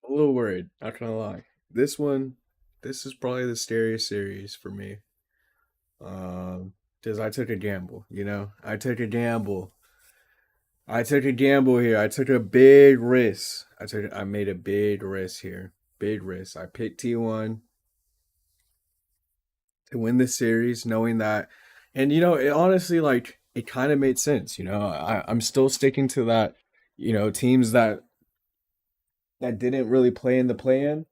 a little worried. Not gonna lie. This is probably the scariest series for me. Because I took a gamble. I took a gamble. I took a gamble here. I took a big risk. I made a big risk here. Big risk. I picked T1 to win this series, knowing that, and it honestly, like, it kind of made sense. I'm still sticking to that. Teams that didn't really play in the play-in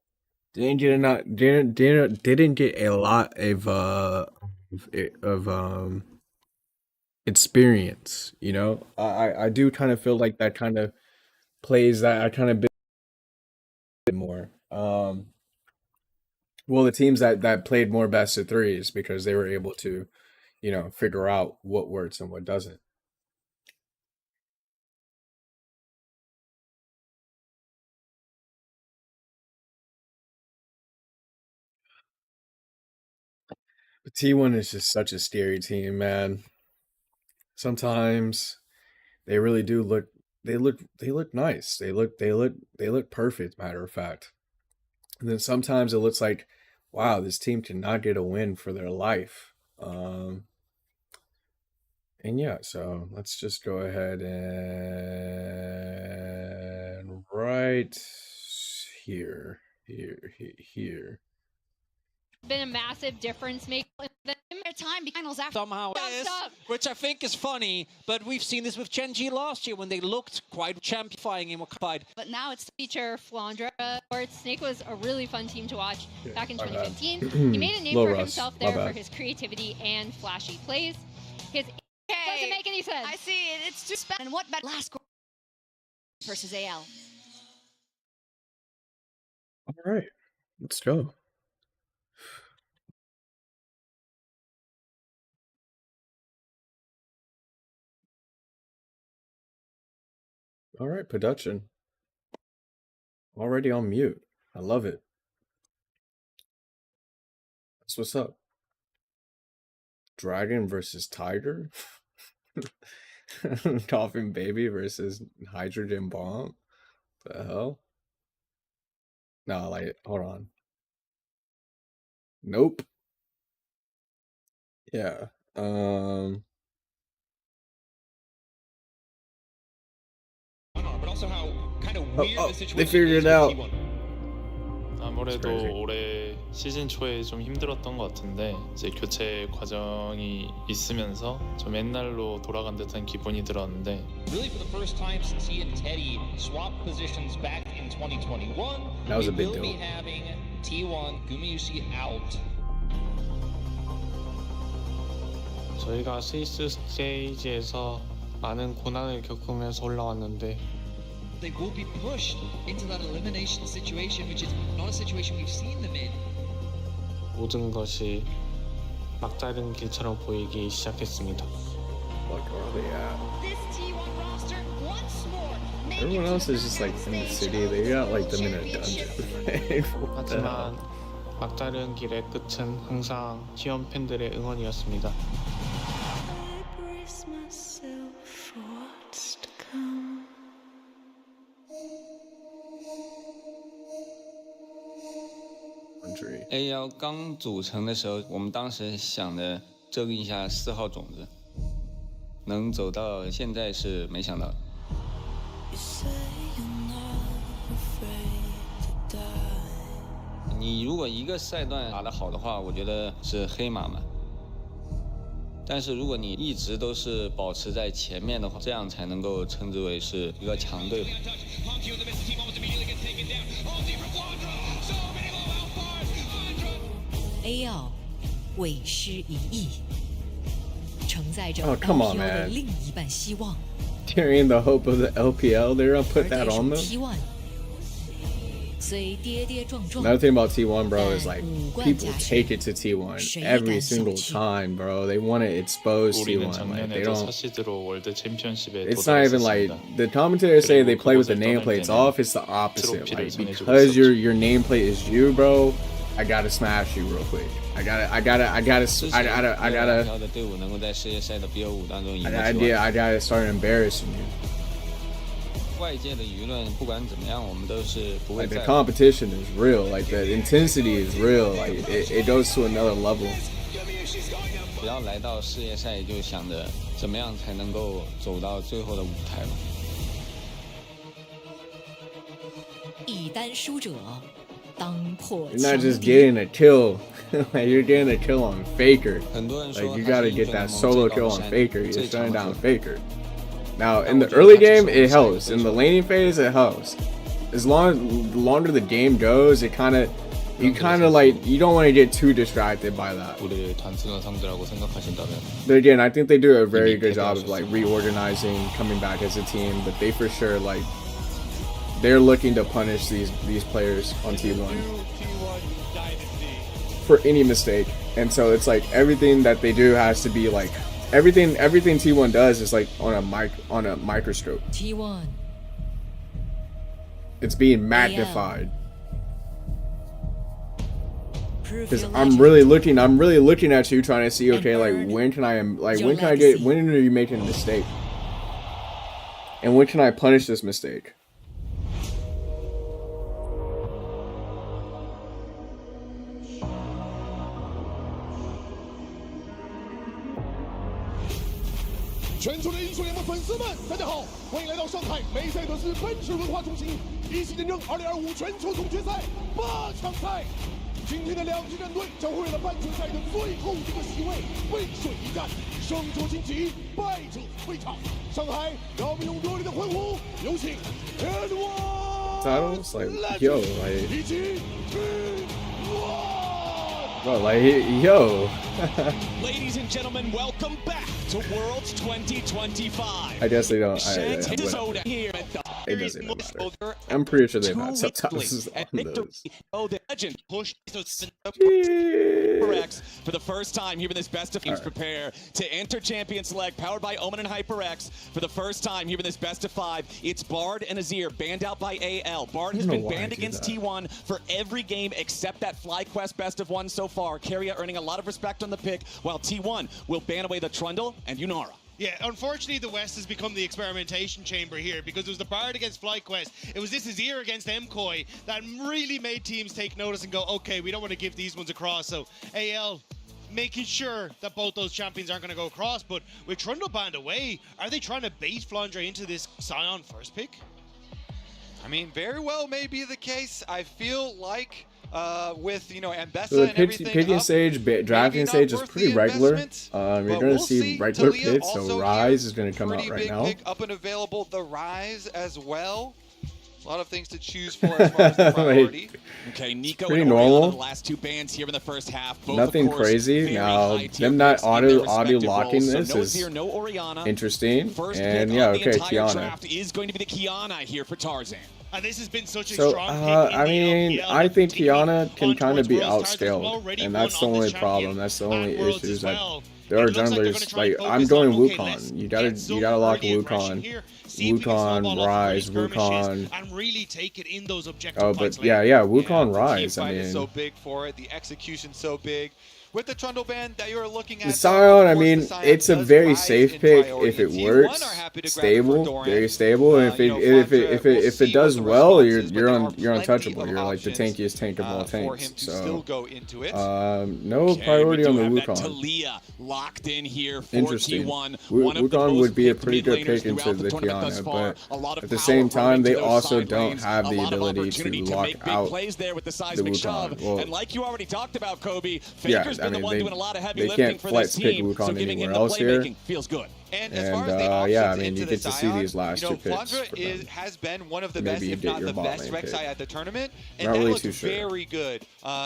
didn't get a lot of experience. I do kind of feel like that kind of plays that I kind of bit more. Well, the teams that played more best of threes because they were able to, figure out what works and what doesn't. But T1 is just such a scary team, man. Sometimes they really do look they look nice. They look perfect, matter of fact. And then sometimes it looks like, wow, this team cannot get a win for their life. And yeah, so let's just go ahead and right here. Been a massive difference maker time finals after somehow is, which I think is funny, but we've seen this with Genji last year when they looked quite champifying in Wakabide. But now it's feature Flandra. Snake was a really fun team to watch back in 2015. He made a name for himself there for his creativity and flashy plays. His doesn't make any sense. I see it. It's just bad. And what bet last versus AL? All right, let's go. All right, production. Already on mute. I love it. That's what's up. Dragon versus Tiger. Coughing Baby versus Hydrogen Bomb. The hell? No, like, hold on. Nope. Yeah. But also how kind of weird the situation they figured it out. 아무래도 올해 시즌 초에 좀 힘들었던 것 같은데 이제 교체 과정이 있으면서 좀 옛날로 돌아간 듯한 기분이 들었는데 Really for the first time since he and Teddy swapped positions back in 2021, that was a big deal. Be having T1 Gumayusi out. 저희가 스위스 스테이지에서 많은 고난을 겪으면서 올라왔는데 They will be pushed into that elimination situation, which is not a situation we've seen them in. 모든 것이 막다른 길처럼 보이기 시작했습니다. What are they at? This T1 roster once more. Everyone else is just like in the city. They got like them in a dungeon. 하지만 막다른 길의 끝은 항상 T1 팬들의 응원이었습니다. AL 刚组成的时候，我们当时想的争一下4号种子，能走到现在是没想到。你如果一个赛段打得好的话，我觉得是黑马嘛。但是如果你一直都是保持在前面的话，这样才能够称之为是一个强队。AL 为师一役，承载着 LPL 的另一半希望。Carrying the hope of the LPL, they're gonna put that on them. Another thing about T1, bro, is like people take it to T1 every single time, bro. They want to expose T1. Like they don't. It's not even like the commentators say they play with the nameplates off. It's the opposite. Like because your nameplate is you, bro. I gotta smash you real quick. I gotta start embarrassing you. 外界的舆论不管怎么样，我们都是不会 Like 在 the competition is real, like the intensity is real, like it goes to another level. 不要来到世界赛就想着怎么样才能够走到最后的舞台嘛。一单输者当破 You're not just getting a kill, like you're getting a kill on Faker. 很多人说 Like you gotta get that solo kill on Faker. You're shutting down Faker. Now in the early game it helps. In the laning phase it helps. The longer the game goes, you kind of like you don't want to get too distracted by that. But again, I think they do a very good job of like reorganizing, coming back as a team. But they for sure like they're looking to punish these players on T1 for any mistake. And so it's like everything that they do has to be like everything T1 does is like on a microscope. T1 It's being magnified. Because I'm really looking at you, trying to see, okay, like when are you making a mistake, and when can I punish this mistake? Titles, like yo, like bro, like yo. Ladies and gentlemen, welcome back to Worlds 2025. I guess they don't. It doesn't matter. I'm pretty sure they've had subtitles on those. Oh, the legend pushed for the first time here in this best of teams. Prepare to enter Champion Select, powered by Omen and HyperX. For the first time here in this best of 5, it's Bard and Azir, banned out by AL. Bard has been banned against T1 for every game except that FlyQuest best of 1 so far. Keria earning a lot of respect on the pick, while T1 will ban away the Trundle and Yunara. Yeah, unfortunately, the West has become the experimentation chamber here, because it was the Bard against FlyQuest. It was this Azir against MKOI that really made teams take notice and go, okay, we don't want to give these ones across. So AL making sure that both those champions aren't going to go across. But with Trundle banned away, are they trying to bait Flandre into this Sion first pick? I mean, very well may be the case. I feel like with, you know, Ambessa So the and everything picking stage, drafting stage is pretty regular. You're going to see regular picks, so Rise is going to come out right now. Pick up and available, the Rise as well. A lot of things to choose for as far as the priority. Okay, Nico pretty and normal. the last 2 bans here in the first half. Both, Nothing crazy. Now, them not audio locking this so is no Orianna. Interesting. First and pick yeah, of the okay, entire Kiana. draft is going to be the Kiana here for Tarzan. And this has been such a So, strong pick in I the mean, LPL. I think Kiana can on kind of towards be Worlds. Tarzan's outscaled, already and that's the won on only this problem. champion That's the only at Worlds issue as is that well. there are It looks like they're gonna junglers try and like I'm focus going on, okay, let's Wukong. You get gotta lock early aggression Wukong. here, see if we can snowball Wukong, off Rise, early skirmishes Wukong. and really take it in those objective Oh, fights but yeah, Wukong The Rise. team I fight is so mean, big for it. The execution so big. With the Trundle band that you are looking at, the Sion, I mean, it's a very safe pick if it works. Stable, very stable, and if it does well, you're untouchable. You're like the tankiest tank of all tanks. So no priority on the Wukong. Talia locked in here for Interesting. T1. Wukong would be a pretty good pick into the Kiana, but at the same time, they also don't have the ability to lock out the Wukong. Well, and like you already talked about, Kobe, yeah, Faker's I been the mean, one doing a lot of heavy they lifting can't for flex this pick team, so Wukong giving anywhere him the else here. playmaking feels good. And as far as the options yeah, I mean, into you the get to see Sion, these last you know, 2 picks. Flandre has been one of the best, Maybe you if get not your the bot best, lane Rek'Sai pick. at the tournament, and Not that really looks too sure. very good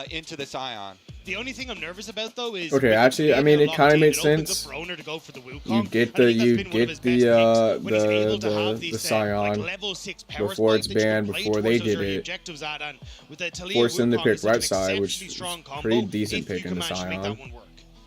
into the Sion. The only thing I'm nervous about though is okay. Actually, I mean, it kind of makes sense. You get the Sion before it's banned, before they did it. Force them to pick right side, which is pretty decent pick in the Sion.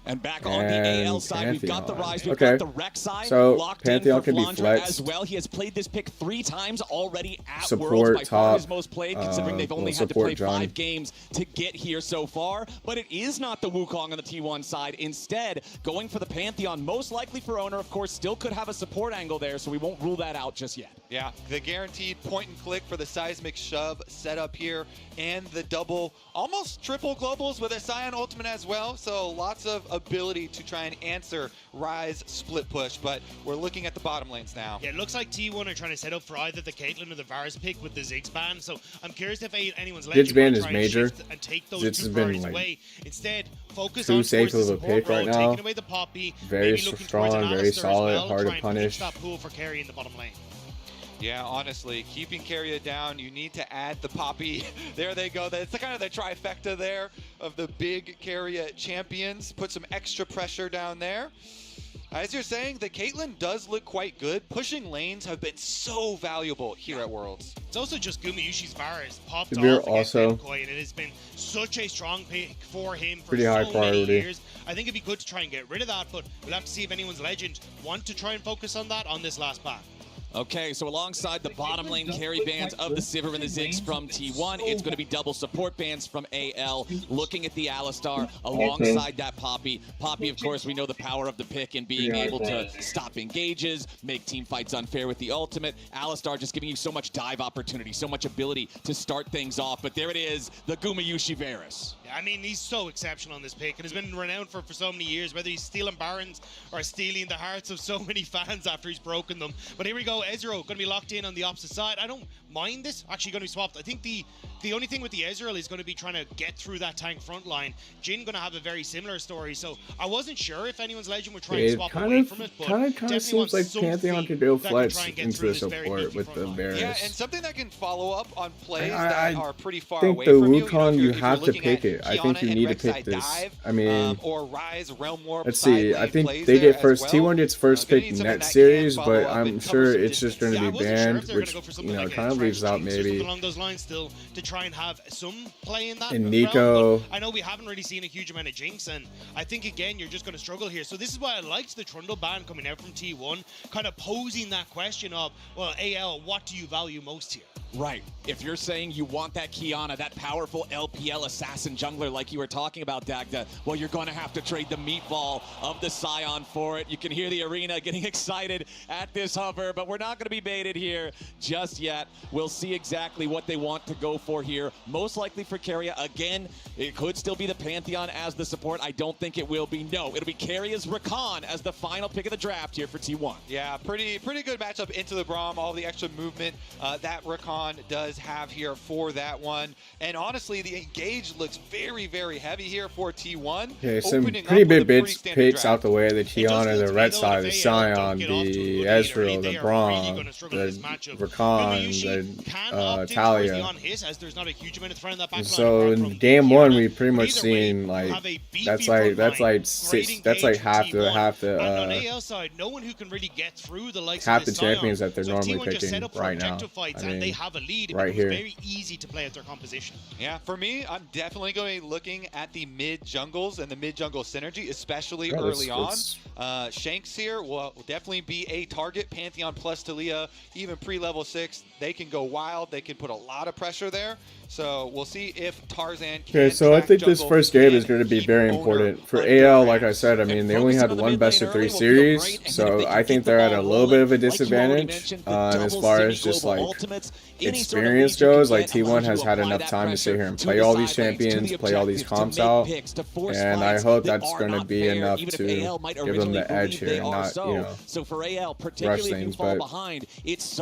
And back on the AL side, we've got the Rise, we've got the Rek'Sai so locked Pantheon in for can be Flandre flexed. as well. He has played this pick 3 times already at Support Worlds, by far top, his most played, considering they've only had to play 5 games to get here so far. But it is not the Wukong on the T1 side. Instead, going for the Pantheon, most likely for Owner, of course, still could have a support angle there, so we won't rule that out just yet. Yeah, the guaranteed point and click for the seismic shove setup here, and the double, almost triple globals with a Scion ultimate as well. So lots of ability to try and answer Rise split push, but we're looking at the bottom lanes now. Yeah, it looks like T1 are trying to set up for either the Caitlyn or the Varus pick with the Ziggs ban. So I'm curious if anyone's Ziggs ban is try major. and take those Ziggs two has priorities been away. Instead, focus too on safe towards of the a pick support right role, now. taking away the Poppy, Very maybe looking strong, towards an very Alistar solid, as well, hard to try and punish. that pool for carry in the bottom lane. Yeah, honestly, keeping Keria down, you need to add the Poppy. There they go. That's the kind of the trifecta there of the big Keria champions. Put some extra pressure down there. As you're saying, the Caitlyn does look quite good. Pushing lanes have been so valuable here at Worlds. It's also just Gumayushi's Varus popped Devere off against also MKOI, and it has been such a strong pick for him for pretty high so priority. many years. I think it'd be good to try and get rid of that, but we'll have to see if anyone's legend want to try and focus on that on this last pack. Okay, so alongside the bottom lane carry bands of the Sivir and the Ziggs from T1, it's going to be double support bands from AL, looking at the Alistar alongside that Poppy. Poppy, of course, we know the power of the pick and being able to stop engages, make team fights unfair with the ultimate. Alistar just giving you so much dive opportunity, so much ability to start things off. But there it is, the Gumayusi Varus. I mean, he's so exceptional on this pick and has been renowned for so many years, whether he's stealing Barons or stealing the hearts of so many fans after he's broken them. But here we go, Ezreal going to be locked in on the opposite side. I don't mind this, actually going to be swapped. I think the only thing with the Ezreal is going to be trying to get through that tank front line. Jhin going to have a very similar story, so I wasn't sure if anyone's legend would try and swap away from it, but kind of seems like Pantheon could go flex into the support with the Varus. Yeah, and something that can follow up on plays that are pretty far away from you. I think the Wukong, you have to pick it. I think you need to pick this. I mean, or Rise, Realm Warp, let's see. I think they get first. T1 gets first pick next series, but I'm sure it's just going to be banned, which kind of leaves out maybe along those lines still to try and have some play in that. And Nico, I know we haven't really seen a huge amount of Jinx, and I think again you're just going to struggle here. So this is why I liked the Trundle ban coming out from T1, kind of posing that question of, well, AL, what do you value most here? Right. If you're saying you want that Kiana, that powerful LPL assassin jungler like you were talking about, Dagda, well, you're going to have to trade the meatball of the Scion for it. You can hear the arena getting excited at this hover, but we're not going to be baited here just yet. We'll see exactly what they want to go for here. Most likely for Keria. Again, it could still be the Pantheon as the support. I don't think it will be. No, it'll be Keria's Rakan as the final pick of the draft here for T1. Yeah, pretty good matchup into the Braum. All the extra movement that Rakan does have here for that one. And honestly, the engage looks very, very heavy here for T1. Okay, some pretty big picks out the way. The Kiana, the red side, the Scion, the Ezreal, the Braum, the Rakan, the Talia. So in game one, we pretty much seen like that's like half the champions that they're normally picking right now. I mean, right here. Very easy to play at their composition. Yeah, for me, I'm definitely going to be looking at the mid jungles and the mid jungle synergy, especially early on. Shanks here will definitely be a target. Pantheon plus Talia, even pre-level 6, they can go wild. They can put a lot of pressure there. So we'll see if Tarzan can. Okay, so I think this first game is going to to be very important. For AL, like I said, I mean, they only had one best-of-3 series, so I think they're at a little bit of a disadvantage as far as just, like, experience goes. Like, T1 has had enough time to sit here and play all these champions, play all these comps out, and I hope that's going to be enough to give them the edge here and not, you know, rush things. But, I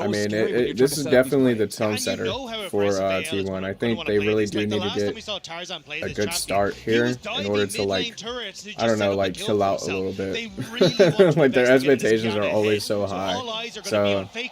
mean, this is definitely the tone setter for T1. I think they really do need to get a good start here in order to, like, I don't know, like, chill out a little bit. Like, their expectations are always so high. So I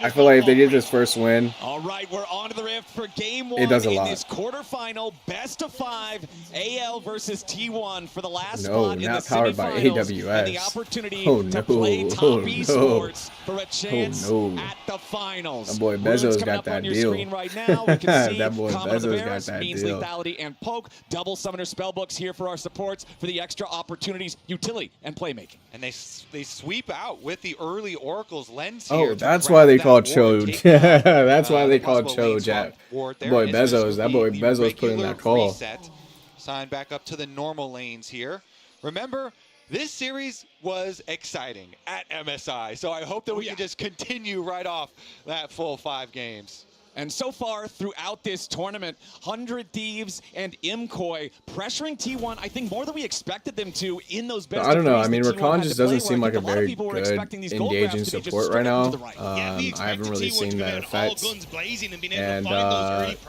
feel like if they did his first win. All right, we're on to the rift for game 1 it does a in lot. this quarterfinal, best of 5, AL versus T1 for the last No, spot in the not powered by semifinals, AWS. and the opportunity Oh, to no. play top Oh, no. esports for a chance Oh, no. at the finals. That boy Words Bezos coming got up that on your deal. screen right now. We can see That boy Common of the Bezos got Bears that means deal. lethality and poke. Double summoner spellbooks here for our supports for the extra opportunities, utility, and playmaking. And they sweep out with the early Oracle's lens Oh, here. that's why they call Cho. That's why they call Cho Jack. Boy Bezos. That boy Bezos put in that call. Reset. Sign back up to the normal lanes here. Remember, this series was exciting at MSI, so I hope that we can just continue right off that full 5 games. And so far throughout this tournament, 100 Thieves and Imkoi pressuring T1, I think, more than we expected them to in those best. I don't know. I mean, Rakan just doesn't seem like a very good, engaging support right now. I haven't really seen that effect.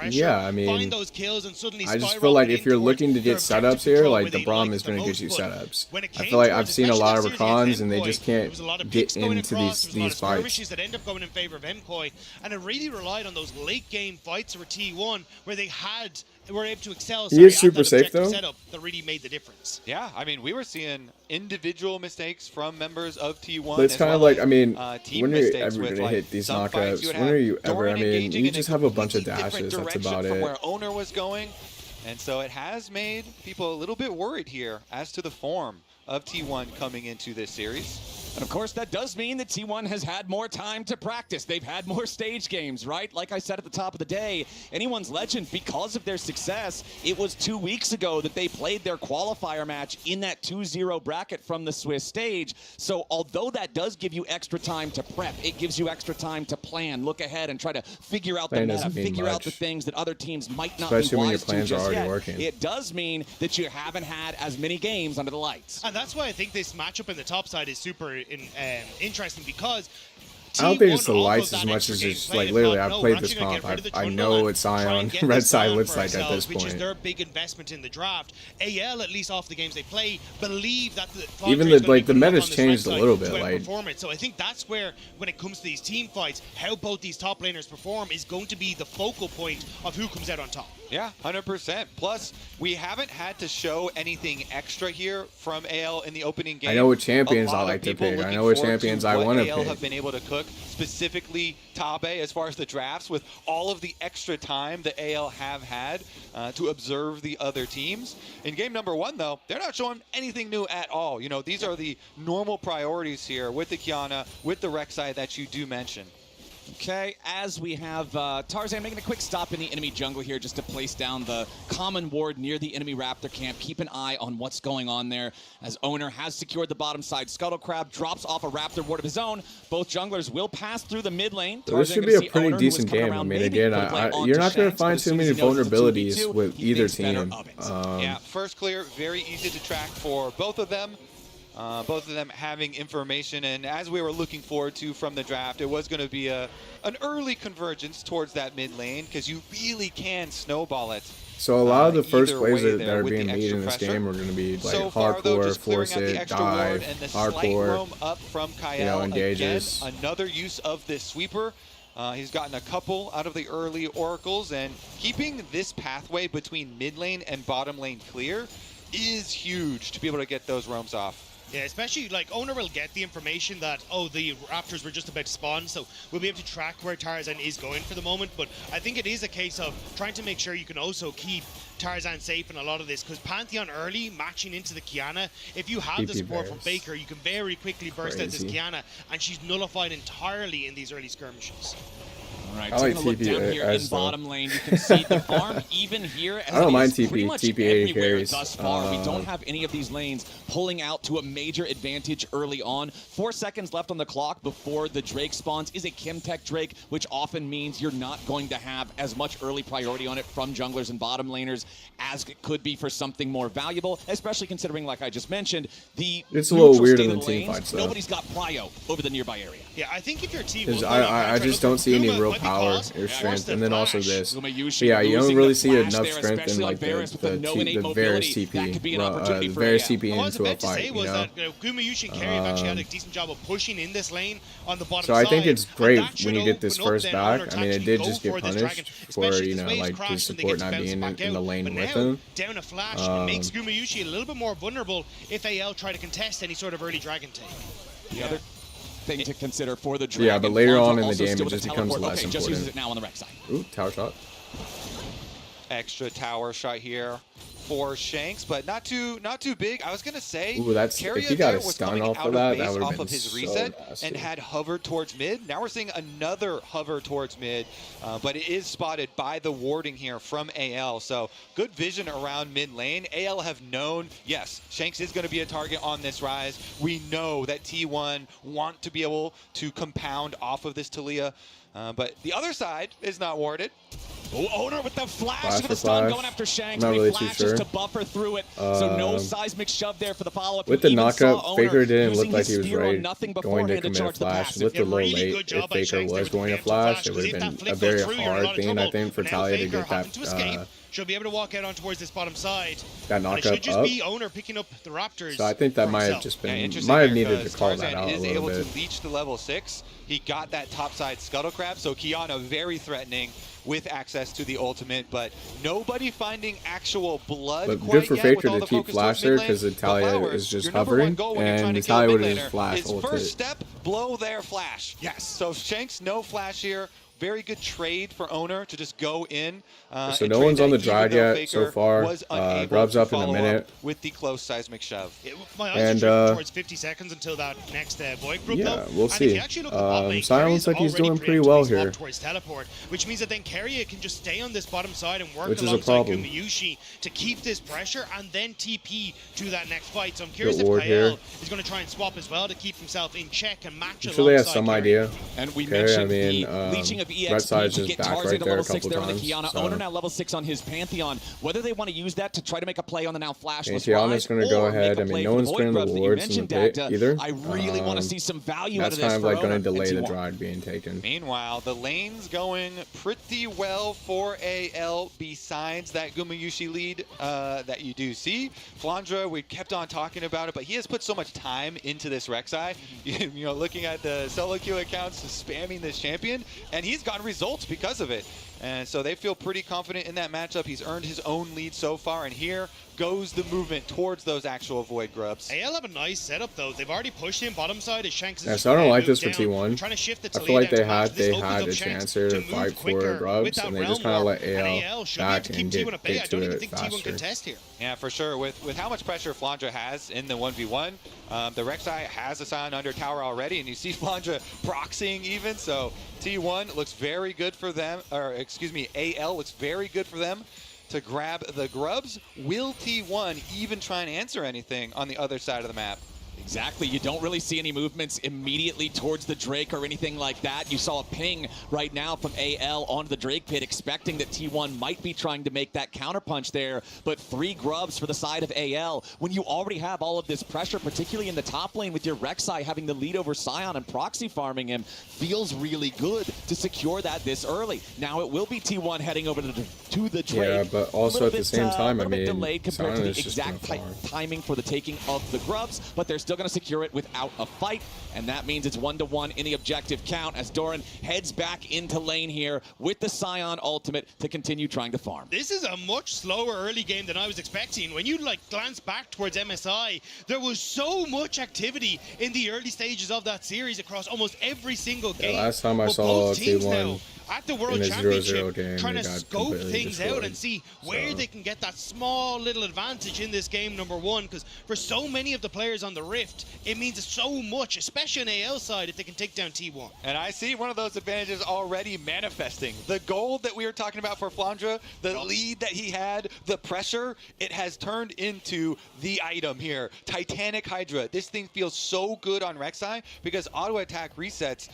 And yeah, I mean, I just feel like if you're looking to get setups here, like the Braum is going to get you setups. I feel like I've seen a lot of Rakans and they just can't get into these fights. That end up going in favor of MKOI, and it really relied on those late game fights for T1 where they were able to excel. He is super safe though. Setup that really made the difference. Yeah, I mean, we were seeing individual mistakes from members of T1. But it's kind of like, I mean, when are you mistakes ever with, going to hit these some fights knockouts? When are you ever? I mean, you just have a bunch of completely dashes. different That's about direction from it. where Owner was going, and so it has made people a little bit worried here as to the form of T1 coming into this series. And of course, that does mean that T1 has had more time to practice. They've had more stage games, right? Like I said at the top of the day, anyone's legend, because of their success, it was 2 weeks ago that they played their qualifier match in that 2-0 bracket from the Swiss stage. So although that does give you extra time to prep, it gives you extra time to plan, look ahead, and try to figure out the meta, figure out the things that other teams might not be wise to. Especially when your plans are already working. It does mean that you haven't had as many games under the lights. And that's why I think this matchup in the top side is super interesting, because I don't think it's the lights as much as it's like literally I've played this comp. I know what Scion Red Side looks like at this point. Which is their big investment in the draft. AL, at least off the games they play, believe that even the meta's changed a little bit. Like, so I think that's where, when it comes to these team fights, how both these top laners perform is going to be the focal point of who comes out on top. Yeah, 100%. Plus, we haven't had to show anything extra here from AL in the opening game. I know what champions I like to pick. I know what champions I want to pick. AL have been able to cook, specifically Tabe, as far as the drafts, with all of the extra time that AL have had to observe the other teams. In game number 1, though, they're not showing anything new at all. You know, these are the normal priorities here with the Kiana, with the Rek'Sai that you do mention. Okay, as we have Tarzan making a quick stop in the enemy jungle here just to place down the common ward near the enemy Raptor camp. Keep an eye on what's going on there, as Owner has secured the bottom side. Scuttle Crab drops off a Raptor ward of his own. Both junglers will pass through the mid lane. So this should be a pretty decent game. I mean, again, you're not going to find too many vulnerabilities with either team. Yeah, first clear, very easy to track for both of them. Both of them having information, and as we were looking forward to from the draft, it was going to be an early convergence towards that mid lane, because you really can snowball it. So a lot of the first plays that are being made in this game are going to be like hardcore, force it, dive, hardcore, up from Kyle, engages. Again, another use of this sweeper. He's gotten a couple out of the early oracles, and keeping this pathway between mid lane and bottom lane clear is huge to be able to get those roams off. Yeah, especially like Owner will get the information that, oh, the Raptors were just about to spawn, so we'll be able to track where Tarzan is going for the moment. But I think it is a case of trying to make sure you can also keep Tarzan safe in a lot of this, because Pantheon early matching into the Kiana, if you have the support from Baker, you can very quickly burst out this Kiana, and she's nullified entirely in these early skirmishes. All right, taking a look down here in bottom lane, you can see the farm even here. I don't mind pretty much TP everywhere carries. thus far. We don't have any of these lanes pulling out to a major advantage early on. 4 seconds left on the clock before the Drake spawns is a Chemtech Drake, which often means you're not going to have as much early priority on it from junglers and bottom laners as it could be for something more valuable, especially considering, like I just mentioned, it's a little weird in the team fights, though. Nobody's got prio over the nearby area. Yeah, I think if your team, I just don't see any real power, air strength, and then also this. But yeah, you don't really see enough strength in like the Varus TP, the Varus TP into a fight, you know? Gumayushi and Carry have actually had a decent job of pushing in this lane on the bottom so side. I think it's great when you get this first back. I mean, it did just get punished for, you know, like the support not being in the lane with him. Down a flash, it makes Gumayushi a little bit more vulnerable if AL try to contest any sort of early dragon take. The other thing to consider for the dragon. Yeah, but later on in the game, it just becomes less important. Just uses it now on the rec side. Ooh, tower shot. Extra tower shot here for Shanks, but not too big. I was gonna say, ooh, that's if he got a stun off of that, that would have been his so reset nasty. and had hovered towards mid. Now we're seeing another hover towards mid, but it is spotted by the warding here from AL. So good vision around mid lane. AL have known, yes, Shanks is going to be a target on this rise. We know that T1 want to be able to compound off of this Taliyah, but the other side is not warded. Oh, Owner with the flash and the stun going after Shanks. Not really too sure. To buffer through it, so no seismic shove there for the follow-up. With the knockup, Faker didn't look like he was ready going to commit a flash. It looked a little late. If Faker was going to flash, it would have been a very hard thing, I think, for Talia to get that. She'll be able to walk out on towards this bottom side. That knockup should just up. be Owner picking up the Raptors. So I think that might have just been, might have needed to call that out a little bit. Is able to leech to level 6. He got that topside scuttle crab, so Kiana very threatening with access to the ultimate, but nobody finding actual blood. But good for Faker to keep flash there because Italia is just hovering, and Italia would have just flash ulted. His first step, blow their flash. Yes. So Shanks, no flash here. Very good trade for Owner to just go in. So no one's on the drag yet so far. Grub's up in a minute. With the close seismic shove. My eyes are towards 50 seconds until that next Void group. Yeah, we'll see. Sion looks like he's doing pretty well here. Teleport, which means that then Carrier can just stay on this bottom side and work which alongside Gumayushi to keep this pressure and then TP to that next fight. So I'm curious if Kael is going to try and swap as well to keep himself in check and match I'm sure they have some idea. And we mentioned the leeching of Red side just back right there a couple times. Owner now level 6 on his Pantheon. Whether they want to use that to try to make a play on the now flashless Tiana's going to go ahead. I mean, no one's spinning the wards in the pit either. I really want to see some value out of this. That's kind of like going to delay the drive being taken. Meanwhile, the lane's going pretty well for AL besides that Gumayushi lead that you do see. Flandra, we kept on talking about it, but he has put so much time into this Rek'Sai. You know, looking at the solo queue accounts, spamming this champion, and he's gotten results because of it. And so they feel pretty confident in that matchup. He's earned his own lead so far, and here goes the movement towards those actual Void Grubs. AL have a nice setup, though. They've already pushed in bottom side as Shanks is so I don't like this for T1. I feel like they had a chance here to fight for Grubs, and they just kind of let AL back and get to it faster. Yeah, for sure. With how much pressure Flandra has in the 1v1, the Rek'Sai has a sign under tower already, and you see Flandra proxying even, so T1 looks very good for them, or excuse me, AL looks very good for them to grab the Grubs. Will T1 even try and answer anything on the other side of the map? Exactly. You don't really see any movements immediately towards the Drake or anything like that. You saw a ping right now from AL onto the Drake pit, expecting that T1 might be trying to make that counterpunch there, but 3 Grubs for the side of AL. When you already have all of this pressure, particularly in the top lane with your Rek'Sai having the lead over Sion and proxy farming him, feels really good to secure that this early. Now it will be T1 heading over to the Drake. Yeah, but also at the same time, I mean, delayed compared to the exact timing for the taking of the Grubs, but they're still going to secure it without a fight, and that means it's 1-1 in the objective count as Doran heads back into lane here with the Sion ultimate to continue trying to farm. This is a much slower early game than I was expecting. When you glance back towards MSI, there was so much activity in the early stages of that series across almost every single game. Yeah, last time I saw T1 at the World Championship, trying to scope things out and see where they can get that small little advantage in this game, number one, because for so many of the players on the Rift, it means so much, especially on AL side, if they can take down T1. And I see one of those advantages already manifesting. The gold that we were talking about for Flandra, the lead that he had, the pressure, it has turned into the item here. Titanic Hydra. This thing feels so good on Rek'Sai because auto attack resets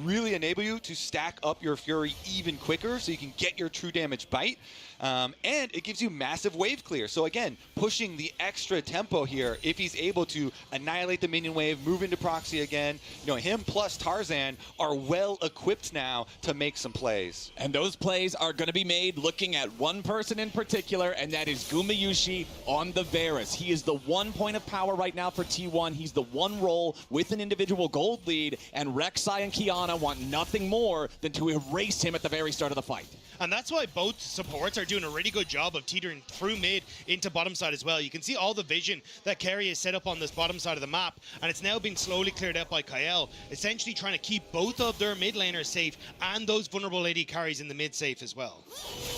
really enable you to stack up your Fury even quicker so you can get your true damage bite. And it gives you massive wave clear. So again, pushing the extra tempo here if he's able to annihilate annihilate the minion wave, move into proxy again. You know, him plus Tarzan are well equipped now to make some plays. And those plays are going to be made looking at one person in particular, and that is Gumayusi on the Varus. He is the one point of power right now for T1. He's the one role with an individual gold lead, and Rek'Sai and Kiana want nothing more than to erase him at the very start of the fight. And that's why both supports are doing a really good job of teetering through mid into bottom side as well. You can see all the vision that Kerry has set up on this bottom side of the map, and it's now been slowly cleared out by Kael, essentially trying to keep both of their mid laners safe and those vulnerable AD carries in the mid safe as well.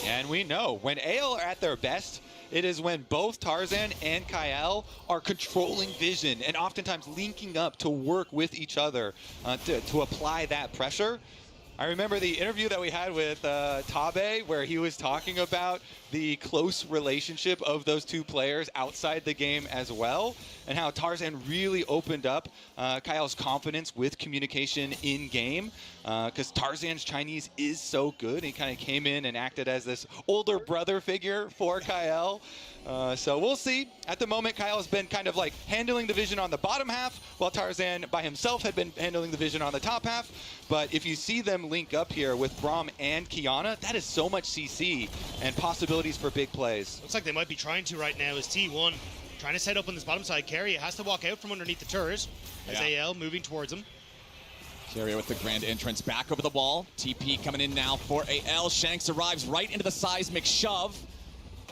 And we know when AL are at their best, it is when both Tarzan and Kael are controlling vision and oftentimes linking up to work with each other to apply that pressure. I remember the interview that we had with Tabe, where he was talking about the close relationship of those two players outside the game as well, and how Tarzan really opened up Kael's confidence with communication in game, because Tarzan's Chinese is so good. He kind of came in and acted as this older brother figure for Kael. So we'll see. At the moment, Kael has been kind of like handling the vision on the bottom half, while Tarzan by himself had been handling the vision on the top half. But if you see them link up here with Braum and Kiana, that is so much CC and possibilities for big plays. Looks like they might be trying to right now as T1 trying to set up on this bottom side. Keria has to walk out from underneath the turret as AL moving towards him. Keria with the grand entrance back over the wall. TP coming in now for AL. Shanks arrives right into the seismic shove.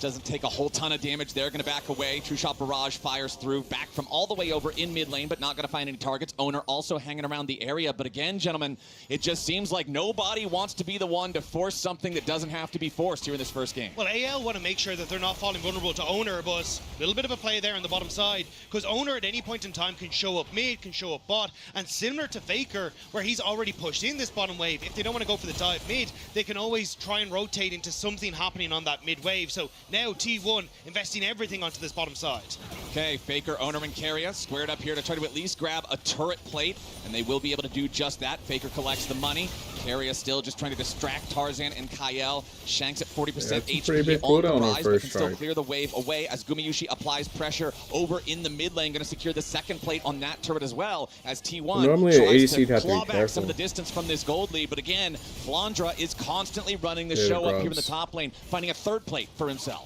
Doesn't take a whole ton of damage there. Going to back away. True Shot Barrage fires through. Back from all the way over in mid lane, but not going to find any targets. Owner also hanging around the area. But again, gentlemen, it just seems like nobody wants to be the one to force something that doesn't have to be forced here in this first game. Well, AL want to make sure that they're not falling vulnerable to Owner, but a little bit of a play there on the bottom side, because Owner at any point in time can show up mid, can show up bot, and similar to Faker, where he's already pushed in this bottom wave, if they don't want to go for the dive mid, they can always try and rotate into something happening on that mid wave. So now T1 investing everything onto this bottom side. Okay, Faker, Owner, and Keria squared up here to try to at least grab a turret plate, and they will be able to do just that. Faker collects the money. Keria still just trying to distract Tarzan and Kael. Shanks at 40% HP on the rise, but can still clear the wave away as Gumayusi applies pressure over in the mid lane. Going to secure the second plate on that turret as well, as T1 tries to claw back some of the distance from this gold lead. But again, Flandra is constantly running the show up here in the top lane, finding a third plate for himself.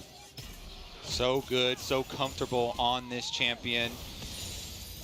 So good, so comfortable on this champion.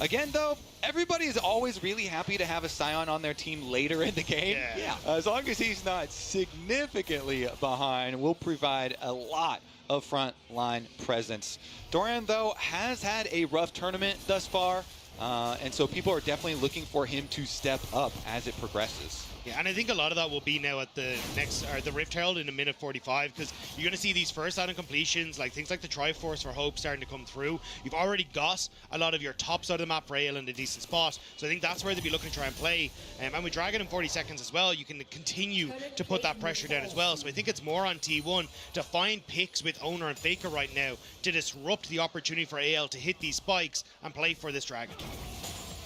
Again, though, everybody is always really happy to have a Scion on their team later in the game. Yeah. As long as he's not significantly behind, will provide a lot of front line presence. Doran, though, has had a rough tournament thus far, and so people are definitely looking for him to step up as it progresses. Yeah, and I think a lot of that will be now at the next, or the Rift Herald in a minute 45, because you're going to see these first item completions, like things like the Triforce for Hope starting to come through. You've already got a lot of your top side of the map rail in a decent spot, so I think that's where they'll be looking to try and play. And with Dragon in 40 seconds as well, you can continue to put that pressure down as well. So I think it's more on T1 to find picks with Owner and Faker right now to disrupt the opportunity for AL to hit these spikes and play for this Dragon.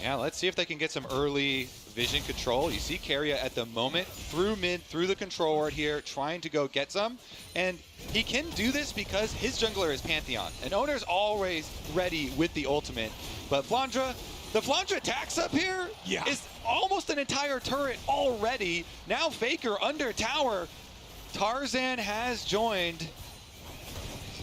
Yeah, let's see if they can get some early vision control. You see Keria at the moment through mid, through the control ward here, trying to go get some. And he can do this because his jungler is Pantheon. And Owner's always ready with the ultimate. But Flandra, the Flandra attacks up here is almost an entire turret already. Now Faker under tower. Tarzan has joined.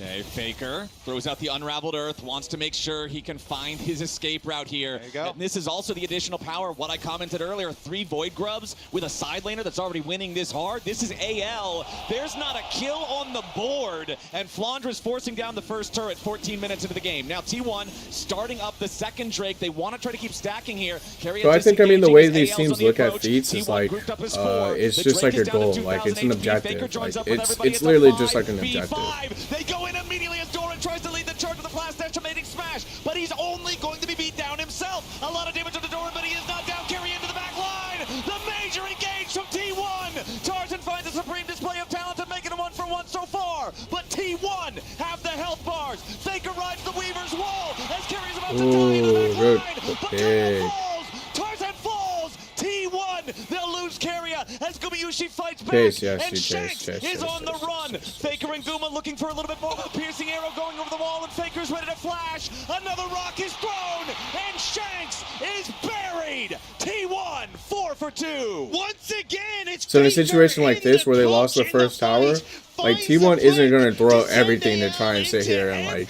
Okay, Faker throws out the Unraveled Earth, wants to make sure he can find his escape route here. There you go. And this is also the additional power, what I commented earlier, 3 Void Grubs with a side laner that's already winning this hard. This is AL. There's not a kill on the board, and Flandra's forcing down the first turret 14 minutes into the game. Now T1 starting up the second Drake. They want to try to keep stacking here. So I think, I mean, the way these teams look at feats is like, it's just like a goal, like it's an objective. Like, it's literally just like an objective. They go in immediately as Doran tries to lead the charge with a blast estimating smash, but he's only going to be beat down himself. A lot of damage to Doran, but he is not down. Carry into the back line. The major engage from T1. Tarzan finds a supreme display of talent and making a 1-for-1 so far, but T1 have the health bars. Faker rides the Weaver's wall as Carry's about to die in the back line. But Tarzan falls. Tarzan falls. T1, they'll lose Keria as Gumayusi fights back. Chase, yes, and Shanks is on the run. Faker and Guma looking for a little bit more with the piercing arrow going over the wall, and Faker's ready to flash. Another rock is thrown, and Shanks is buried. T1 4 for 2. Once again, it's so in a situation like this where they lost the first tower, like T1 isn't going to throw everything to try and sit here and like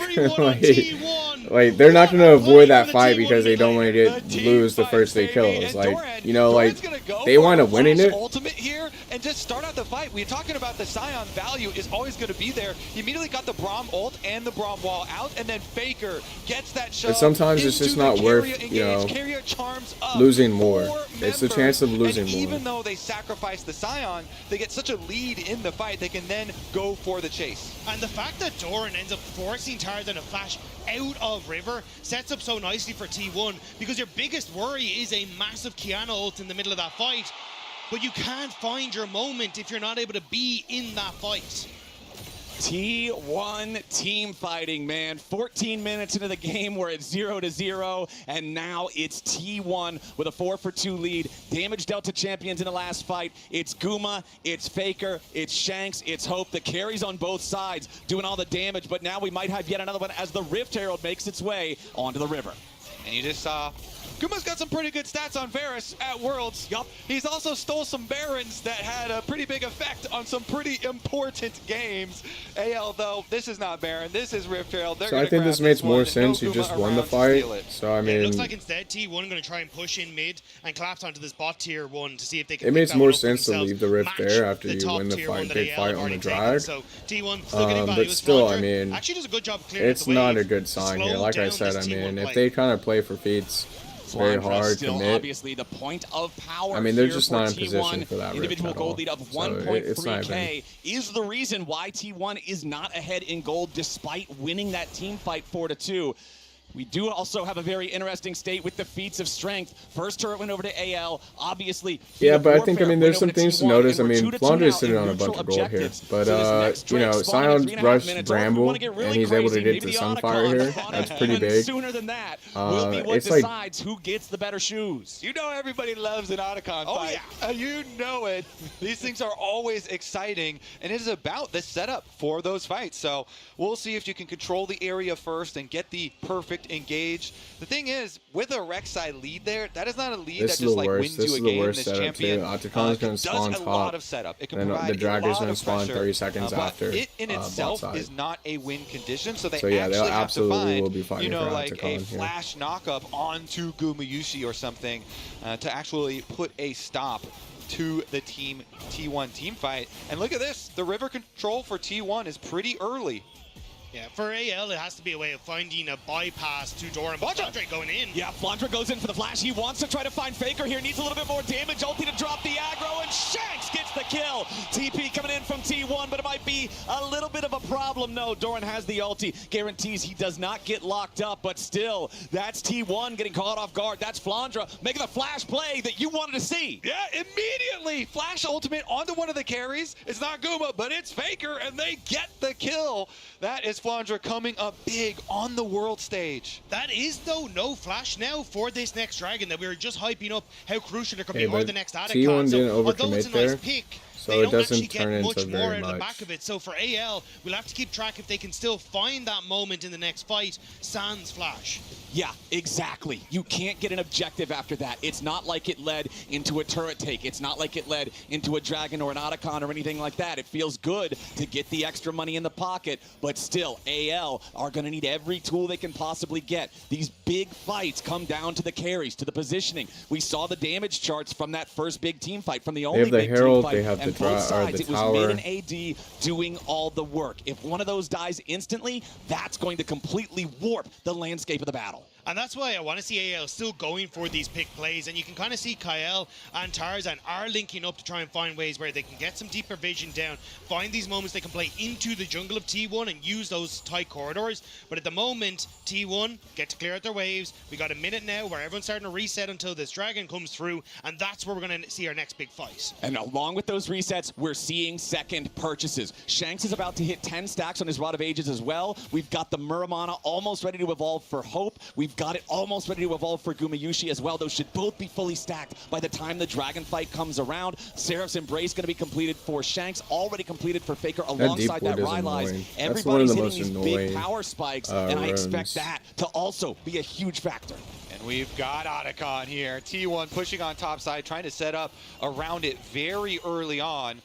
they're not going to avoid that fight because they don't want to lose the first 3 kills. Like, you know, like they wind up winning it. Ultimate here and just start out the fight. We're talking about the Scion value is always going to be there. He immediately got the Braum ult and the Braum wall out, and then Faker gets that shot. But sometimes it's just not worth, you know, losing more. It's the chance of losing more. Even though they sacrifice the Scion, they get such a lead in the fight, they can then go for the chase. And the fact that Doran ends up forcing Tarzan to flash out of River sets up so nicely for T1, because your biggest worry is a massive Kiana ult in the middle of that fight, but you can't find your moment if you're not able to be in that fight. T1 team fighting, man. 14 minutes into the game, we're at 0-0, and now it's T1 with a 4 for 2 lead. Damage dealt to champions in the last fight. It's Guma, it's Faker, it's Shanks, it's Hope. The carries on both sides doing all the damage, but now we might have yet another one as the Rift Herald makes its way onto the river. And you just saw Guma's got some pretty good stats on Varus at Worlds. Yup. He's also stole some Barons that had a pretty big effect on some pretty important games. AL, though, this is not Baron. This is Rift Herald. So I think this makes more sense. You just won the fight. So, I mean... it looks like instead T1 going to try and push in mid and collapse onto this bot tier 1 to see if they can... It makes more sense to leave the Rift there after you win the fight, big fight on the drag. So T1 still getting value. But still, I mean, actually does a good job clearing it's not a good sign here. Like I said, I mean, if they kind of play for feats, it's very hard to commit. Obviously the point of power. I mean, they're just not in position for that individual Rift gold lead of 1.3K so is the reason why T1 is not ahead in gold despite winning that team fight 4-2. We do also have a very interesting state with the feats of strength. First turret went over to AL, obviously. Yeah, but I think, I mean, there's some things to notice. I mean, Flandre is sitting on a bunch of gold here. But, you know, Sion rushed Bramble, and he's able to get to Sunfire here. That's pretty big. Sooner than that will be what decides who gets the better shoes. You know everybody loves an Otacon fight. Yeah. You know it. These things are always exciting, and it is about the setup for those fights. So we'll see if you can control the area first and get the perfect engage. The thing is, with a Rek'Sai lead there, that is not a lead that just like wins you a game in this champion. Otacon is going to spawn top. A lot of setup. It can provide the dragon is going to spawn pressure, 30 seconds after. It in itself is not a win condition, so they yeah, actually have to find, will be fighting, you know, like a flash knockup onto Gumayusi or something to actually put a stop to the T1 team fight. And look at this, the river control for T1 is pretty early. Yeah, for AL, it has to be a way of finding a bypass to Doran. Flandre going in. Yeah, Flandre goes in for the flash. He wants to try to find Faker here. Needs a little bit more damage. Ulti to drop the aggro, and Shanks gets the kill. TP coming in from T1, but it might be a little bit of a problem. No, Doran has the ulti. Guarantees he does not get locked up, but still, that's T1 getting caught off guard. That's Flandre making the flash play that you wanted to see. Yeah, immediately. Flash ultimate onto one of the carries. It's not Guma, but it's Faker, and they get the kill. That is Flandre coming up big on the world stage. That is, though, no flash now for this next dragon that we were just hyping up how crucial it could be, or the next Otacon. T1 didn't overcommit there, so it doesn't turn into more very out of the much. back of it. So for AL, we'll have to keep track if they can still find that moment in the next fight. Sans flash. Yeah, exactly. You can't get an objective after that. It's not like it led into a turret take. It's not like it led into a dragon or an Otacon or anything like that. It feels good to get the extra money in the pocket, but still, AL are going to need every tool they can possibly get. These big fights come down to the carries, to the positioning. We saw the damage charts from that first big team fight, from the only big team fight. They have the both sides, the it was mid and AD doing all the work. If one of those dies instantly, that's going to completely warp the landscape of the battle. And that's why I want to see AL still going for these pick plays. And you can kind of see Kyle and Tarzan are linking up to try and find ways where they can get some deeper vision down, find these moments they can play into the jungle of T1 and use those tight corridors. But at the moment, T1 get to clear out their waves. We got a minute now where everyone's starting to reset until this dragon comes through, and that's where we're going to see our next big fight. And along with those resets, we're seeing second purchases. Shanks is about to hit 10 stacks on his Rod of Ages as well. We've got the Muramana almost ready to evolve for Hope. We've got it almost ready to evolve for Gumayusi as well. Those should both be fully stacked by the time the dragon fight comes around. Seraph's Embrace going to be completed for Shanks, already completed for Faker alongside that Rylai's. Everybody's hitting these big power spikes, and I expect that to also be a huge factor. And we've got Otacon here. T1 pushing on top side, trying to set up around it very early on.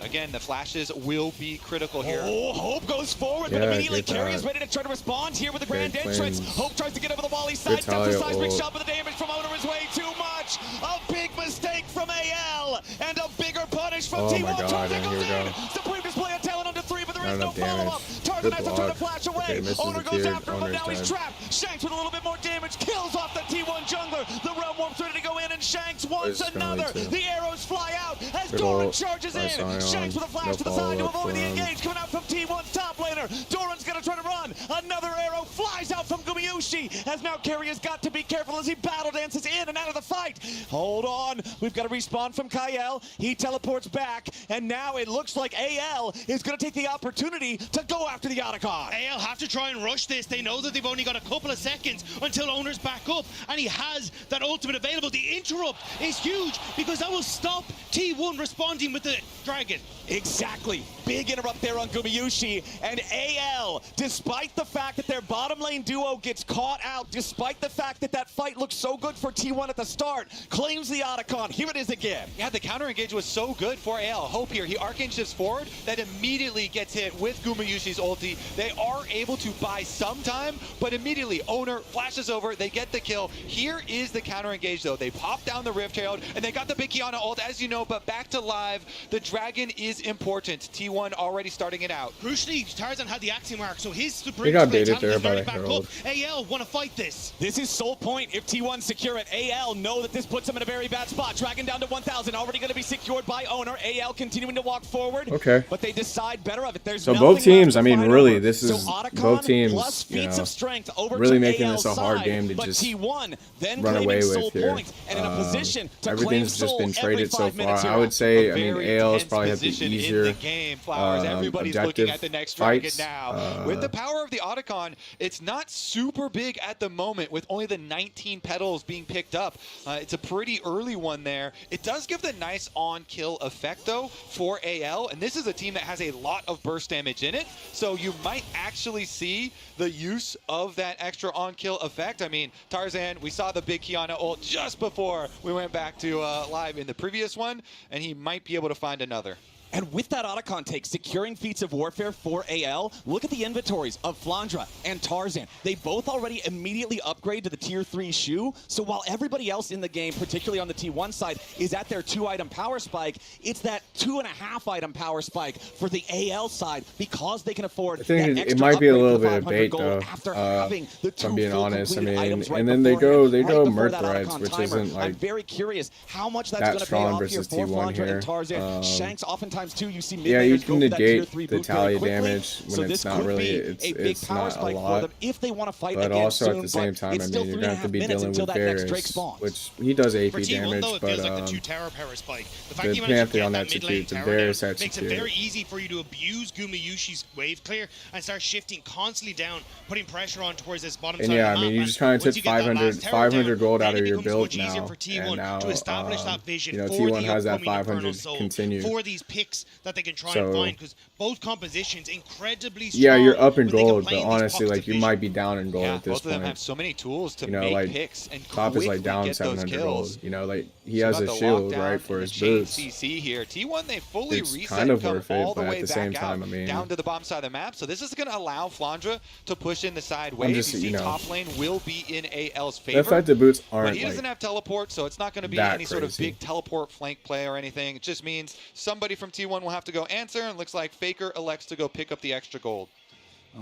Again, the flashes will be critical here. Oh, Hope goes forward, but immediately Carry is ready to try to respond here with the grand entrance. Hope tries to get over the wall. He sidesteps the seismic shot, but the damage from Owner is way too much. A big mistake from AL, and a bigger punish from T1. Tarzan goes in. Supreme display of talent under 3, but there is no follow-up. Tarzan has to try to flash away. Owner goes after him, but now he's trapped. Shanks with a little bit more damage, kills off the T1 jungler. The Realm Warp's ready to go in, and Shanks wants another. The arrows fly out as Doran charges in. Shanks with a flash to the side to avoid the engage coming out from T1's top laner. Doran's gonna try to run. Another arrow flies out from Gumayusi, as now Carry has got to be careful as he battle dances in and out of the fight. Hold on, we've got a respawn from Kael. He teleports back, and now it looks like AL is gonna take the opportunity to go after the Otacon. AL have to try and rush this. They know that they've only got a couple of seconds until Owner's back up, and he has that ultimate available. The interrupt is huge because that will stop T1 responding with the dragon. Exactly. Big interrupt there on Gumayusi, and AL, despite the fact that their bottom lane duo gets caught out, despite the fact that that fight looked so good for T1 at the start, claims the Otacon. Here it is again. Yeah, the counter engage was so good for AL. Hope here, he arcane shifts forward, that immediately gets hit with Gumayusi's ulti. They are able to buy some time, but immediately Owner flashes over, they get the kill. Here is the counter engage though. They pop down the Rift Herald, and they got the big Kiana ult, as you know, but back to live, the dragon is important. T1 already starting it out. Crucially, Tarzan had the Axiom Arc, so his They got baited there by the Herald. AL want to fight this. This is sole point. If T1 secure it, AL know that this puts them in a very bad spot. Dragon down to 1,000, already going to be secured by Owner. AL continuing to walk forward. Okay. But they decide better of it. There's so both teams, I mean, really, this is both teams, you know, really making this a hard game to just T1, then run away with here. And in a position to everything's just been traded so far. I would say, I mean, AL's probably have the easier game. Flowers, everybody's looking at the next dragon now. With the power of the Otacon, it's not super big at the moment with only the 19 petals being picked up. It's a pretty early one there. It does give the nice on-kill effect though for AL, and this is a team that has a lot of burst damage in it, so you might actually see the use of that extra on-kill effect. I mean, Tarzan, we saw the big Kiana ult just before we went back to live in the previous one, and he might be able to find another. And with that Otacon take, securing feats of warfare for AL, look at the inventories of Flandra and Tarzan. They both already immediately upgrade to the tier 3 shoe. So while everybody else in the game, particularly on the T1 side, is at their 2-item power spike, it's that 2.5-item power spike for the AL side because they can afford that extra it might be a little bit of bait though, if I'm being honest. I mean, and then they go Mirthrights, which isn't like I'm very curious how much that's going to pay off versus here for T1 Flandra here. and Tarzan. Shanks oftentimes too, you see yeah, you can go negate the boot Talia quickly, damage when so it's not really, it's not a lot. If they want to fight but again also soon, at the same time, I mean, you're going to have to be dealing with Varus, which he does AP For T1, damage, though, it but feels like the 2 tower power spike. The fact the you managed to get Pantheon that mid lane execute, the tower Varus down makes it execute. very easy for you to abuse Gumayushi's wave clear and start shifting constantly down, putting pressure on towards this bottom side And yeah, of the I map. mean, you just kind of took 500 gold out of your build now, and now, to establish that vision you know, for T1 the has that upcoming 500 Infernal Soul, continue. for these picks that they can try and find, because both compositions incredibly strong. Yeah, you're up in gold, but honestly, like, you might be down in gold at this both point. of them have so many tools to you know, make like, picks and Top is like down 700 gold. You know, like, he has a shield, right, for his boots. CC here. T1, they fully It's reset kind of and come worth it, all the but way at the back same out, time, I mean, down to the bottom side of the map. So this is going to allow Flandra to push in the side wave. just, you see you know, top lane will be in AL's favor. The fact that boots aren't, but he doesn't have teleport, so it's not going to be any sort of big teleport flank play or anything. It just means somebody from T1 will have to go answer, and it looks like Faker elects to go pick up the extra gold.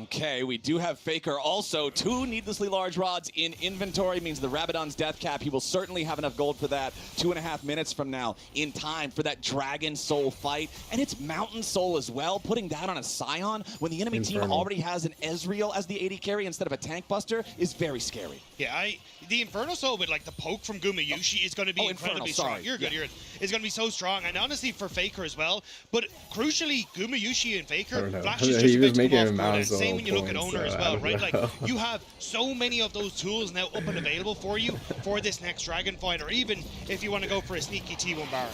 Okay, we do have Faker also. 2 needlessly large rods in inventory means the Rabadon's death cap. He will certainly have enough gold for that 2.5 minutes from now in time for that Dragon Soul fight. And it's Mountain Soul as well, putting that on a Scion when the enemy team already has an Ezreal as the AD carry instead of a tank buster is very scary. Yeah, the Infernal Soul with like the poke from Gumayushi is going to be incredibly strong. You're good. You're good. It's going to be so strong, and honestly for Faker as well. But crucially, Gumayushi and Faker, Flash is just about to come off cooldown. Same when you look at Owner as well, right? Like you have so many of those tools now up and available for you for this next Dragon fight, or even if you want to go for a sneaky T1 Baron.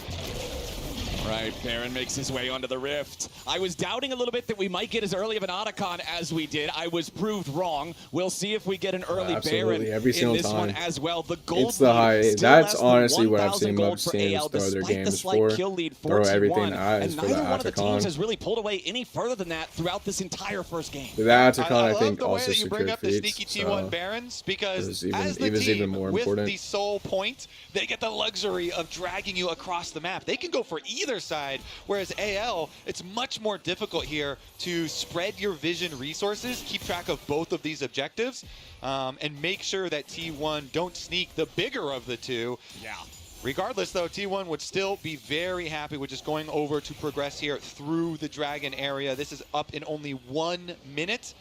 Right, Baron makes his way onto the Rift. I was doubting a little bit that we might get as early of an Otacon as we did. I was proved wrong. We'll see if we get an early Baron every single in this one as well. The gold it's the high. That's honestly what I've seen most teams throw their games for. Throw everything at for the Neither one of the teams Otacon. has really pulled away any further than that throughout this entire first game. The Otacon, I think, the way also that you bring secured up the sneaky feats. T1 Barons, because as the it was team even more with important. the soul point, they get the luxury of dragging you across the map. They can go for either side, whereas AL, it's much more difficult here to spread your vision resources, keep track of both of these objectives, and make sure that T1 don't sneak the bigger of the two. Yeah. Regardless, though, T1 would still be very happy with just going over to progress here through the Dragon area. This is up in only 1 minute.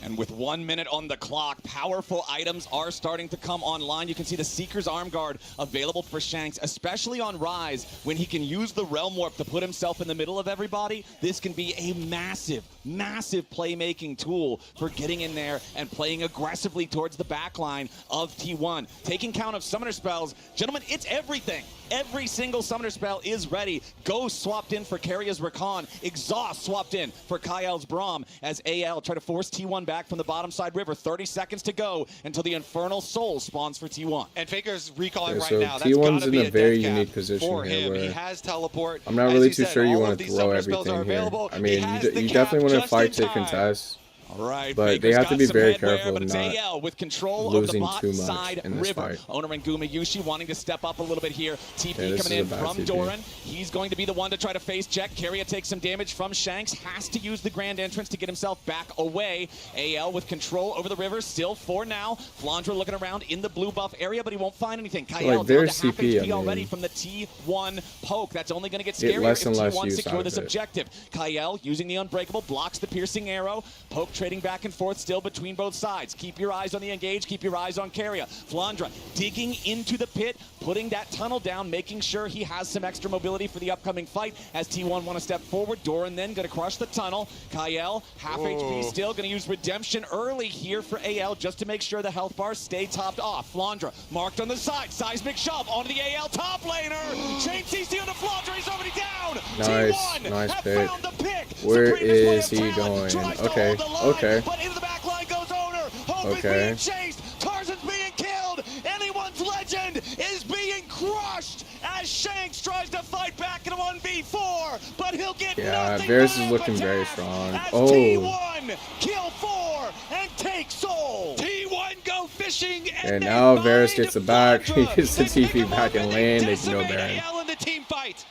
And with 1 minute on the clock, powerful items are starting to come online. You can see the Seeker's Arm Guard available for Shanks, especially on Rise, when he can use the Realm Warp to put himself in the middle of everybody. This can be a massive, massive playmaking tool for getting in there and playing aggressively towards the backline of T1. Taking count of summoner spells. Gentlemen, it's everything. Every single summoner spell is ready. Ghost swapped in for Karya's Rakan. Exhaust swapped in for Kael's Braum as AL try to force T1 back from the bottom side river. 30 seconds to go until the Infernal Soul spawns for T1. And Faker's recalling right so now. That's T1's gotta be in a very death cap unique position for here him. where He has teleport. I'm not really too sure you want to throw everything here. I mean, you definitely want to fight to contest. All right, but Baker's they have to be very headwear, careful but of it's not AL with control losing of the bot too much side in this river. fight. Owner and Gumayushi wanting to step up a little bit here. TP coming in from TP. Doran. He's going to be the one to try to face check. Karya takes some damage from Shanks. Has to use the grand entrance to get himself back away. AL with control over the river. Still for now. Flandra looking around in the blue buff area, but he won't find anything. Kael down to half HP already from the T1 poke. That's only going to get scarier if T1 secure this objective. Kael using the Unbreakable, blocks the piercing arrow. Poke trading back and forth still between both sides. Keep your eyes on the engage. Keep your eyes on Karya. Flandra digging into the pit, putting that tunnel down, making sure he has some extra mobility for the upcoming fight as T1 want to step forward. Doran then going to crush the tunnel. Kael, half HP still, going to use Redemption early here for AL just to make sure the health bars stay topped off. Flandra marked on the side. Seismic shove onto the AL top laner. Chain CC on the Flandra. He's already down. Nice, T1 nice have pick. found the pick. Where is he going? Okay, okay. But into the back line goes Owner. Hope is being chased. Tarzan's being killed. Anyone's legend is being crushed as Shanks tries to fight back in a 1v4, but he'll get nothing. Varus is looking very strong. T1 kill 4 and take Soul. T1 go fishing. And now Varus gets the back. He gets the TP back in lane. They can go Baron. AL in the team fight.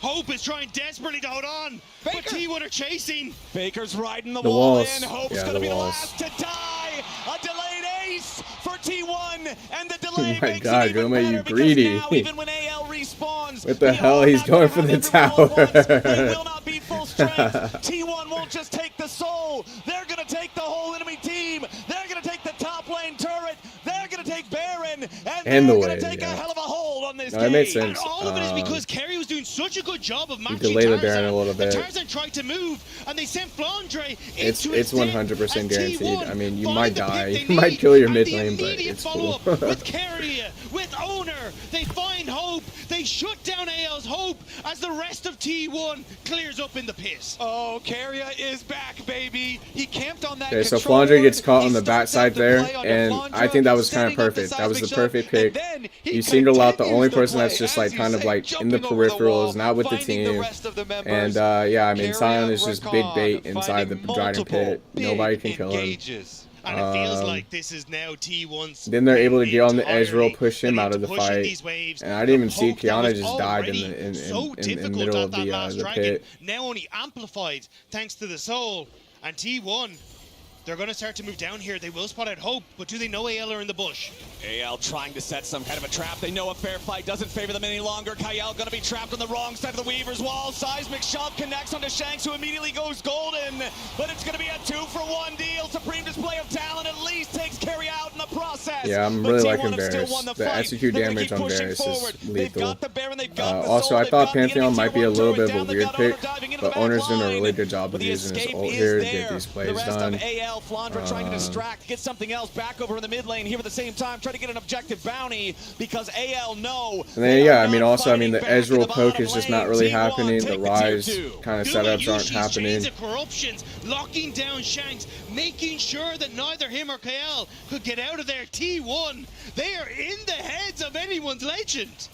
Hope is trying desperately to hold on, but T1 are chasing. Faker's riding the wall in. Hope's going to be the last to die. A delayed ace for T1, and the delay Oh my makes God, it even Goma, you better greedy. now, even when AL respawns, What the hell? He's going for the tower. They will not be full strength. T1 won't just take the soul. They're going to take the whole enemy team. They're going to take the top lane turret. They're going to take Baron, and they're going to take a hell of a hold on this game. That makes sense. And all of it is because Kerry was doing such a good job of matching delay the Tarzan. Baron a little bit. Tarzan tried to move, and they sent Flandre It's into 100% guaranteed. I mean, you might die. You You might kill your mid lane, but it's cool. with Kerry, with Owner, they find Hope. They shut down AL's Hope as the rest of T1 clears up in the pit. Oh, Karya is back, baby. He camped on that. Okay, so Flandre gets caught on the backside there, and I think that was kind of perfect. That was the perfect pick. You single out the only person that's just like kind of like in the peripherals, not with the team. And yeah, I mean, Sion is just big bait inside the Dragon pit. Nobody can kill him. And it feels like this is now T1's. Then they're able to get on the edge roll, push him out of the fight. And I didn't even see Kiana just died in the middle of the pit. Now only amplified thanks to the soul. And T1 They're going to start to move down here. They will spot out Hope, but do they know AL are in the bush? AL trying to set some kind of a trap. They know a fair fight doesn't favor them any longer. Kyle going to be trapped on the wrong side of the Weaver's wall. Seismic shove connects onto Shanks, who immediately goes golden. But it's going to be a 2-for-1 deal. Supreme display of talent at least takes Carry out in the process. Yeah, I'm really liking Varus. The execute damage on Varus is lethal. Also, I thought Pantheon might be a little bit of a weird pick, but Owner's doing a really good job of using his ult here to get these plays done. Flandra trying to distract, get something else back over in the mid lane here at the same time, try to get an objective bounty because AL know. And then, yeah, I mean, also, I mean, the Ezreal poke is just not really happening. The Rise kind of setups aren't happening. Corruptions, locking down Shanks, making sure that neither him or KL could get out of there. T1, they are in the heads of anyone's legend.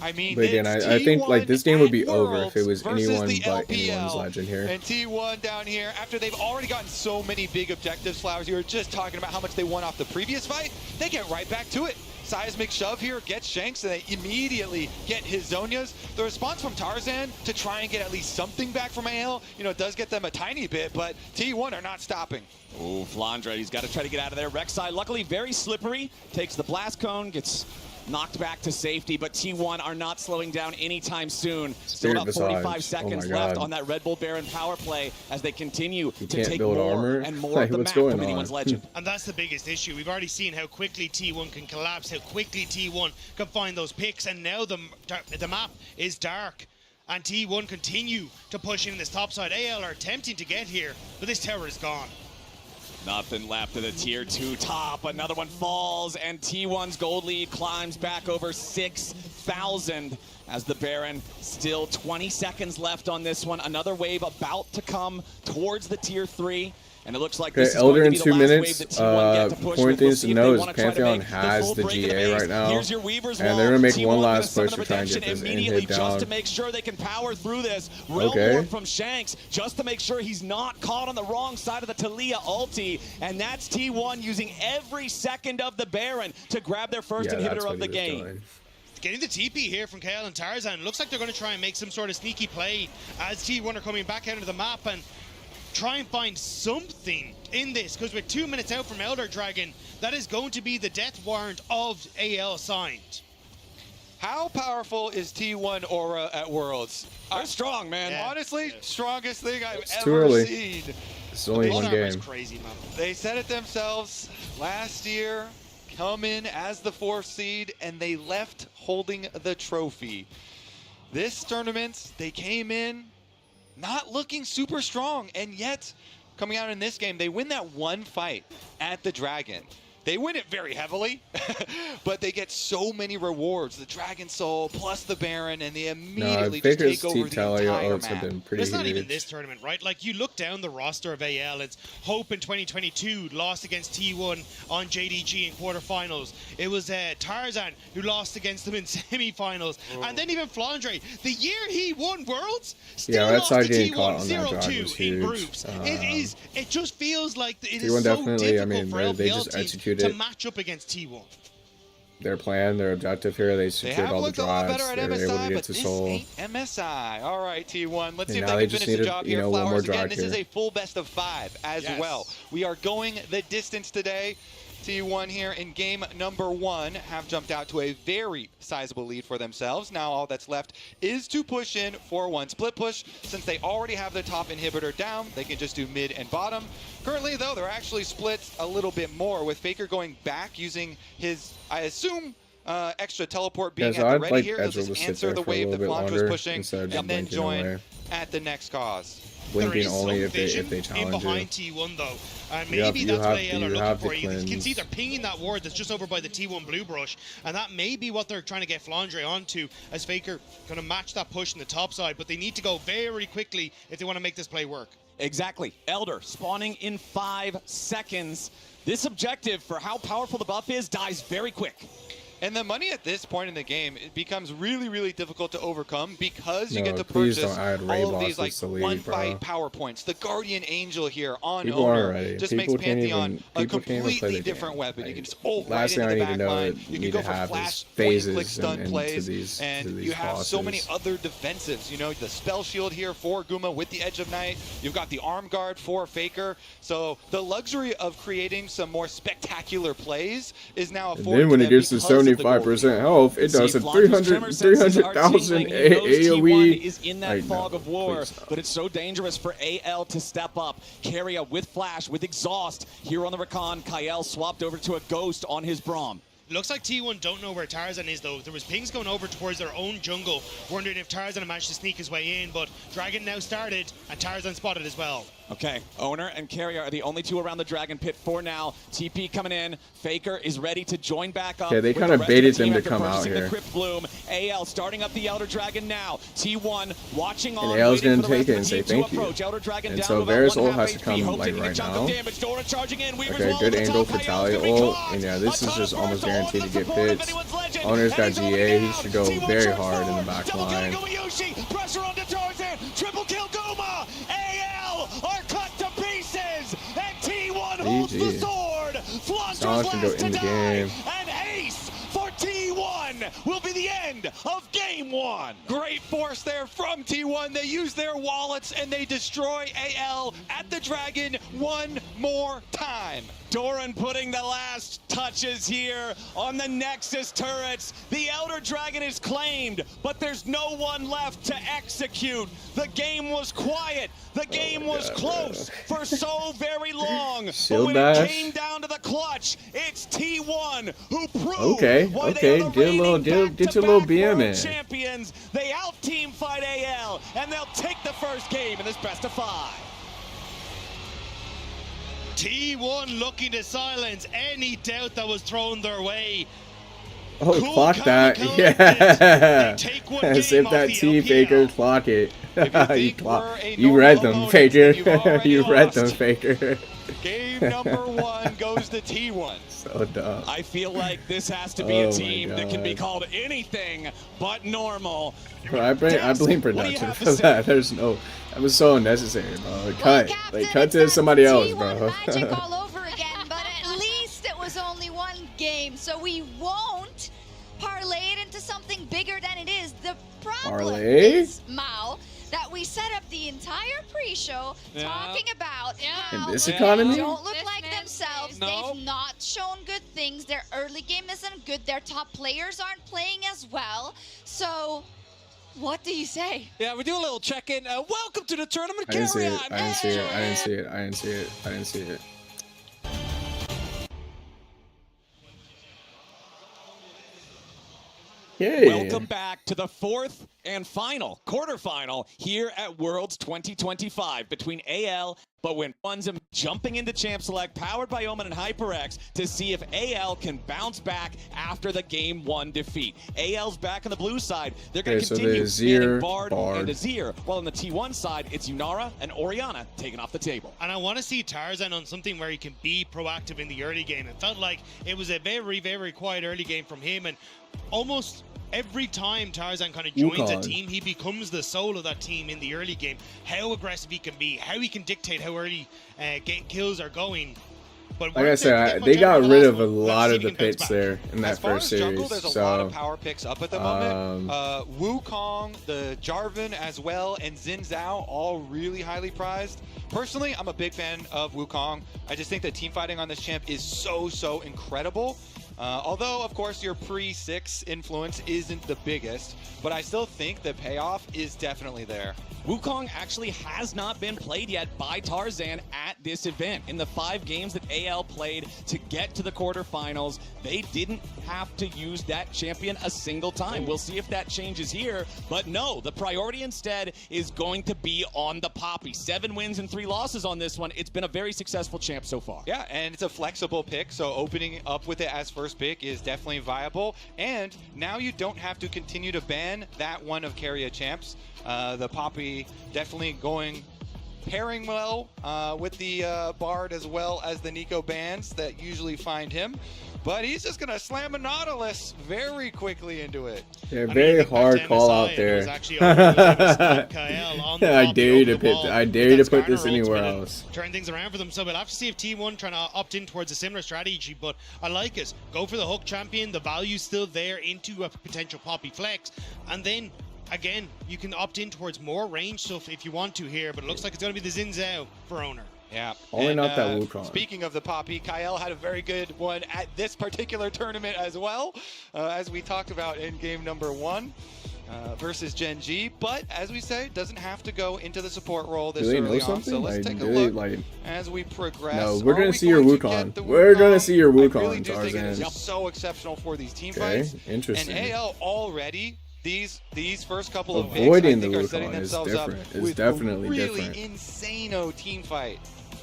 I mean, but again, I think like this game would be over if it was anyone but anyone's legend here. And T1 down here, after they've already gotten so many big objectives, Flowers, you were just talking about how much they won off the previous fight, they get right back to it. Seismic shove here, gets Shanks, and they immediately get his Zhonya's. The response from Tarzan to try and get at least something back from AL, you know, does get them a tiny bit, but T1 are not stopping. Oh, Flandra, he's got to try to get out of there. Rek'Sai, luckily very slippery, takes the blast cone, gets knocked back to safety, but T1 are not slowing down anytime soon. Still about 45 seconds left on that Red Bull Baron power play as they continue to take more and more of the map from anyone's legend. And that's the biggest issue. We've already seen how quickly T1 can collapse, how quickly T1 can find those picks, and now the map is dark. And T1 continue to push in this top side. AL are attempting to get here, but this tower is gone. Nothing left of the tier 2 top. Another one falls, and T1's gold lead climbs back over 6,000 as the Baron, still 20 seconds left on this one. Another wave about to come towards the tier 3. And it looks like this is Elder going in to be 2 the last minutes. wave that T1 get to push Important with. things to know is Pantheon has the GA right now, and they're gonna make one last push to try and get this in-hit down. Just to make sure they can power through this. Okay. From Shanks, just to make sure he's not caught on the wrong side of the Talia ulti, and that's T1 using every second of the Baron to grab their first inhibitor of the game. Getting the TP here from KL and Tarzan. Looks like they're going to try and make some sort of sneaky play as T1 are coming back out of the map and try and find something in this, because with 2 minutes out from Elder Dragon, that is going to be the death warrant of AL signed. How powerful is T1 Aura at Worlds? They're strong, man. Yeah. Honestly, strongest thing I've It's ever too early. seen. It's only one game. Crazy, man. They said it themselves last year, come in as the 4th seed, and they left holding the trophy. This tournament, they came in not looking super strong, and yet coming out in this game, they win that one fight at the Dragon. They win it very heavily, but they get so many rewards. The Dragon Soul plus the Baron, and they immediately just take over the entire map. Have been pretty it's not even this tournament, right? Like, you look down the roster of AL, it's Hope in 2022, lost against T1 on JDG in quarterfinals. It was Tarzan who lost against them in semifinals. And then even Flandre, the year he won Worlds, still lost to T1 0-2 in groups. It just feels like it is so difficult for LPL teams to match up against T1. Their plan, their objective here, they secured all the drives. They're able to get to Soul. Ain't MSI. All right, T1. Let's see if now they they can just finish the needed, job you here. know, one more Flowers, again, drive this here. is a full best of 5 as well. We are going the distance today. T1 here in game number 1 have jumped out to a very sizable lead for themselves. Now all that's left is to push in for one split push. Since they already have the top inhibitor down, they can just do mid and bottom. Currently though, they're actually split a little bit more, with Faker going back using his, I assume, extra teleport being at the ready here. They'll just answer the wave that Flandra's pushing and then join at the next cause. Blinking only if they challenge behind you. T1 though, and maybe that's what AL are looking for. You can see they're pinging that ward that's just over by the T1 blue brush, and that may be what they're trying to get Flandre onto, as Faker going to match that push in the top side, but they need to go very quickly if they want to make this play work. Exactly. Elder spawning in 5 seconds. This objective, for how powerful the buff is, dies very quick. And the money at this point in the game, it becomes really, really difficult to overcome because you get to purchase all of these like one-fight power points. The Guardian Angel here on owner just makes Pantheon a completely different weapon. You can just ult right into the back line. You can go for flash, point-and-click stun plays, and you have so many other defensives. You know, the spell shield here for Guma with the Edge of Night. You've got the arm guard for Faker. So the luxury of creating some more spectacular plays is now afforded. And then when it gets to 75% health, it does a 300,000 AoE. Is in that fog of war, but it's so dangerous for AL to step up. Keria with flash, with exhaust. Here on the recon, Kael swapped over to a ghost on his Braum. Looks like T1 don't know where Tarzan is, though. There was pings going over towards their own jungle, wondering if Tarzan managed to sneak his way in, but Dragon now started, and Tarzan spotted as well. Okay, Owner and Keria are the only two around the Dragon Pit for now. TP coming in. Faker is ready to join back up. Yeah, they kind of baited them to come out here. The Crypt Bloom. AL starting up the Elder Dragon now. T1 watching on. And AL's going to take it and say thank you. And so Varus ult has to come like right now. Okay, good angle for Tally ult. And yeah, this is just almost guaranteed to get pits. Owner's got GA. He should go very hard in the back line. Pressure onto Tarzan. Triple kill Guma. AL are cut to pieces. And T1 holds the sword. Flanders last to die. And ace for T1 will be the end of game 1. Great force there from T1. They use their wallets and they destroy AL at the Dragon one more time. Doran putting the last touches here on the Nexus turrets. The Elder Dragon is claimed, but there's no one left to execute. The game was quiet. The game was close for so very long. But when it came down to the clutch, it's T1 who proved why they are the get your little BM in. Champions. They out-team fight AL, and they'll take the first game in this best of 5. T1 looking to silence any doubt that was thrown their way. Oh, cool, clock that. Yeah. Save that T, Faker. Clock it. You read them, Faker. You read them, Faker. Game number 1 goes to T1. So dumb. I feel like this has to be a team that can be called anything but normal. Bro, I blame production for that. There's no. That was so unnecessary, bro. Cut to somebody else, bro. Magic all over again, but at least it was only one game, so we won't parlay it into something bigger than it is. The problem is, Mao, that we set up the entire pre-show talking about how in this economy? they don't look like themselves. They've not shown good things. Their early game isn't good. Their top players aren't playing as well. So, what do you say? Yeah, we do a little check-in. Welcome to the tournament. I didn't see it. Yay. Welcome back to the 4th and final quarterfinal here at Worlds 2025 between AL, but when one's jumping into Champ Select, powered by Omen and HyperX, to see if AL can bounce back after the Game 1 defeat. AL's back on the blue side. They're going to continue banning Bard and Azir, while on the T1 side, it's Yunara and Orianna taken off the table. And I want to see Tarzan on something where he can be proactive in the early game. It felt like it was a very, very quiet early game from him, and almost every time Tarzan kind of joins a team, he becomes the soul of that team in the early game. How aggressive he can be, how he can dictate how early kills are going. But like I said, they got rid of a lot of the picks there in that first series. Jungle, there's a lot of power picks up at the moment. Wukong, the Jarvan as well, and Xin Zhao, all really highly prized. Personally, I'm a big fan of Wukong. I just think that team fighting on this champ is so incredible. Although, of course, your pre-6 influence isn't the biggest, but I still think the payoff is definitely there. Wukong actually has not been played yet by Tarzan at this event. In the 5 games that AL played to get to the quarterfinals, they didn't have to use that champion a single time. We'll see if that changes here, but no, the priority instead is going to be on the Poppy. 7 wins and 3 losses on this one. It's been a very successful champ so far. Yeah, and it's a flexible pick, so opening up with it as first pick is definitely viable, and now you don't have to continue to ban that one of Keria champs. The Poppy definitely pairing well with the Bard as well as the Nico bans that usually find him. but he's just gonna slam a Nautilus very quickly into it. Yeah, very hard call out there. I dare you to put this anywhere else. Turn things around for them. So we'll have to see if T1 trying to opt in towards a similar strategy, but I like it. Go for the hook champion. The value's still there into a potential Poppy flex, and then again, you can opt in towards more range stuff if you want to here, but it looks like it's going to be the Xin Zhao for owner. Yeah. Only not that Wukong. Speaking of the Poppy, Kyle had a very good one at this particular tournament as well, as we talked about in game number 1 versus Gen G. But as we say, doesn't have to go into the support role this early on. So let's take a look as we progress. No, we're going to see your Wukong. We're going to see your Wukong, I really do Tarzan. think it is so exceptional for these team fights. Interesting. And AL already, these first couple of avoiding picks, I the think, are setting Wukong is themselves up different. It's with definitely a really different. insane team fight.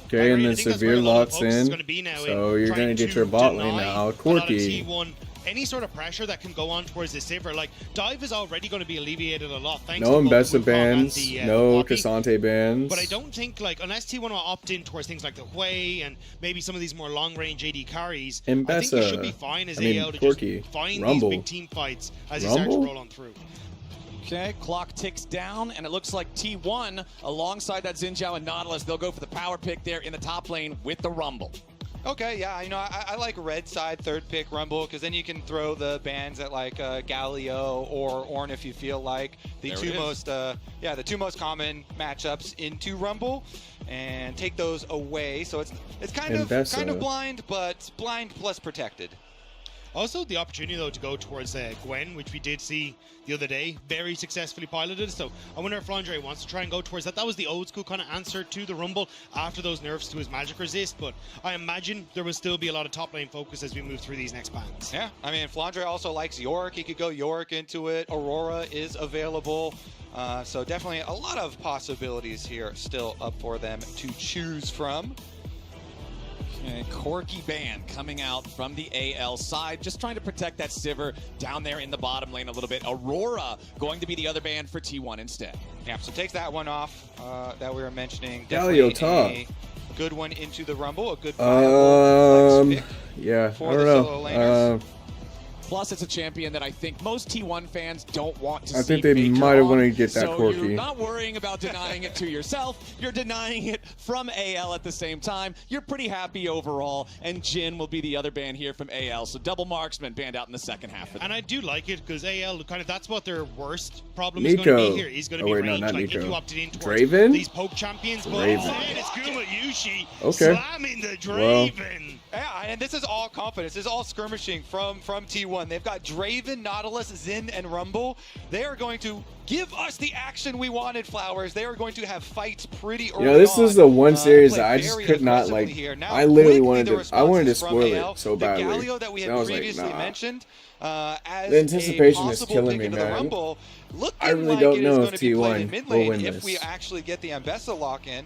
Okay, and then Severe locks in, so you're going to get your bot lane now. Corki. Any sort of pressure that can go on towards the Sivir, like dive is already going to be alleviated a lot thanks no to Mbessa bans, no Cassante bans. But I don't think, like, unless T1 will opt in towards things like the Hui and maybe some of these more long-range AD carries, I think you should be fine as AL to just find these big team fights as you start to roll on through. Okay, clock ticks down, and it looks like T1, alongside that Xin Zhao and Nautilus, they'll go for the power pick there in the top lane with the Rumble. Okay, yeah, you know, I like red side third pick Rumble, because then you can throw the bans at like Galio or Ornn if you feel like. The two most common matchups into Rumble, and take those away. So it's kind of blind, but blind plus protected. Also, the opportunity, though, to go towards Gwen, which we did see the other day, very successfully piloted. So I wonder if Flandre wants to try and go towards that. That was the old school kind of answer to the Rumble after those nerfs to his magic resist. But I imagine there will still be a lot of top lane focus as we move through these next bans. Yeah, I mean, Flandre also likes Yorick. He could go Yorick into it. Aurora is available. So definitely a lot of possibilities here still up for them to choose from. Okay, Corki ban coming out from the AL side, just trying to protect that Sivir down there in the bottom lane a little bit. Aurora going to be the other ban for T1 instead. Yeah, so takes that one off that we were mentioning. Galio top. A good one into the Rumble, a good yeah, for the solo laners. Plus, it's a champion that I think most T1 fans don't want to see. I think they might have wanted to get that Corki. So you're not worrying about denying it to yourself. You're denying it from AL at the same time. You're pretty happy overall. And Jin will be the other ban here from AL. So double marksman banned out in the second half. And I do like it because AL kind of that's what their worst problem is going to be here. Is going to be range. Like if you opted in towards these poke champions, but it's Guma Yushi slamming the Draven. Yeah, and this is all confidence. This is all skirmishing from T1. They've got Draven, Nautilus, Xin, and Rumble. They are going to give us the action we wanted, Flowers. They are going to have fights pretty early on. This is the one series that I just could not, like, I literally wanted to spoil it so badly. The Galio that we had previously mentioned as the anticipation a is killing me, man. Rumble, I really don't know if T1 will win this. If we actually get the Ambessa lock in.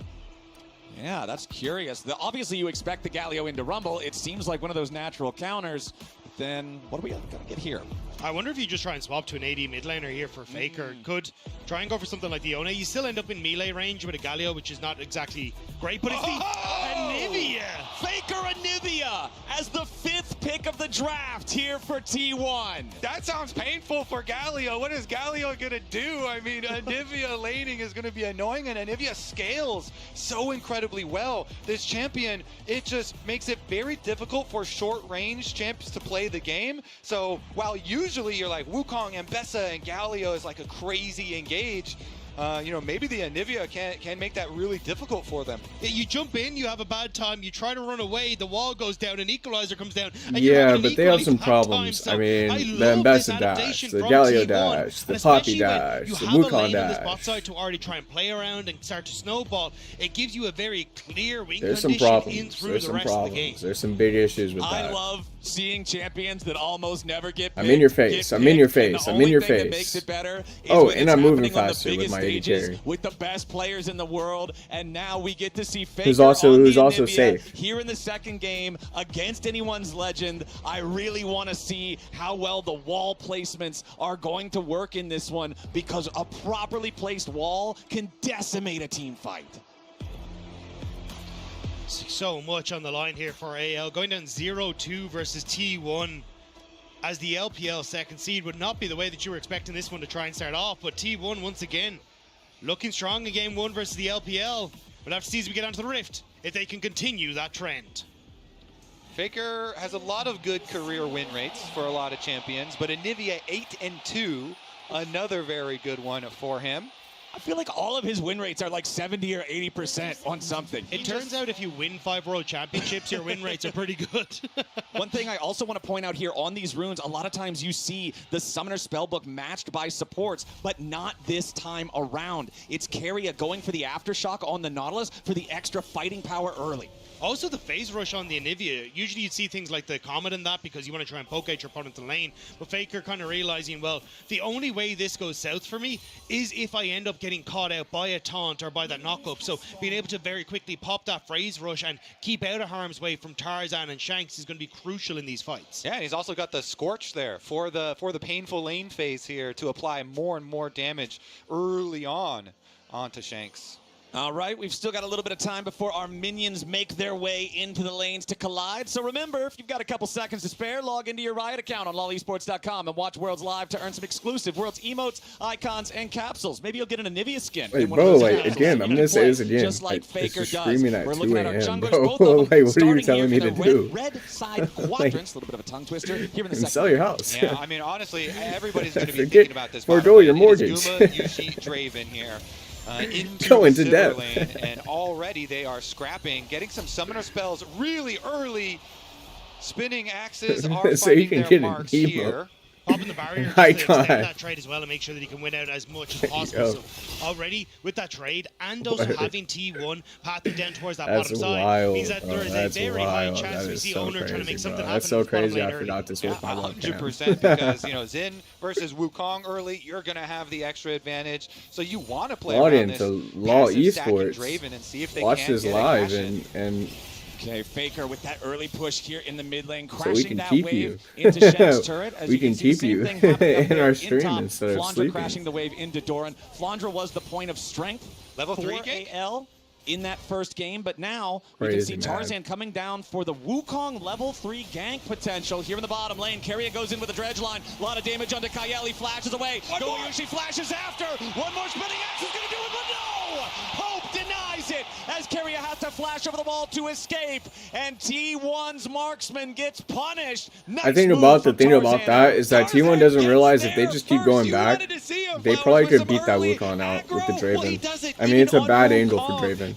Yeah, that's curious. Obviously, you expect the Galio into Rumble. It seems like one of those natural counters. But then, what are we going to get here? I wonder if you just try and swap to an AD mid laner here for Faker. Could try and go for something like the Yone. You still end up in melee range with a Galio, which is not exactly great, but it's the Anivia. Faker Anivia as the 5th pick of the draft here for T1. That sounds painful for Galio. What is Galio going to do? I mean, Anivia laning is going to be annoying, and Anivia scales so incredibly well. This champion, it just makes it very difficult for short-range champs to play the game. So while usually you're like Wukong and Mbessa and Galio is like a crazy engage, you know, maybe the Anivia can make that really difficult for them. Yeah, you jump in, you have a bad time, you try to run away, the wall goes down, an equalizer comes down. And yeah, but they have some problems. So I mean, the Mbessa dash, the Galio dash, the Poppy dash, the Wukong dash. Spot side to already try and play around and start to snowball. It gives you a very clear win There's condition some problems. in through There's the some rest problems. of the game. There's some big issues with that. I love seeing champions that almost never get picked. I'm in your face. I'm in your face. I'm in your face. That makes it better and I'm moving faster with my AD carry. With the best players in the world, and now we get to see Faker who's also safe here in the second game against anyone's legend. I really want to see how well the wall placements are going to work in this one, because a properly placed wall can decimate a team fight. So much on the line here for AL. Going down 0-2 versus T1 as the LPL second seed would not be the way that you were expecting this one to try and start off. But T1 once again looking strong in game 1 versus the LPL. We'll have to see as we get onto the Rift if they can continue that trend. Faker has a lot of good career win rates for a lot of champions, but Anivia 8-2, another very good one for him. I feel like all of his win rates are like 70 or 80% on something. It turns out if you win 5 World Championships, your win rates are pretty good. One thing I also want to point out here on these runes, a lot of times you see the Summoner Spellbook matched by supports, but not this time around. It's Keria going for the Aftershock on the Nautilus for the extra fighting power early. Also the phase rush on the Anivia. Usually you'd see things like the Comet in that because you want to try and poke out your opponent in the lane. But Faker kind of realizing, well, the only way this goes south for me is if I end up getting caught out by a taunt or by that knock-up. So being able to very quickly pop that phase rush and keep out of harm's way from Tarzan and Shanks is going to be crucial in these fights. Yeah, and he's also got the Scorch there for the painful lane phase here to apply more and more damage early on onto Shanks. All right, we've still got a little bit of time before our minions make their way into the lanes to collide. So remember, if you've got a couple seconds to spare, log into your Riot account on lolesports.com and watch Worlds Live to earn some exclusive Worlds emotes, icons, and capsules. Maybe you'll get an Anivia skin. Wait, bro, like, again, I'm going to say this again. Just like Faker screaming at 2 a.m., bro. Like, what are you telling me to do? Red side quadrants, a little bit of a tongue twister. Here in the second. Sell your house. Yeah, I mean, honestly, everybody's going to be thinking about this. Forgo your mortgage. Guma, Yushi, Draven here. Go into depth. Lane, and already they are scrapping, getting some summoner spells really early. Spinning axes are so you finding can their get marks an here. Popping the barrier to extend that trade as well and make sure that he can win out as much as possible. So already with that trade and also having T1 pathing down towards that bottom side means that there is a very high chance we see Owner trying to make something happen. That's so crazy. I forgot this was 100% because, you know, Xin versus Wukong early, you're going to have the extra advantage. So you want to play around this Law Esports. Draven and see if they watch this live and okay, Faker with that early push here in the mid lane, crashing so we can that keep wave you. into Shanks' turret. As we you can keep you in our stream instead of Flandra sleeping. crashing the wave into Doran. Flandra was the point of strength Level 3 for AL in that first game, but now we can see Tarzan coming down for the Wukong level 3 gank potential here in the bottom lane. Keria goes in with a dredge line. A lot of damage onto Kayeli, flashes away. Goyushi flashes after. One more spinning axe is going to do it, but no! Hope denies it as Keria has to flash over the wall to escape, and T1's marksman gets punished. I think about the thing about that is that T1 doesn't realize if they just keep going back, they probably could beat that Wukong out with the Draven. I mean, it's a bad angle for Draven.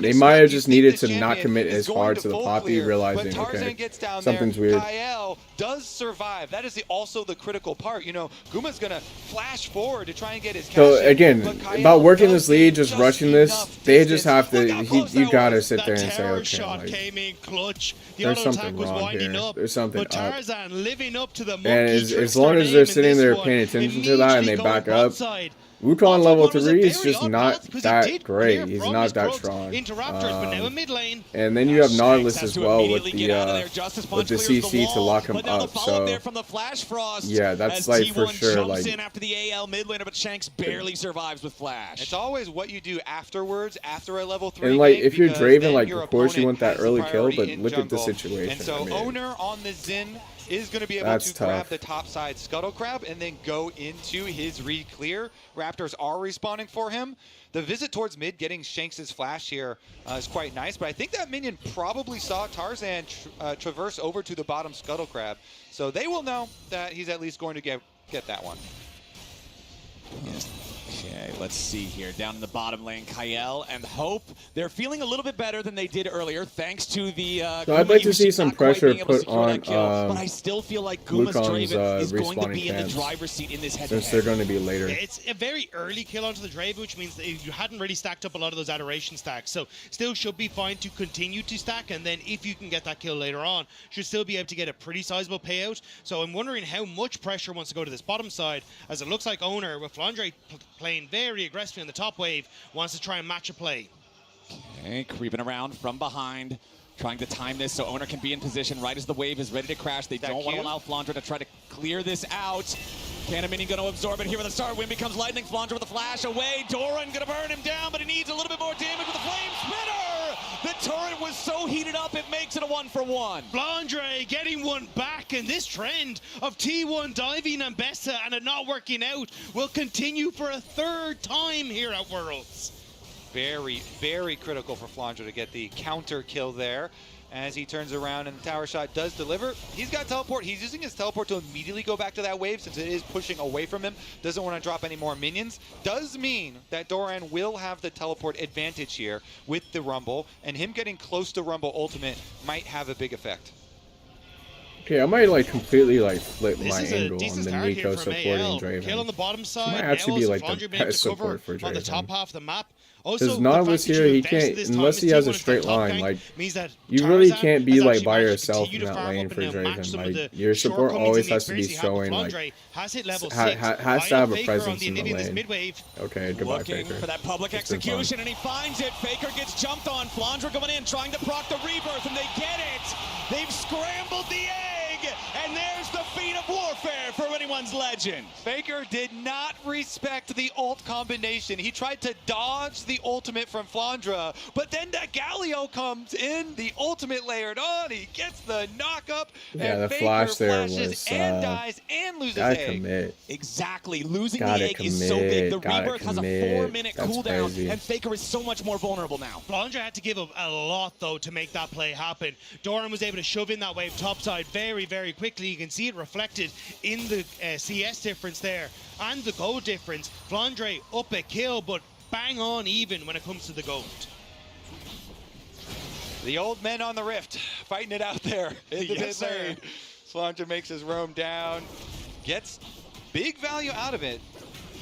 They might have just needed to not commit as hard to the Poppy, realizing, okay, something's weird. Kyle does survive. That is also the critical part. You know, Guma's going to flash forward to try and get his cash. So again, about working this lead, just rushing this, they just have to, you gotta sit there and say, okay, like, there's something wrong here. There's something up. And as long as they're sitting there paying attention to that and they back up, Wukong level 3 is just not that great. He's not that strong. And then you have Nautilus as well with the CC to lock him up. So yeah, that's like for sure. Like after the AL mid laner, but Shanks barely survives with flash. It's always what you do afterwards after a level 3. And like if you're Draven, like of course you want that early kill, but look at the situation. And so Owner on the Xin is going to be able to grab the top side Scuttle Crab and then go into his re-clear. Raptors are respawning for him. The visit towards mid, getting Shanks' flash here is quite nice, but I think that minion probably saw Tarzan traverse over to the bottom Scuttle Crab. So they will know that he's at least going to get that one. Okay, let's see here. Down in the bottom lane, Kyle and Hope. They're feeling a little bit better than they did earlier, thanks to the. So I'd like to see some pressure put on. But I still feel like Guma's Draven is going to be in the driver's seat in this head-to-head. Since they're going to be later. It's a very early kill onto the Draven, which means that you hadn't really stacked up a lot of those adoration stacks. So still should be fine to continue to stack, and then if you can get that kill later on, should still be able to get a pretty sizable payout. So I'm wondering how much pressure wants to go to this bottom side, as it looks like Owner with Flandre playing very aggressively on the top wave, wants to try and match a play. Okay, creeping around from behind, trying to time this so Owner can be in position right as the wave is ready to crash. They don't want to allow Flandre to try to clear this out. Cannon going to absorb it here with a start. Wind becomes lightning. Flandre with a flash away. Doran going to burn him down, but he needs a little bit more damage with the flame spinner. The turret was so heated up, it makes it a 1-for-1. Flandre getting one back, and this trend of T1 diving and Bessa and it not working out will continue for a third time here at Worlds. Very, very critical for Flandre to get the counter kill there. As he turns around and the tower shot does deliver. He's got teleport. He's using his teleport to immediately go back to that wave since it is pushing away from him. Doesn't want to drop any more minions. Does mean that Doran will have the teleport advantage here with the Rumble, and him getting close to Rumble ultimate might have a big effect. Okay, I might like completely like flip my angle on the Nico supporting Draven. Kill on the bottom side. Might actually be like the best support for Draven. On the top half of the map. Because Nautilus here, he can't, unless he has a straight line, like, you really can't be like by yourself in that lane for Draven. Like, your support always has to be showing, like, has to have a presence in the lane. Okay, goodbye, Looking Faker. for that public execution, and he finds it. Faker gets jumped on. Flandre going in, trying to proc the rebirth, and they get it. They've scrambled the egg, and there's the feat of warfare for anyone's legend. Faker did not respect the ult combination. He tried to dodge the ultimate from Flandre, but then that Galio comes in, the ultimate layered on, he gets the knock up, Yeah, and the Faker flash there flashes was, and dies and loses gotta egg. commit. Exactly. Losing Gotta the egg is so big. The commit, rebirth has a commit. 4-minute That's cooldown, crazy. and Faker is so much more vulnerable now. Flandre had to give up a lot, though, to make that play happen. Doran was able to shove in that wave topside very, very quickly. You can see it reflected in the CS difference there and the gold difference. Flandre up a kill, but bang on even when it comes to the gold. The old men on the rift fighting it out there in the mid lane. Flandre makes his roam down, gets big value out of it.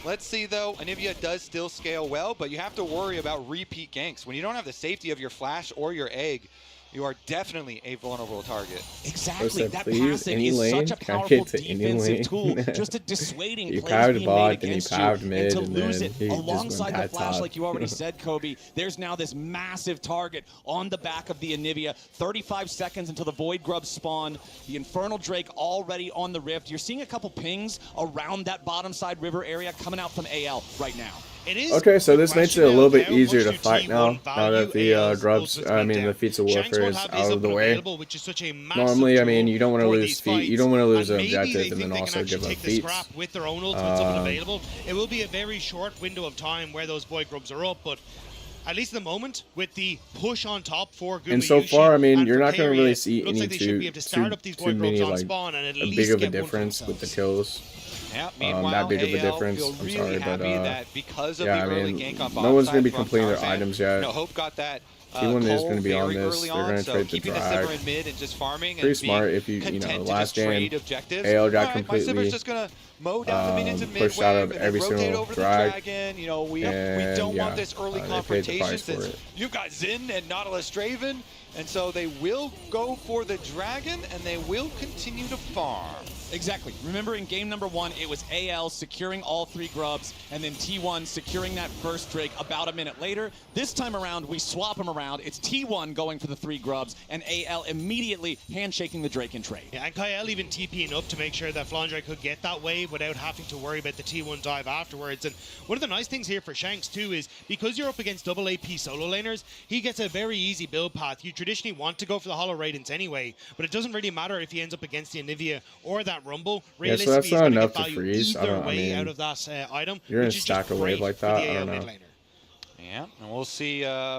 Let's see, though, Anivia does still scale well, but you have to worry about repeat ganks. When you don't have the safety of your flash or your egg, you are definitely a vulnerable target. Exactly. That Passive is such a powerful defensive tool, just a dissuading You plays pived being bot, made then you against you, pived and mid, to and lose then it he just alongside went the flash, top. like you already said, Kobe. There's now this massive target on the back of the Anivia. 35 seconds until the Void Grubs spawn. The Infernal Drake already on the rift. You're seeing a couple pings around that bottom side river area coming out from AL right now. Okay, so this makes it a little bit easier to fight now that the grubs, I mean the feats of warfare is out of the way. Normally, I mean, you don't want to lose feet, you don't want to lose an objective and then also give up feats. With their own ultimates up and available. It will be a very short window of time where those Void Grubs are up, but at least at the moment, with the push on top for Gumayushi, and so far, I mean, you're not going to really see looks any like they should be able to start up these Void Grubs on spawn and at a least big of a get one for difference with the themselves. kills. Yeah, meanwhile, that big of a AL difference. feel I'm really sorry, but happy that because of yeah, the I early mean, gank on no one's bottom going to be side from completing their Tarzan. items yet. Hope got that. T1 is going to be very on this. early They're going to so trade the keeping the drag. Sivir in mid and just farming Pretty and smart if you know, last game, AL got completely my Sivir's just gonna mow down the minions in pushed out of every rotate single over drag. the dragon. You know, we And, don't yeah, want this early they paid the confrontation price for since it. you've got Xin and Nautilus Draven, and so they will go for the dragon and they will continue to farm. Exactly. Remember in game number 1, it was AL securing all 3 grubs, and then T1 securing that first Drake about a minute later. This time around, we swap them around. It's T1 going for the 3 grubs, and AL immediately handshaking the Drake in trade. Yeah, and Kyle even TPing up to make sure that Flandre could get that wave without having to worry about the T1 dive afterwards. And one of the nice things here for Shanks too is because you're up against double AP solo laners, he gets a very easy build path. You traditionally want to go for the Hollow Radiance anyway, but it doesn't really matter if he ends up against the Anivia or that Rumble. Yeah, so Realistically, that's he's not going to enough get to value freeze. either way I mean, out of that item. you're gonna which is stack just a wave great like for that. the I AL don't know. mid laner. Yeah, and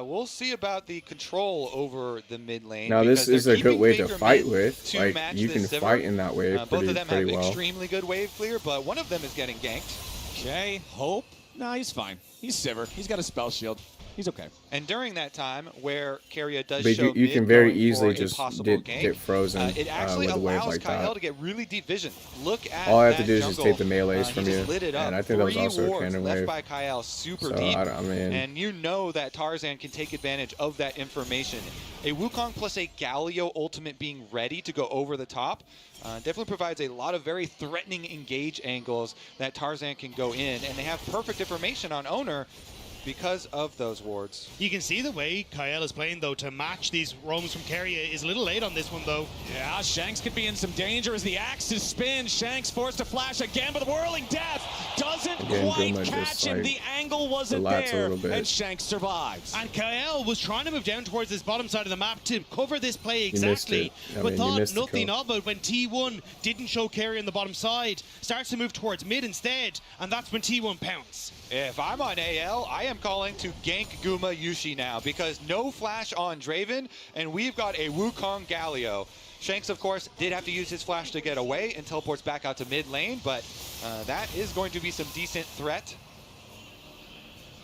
we'll see about the control over the mid lane. Now this is a good way to fight with. Like match you can this Sivir. fight in that wave Both of them have pretty well. extremely good wave clear, but one of them is getting ganked. Okay, Hope? Nah, he's fine. He's Sivir. He's got a spell shield. He's okay. And during that time, where Keria does But show you mid can very going easily for a just possible get frozen it actually with a wave allows like Kyle that. to get really deep vision. Look at All I have that to do is jungle. just take the melees He from just you, lit it up. and I think that was 3 also a wards cannon left wave. by Kyle super So, deep, I mean, and you know that Tarzan can take advantage of that information. A Wukong plus a Galio ultimate being ready to go over the top definitely provides a lot of very threatening engage angles that Tarzan can go in, and they have perfect information on Owner. because of those wards. You can see the way Kyle is playing, though, to match these roams from Keria is a little late on this one, though. Yeah, Shanks could be in some danger as the axes spin. Shanks forced to flash again, but the whirling death doesn't quite catch him. The angle wasn't there, and Shanks survives. And Kyle was trying to move down towards this bottom side of the map to cover this play exactly, but thought nothing of it when T1 didn't show Keria on the bottom side, starts to move towards mid instead, and that's when T1 pounce. If I'm on AL, I am calling to gank Guma Yushi now because no flash on Draven, and we've got a Wukong Galio. Shanks, of course, did have to use his flash to get away and teleports back out to mid lane, but that is going to be some decent threat.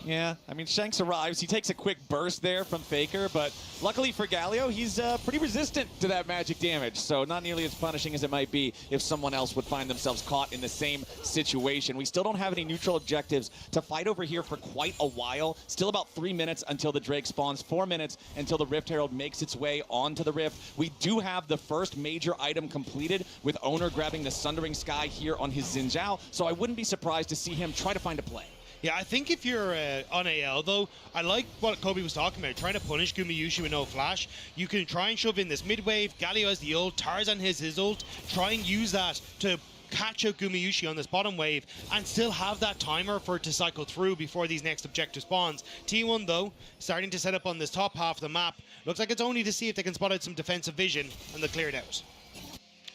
Yeah, I mean, Shanks arrives. He takes a quick burst there from Faker, but luckily for Galio, he's pretty resistant to that magic damage, so not nearly as punishing as it might be if someone else would find themselves caught in the same situation. We still don't have any neutral objectives to fight over here for quite a while. Still about 3 minutes until the Drake spawns, 4 minutes until the Rift Herald makes its way onto the Rift. We do have the first major item completed with Owner grabbing the Sundering Sky here on his Xin Zhao, so I wouldn't be surprised to see him try to find a play. Yeah, I think if you're on AL, though, I like what Kobe was talking about, trying to punish Gumayushi with no flash. You can try and shove in this mid-wave, Galio has the ult, Tarzan has his ult, try and use that to catch out Gumayushi on this bottom wave and still have that timer for it to cycle through before these next objective spawns. T1, though, starting to set up on this top half of the map. Looks like it's only to see if they can spot out some defensive vision, and they'll clear it out.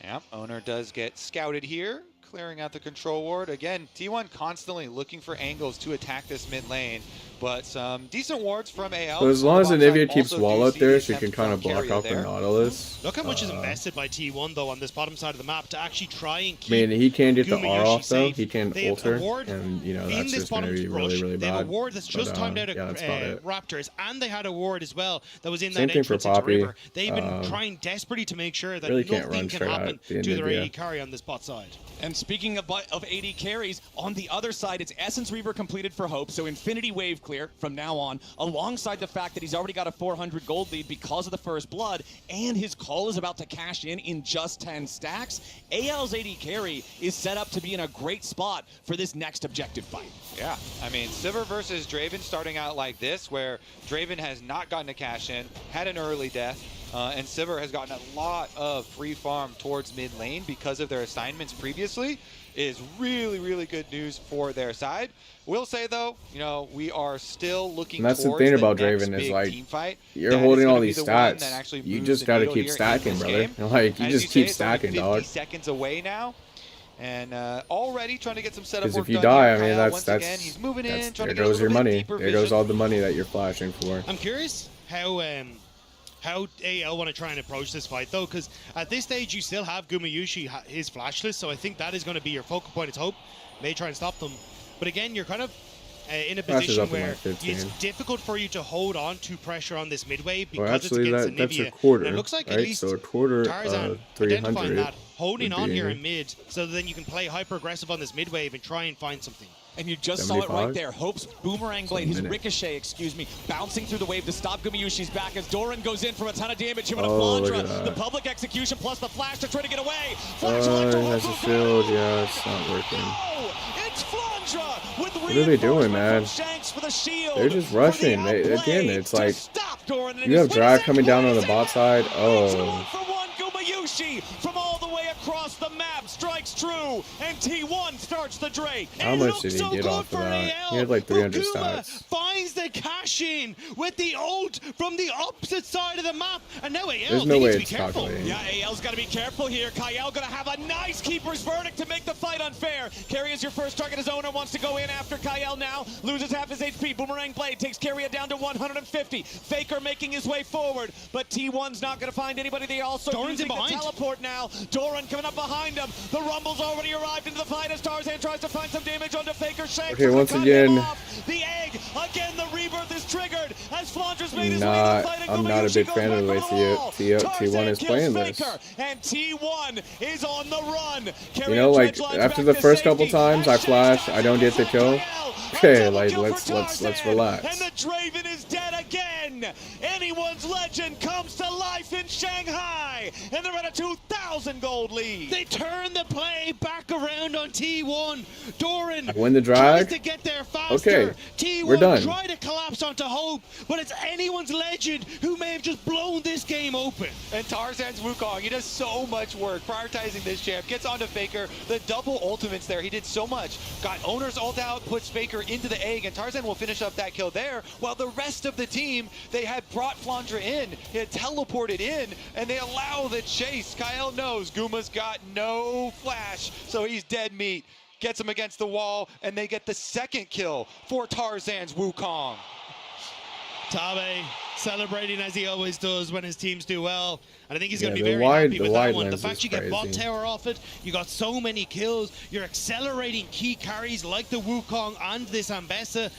Yep, Owner does get scouted here, clearing out the control ward. Again, T1 constantly looking for angles to attack this mid lane, but some decent wards from AL. So as long as Anivia keeps wall up there, she can kind of block off the Nautilus. Look how much is invested by T1, though, on this bottom side of the map to actually try and keep I mean, he can get the R off, though. safe. He can alter, and, you know, that's just going to be really, really bad. They have a ward that's just timed out Raptors, and they had a ward as well that was in that entrance into River. They've been trying desperately to make sure that nothing can happen to their AD carry on this bot side. And speaking of AD carries, on the other side, it's Essence Reaver completed for Hope, so Infinity Wave clear from now on, alongside the fact that he's already got a 400 gold lead because of the First Blood, and his call is about to cash in just 10 stacks. AL's AD carry is set up to be in a great spot for this next objective fight. Yeah, I mean, Sivir versus Draven starting out like this, where Draven has not gotten a cash in, had an early death, and Sivir has gotten a lot of free farm towards mid lane because of their assignments previously, is really, really good news for their side. We'll say, though, you know, we are still looking towards the next big team fight. And that's the thing about Draven is, like, you're holding all these stats. You just got to keep stacking, brother. Like, you just keep stacking, dog. 50 seconds away now. And already trying to get some setup work done. Because if you die, I mean, there goes your money. There goes all the money that you're flashing for. I'm curious how AL want to try and approach this fight, though, because at this stage you still have Gumayushi, his flashless, so I think that is going to be your focal point. It's Hope may try and stop them, but again, you're kind of in a position where it's difficult for you to hold on to pressure on this midway because it's against Anivia. That's a quarter, and it looks like right? at least so a quarter, Tarzan 300 identifying that, holding on here in mid, so then you can play hyper aggressive on this mid wave and try and find something. And you just 75? Saw it right there. Hope's boomerang blade, his ricochet, bouncing through the wave to stop Gumayushi's back as Doran goes in from a ton of damage here with a Flandra. The public execution plus the flash to try to get away. Flash has a shield. Yeah, it's not working. It's Flandra with what are they doing, man? For the shield. They're just rushing. Again, it's like you have drag coming down on the bot side. Oh. Gumayushi from all the way across the map strikes true, and T1 starts the Drake. How much did he get off of that? He had like 300 stats. Finds the cash in with the ult from the opposite side of the map, and now AL There's no way to be it's careful. calculating. Yeah, AL's got to be careful here. Kyle gonna have a nice keeper's verdict to make the fight unfair. Keria is your first target. His owner wants to go in after Kyle now. Loses half his HP. Boomerang blade takes Keria down to 150. Faker making his way forward, but T1's not gonna find anybody. They also using the teleport now. Doran coming up behind him. The Rumble's already arrived into the fight as Tarzan tries to find some damage onto Faker. Shanks okay, once again, the egg again. The rebirth is triggered as Flandra's made his way to the fight. I'm not a big fan of the way T1 is playing this. And T1 is on the run. You know, like after the first couple times I flash, I don't get the kill. Okay, like let's relax. And the Draven is dead again. again. Anyone's Legend comes to life in Shanghai, and they're at a 2,000 gold lead. They turn the play back around on T1. Doran win the drag. tries to get there faster. Okay, T1 we're done. try to collapse onto Hope, but it's Anyone's Legend who may have just blown this game open. And Tarzan's Wukong, he does so much work prioritizing this champ. Gets onto Faker, the double ultimates there. He did so much. Got Owner's ult out, puts Faker into the egg, and Tarzan will finish up that kill there. While the rest of the team, they had brought Flandra in, he had teleported in, and they allow the chase. Kyle knows Guma's got no flash, so he's dead meat. Gets him against the wall, and they get the second kill for Tarzan's Wukong. Tabe celebrating as he always does when his teams do well. And I think he's going to be very happy with that one. The fact you get bot tower off it, you got so many kills, you're accelerating key carries like the Wukong and this Ambessa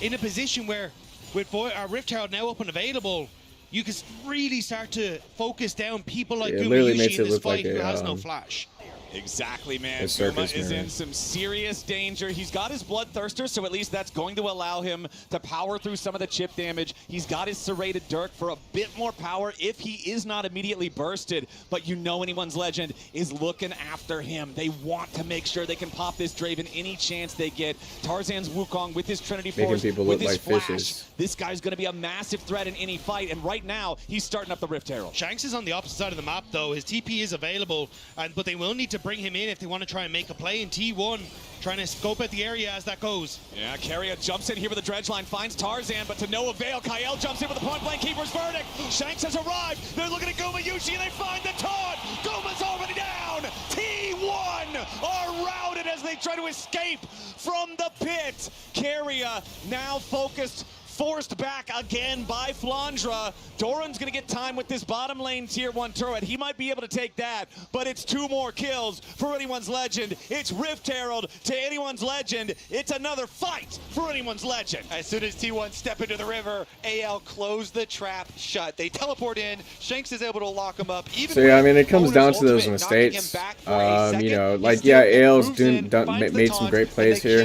in a position where with Rift Herald now up and available, you can really start to focus down people like Gumayushi in this fight who has no flash. Exactly, man. Guma is in some serious danger. He's got his Bloodthirster, so at least that's going to allow him to power through some of the chip damage. He's got his Serrated Dirk for a bit more power if he is not immediately bursted. But you know Anyone's Legend is looking after him. They want to make sure they can pop this Draven any chance they get. Tarzan's Wukong with his Trinity Force, with his flash. Fishes. This guy's going to be a massive threat in any fight, and right now, he's starting up the Rift Herald. Shanks is on the opposite side of the map, though. His TP is available, but they will need to bring him in if they want to try and make a play in T1, trying to scope out the area as that goes. Yeah, Keria jumps in here with the dredge line, finds Tarzan, but to no avail. Kyle jumps in with the point blank keeper's verdict. Shanks has arrived. They're looking at Gumayushi, and they find the taunt. Guma's already down. T1 are routed as they try to escape from the pit. Keria now focused, forced back again by Flandra. Doran's going to get time with this bottom lane tier 1 turret. He might be able to take that, but it's 2 more kills for Anyone's Legend. It's Rift Herald to Anyone's Legend. It's another fight for Anyone's Legend. As soon as T1 step into the river, AL close the trap shut. They teleport in. Shanks is able to lock him up. Even so yeah, I mean, it comes down to those mistakes. You know, like yeah, AL's made some great plays here,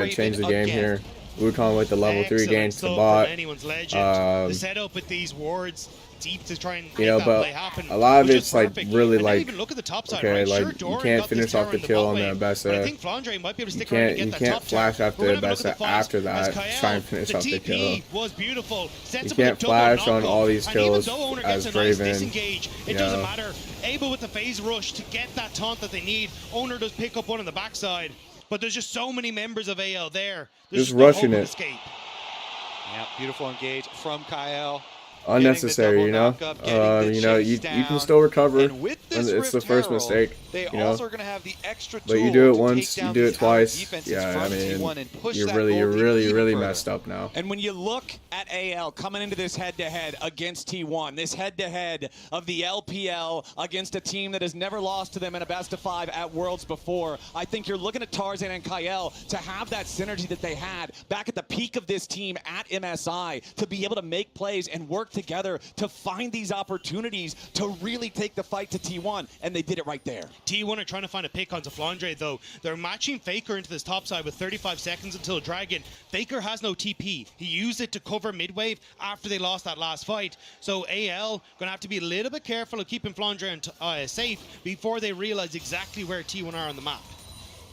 changed the game here. Wukong with the level 3 against the bot. Anyone's Legend. The setup with these wards deep to try and you know, but a lot of it's like really like even look at the top side, okay, right? like you can't finish off the kill on the Ambessa. You can't flash after the Ambessa after that. Try and finish off the kill. You can't flash on all these kills as Draven. It doesn't matter. Able with the phase rush to get that taunt that they need. Owner does pick up one on the backside. But there's just so many members of AL there. There's just rushing it. Yeah, beautiful engage from Kyle. Unnecessary, you know. You can still recover when it's the first mistake. They you know? also are going to have the extra but you do it once, you do it twice. Yeah, I mean, you're really messed up now. And when you look at AL coming into this head-to-head against T1, this head-to-head of the LPL against a team that has never lost to them in a best-of-5 at Worlds before, I think you're looking at Tarzan and Kyle to have that synergy that they had back at the peak of this team at MSI, to be able to make plays and work together to find these opportunities to really take the fight to T1, and they did it right there. T1 are trying to find a pick onto Flandre, though. They're matching Faker into this top side with 35 seconds until Dragon. Faker has no TP. He used it to cover midwave after they lost that last fight. So AL going to have to be a little bit careful of keeping Flandre safe before they realize exactly where T1 are on the map.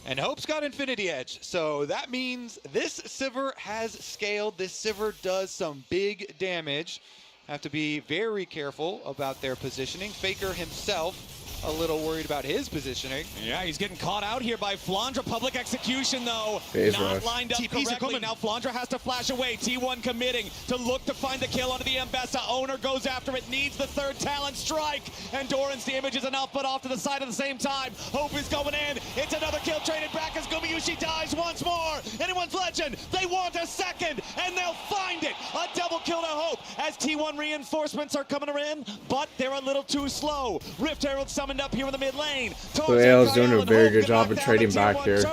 And Hope's got Infinity Edge, so that means this Sivir has scaled. This Sivir does some big damage. Have to be very careful about their positioning. Faker himself a little worried about his positioning. Yeah, he's getting caught out here by Flandra. Public execution, though. Not lined up correctly. Now Flandra has to flash away. T1 committing to look to find the kill onto the Ambessa. Owner goes after it, needs the third talent strike. And Doran's damage is enough, but off to the side at the same time. Hope is going in. It's another kill traded back as Gumayushi dies once more. Anyone's Legend, they want a second, and they'll find it. A double kill to Hope as as T1 reinforcements are coming in, but they're a little too slow. Rift Herald summoned up here in the mid lane. So AL's doing a very good job of trading back here,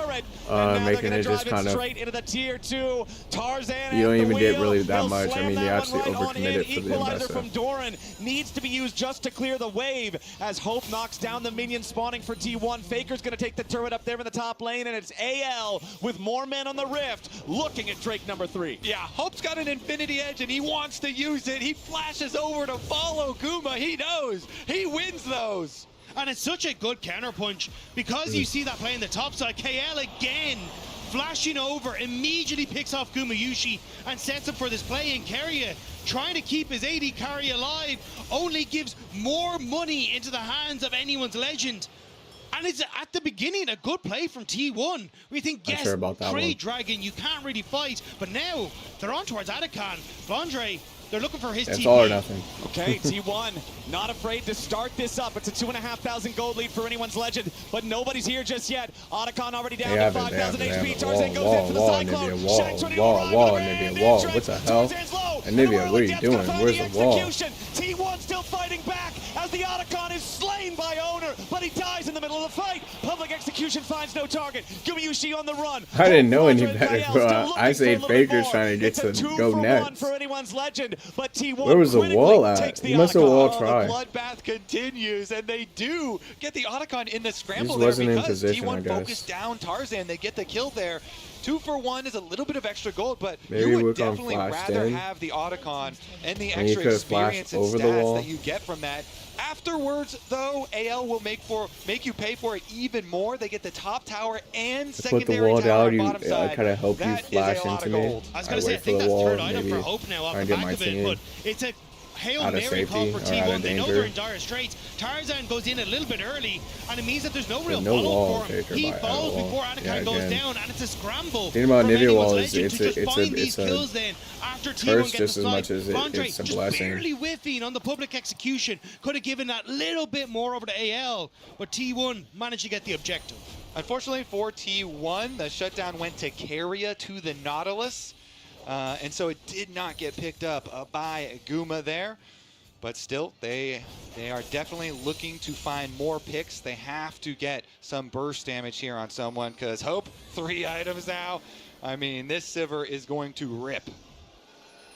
making it just kind of, into the tier 2. Tarzan you don't even get really that He'll much. I mean, they actually overcommitted for the Equalizer investment. from Doran needs to be used just to clear the wave as Hope knocks down the minion spawning for T1. Faker's going to take the turret up there in the top lane, and it's AL with more men on the Rift looking at Drake number 3. Yeah, Hope's got an Infinity Edge and he wants to use it. He flashes over to follow Guma. He knows. He wins those. And it's such a good counterpunch because you see that play in the top side. KL again flashing over, immediately picks off Gumayushi and sets up for this play in Keria, trying to keep his AD carry alive, only gives more money into the hands of anyone's legend. And it's at the beginning a good play from T1. We think, yes, sure about that Trade one. Dragon, you can't really fight. But now they're on towards Adakan. Flandre, they're looking for his It's TP. all or nothing. Okay, T1 not afraid to start this up. It's a 2,500 gold lead for anyone's legend, but nobody's here just yet. Otacon already down to 5,000 HP. Tarzan goes in for the Cyclone. Shanks ready to arrive with the grand wall. entrance. What the hell? Tarzan's low. Anivia, what are you doing? Where's the wall? T1 still fighting back as the Otacon is slain by Owner, but he dies in the middle of the fight. Public execution finds no target. Gumayushi on the run. I didn't know any better, bro. I say Faker's trying to get to go next. For anyone's legend, but T1 Where was the wall at? He must have wall tried. The bloodbath continues, and they do get the Otacon in the scramble He just wasn't there in because position, I T1 guess. focused down Tarzan. They get the kill there. 2 for 1 is a little bit of extra gold, but Maybe you would Wukong definitely flashed rather in. have the Otacon and the And he extra could've flashed experience and over the stats wall. that you get from that. Afterwards, though, AL will make you pay for it even more. They get the top tower and Put the secondary wall tower down. on bottom side. I kind of hope you That is flash a lot into of me. gold. I was I going to say, I wait for think the that's wall. third item Maybe for Hope now off try the and get back my of it, team but it's a Hail out of Mary call safety for or out T1. of They know danger. they're in dire straits. Tarzan goes in a little bit early, and it means that there's no real no wall follow for him. Faker He by falls wall. before Anakai Yeah, goes again. down, and it's a scramble Thing about from Nivea anyone's wall is legend to just find these it's a kills then after T1 curse gets just the as side. much as Flandre it's a just blessing. barely whiffing on the public execution. Could have given that little bit more over to AL, but T1 managed to get the objective. Unfortunately for T1, the shutdown went to Keria to the Nautilus, and so it did not get picked up by Guma there. But still, they are definitely looking to find more picks. They have to get some burst damage here on someone because Hope, 3 items now. I mean, this Sivir is going to rip.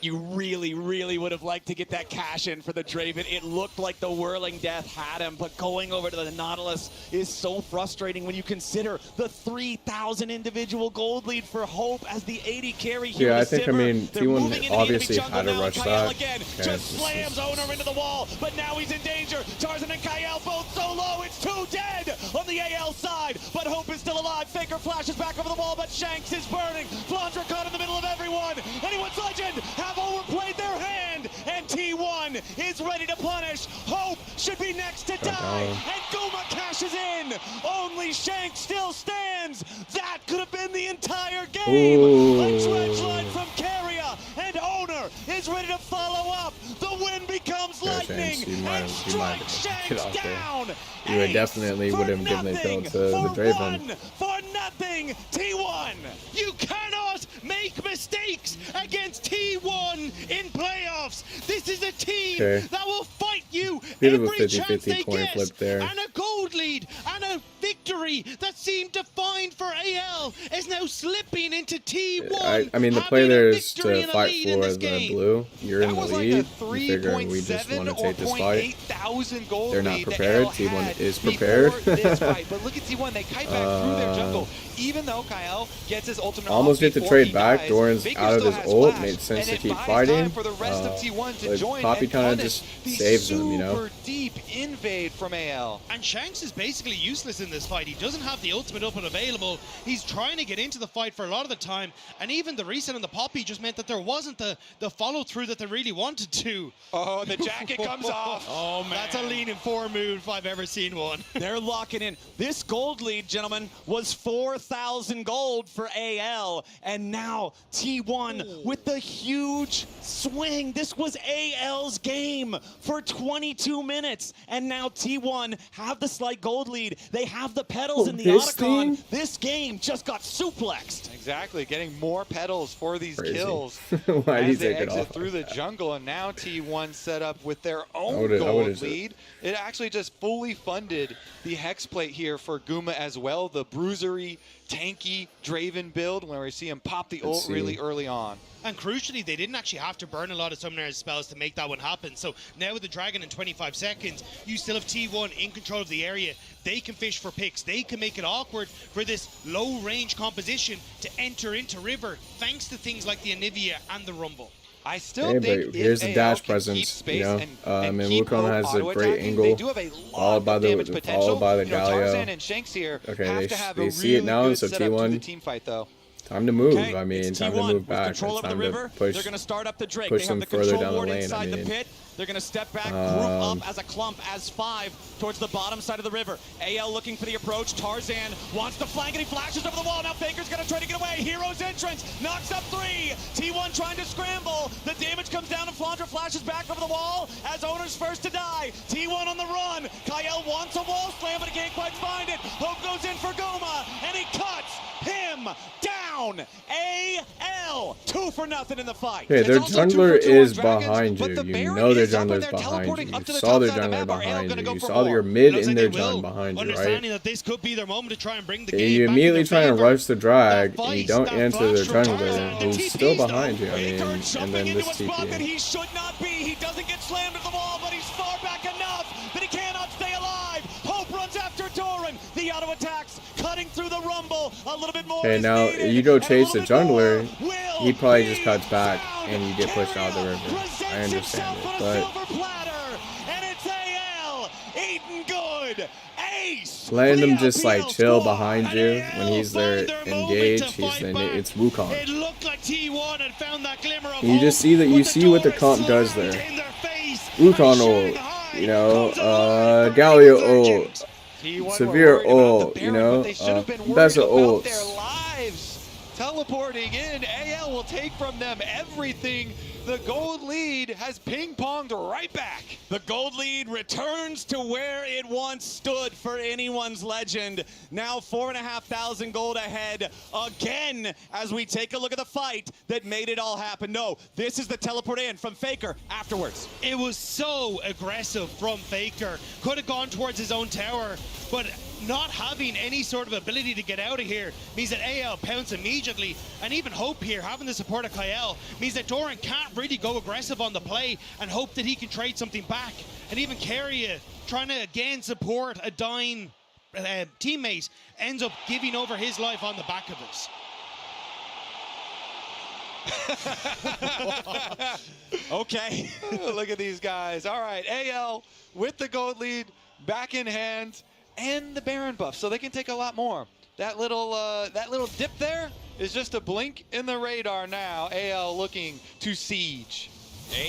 You really, really would have liked to get that cash in for the Draven. It looked like the Whirling Death had him, but going over to the Nautilus is so frustrating when you consider the 3,000 individual gold lead for Hope as the 80 carry here. Yeah, I to think, Sivir. I mean, They're T1 moving into obviously enemy had to jungle rush now. that. Kyle again Okay, just slams Owner into the wall, but now he's in danger. Tarzan and Kyle both so low, it's 2 dead on the AL side, but Hope is still alive. Faker flashes back over the wall, but Shanks is burning. Flandre caught in the middle of everyone. Anyone's legend have overplayed their hand, and T1 is ready to punish. Hope should be next to die, and Guma cashes in. Only Shanks still stands. That could have been the entire game. Ooh. A dredge line from Keria, and Owner is ready to follow up. The win becomes lightning, Shanks, you and might strikes get Shanks off there. down. You would Ace definitely would have given the kill to the Draven. For nothing, T1. You cannot make mistakes against T1 in playoffs. This is a team that will fight you Bit of a every chance 50-50 they coin get. flip there. And a gold lead and a victory that seemed defined for AL is now slipping into T1. I mean, the play there is to fight for the blue. You're in the lead. You figure we just want to take this fight. They're not prepared. T1 is prepared. But look at T1. They kite back through their jungle. Even though Kyle gets his ultimate almost off get to before trade he back. dies, Doran's Faker out of still his has ult. flash, Made sense and to keep it buys fighting. time for the rest of T1 to But join Poppy and kind of punish just the saves him, you know. super deep invade from AL. And Shanks is basically useless in this fight. He doesn't have the ultimate up and available. He's trying to get into the fight for a lot of the time. And even the reset on the Poppy just meant that there wasn't the follow through that they really wanted to. Oh, the jacket comes off. Oh, man. That's a leaning 4 move if I've ever seen one. They're locking in. This gold lead, gentlemen, was 4,000 gold for AL. And now T1 with the huge swing. This was AL's game for 22 minutes. And now T1 have the slight gold lead. They have have the pedals in the Otacon, this game just got suplexed. Exactly, getting more pedals for these kills Why as do you they take it exit off through like the jungle, and now T1 set up with their own gold lead. It actually just fully funded the Hex plate here for Guma as well, the bruisery, tanky Draven build, where we see him pop the ult really early on. And crucially, they didn't actually have to burn a lot of Summoner's spells to make that one happen. So now with the Dragon in 25 seconds, you still have T1 in control of the area. They can fish for picks. They can make it awkward for this low-range composition to enter into River, thanks to things like the Anivia and the Rumble. I still think here's the dash presence, you know. And Wukong has a great angle, followed by the Galio. And Shanks here okay, they see it now, so T1. Team fight, though. Time to move. I mean, time to move back. It's time to push them further down the lane. I mean, they're going to step back, group up as a clump, as 5 towards the bottom side of the river. AL looking for the approach. Tarzan wants to flank, and he flashes over the wall. Now Faker's going to try to get away. Hero's entrance knocks up 3. T1 trying to scramble. The damage comes down, and Flandre flashes back over the wall as Owner's first to die. T1 on the run. Kael wants a wall slam, but he can't quite find it. Hope goes in for Guma, and he cuts him down. AL 2-0 in the fight. Hey, their jungler is behind you. You know their jungler's behind you. You saw their jungler behind you. You saw your mid in their jungler behind you, right? That this could be their moment to try and bring the game you immediately try and rush the drag, and you don't answer their Tarzan, jungler, who's still behind you. I mean, and then this TP. He should not be. He doesn't get slammed at the wall, but he's far back enough that he cannot stay alive. Hope runs after Doran. The auto attacks cutting through the Rumble. A little bit more. Okay, now you go chase the jungler, he probably just cuts back and you get pushed out of the river. I understand it, but letting him just like chill behind you when he's there engaged, it's Wukong. It looked like T1 had found that glimmer of you just see that you see what the comp does there. Wukong ult, you know, Galio ult, Severe ult, you know, best of ults. Teleporting in, AL will take from them everything. The gold lead has ping-ponged right back. The gold lead returns to where it once stood for anyone's legend. Now 4,500 gold ahead again as we take a look at the fight that made it all happen. No, this is the teleport in from Faker afterwards. It was so aggressive from Faker. Could have gone towards his own tower, but not having any sort of ability to get out of here means that AL pounce immediately, and even Hope here, having the support of Kael, means that Doran can't really go aggressive on the play and hope that he can trade something back. And even Keria, trying to again support a dying teammate, ends up giving over his life on the back of this. Okay. Look at these guys. All right, AL with the gold lead back in hand, and the Baron buff, so they can take a lot more. That little dip there is just a blink in the radar now. AL looking to siege.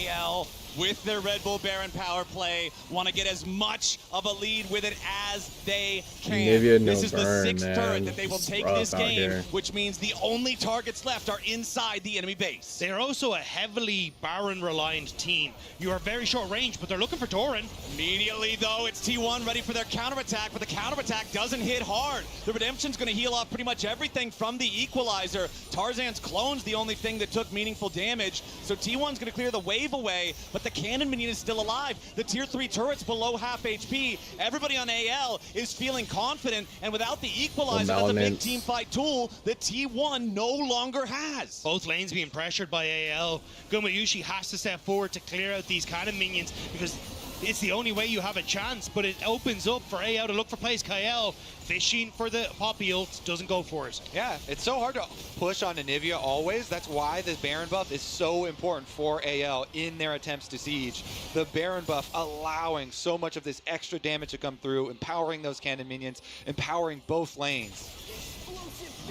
AL with their Red Bull Baron power play want to get as much of a lead with it as they can. This is the 6th turret that they will take this game, which means the only targets left are inside the enemy base. They are also a heavily Baron-reliant team. You are very short range, but they're looking for Doran. Immediately, though, it's T1 ready for their counterattack, but the counterattack doesn't hit hard. The Redemption's going to heal off pretty much everything from the Equalizer. Tarzan's clone's the only thing that took meaningful damage, so T1's going to clear the wave away, but the cannon minion is still alive. The tier 3 turret's below half HP. Everybody on AL is feeling confident, and without the Equalizer as a big team fight tool that T1 no longer has. Both lanes being pressured by AL. Gumayushi has to step forward to clear out these cannon minions because it's the only way you have a chance, but it opens up for AL to look for plays. Kael fishing for the Poppy ult, doesn't go for it. Yeah, it's so hard to push on Anivia always. That's why this Baron buff is so important for AL in their attempts to siege. The Baron buff allowing so much of this extra damage to come through, empowering those cannon minions, empowering both lanes.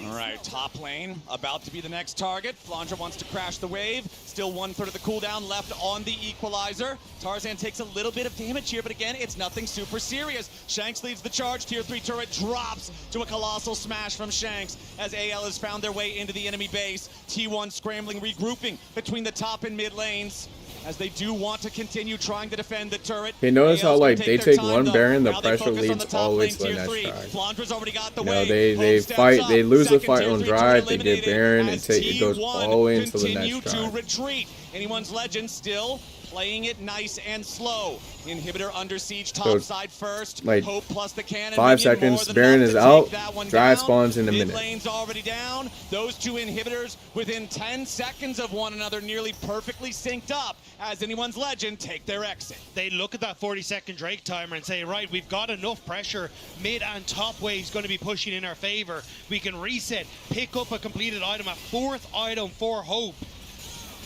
All right, top lane about to be the next target. Flandre wants to crash the wave. Still 1/3 of the cooldown left on the Equalizer. Tarzan takes a little bit of damage here, but again, it's nothing super serious. Shanks leads the charge. Tier 3 turret drops to a colossal smash from Shanks as AL has found their way into the enemy base. T1 scrambling, regrouping between the top and mid lanes. as they do want to continue trying to defend the turret. Hey, notice how like they take one Baron, the pressure leads all the way to the next track. You know, they fight, they lose the fight on drive, they get Baron, and it goes all the way into the next track. Anyone's Legend still playing it nice and slow. Inhibitor under siege, top side first. Like Hope plus the cannon. 5 seconds, Baron is out, drive spawns in a minute. Lane's already down. Those two inhibitors within 10 seconds of one another, nearly perfectly synced up as Anyone's Legend take their exit. They look at that 40-second Drake timer and say, right, we've got enough pressure. Mid and top wave's going to be pushing in our favor. We can reset, pick up a completed item, a 4th item for Hope.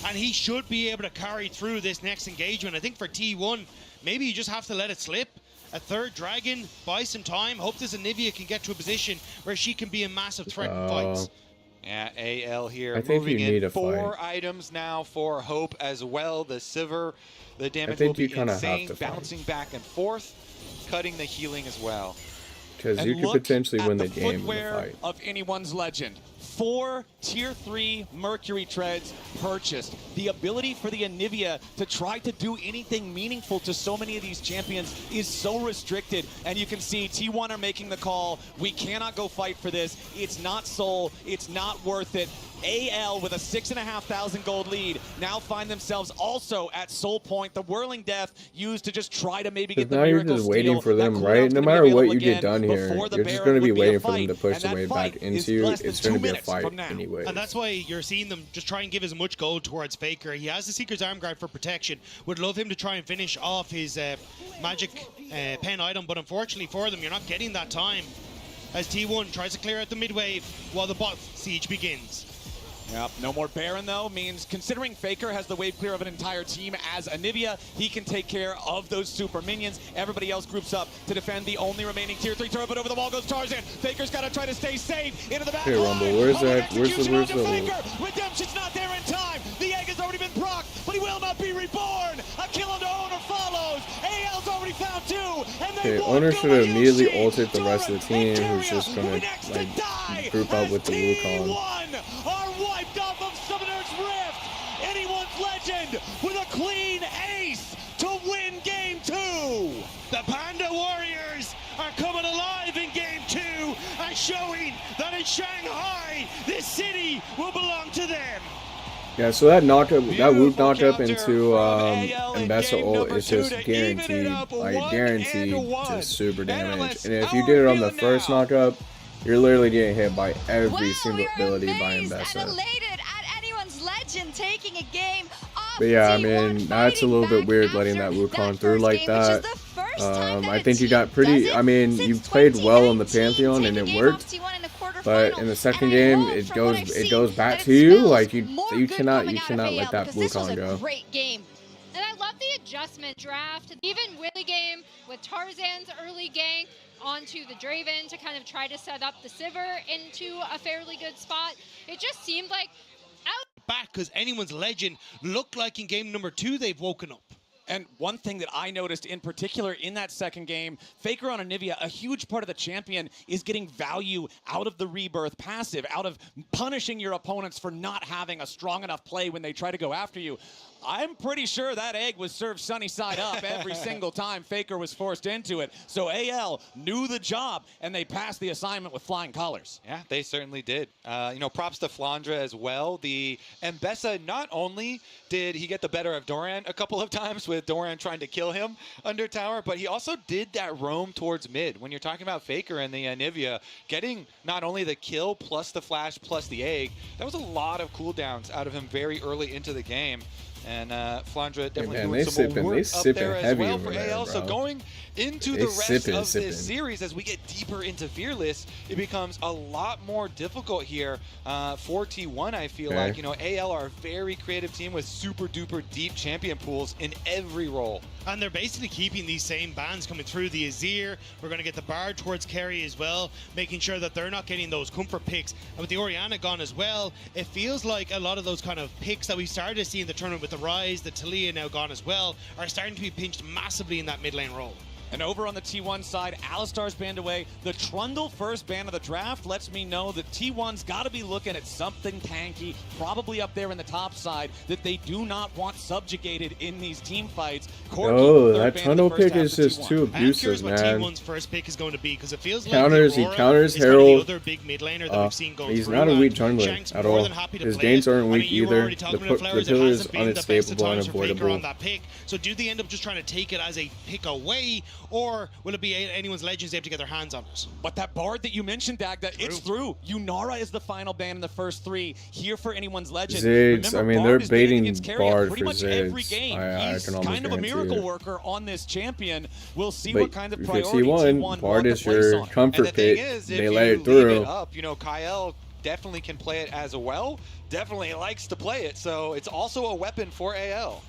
And he should be able to carry through this next engagement. I think for T1, maybe you just have to let it slip. A 3rd dragon, buy some time. Hope this Anivia can get to a position where she can be a massive threat in fights. Yeah, AL here. I think moving you need in a 4 fight. items now for Hope as well. The Sivir, the damage think will be you kinda insane, have to bouncing back and forth, cutting the healing as well. Because you could potentially win the game in the fight. Of Anyone's Legend. 4 tier 3 Mercury treads purchased. The ability for the Anivia to try to do anything meaningful to so many of these champions is so restricted. And you can see T1 are making the call. We cannot go fight for this. It's not Soul. It's not worth it. AL with a 6,500 gold lead now find themselves also at Soul Point. The Whirling Death used to just try to maybe get the now you're miracle just waiting steal. for them, right? No matter what you get done here, you're just going to be waiting for them to push the wave back into you. It's going to be a fight anyway. And that's why you're seeing them just try and give as much gold towards Faker. He has the Seeker's Arm Guard for protection. Would love him to try and finish off his magic pen item, but unfortunately for them, you're not getting that time as T1 tries to clear out the mid wave while the bot siege begins. Yep, no more Baron though, means considering Faker has the wave clear of an entire team as Anivia, he can take care of those super minions. Everybody else groups up to defend the only remaining tier 3 turret, but over the wall goes Tarzan. Faker's got to try to stay safe into the back. Hey, Rumble, where's that? Where's the Redemption's not there in time. The egg has already been procced, but he will not be reborn. A kill onto Owner follows. AL's already found 2, and they Owner should have immediately ulted the rest of the team, who's just gonna like group up with the Wukong. Are wiped off of Summoner's Rift. Anyone's Legend with a clean ace to win game 2. The Panda Warriors are coming alive in game 2 and showing that in Shanghai, this city will belong to them. Yeah, so that knockup, that Wook knockup into Mbessa ult is just guaranteed, like guaranteed to super damage. And if you did it on the first knockup, you're literally getting hit by every single ability by Mbessa. Elated at Anyone's Legend taking a game off. But yeah, I mean, that's a little bit weird letting that Wukong through like that. I think you got pretty, I mean, you played well in the Pantheon and it worked. But in the second game, it goes back to you. Like you cannot let that Wukong go. Great game. And I love the adjustment draft. Even Willy game with Tarzan's early gank onto the Draven to kind of try to set up the Sivir into a fairly good spot. It just seemed like back because Anyone's Legend looked like in game number 2 they've woken up. And one thing that I noticed in particular in that second game, Faker on Anivia, a huge part of the champion is getting value out of the Rebirth passive, out of punishing your opponents for not having a strong enough play when they try to go after you. I'm pretty sure that egg was served sunny side up every single time Faker was forced into it. So AL knew the job, and they passed the assignment with flying colors. Yeah, they certainly did. You know, props to Flandra as well. The Mbessa, not only did he get the better of Doran a couple of times with Doran trying to kill him under tower, but he also did that roam towards mid. When you're talking about Faker and the Anivia, getting not only the kill plus the flash plus the egg, that was a lot of cooldowns out of him very early into the game. And Flandra definitely doing some more work up there as well for AL. So going into the rest of this series, as we get deeper into Fearless, it becomes a lot more difficult here for T1, I feel like. You know, AL are a very creative team with super duper deep champion pools in every role. And they're basically keeping these same bans coming through. The Azir, we're going to get the Bard towards Kerry as well, making sure that they're not getting those comfort picks. And with the Orianna gone as well, it feels like a lot of those kind of picks that we started to see in the tournament with the Rise, the Talia now gone as well, are starting to be pinched massively in that mid lane role. And over on the T1 side, Alistar's banned away. The Trundle first ban of the draft lets me know that T1's got to be looking at something tanky, probably up there in the top side, that they do not want subjugated in these team fights. Oh, that Trundle pick is just too abusive, man. T1's first pick is going to be, because it feels he counters Herald. Other big mid laner that we've seen going he's through, not a weak jungler at all. His gains aren't weak either. The pillar is unstable and avoidable. So do they end up just trying to take it as a pick away, or will it be anyone's Legends able to get their hands on it? But that Bard that you mentioned, Dagda, it's through. Yunara is the final ban in the first 3. Here for anyone's Legend. Ziggs, Remember, I mean, Bard they're baiting Bard pretty for much every Ziggs. game. He's kind of a miracle worker on this champion. We'll see but what kind of if priority you're T1, Bard is your comfort pit. They let it through. You know, Kyle definitely can play it as well. Definitely likes to play it, so it's also a weapon for AL.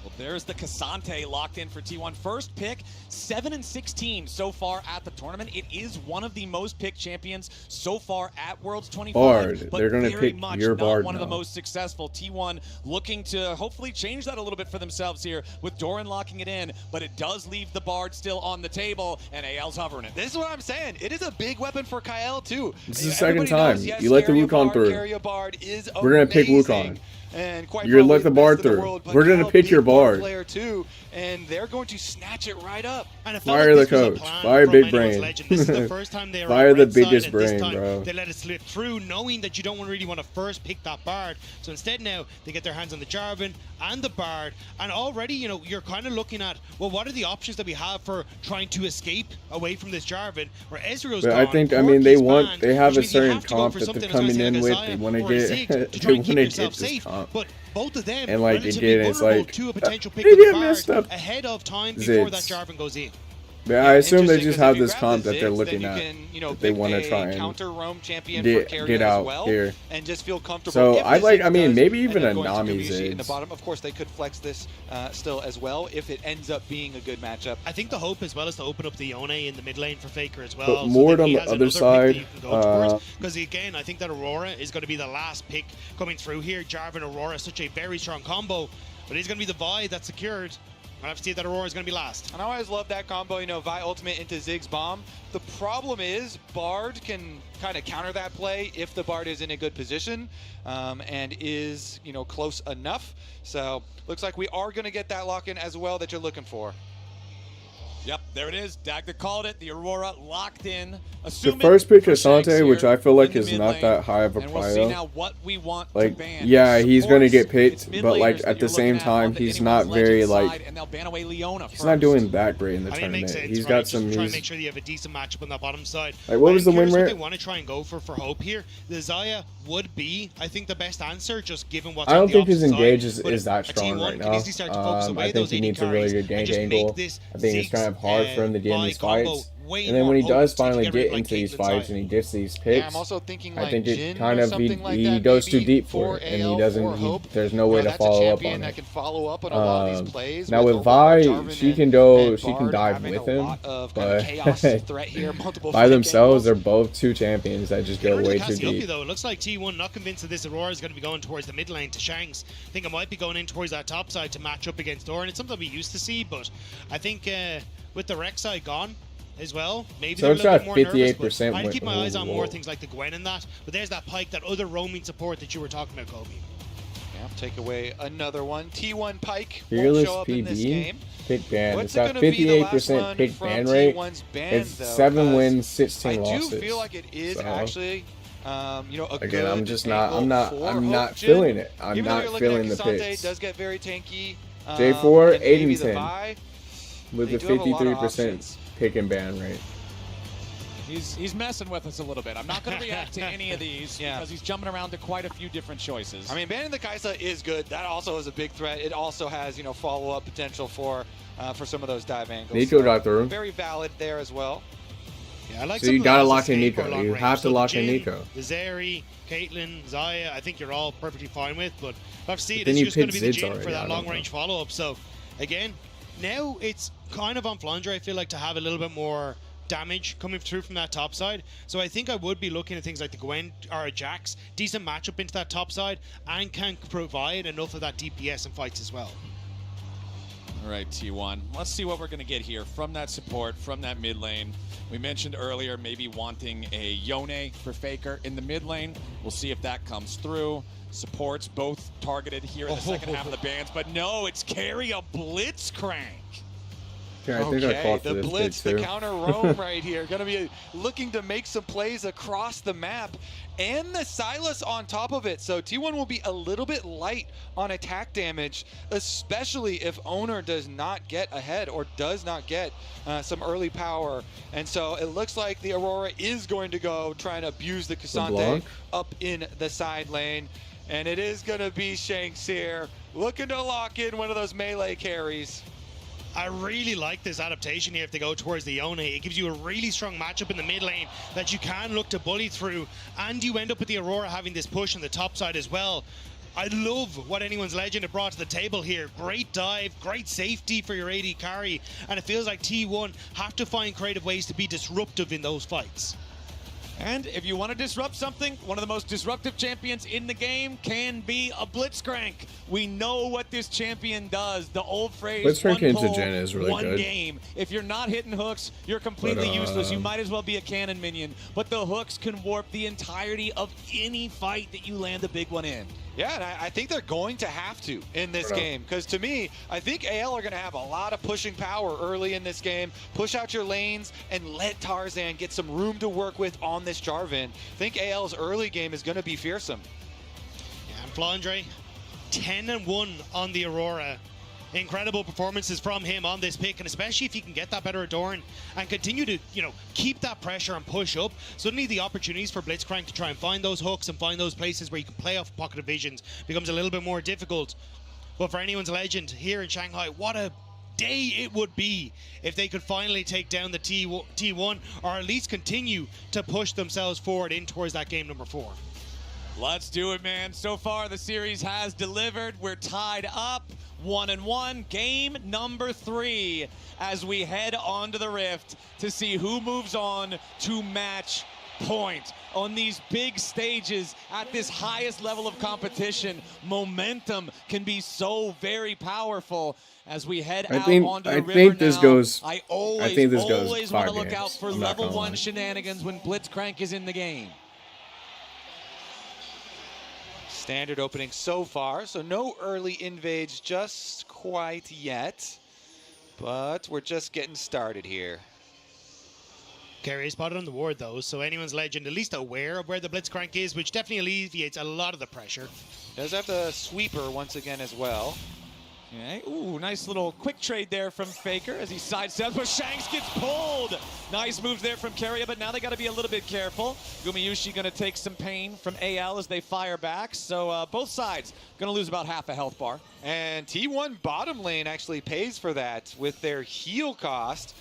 Well, there's the Cassante locked in for T1. First pick, 7-16 so far at the tournament. It is one of the most picked champions so far at Worlds 25. Bard. But they're going to pick your Bard one now. of the most successful. T1 looking to hopefully change that a little bit for themselves here with Doran locking it in, but it does leave the Bard still on the table, and AL's hovering it. This is what I'm saying. It is a big weapon for Kyle, too. This is the second time. You let the Wukong through. We're going to pick Wukong. And quite you're gonna let the Bard through. We're gonna pick your Bard. Player too, and they're going to snatch it right up. Fire the coach. Fire big brain. This is the first time they Fire the biggest brain, bro. They let it slip through, knowing that you don't really want to first pick that Bard. So instead now they get their hands on the Jarvan and the Bard, and already you're kind of looking at, well, what are the options that we have for trying to escape away from this Jarvan? Where Ezreal's gone, I think they have a certain comp that they're coming in with. They want to get this comp. But both of them and like again, it's like to a potential pick of the Bard ahead of time before that Jarvan goes in. Yeah, I assume they just have this comp that they're looking at. That they want to try and get out here. And just feel comfortable. So I mean, maybe even a Nami in the bottom. Of course, they could flex this still as well if it ends up being a good matchup. I think the hope as well is to open up the Yone in the mid lane for Faker as well. But Mord on the other side. Because again, I think that Aurora is going to be the last pick coming through here. Jarvan Aurora, such a very strong combo, but it's going to be the Vi that's secured. I have to see that Aurora is going to be last. And I always love that combo, Vi ultimate into Ziggs bomb. The problem is Bard can kind of counter that play if the Bard is in a good position and is, close enough. So looks like we are going to get that lock-in as well that you're looking for. Yep, there it is. Dagda called it. The Aurora locked in. The first pick Cassante, which I feel like is not that high of a prio. Like, yeah, he's going to get picked, but like at the same time, he's not very like, he's not doing that great in the tournament. He's got some. Try and make sure you have a decent matchup on that bottom side. Like, what was the win rate? What they want to try and go for Hope here. The Xayah would be, I think, the best answer, just given what's I don't think his engage is that strong right now. I think he needs a really good gank angle. I think it's kind of hard for him to get in these fights. And then when he does finally get into these fights and he gets these picks, I'm also thinking I think it kind of he goes too deep for it, and he doesn't. There's no way to follow up on it. Can follow up on a lot of these plays now with Vi, she can dive with him, but by themselves, they're both two champions that just go way too deep. Though it looks like T1 not convinced that this Aurora is going to be going towards the mid lane to Shanks. I think it might be going in towards that top side to match up against Doran. It's something we used to see, but I think with the Rek'Sai gone as well, maybe so they're a little bit more 58%. I'd keep my eyes on more things like the Gwen and that. But there's that Pyke, that other roaming support that you were talking about, Kobe. Yeah, take away another one. T1 Pyke Fearless won't show up in this game. Pick ban. It's got 58% pick ban rate. It's 7 wins, 16 losses. I do feel like it is actually a again, I'm just not. I'm not feeling it. I'm not feeling the picks. Does get very tanky. J4 8 and 10 with a 53% pick and ban rate. He's messing with us a little bit. I'm not going to react to any of these because he's jumping around to quite a few different choices. I mean, banning the Kai'Sa is good. That also is a big threat. It also has follow-up potential for some of those dive angles. Nico got through. Very valid there as well. Yeah, I like so you gotta lock in Nico. You have to lock in Nico. The Zeri, Caitlyn, Xayah, I think you're all perfectly fine with, but I've seen it's just going to be the Jhin for that long-range follow-up. So again, now it's kind of on Flandre, I feel like, to have a little bit more damage coming through from that top side. So I think I would be looking at things like the Gwen or a Jax, decent matchup into that top side, and can provide enough of that DPS in fights as well. All right, T1. Let's see what we're going to get here from that support, from that mid lane. We mentioned earlier maybe wanting a Yone for Faker in the mid lane. We'll see if that comes through. Supports both targeted here in the second half of the bans, but no, it's carry a Blitzcrank. Yeah, I think I called for the this blitz, pick the too. counter roam right here. Going to be looking to make some plays across the map. And the Silas on top of it. So T1 will be a little bit light on attack damage, especially if Owner does not get ahead or does not get some early power. And so it looks like the Aurora is going to go trying to abuse the Cassante up in the side lane. And it is going to be Shanks here, looking to lock in one of those melee carries. I really like this adaptation here if they go towards the Yone. It gives you a really strong matchup in the mid lane that you can look to bully through, and you end up with the Aurora having this push on the top side as well. I love what Anyone's Legend have brought to the table here. Great dive, great safety for your AD carry, and it feels like T1 have to find creative ways to be disruptive in those fights. And if you want to disrupt something, one of the most disruptive champions in the game can be a Blitzcrank. We know what this champion does. The old phrase, Blitzcrank one into pull, Jen is really one good. game. If you're not hitting hooks, you're completely useless. You might as well be a cannon minion. But the hooks can warp the entirety of any fight that you land a big one in. Yeah, and I think they're going to have to in this game, because to me, I think AL are going to have a lot of pushing power early in this game. Push out your lanes and let Tarzan get some room to work with on this Jarvan. I think AL's early game is going to be fearsome. Yeah, and Flandre, 10-1 on the Aurora. Incredible performances from him on this pick, and especially if he can get that better Adorn and continue to, keep that pressure and push up. Suddenly the opportunities for Blitzcrank to try and find those hooks and find those places where you can play off pocket of visions becomes a little bit more difficult. But for Anyone's Legend here in Shanghai, what a day it would be if they could finally take down the T1, or at least continue to push themselves forward in towards that game number 4. Let's do it, man. So far, the series has delivered. We're tied up 1-1. Game number 3 as we head onto the Rift to see who moves on to match point. On these big stages, at this highest level of competition, momentum can be so very powerful. As we head out onto the river now, I always want to look out for level 1 shenanigans when Blitzcrank is in the game. Standard opening so far, so no early invades just quite yet, but we're just getting started here. Carry spotted on the ward though, so Anyone's Legend at least aware of where the Blitzcrank is, which definitely alleviates a lot of the pressure. Does have the sweeper once again as well. Okay. Ooh, nice little quick trade there from Faker as he sidesteps, but Shanks gets pulled. Nice moves there from Keria, but now they got to be a little bit careful. Gumayushi going to take some pain from AL as they fire back. So both sides going to lose about half a health bar. And T1 bottom lane actually pays for that with their heal cost.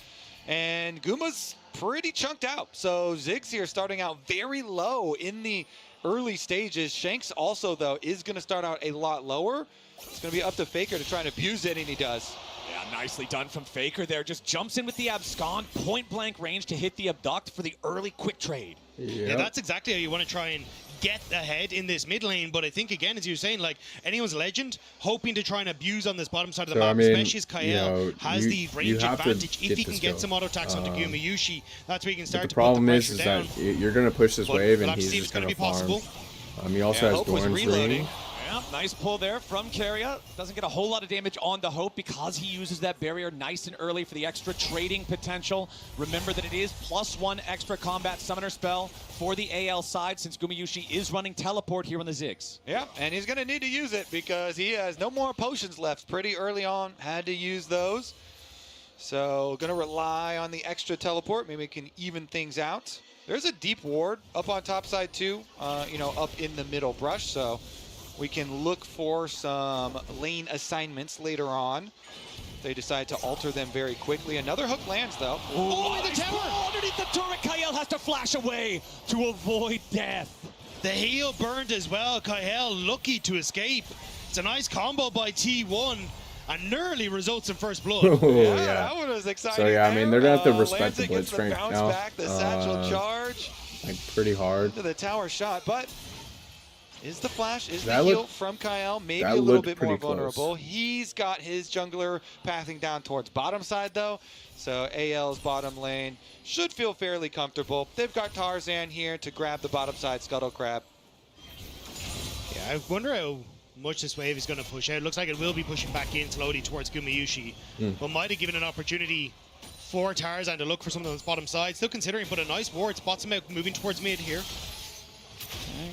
And Guma's pretty chunked out. So Ziggs here starting out very low in the early stages. Shanks also, though, is going to start out a lot lower. It's going to be up to Faker to try and abuse it, and he does. Yeah, nicely done from Faker there. Just jumps in with the abscond, point-blank range to hit the abduct for the early quick trade. Yeah, that's exactly how you want to try and get ahead in this mid lane. But I think, again, as you were saying, like, Anyone's Legend hoping to try and abuse on this bottom side of the map, especially as Kael has the range advantage. If he can get some auto attacks onto Gumayushi, that's where he can start to put the pressure down. The problem is that you're going to push this wave, and he's just going to farm. He also has Dorn's Ring. Yeah, nice pull there from Keria. Doesn't get a whole lot of damage on the Hope because he uses that barrier nice and early for the extra trading potential. Remember that it is +1 extra combat summoner spell for the AL side since Gumayushi is running teleport here on the Ziggs. Yeah, and he's going to need to use it because he has no more potions left pretty early on. Had to use those. So going to rely on the extra teleport. Maybe we can even things out. There's a deep ward up on top side too, up in the middle brush. So we can look for some lane assignments later on. They decide to alter them very quickly. Another hook lands, though. Oh, the tower! Underneath the turret, Kael has to flash away to avoid death. The heal burned as well. Kael lucky to escape. It's a nice combo by T1 and nearly results in first blood. Yeah, that one was exciting. So yeah, I mean, they're going to have to respect the Blitzcrank now. Back, the satchel charge. Like, pretty hard. To the tower shot, but Is the flash, is the heal from Kyle maybe a little bit more vulnerable? He's got his jungler pathing down towards bottom side though, so AL's bottom lane should feel fairly comfortable. They've got Tarzan here to grab the bottom side Scuttle Crab. Yeah, I wonder how much this wave is going to push out. Looks like it will be pushing back in slowly towards Gumayusi, but might have given an opportunity for Tarzan to look for something on his bottom side. Still considering, but a nice ward spots him out, moving towards mid here.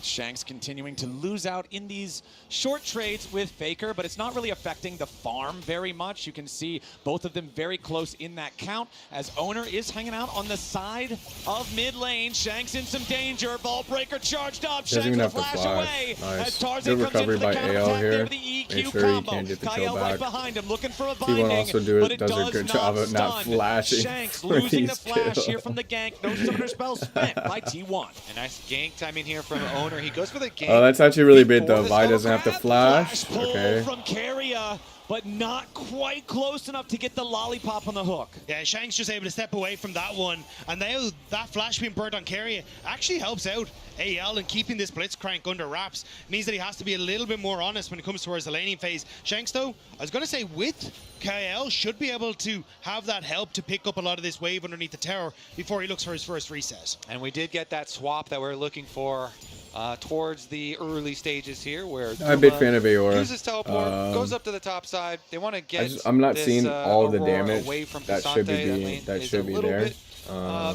Shanks continuing to lose out in these short trades with Faker, but it's not really affecting the farm very much. You can see both of them very close in that count as Owner is hanging out on the side of mid lane. Shanks in some danger. Vault Breaker charged up. Shanks with a flash away. Nice. As Tarzan Good comes recovery into the by counter AL attack here. there with the EQ Make sure combo. he can't get the kill Kyle right back. behind him looking for a binding, T1 also does a good job of not flashing. Shanks for losing the these flash kills. here from the gank. No summoner spell spent by T1. A nice gank timing here from Owner. He goes for the gank. Oh, that's actually really big though. Vi doesn't have to flash. Okay. From Carrier, but not quite close enough to get the lollipop on the hook. Yeah, Shanks just able to step away from that one, and now that flash being burnt on Carrier actually helps out AL in keeping this Blitzcrank under wraps. Means that he has to be a little bit more honest when it comes towards the laning phase. Shanks though, I was going to say with KL should be able to have that help to pick up a lot of this wave underneath the tower before he looks for his first reset. And we did get that swap that we're looking for towards the early stages here, where I'm a big fan of Aora. uses teleport, goes up to the top side. They want to get I'm not this, seeing all the Aurora damage away from that should be there. Bit,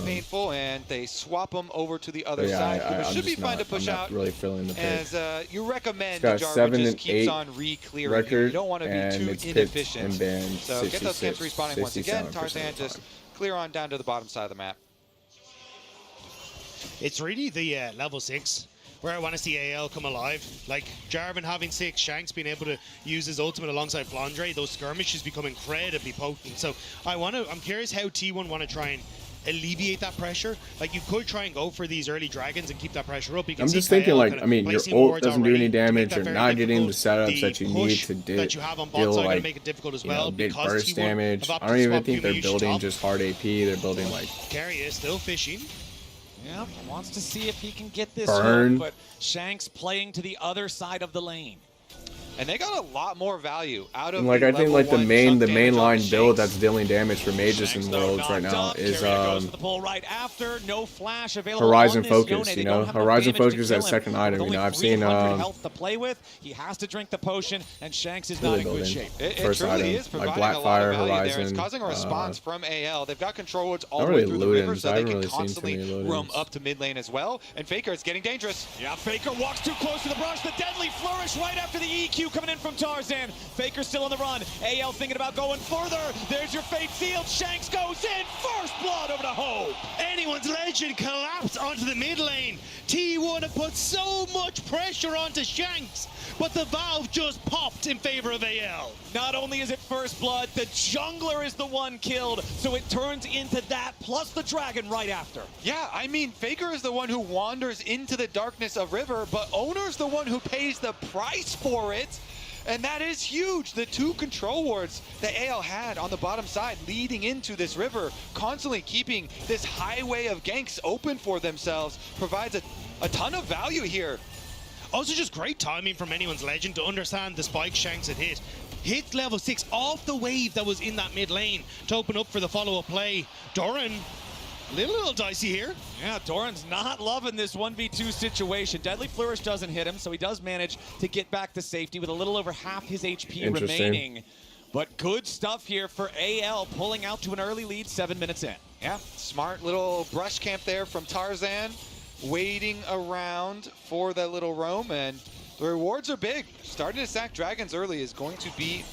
painful, and they swap them over to the other Yeah, side. It I'm should be just fine not, to push I'm not out. really feeling the pick. As you recommend, Got Jarvan 7 just and keeps 8 on re-clearing. record, You don't want to be and too it's picked inefficient. and banned So get those camps 66, respawning once again. 67% Tarzan of the just time. clear on down to the bottom side of the map. It's really the level 6 where I want to see AL come alive. Like Jarvan having 6, Shanks being able to use his ultimate alongside Flandre, those skirmishes become incredibly potent. So I'm curious how T1 want to try and alleviate that pressure. Like you could try and go for these early dragons and keep that pressure up. I'm just thinking like, I mean, your ult doesn't do any damage, you're not getting the setups that you need to deal like, big burst damage. I don't even think they're building just hard AP, they're building like... Carrier is still fishing. Yeah, wants to see if he can get this Burn. hook, but Shanks playing to the other side of the lane. And they got a lot more value out of like I think like the main line Shanks. build that's dealing damage for mages and worlds right now is Right after, no flash available Horizon on this Focus, Yone. you know, Horizon Focus as second item. You know, I've seen health to play with. He has to drink the potion, and Shanks is not in good shape. It first truly item, is providing like a lot of Blackfire, value Horizon. there. It's causing a response from AL. They've got control woods all Not the way really through the river, loot-ins. so I they haven't can really seen too constantly many loot-ins. roam up to mid lane as well. And Faker, it's getting dangerous. Yeah, Faker walks too close to the brush. The deadly flourish right after the EQ coming in from Tarzan. Faker still on the run. AL thinking about going further. There's your fate sealed. Shanks goes in. First blood over to Hope. Anyone's Legend collapsed onto the mid lane. T1 have put so much pressure onto Shanks, but the valve just popped in favor of AL. Not only is it first blood, the jungler is the one killed, so it turns into that, plus the dragon right after. Yeah, I mean, Faker is the one who wanders into the darkness of River, but Owner's the one who pays the price for it. And that is huge. The 2 control wards that AL had on the bottom side leading into this river, constantly keeping this highway of ganks open for themselves, provides a ton of value here. Also just great timing from Anyone's Legend to understand the spike Shanks had hit. Hit level 6 off the wave that was in that mid lane to open up for the follow-up play. Doran, a little dicey here. Yeah, Doran's not loving this 1v2 situation. Deadly Flourish doesn't hit him, so he does manage to get back to safety with a little over half his HP remaining. But good stuff here for AL, pulling out to an early lead 7 minutes in. Yeah, smart little brush camp there from Tarzan, waiting around for that little roam, and the rewards are big. Starting to sack dragons early is going to be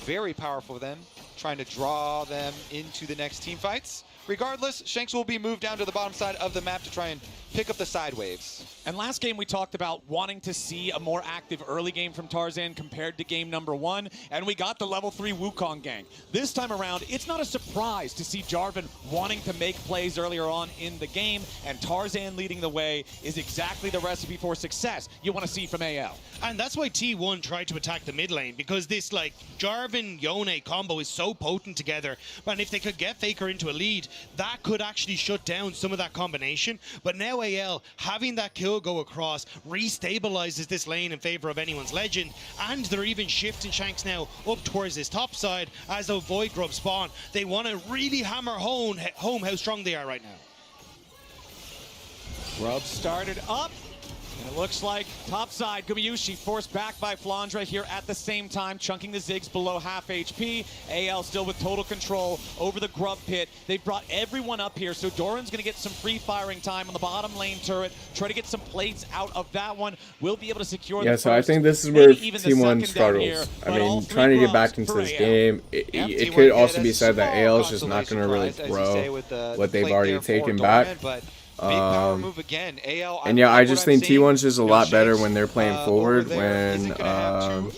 very powerful for them, trying to draw them into the next team fights. Regardless, Shanks will be moved down to the bottom side of the map to try and pick up the side waves. And last game we talked about wanting to see a more active early game from Tarzan compared to game number 1, and we got the level 3 Wukong gang. This time around, it's not a surprise to see Jarvan wanting to make plays earlier on in the game, and Tarzan leading the way is exactly the recipe for success you want to see from AL. And that's why T1 tried to attack the mid lane, because this like Jarvan-Yone combo is so potent together. And if they could get Faker into a lead, that could actually shut down some of that combination. But now AL having that kill go across restabilizes this lane in favor of anyone's legend, and they're even shifting Shanks now up towards this top side as the Void Grub spawn. They want to really hammer home how strong they are right now. Grub started up. And it looks like topside, Gumayushi forced back by Flandre here at the same time, chunking the Ziggs below half HP. AL still with total control over the Grub pit. They've brought everyone up here, so Doran's going to get some free firing time on the bottom lane turret. Try to get some plates out of that one. We'll be able to secure the so first, I think this is where T1 T1 struggles. I mean, trying to get back into this game, it could also be said that AL is just not going to really throw what they've already taken back. And yeah, I just think T1's just a lot better when they're playing forward, when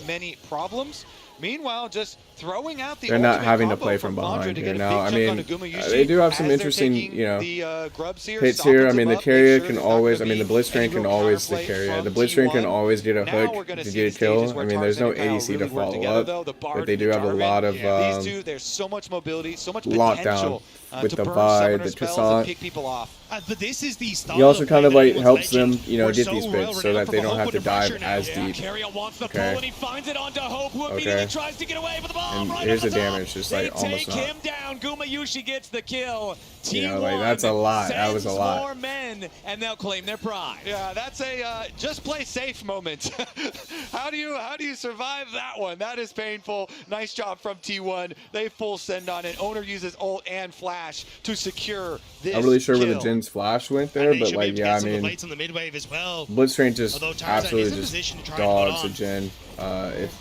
many problems. Meanwhile, just throwing out the they're not having to play from behind here now. I mean, they do have some interesting, hits here. I mean, the carrier can always, the Blitzcrank can always the carrier. The Blitzcrank can always get a hook to get a kill. I mean, there's no ADC to follow up, but they do have a lot of there's so much mobility, so much lockdown with the Vi, the Toussaint. But this is the He also kind of like helps them, get these picks so that they don't have to dive as deep. Okay. Tries to get away with the ball. And here's the damage, just like almost not. Him down. Gumayushi gets the kill. Like that's a lot. That was a lot. More men, and they'll claim their pride. Yeah, that's a just play safe moment. How do you survive that one? That is painful. Nice job from T1. They full send on it. Owner uses ult and flash to secure this. I'm really sure kill. where the Jin's flash went there, but like yeah, I mean, on the midwave as well. Blitzcrank just absolutely just dogs a Jin.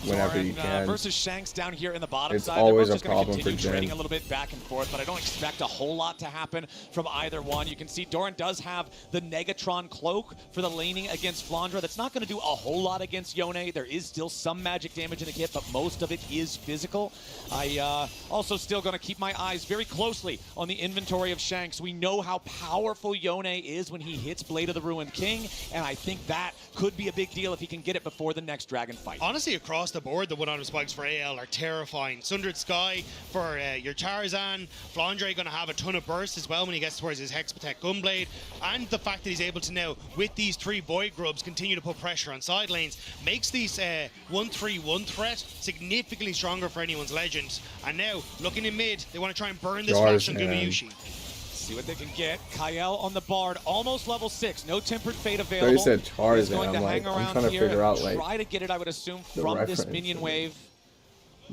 Whenever you can. Versus Shanks down here in the bottom it's side. Always a problem for Jin. Trading a little bit back and forth, but I don't expect a whole lot to happen from either one. You can see Doran does have the Negatron cloak for the laning against Flandre. That's not going to do a whole lot against Yone. There is still some magic damage in the kit, but most of it is physical. I also still going to keep my eyes very closely on the inventory of Shanks. We know how powerful Yone is when he hits Blade of the Ruined King, and I think that could be a big deal if he can get it before the next dragon fight. Honestly, across the board, the one-on spikes for AL are terrifying. Sundered Sky for your Tarzan. Flandre going to have a ton of bursts as well when he gets towards his Hex Protect Gunblade. And the fact that he's able to now, with these 3 Void Grubs, continue to put pressure on side lanes, makes these 1-3-1 threat significantly stronger for anyone's legend. And now, looking in mid, they want to try and burn this flash on Gumayushi. See what they can get. Kyle on the Bard, almost level 6. No Tempered Fate available. So you said Tarzan. I'm like, I'm trying to figure out like. Try to get it, I would assume, from this minion wave.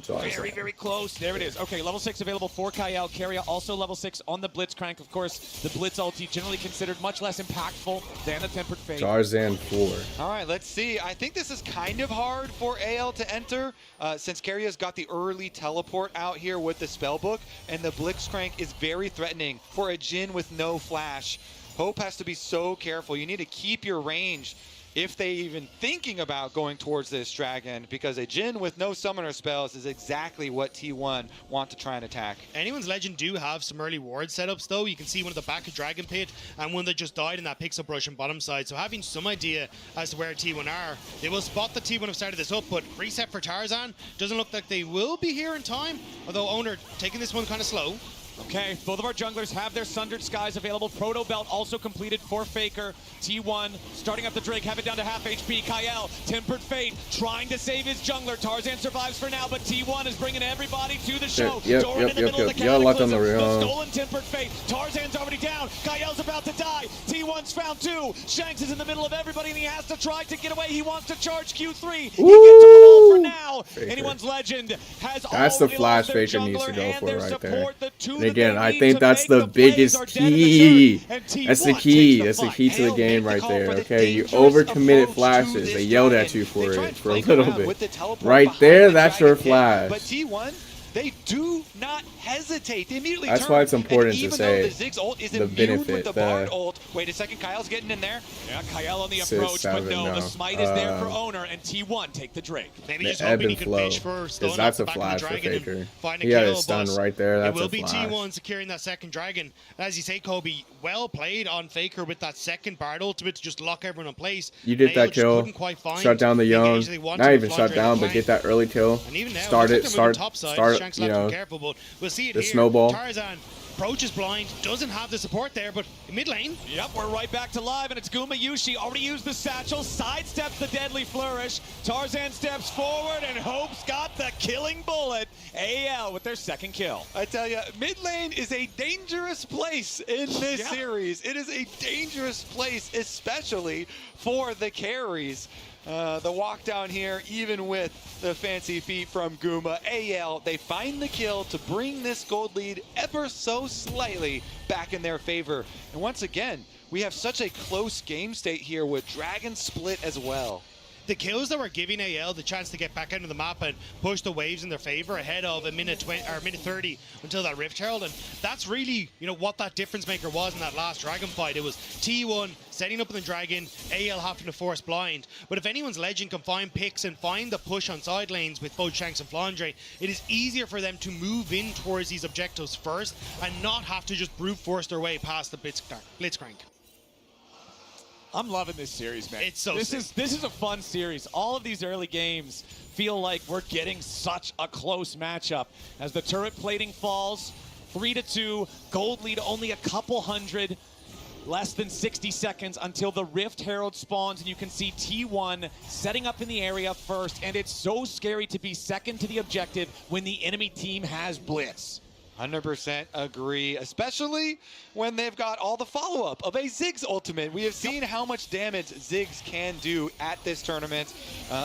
Very, very close. There it is. Okay, level 6 available for Kyle. Keria also level 6 on the Blitzcrank. Of course, the Blitz ulti generally considered much less impactful than the Tempered Fate. Tarzan 4. All right, let's see. I think this is kind of hard for AL to enter since Keria's got the early teleport out here with the spellbook, and the Blitzcrank is very threatening for a Jin with no flash. Hope has to be so careful. You need to keep your range if they even thinking about going towards this dragon, because a Jin with no summoner spells is exactly what T1 want to try and attack. Anyone's legend do have some early ward setups though. You can see one at the back of Dragon Pit and one that just died in that pixel brush on bottom side. So having some idea as to where T1 are, they will spot that T1 have started this up, but reset for Tarzan doesn't look like they will be here in time, although Owner taking this one kind of slow. Okay, both of our junglers have their Sundered Skies available. Proto Belt also completed for Faker. T1 starting up the Drake, have it down to half HP. Kyle, Tempered Fate, trying to save his jungler. Tarzan survives for now, but T1 is bringing everybody to the show. Doran in the middle of the Cataclysm. The stolen Tempered Fate. Tarzan's already down. Kyle's about to die. T1's found 2. Shanks is in the middle of everybody, and he has to try to get away. He wants to charge Q3. He gets to the wall for now. Faker. Anyone's legend has That's the flash Faker needs to go for right there. And again, I think that's the biggest key. That's the key. That's the key to the game right there. Okay, you overcommitted flashes. They yelled at you for it for a little bit. Right there, that's your flash. But T1, they do not hesitate. They immediately That's turn. why it's important to say the Ziggs ult is the benefit. With the Bard ult. Wait a second, Kyle's getting in there. Yeah, Kyle on the approach, but no, the smite is there for Owner, and T1 take the Drake. Maybe just hoping he could fish for stun that's a back flash of the for dragon Faker. Find a He had kill, his stun but right there. That's it will a be flash. T1 securing that second dragon. As you say, Kobe, well played on Faker with that second Bard ultimate to just lock everyone in place. You did that kill. Shut down the Yone. Not even shut down, but get that early kill. Start it. Start. You know. We'll see it the here. snowball. Tarzan approaches blind, doesn't have the support there, but in mid lane. Yep, we're right back to live, and it's Gumayusi. Already used the satchel, sidesteps the deadly flourish. Tarzan steps forward, and Hope's got the killing bullet. AL with their second kill. I tell you, mid lane is a dangerous place in this series. It is a dangerous place, especially for the carries. The walk down here, even with the fancy feet from Guma, AL, they find the kill to bring this gold lead ever so slightly back in their favor. And once again, we have such a close game state here with Dragon split as well. The kills that were giving AL the chance to get back into the map and push the waves in their favor ahead of a minute 20 or minute 30 until that Rift Herald, and that's really, you know, what that difference maker was in that last Dragon fight. It was T1 setting up in the Dragon, AL having to force blind. But if anyone's Legend can find picks and find the push on side lanes with both Shanks and Flandre, it is easier for them to move in towards these objectives first and not have to just brute force their way past the Blitzcrank. I'm loving this series, man. It's so this is a fun series. All of these early games feel like we're getting such a close matchup. As the turret plating falls, 3-2, gold lead only a couple hundred, less than 60 seconds until the Rift Herald spawns, and you can see T1 setting up in the area first, and it's so scary to be second to the objective when the enemy team has Blitz. 100% agree, especially when they've got all the follow-up of a Ziggs ultimate. We have seen how much damage Ziggs can do at this tournament.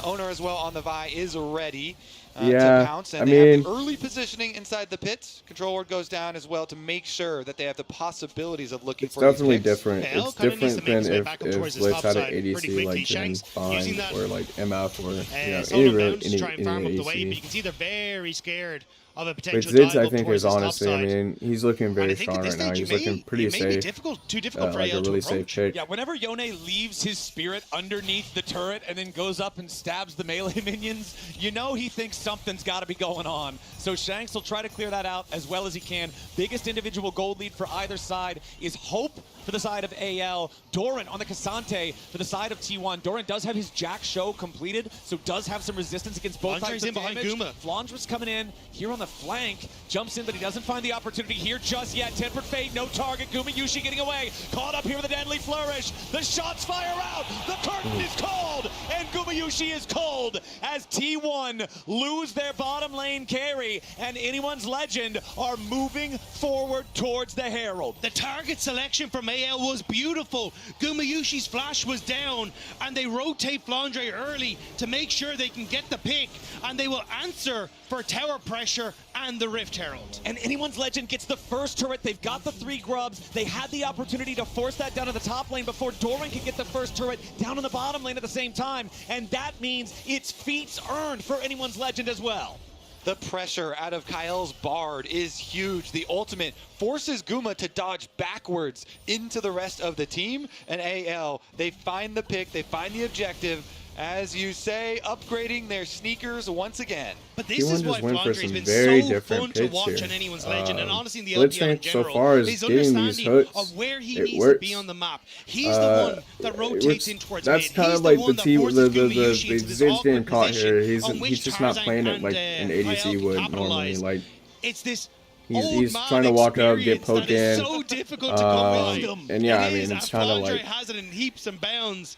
Owner as well on the Vi is ready to pounce, and they have the early positioning inside the pit. Control ward goes down as well to make sure that they have the possibilities of looking for definitely these picks. different. It's different than if Blitz had an ADC like Gen 5 or like MF or any try and farm up the way, but you can see they're very scared of a potential Ziggs, I think, is honestly, I mean, he's looking very strong right now. He's looking pretty safe. Too difficult for like AL a really to safe pick. Yeah, whenever Yone leaves his spirit underneath the turret and then goes up and stabs the melee minions, you know he thinks something's got to be going on. So Shanks will try to clear that out as well as he can. Biggest individual gold lead for either side is Hope for the side of AL. Doran on the Cassante for the side of T1. Doran does have his Jack show completed, so does have some resistance against both sides of damage. Flandre's coming in here on the flank. Jumps in, but he doesn't find the opportunity here just yet. Tempered Fate, no target. Gumayusi getting away. Caught up here with a deadly flourish. The shots fire out. The curtain is called, and Gumayusi is cold as T1 lose their bottom lane carry, and anyone's Legend are moving forward towards the Herald. The target selection from AL was beautiful. Gumayushi's flash was down, and they rotate Flandre early to make sure they can get the pick, and they will answer for tower pressure and the Rift Herald. And anyone's Legend gets the first turret. They've got the 3 grubs. They had the opportunity to force that down to the top lane before Doran could get the first turret down in the bottom lane at the same time. And that means it's feats earned for anyone's Legend as well. The pressure out of Kyle's Bard is huge. The ultimate forces Guma to dodge backwards into the rest of the team. And AL, they find the pick, they find the objective. As you say, upgrading their sneakers once again. But this is why Flandre has been so fun to watch on anyone's Legend, and honestly in the LPL in general. So far is his getting understanding these hooks, of where he needs to be on the map. He's the one that rotates in towards mid. That's kind of like the Ziggs getting caught here. He's just not playing it like an ADC would normally. Like it's this. He's trying to walk up, get poked in. So difficult to go with and yeah, I mean, it's kind of like has it in heaps and bounds.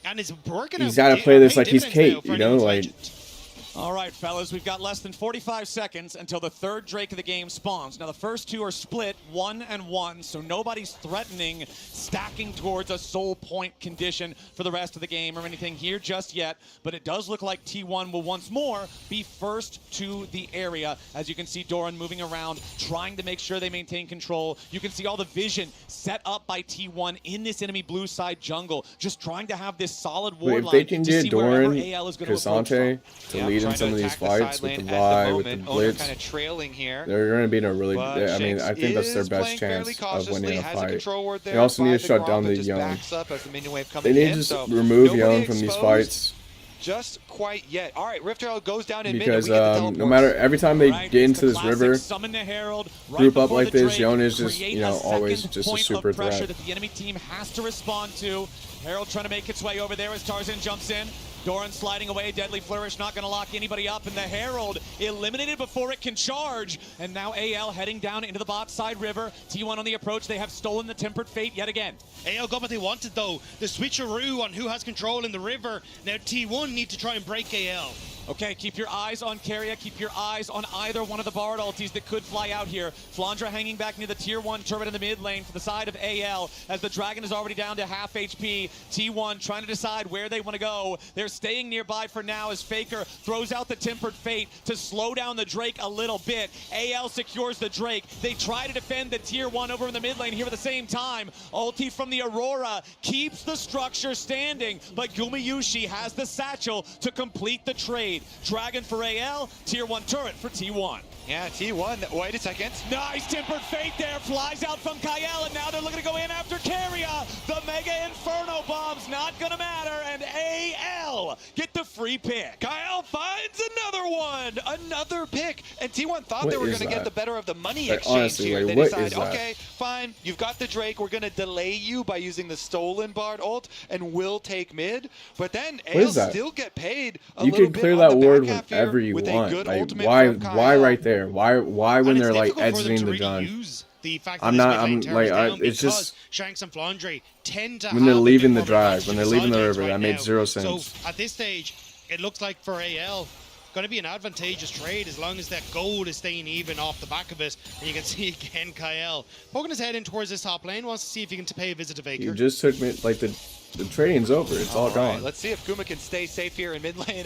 And it's working he's got to play this like he's Kate, you know, like. All right, fellas, we've got less than 45 seconds until the third Drake of the game spawns. Now, the first 2 are split 1-1, so nobody's threatening stacking towards a soul point condition for the rest of the game or anything here just yet, but it does look like T1 will once more be first to the area. As you can see Doran moving around, trying to make sure they maintain control. You can see all the vision set up by T1 in this enemy blue side jungle, just trying to have this solid ward line. If they can get Doran, Cassante to lead in some of these fights with the Vi, with the Blitz, kind of trailing here. They're going to be in a really, I mean, I think that's their best chance of winning a fight. They also need to shut down the Young. They need to just remove Young from these fights. Just quite yet. All right, Rift Herald goes down in because no matter, every time they get into this river, group up like this, Yon is just, you know, always just a super threat. That the enemy team has to respond to. Herald trying to make its way over there as Tarzan jumps in. Doran sliding away, Deadly Flourish not gonna lock anybody up, and the Herald eliminated before it can charge. And now AL heading down into the bot side river. T1 on the approach, they have stolen the Tempered Fate yet again. AL got what they wanted though. The switcheroo on who has control in the river. Now T1 need to try and break AL. Okay, keep your eyes on Keria, keep your eyes on either one of the Bard ultis that could fly out here. Flandra hanging back near the tier 1 turret in the mid lane for the side of AL, as the Dragon is already down to half HP. T1 trying to decide where they want to go. They're staying nearby for now as Faker throws out the Tempered Fate to slow down the Drake a little bit. AL secures the Drake. They try to defend the tier 1 over in the mid lane here at the same time. Ulti from the Aurora keeps the structure standing, but Gumayushi has the satchel to complete the trade. Dragon for AL, tier 1 turret for T1. Yeah, T1, wait a second. Nice Tempered Fate there, flies out from Kyle, and now they're looking to go in after Keria. The Mega Inferno Bomb's not gonna matter, and AL get the free pick. Kyle finds another pick, and T1 thought they were gonna get the better of the money exchange honestly, here. like, They decide, okay, fine, you've got the Drake, we're gonna delay you by using the stolen Bard ult, and we'll take mid, but then AL still get paid a little bit. You can clear that ward whenever you want. Like, why right there? Why when they're like exiting the gun? It's just Shanks and Flandre tend to when they're leaving the drive, when they're leaving the river, that made zero sense. So at this stage, it looks like for AL, going to be an advantageous trade as long as that gold is staying even off the back of it. And you can see again Kyle poking his head in towards this top lane, wants to see if he can pay a visit to Faker. You just took me like the trading's over. It's all gone. Let's see if Guma can stay safe here in mid lane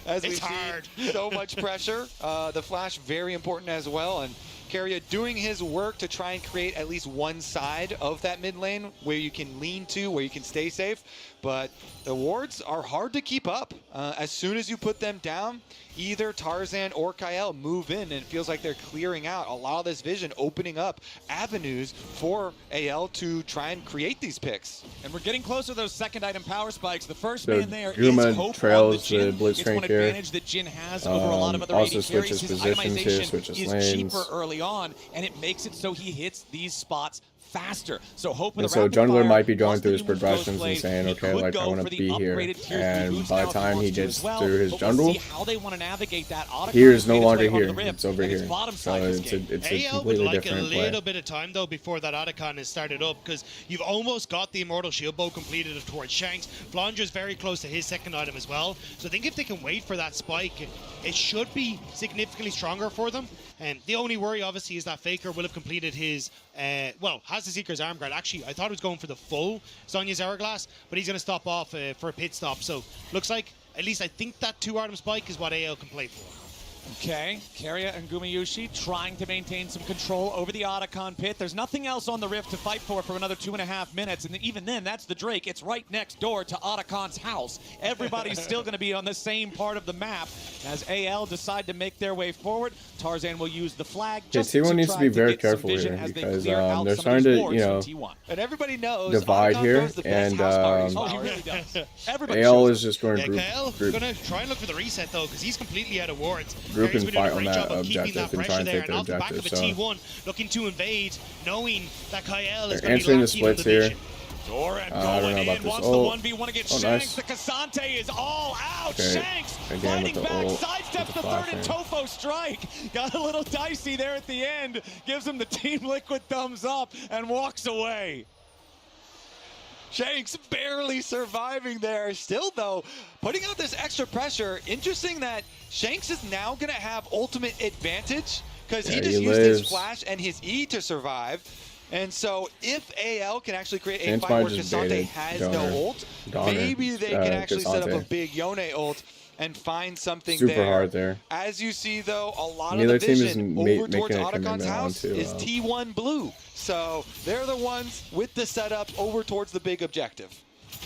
as we see so much pressure. The flash very important as well, and Keria doing his work to try and create at least one side of that mid lane where you can lean to, where you can stay safe. But the wards are hard to keep up. As soon as you put them down, either Tarzan or Kyle move in, and it feels like they're clearing out a lot of this vision, opening up avenues for AL to try and create these picks. And we're getting closer to those second item power spikes. The first man there Guma is Hope trails on the Jhin. the It's one Blitzcrank here. advantage that Jhin has over a lot of other Also AD carries. switches His positions here, itemization switches is lanes. cheaper early on, and it makes it so he hits these spots faster. So Hope with so jungler might be going through his progressions and saying, okay, like I want to be here. And by the time he gets through his jungle, here is no longer here. It's over here. So it's a completely different play. A little bit of time though before that Otacon is started up, because you've almost got the Immortal Shield Bow completed towards Shanks. Flandra's very close to his second item as well. So I think if they can wait for that spike, it should be significantly stronger for them. And the only worry obviously is that Faker will have completed his has the Seeker's Arm Guard. Actually, I thought he was going for the full Sonya's Hourglass, but he's going to stop off for a pit stop. So looks like, at least I think that 2-item spike is what AL can play for. Okay, Keria and Gumayushi trying to maintain some control over the Otacon pit. There's nothing else on the Rift to fight for another 2.5 minutes, and even then, that's the Drake. It's right next door to Otacon's house. Everybody's still going to be on the same part of the map. As AL decide to make their way forward, Tarzan will use the flag. T1 needs to be very careful here because they're starting to, and everybody knows divide here, and AL is just going to group. Going to try and look for the reset though, because he's completely out of wards. Group and fight on that objective and try and take their objective. So T1 looking to invade, knowing that Kyle is going to be answering the splits here. Doran I don't know about this ult. The 1v1 against Shanks. The Cassante is all out. Okay. Shanks fighting back, sidesteps the third and Tofo strike. Got a little dicey there at the end. Gives him the Team Liquid thumbs up and walks away. Shanks barely surviving there. Still, though, putting out this extra pressure. Interesting that Shanks is now going to have ultimate advantage because he just used his flash and his E to survive. And so if AL can actually create a fight where Cassante has no ult, maybe they can actually set up a big Yone ult and find something super hard there. As you see, though, a lot of the vision over towards Otacon's house is T1 blue. So they're the ones with the setup over towards the big objective.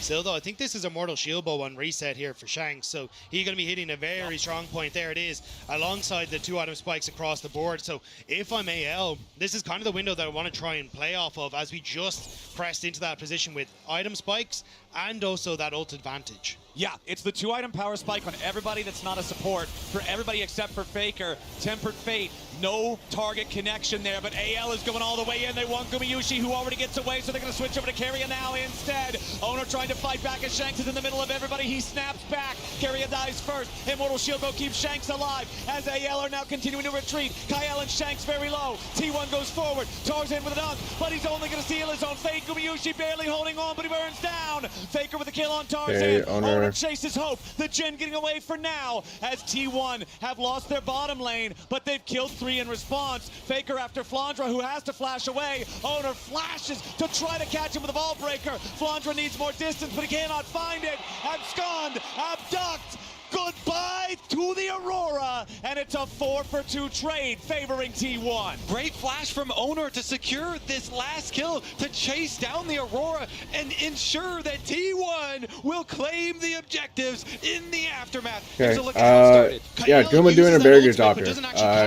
Still, though, I think this is Immortal Shield Bow on reset here for Shanks, so he's going to be hitting a very strong point. There it is, alongside the 2-item spikes across the board. So if I'm AL, this is kind of the window that I want to try and play off of as we just pressed into that position with item spikes and also that ult advantage. Yeah, it's the 2-item power spike on everybody that's not a support, for everybody except for Faker. Tempered Fate, no target connection there, but AL is going all the way in. They want Gumayusi, who already gets away, so they're going to switch over to Keria now instead. Owner trying to fight back as Shanks is in the middle of everybody. He snaps back. Keria dies first. Immortal Shield Bow keeps Shanks alive as AL are now continuing to retreat. Kyle and Shanks very low. T1 goes forward. Tarzan with a dunk, but he's only going to steal his own fate. Gumayusi barely holding on, but he burns down. Faker with a kill on Tarzan. Owner chases hope. The Jin getting away for now as T1 have lost their bottom lane, but they've killed 3 in response. Faker after Flandra, who has to flash away. Owner flashes to try to catch him with a ball breaker. Flandra needs more distance, but he cannot find it. Abscond, abduct. Goodbye to the Aurora, and it's a 4-for-2 trade favoring T1. Great flash from Owner to secure this last kill to chase down the Aurora and ensure that T1 will claim the objectives in the aftermath. Okay. Yeah, Guma doing a very good job here.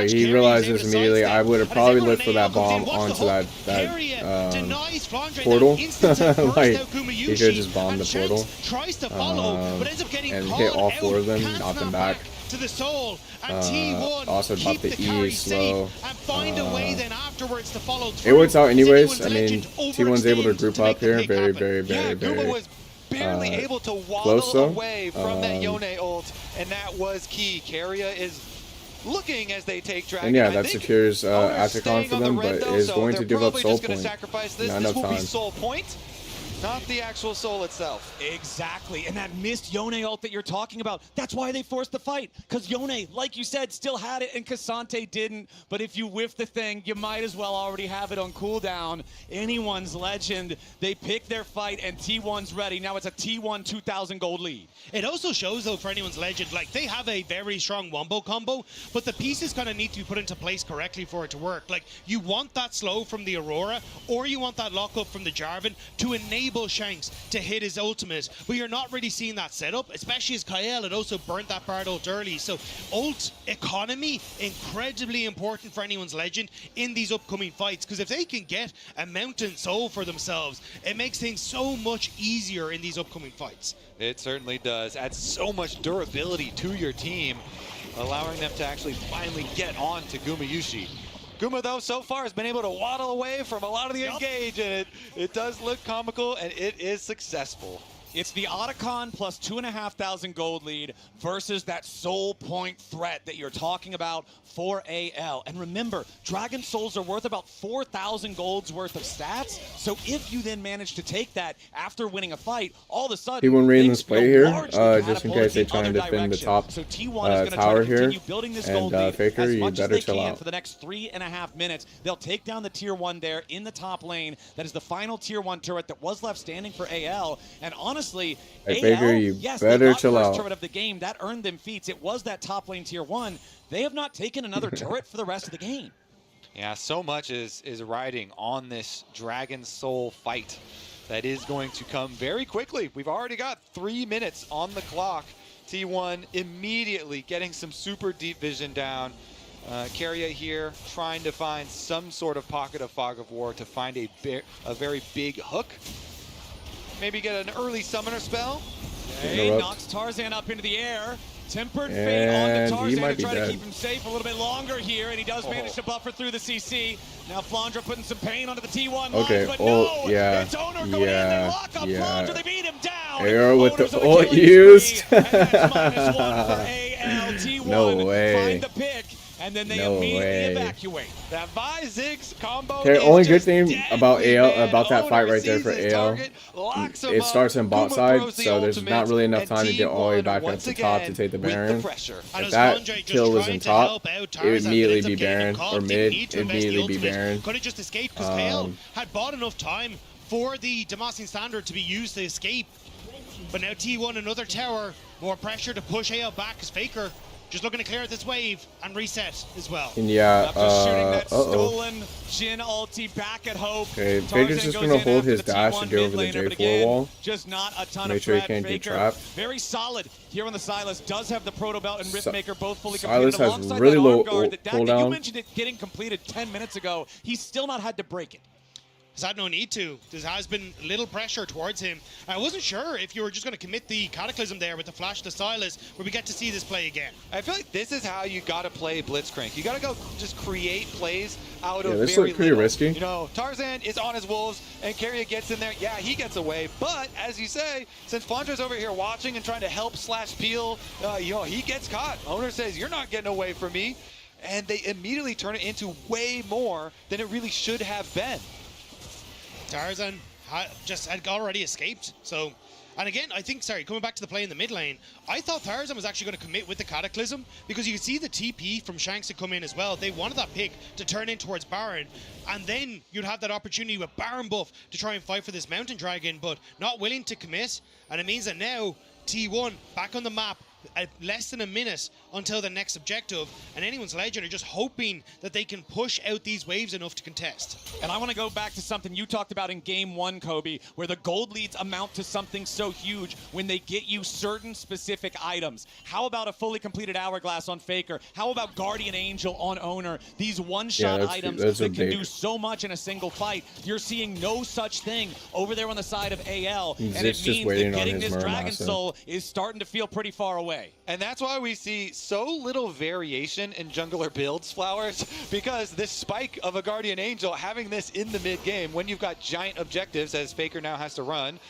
He realizes immediately I would have probably looked for that bomb onto that portal. Like, he could have just bombed the portal and hit all 4 of them. Knocked them back. To the soul, and T1 also dropped the E slow. And find a way then afterwards to follow through. It works out anyways. I mean, T1's able to group up here. Very Guma was barely able to waddle away from that Yone ult, and that was key. Keria is looking as they take Dragon. And yeah, that secures Atacon for them, but is going to give up soul point. Not enough time. Soul point. Not the actual soul itself. Exactly, and that missed Yone ult that you're talking about, that's why they forced the fight. Because Yone, like you said, still had it and Cassante didn't. But if you whiff the thing, you might as well already have it on cooldown. Anyone's legend. They pick their fight and T1's ready. Now it's a T1 2,000 gold lead. It also shows, though, for anyone's legend, like, they have a very strong wombo combo, but the pieces kind of need to be put into place correctly for it to work. Like, you want that slow from the Aurora, or you want that lockup from the Jarvan to enable Shanks to hit his ultimate, but you're not really seeing that setup, especially as Kyle had also burnt that Bard ult early. So ult economy, incredibly important for anyone's legend in these upcoming fights, because if they can get a mountain soul for themselves, it makes things so much easier in these upcoming fights. It certainly does. Adds so much durability to your team, allowing them to actually finally get on to Gumayusi. Guma, though, so far has been able to waddle away from a lot of the engage, and it does look comical, and it is successful. It's the Otacon plus 2,500 gold lead versus that soul point threat that you're talking about for AL. And remember, Dragon Souls are worth about 4,000 gold's worth of stats. So if you then manage to take that after winning a fight, all of a sudden, he won't read in this play here, just in case they try and defend the top tower here. And Faker, you better chill out. For the next 3.5 minutes, they'll take down the tier 1 there in the top lane. That is the final tier 1 turret that was left standing for AL. And honestly, hey, Faker, you better chill out. Turret of the game that earned them feats. It was that top lane tier 1. They have not taken another turret for the rest of the game. Yeah, so much is riding on this Dragon Soul fight that is going to come very quickly. We've already got 3 minutes on the clock. T1 immediately getting some super deep vision down. Keria here trying to find some sort of pocket of Fog of War to find a very big hook. Maybe get an early summoner spell. He knocks Tarzan up into the air. Tempered Fate on the Tarzan to try to keep him safe a little bit longer here, and he does manage to buffer through the CC. Now Flandra putting some pain onto the T1 line, but no, it's Owner going in, they lock up Flandra, they beat him down. Arrow with the ult used. No way. Find the pick. And then they immediately evacuate. That Vi Ziggs combo. Okay, only good thing about that fight right there for AL, it starts in bot side, so there's not really enough time to get all the way back up to top to take the Baron. If that kill was in top, it would immediately be Baron, or mid, it would immediately be Baron. Could have just escaped because Kale had bought enough time for the Demacian Standard to be used to escape. But now T1, another tower, more pressure to push AL back as Faker just looking to clear this wave and reset as well. And yeah, after shooting that stolen Jin ulti back at Hope. Okay, Faker's just gonna hold his dash to get over the J4 wall. Just not a ton Make sure he can't get trapped. Very solid here on the Sylas. Does have the Proto Belt and Riftmaker both fully completed. Sylas has really low cooldown. You mentioned it getting completed 10 minutes ago. He's still not had to break it. has had no need to. There has been little pressure towards him. I wasn't sure if you were just going to commit the Cataclysm there with the flash to Silas, where we get to see this play again. I feel like this is how you got to play Blitzcrank. You got to go just create plays out of this very looked pretty little. risky. You know, Tarzan is on his wolves, and Keria gets in there. Yeah, he gets away. But, as you say, since Flandra's over here watching and trying to help / peel, you know, he gets caught. Owner says, you're not getting away from me. And they immediately turn it into way more than it really should have been. Tarzan had already escaped. So, and again, I think, coming back to the play in the mid lane, I thought Tarzan was actually going to commit with the Cataclysm because you could see the TP from Shanks to come in as well. They wanted that pick to turn in towards Baron, and then you'd have that opportunity with Baron buff to try and fight for this Mountain Dragon, but not willing to commit. And it means that now T1 back on the map, less than a minute until the next objective, and Anyone's Legend are just hoping that they can push out these waves enough to contest. And I want to go back to something you talked about in game 1, Kobe, where the gold leads amount to something so huge when they get you certain specific items. How about a fully completed Hourglass on Faker? How about Guardian Angel on Owner? These one-shot items that can do so much in a single fight. You're seeing no such thing over there on the side of AL, and it means that getting this Dragon Soul is starting to feel pretty far away. And that's why we see so little variation in jungler builds, Flowers, because this spike of a Guardian Angel, having this in the mid-game when you've got giant objectives, as Faker now has to run,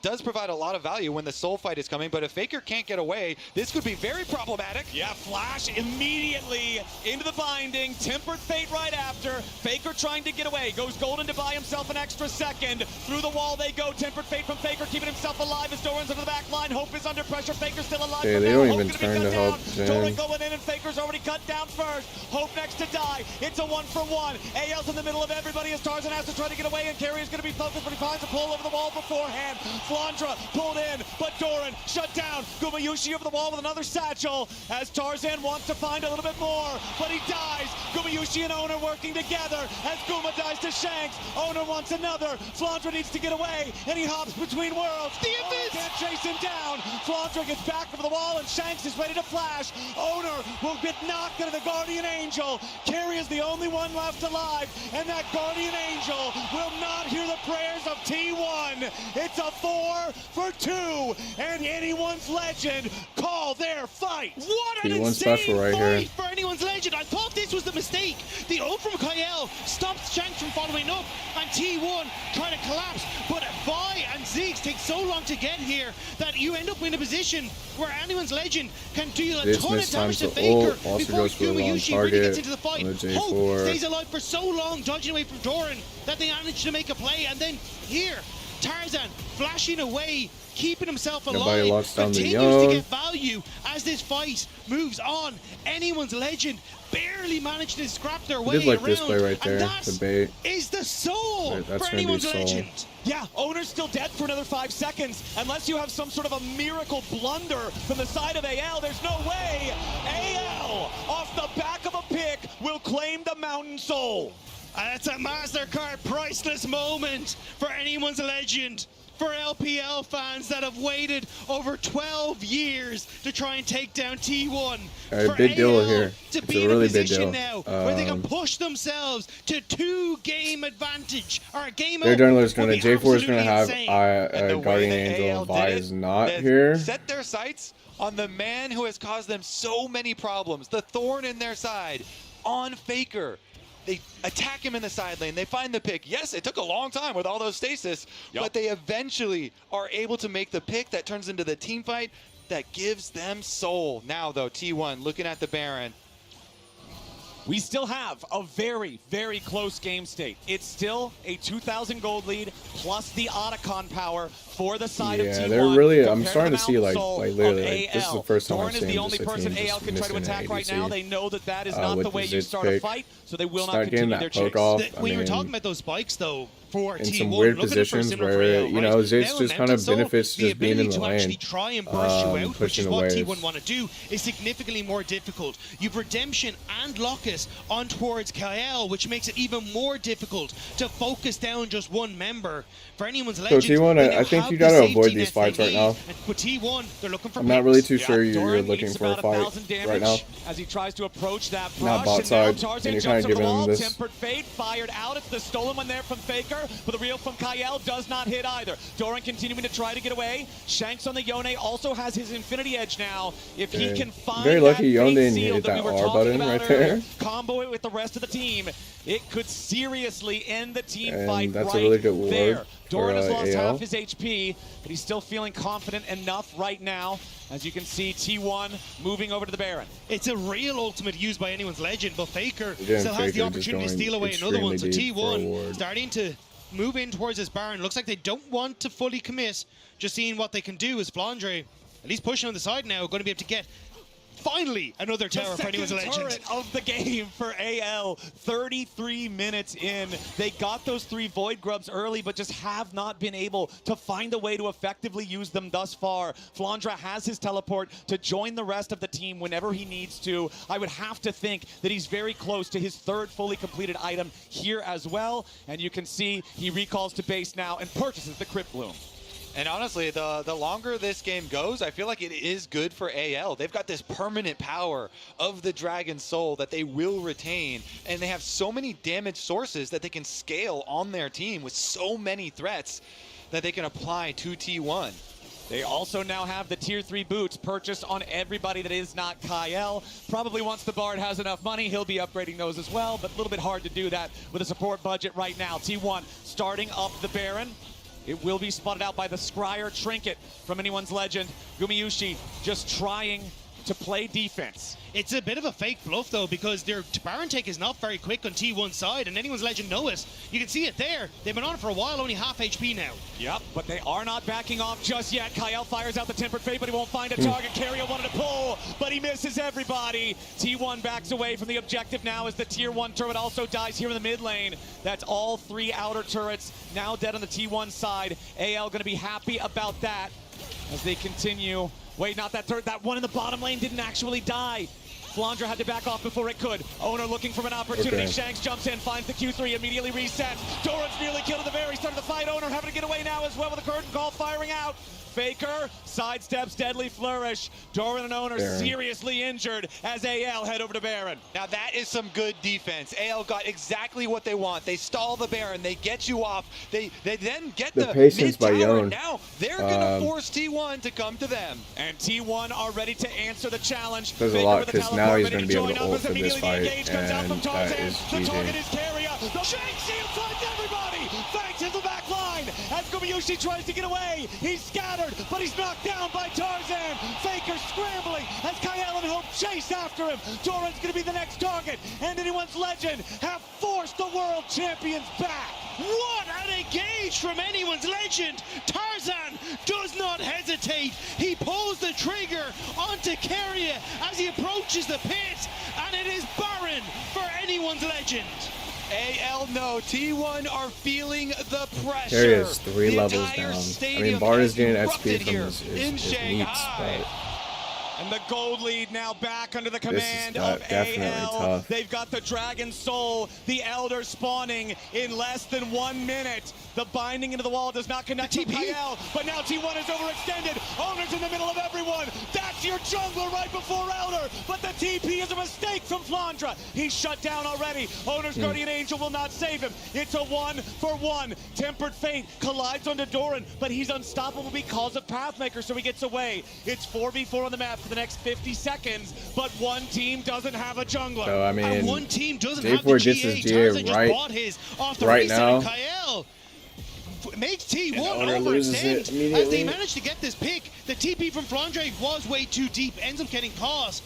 does provide a lot of value when the soul fight is coming. But if Faker can't get away, this could be very problematic. Yeah, Flash immediately into the binding, Tempered Fate right after. Faker trying to get away, goes golden to buy himself an extra second. Through the wall they go, Tempered Fate from Faker, keeping himself alive as Doran's under the back line. Hope is under pressure, Faker's still alive. They don't even turn to help. Doran going in and Faker's already cut down first. Hope next to die. It's a 1-for-1. AL's in the middle of everybody as Tarzan has to try to get away, and Carrier's going to be focused, but he finds a pull over the wall beforehand. Flandra pulled in, but Doran shut down. Gumayushi over the wall with another satchel as Tarzan wants to find a little bit more, but he dies. Gumayushi and Owner working together as Guma dies to Shanks. Owner wants another. Flandra needs to get away, and he hops between worlds. The Owner can't chase him down. Flandra gets back over the wall, and Shanks is ready to flash. Owner will get knocked into the Guardian Angel. Carry is the only one left alive, and that Guardian Angel will not hear the prayers of T1. It's a 4-for-2, and Anyone's Legend call their fight. What an insane fight for Anyone's Legend. I thought this was the mistake. The ult from Kyle stopped Shanks from following up, and T1 trying to collapse, but Vi and Ziggs take so long to get here that you end up in a position where Anyone's Legend can do a ton of damage to Faker before Gumayushi really gets into the fight. Hope stays alive for so long, dodging away from Doran, that they manage to make a play, and then here, Tarzan flashing away, keeping himself alive, continues to get value as this fight moves on. Anyone's Legend barely managed to scrap their way around, this play right there, and that the bait. is the soul for Anyone's Legend. Yeah, Owner's still dead for another 5 seconds. Unless you have some sort of a miracle blunder from the side of AL, there's no way. AL, off the back of a pick, will claim the Mountain Soul. And it's a MasterCard priceless moment for Anyone's Legend. For LPL fans that have waited over 12 years to try and take down T1. For big deal AL here. to It's be a really in a big position deal. now where they can push themselves to 2-game advantage, or a game Their up jungler's would gonna be J4 is gonna absolutely have insane. Guardian Angel, and Vi is not here. Set their sights on the man who has caused them so many problems, the thorn in their side, on Faker. They attack him in the side lane. They find the pick. Yes, it took a long time with all those stasis, but they eventually are able to make the pick that turns into the team fight that gives them soul. Now, though, T1 looking at the Baron. We still have a very, very close game state. It's still a 2,000 gold lead plus the Otacon power for the side of T1. Yeah, they're really. I'm starting to see literally. This is the first time Doran I've is seen the only person AL can try to attack right now. They know that that is not the way you start a fight, so they will not continue their chase. When you were talking about those spikes, though, for in T1, some weird positions where Ziggs just kind of benefits just being in the lane, actually try and burst you out, which is what waves. T1 want to do, is significantly more difficult. You've Redemption and Locus on towards Kyle, which makes it even more difficult to focus down just one member. For Anyone's Legend, so T1, I think you got to avoid these fights right now. With T1, they're looking for I'm not really too sure you're looking for a fight right now. As he tries to approach that not brush, bot side, and you're kind of giving him this. Tempered Fate fired out. It's the stolen one there from Faker. but the reel from Kyle does not hit either. Doran continuing to try to get away. Shanks on the Yone also has his Infinity Edge now. If he can find very lucky Yone didn't seal hit that that we were R talking button about right earlier, there. combo it with the rest of the team, it could seriously end the team And fight that's right a really good ward there. Doran has for, lost AL. half his HP, but he's still feeling confident enough right now. As you can see, T1 moving over to the Baron. It's a real ultimate used by anyone's legend, but Faker Again, still has the Faker opportunity to just steal away going another one. So extremely deep for a T1 ward. starting to move in towards this Baron. Looks like they don't want to fully commit. Just seeing what they can do is Flandre, at least pushing on the side now, going to be able to get finally another tower for anyone's legend. Turret of the game for AL. 33 minutes in. They got those 3 Void Grubs early, but just have not been able to find a way to effectively use them thus far. Flandre has his teleport to join the rest of the team whenever he needs to. I would have to think that he's very close to his 3rd fully completed item here as well. And you can see he recalls to base now and purchases the Crypt Bloom. And honestly, the longer this game goes, I feel like it is good for AL. They've got this permanent power of the Dragon Soul that they will retain, and they have so many damage sources that they can scale on their team with so many threats that they can apply to T1. They also now have the tier 3 boots purchased on everybody that is not Kyle. Probably once the Bard has enough money, he'll be upgrading those as well, but a little bit hard to do that with a support budget right now. T1 starting up the Baron. It will be spotted out by the Scryer Trinket from anyone's legend. Gumayushi just trying to play defense. It's a bit of a fake bluff, though, because their Baron take is not very quick on T1's side, and anyone's legend know it. You can see it there. They've been on it for a while, only half HP now. Yep, but they are not backing off just yet. Kyle fires out the Tempered Fate, but he won't find a target. Keria wanted to pull, but he misses everybody. T1 backs away from the objective now as the tier 1 turret also dies here in the mid lane. That's all 3 outer turrets now dead on the T1 side. AL going to be happy about that as they continue. Wait, not that turret. That one in the bottom lane didn't actually die. Flandre had to back off before it could. Owner looking for an opportunity. Okay. Shanks jumps in, finds the Q3, immediately resets. Doran's nearly killed at the very start of the fight. Owner having to get away now as well with the curtain call firing out. Faker sidesteps deadly flourish. Doran and Owner seriously injured as AL head over to Baron. Now that is some good defense. AL got exactly what they want. They stall the Baron. They get you off. They then get the patience by mid-tower. Yon. Now they're going to force T1 to come to them. And T1 are ready to answer the challenge. Does a lot, because now he's going to be able to ult for this fight, and that is The target GG. is Keria. The Shanks finds everybody. Thanks to the back line. As Gumayushi tries to get away, he's scattered, but he's knocked down by Tarzan. Faker scrambling as Kyle and Hope chase after him. Doran's going to be the next target, and anyone's legend have forced the world champions back. What an engage from anyone's legend! Tarzan does not hesitate. He pulls the trigger onto Keria as he approaches the pit, and it is Baron for anyone's legend. AL no, T1 are feeling the pressure. Keria is 3 The levels entire down. I stadium mean, Bard is getting erupted XP from here his in leaps, Shanghai. but And the gold lead now back under the This is command not- of definitely AL. tough. They've got the Dragon Soul, the Elder spawning in less than 1 minute. The binding into the wall does not connect to Kyle, but now T1 is overextended. Owner's in the middle of everyone. That's your jungler right before Elder, but the TP is a mistake from Flandre. He's shut down already. Owner's Guardian Angel will not save him. It's a 1-for-1. Tempered Fate collides onto Doran, but he's unstoppable because of Pathmaker, so he gets away. It's 4v4 on the map for the next 50 seconds, but one team doesn't have a jungler. So, I mean, And one team doesn't have the J4 gets his GA. GA Tarzan just right- bought his off the right reset, now. and Kyle makes T1 Owner loses it overextend as immediately. they managed to get this pick. The TP from Flandre was way too deep, ends up getting caught.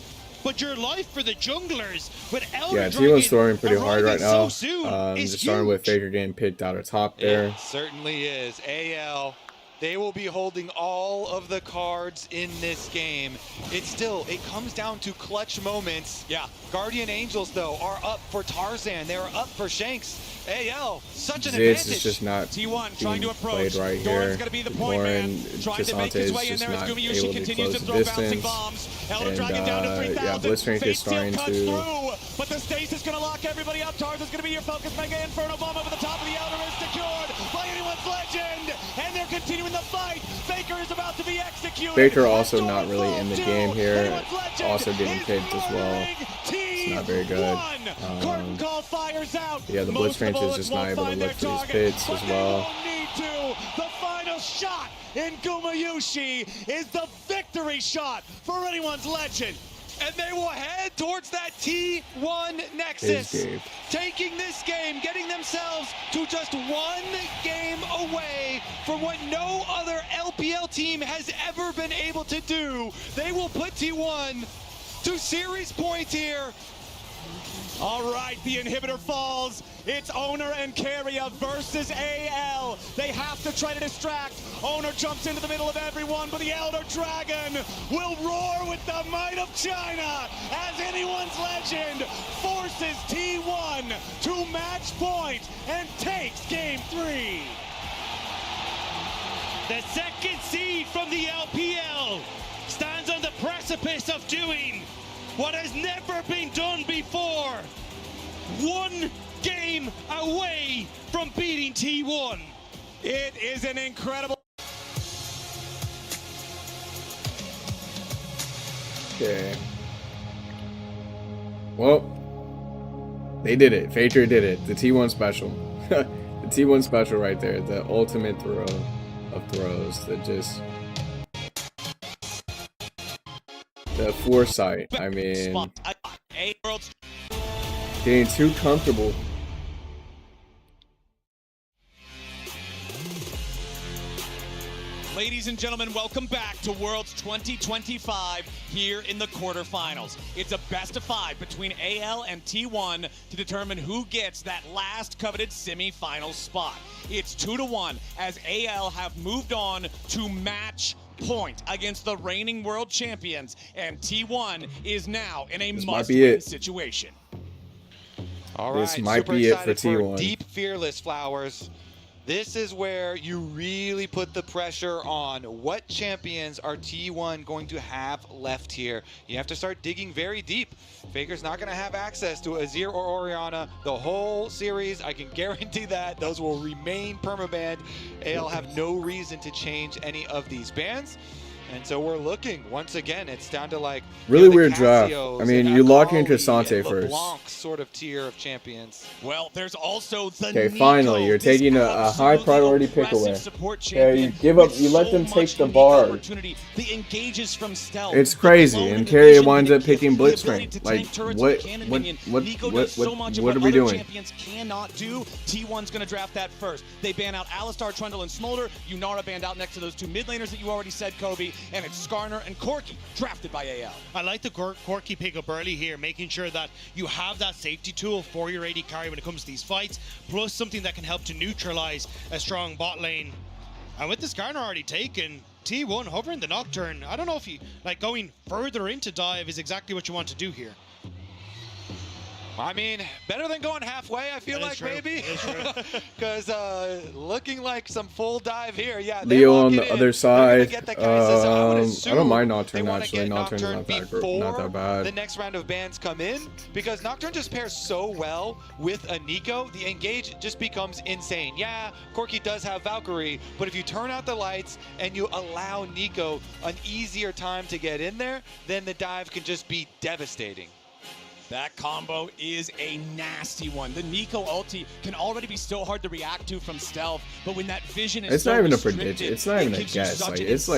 But your life for the junglers with Elder yeah, Dragon T1's throwing pretty hard right arriving now. so soon is Just starting with huge. Faker getting picked out of top there. It certainly is. AL, they will be holding all of the cards in this game. It comes down to clutch moments. Yeah. Guardian Angels, though, are up for Tarzan. They are up for Shanks. AL, such an Ziz advantage. is just not T1 trying to being approach. played right Doran's here. going to be the point man, Ignoring trying to make Chisante his is way in just there as not Gumayushi able to continues to close throw the bouncing distance. bombs. Elder And, Dragon down to 3,000. yeah, Blitzcrank Fate is starting still cuts to- through, but the stasis going to lock everybody up. Tarzan's going to be your focus. Mega Inferno bomb over the top of the Elder is secured by anyone's legend, and they're continuing the fight. Faker is about to be executed. Baker also Doran not really in the falls game too. here, Anyone's legend also getting is picked as well. murdering It's not very good. Yeah, the Blitzcrank is just not able to lift these pits as well. The final shot in Gumayushi is the victory shot for anyone's legend. And they will head towards that T1 Nexus, taking this game, getting themselves to just one game away from what no other LPL team has ever been able to do. They will put T1 to series points here. All right, the inhibitor falls. It's Owner and Carrier versus AL. They have to try to distract. Owner jumps into the middle of everyone, but the Elder Dragon will roar with the might of China as anyone's legend forces T1 to match point and takes game 3. The second seed from the LPL stands on the precipice of doing what has never been done before. One game away from beating T1. It is an incredible... Okay. Well, they did it. Faker did it. The T1 special. The T1 special right there. The ultimate throw of throws that just... The foresight, I mean, getting too comfortable. Ladies and gentlemen, welcome back to Worlds 2025 here in the quarterfinals. It's a best of 5 between AL and T1 to determine who gets that last coveted semi-final spot. It's 2-1 as AL have moved on to match point against the reigning world champions, and T1 is now in a must-win situation. All right, this might be it for T1. Deep Fearless Flowers. This is where you really put the pressure on what champions are T1 going to have left here. You have to start digging very deep. Faker's not going to have access to Azir or Orianna the whole series. I can guarantee that. Those will remain permabanned. AL have no reason to change any of these bans. And so we're looking, once again, it's down to like... Really weird draft. I mean, you lock in Cassante first. Sort of tier of champions. Well, there's also the okay, finally, you're taking a high priority pick away. Okay, you give up, you let them take the Bard. It's crazy, and Carrier winds up picking Blitzcrank. Like, what are we doing? Cannot do. T1's going to draft that first. They ban out Alistar, Trundle, and Smolder. Yunara banned out next to those 2 mid laners that you already said, Kobe. And it's Skarner and Corki, drafted by AL. I like the Corki pick up early here, making sure that you have that safety tool for your AD carry when it comes to these fights, plus something that can help to neutralize a strong bot lane. And with the Skarner already taken, T1 hovering the Nocturne. I don't know if you, like, going further into dive is exactly what you want to do here. I mean, better than going halfway, I feel like, maybe. Because looking like some full dive here. Yeah, Leo on the other side. I don't mind Nocturne, actually. Nocturne's not that bad. The next round of bans come in, because Nocturne just pairs so well with a Nico. The engage just becomes insane. Yeah, Corki does have Valkyrie, but if you turn out the lights and you allow Nico an easier time to get in there, then the dive can just be devastating. That combo is a nasty one. The Nico ulti can already be so hard to react to from stealth, but when that vision is it's not even a prediction. It's not even a guess. Like, it's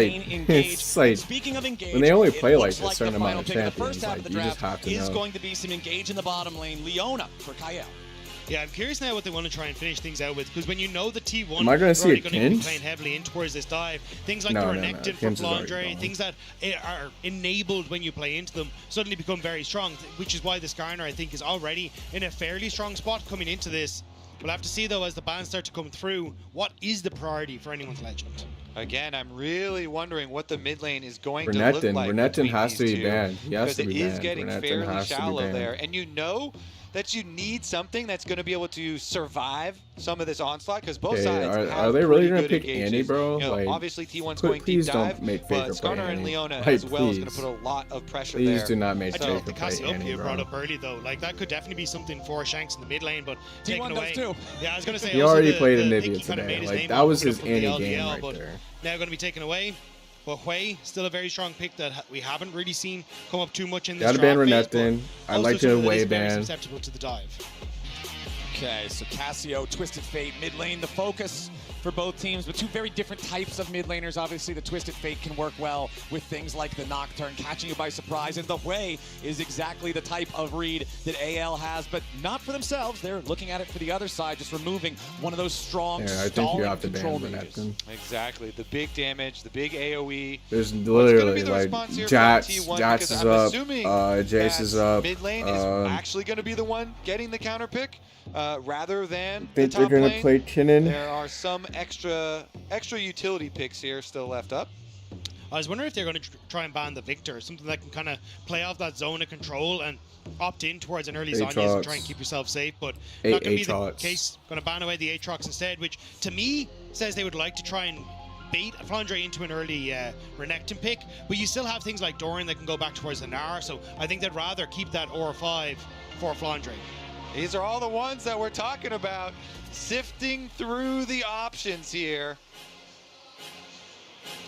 like speaking of engage, when they only play like a certain amount of champions, like, you just have to know. Is going to be some engage in the bottom lane. Leona for Kael. Yeah, I'm curious now what they want to try and finish things out with, because when you know the T1 am I going to see a going to be playing heavily in towards this dive, things like the Renekton from Flandre, things that are enabled when you play into them, suddenly become very strong, which is why the Skarner, I think, is already in a fairly strong spot coming into this. We'll have to see, though, as the bans start to come through, what is the priority for anyone's legend? Again, I'm really wondering what the mid lane is going to look like. Renekton has to be banned. He has to be banned. Because it is getting fairly shallow there, and you know that you need something that's going to be able to survive some of this onslaught, because both sides are they really going to pick Annie, bro? You know, like, obviously T1's going deep dive, but Skarner and Leona as well is going to put a lot of pressure there. Please do not make Faker the Cassiopeia brought up early, though. Like, that could definitely be something for Shanks in the mid lane, but taken away. Too. Yeah, I was going to say he already played Anivia today. Like, that was his Annie game right there. Now going to be taken away. But Hui, still a very strong pick that we haven't really seen come up too much in this Gotta ban draft phase, Renekton. I like the Hui ban. Susceptible to the dive. Okay, so Cassio, Twisted Fate, mid lane, the focus for both teams, but two very different types of mid laners. Obviously, the Twisted Fate can work well with things like the Nocturne, catching you by surprise, and the Hui is exactly the type of read that AL has, but not for themselves. They're looking at it for the other side, just removing one of those strong stalling control mages. Exactly, the big damage, the big AoE. There's literally like Jax is up, Jace is up. Mid lane is actually going to be the one getting the counter pick. Rather than I think they're going to play Kinnan. There are some extra utility picks here still left up. I was wondering if they're going to try and ban the Victor, something that can kind of play off that zone of control and opt in towards an early Zhonya's and try and keep yourself safe, but not going to be the case. Going to ban away the Aatrox instead, which to me says they would like to try and bait Flandre into an early Renekton pick, but you still have things like Doran that can go back towards the Gnar, so I think they'd rather keep that Aura 5 for Flandre. These are all the ones that we're talking about, sifting through the options here.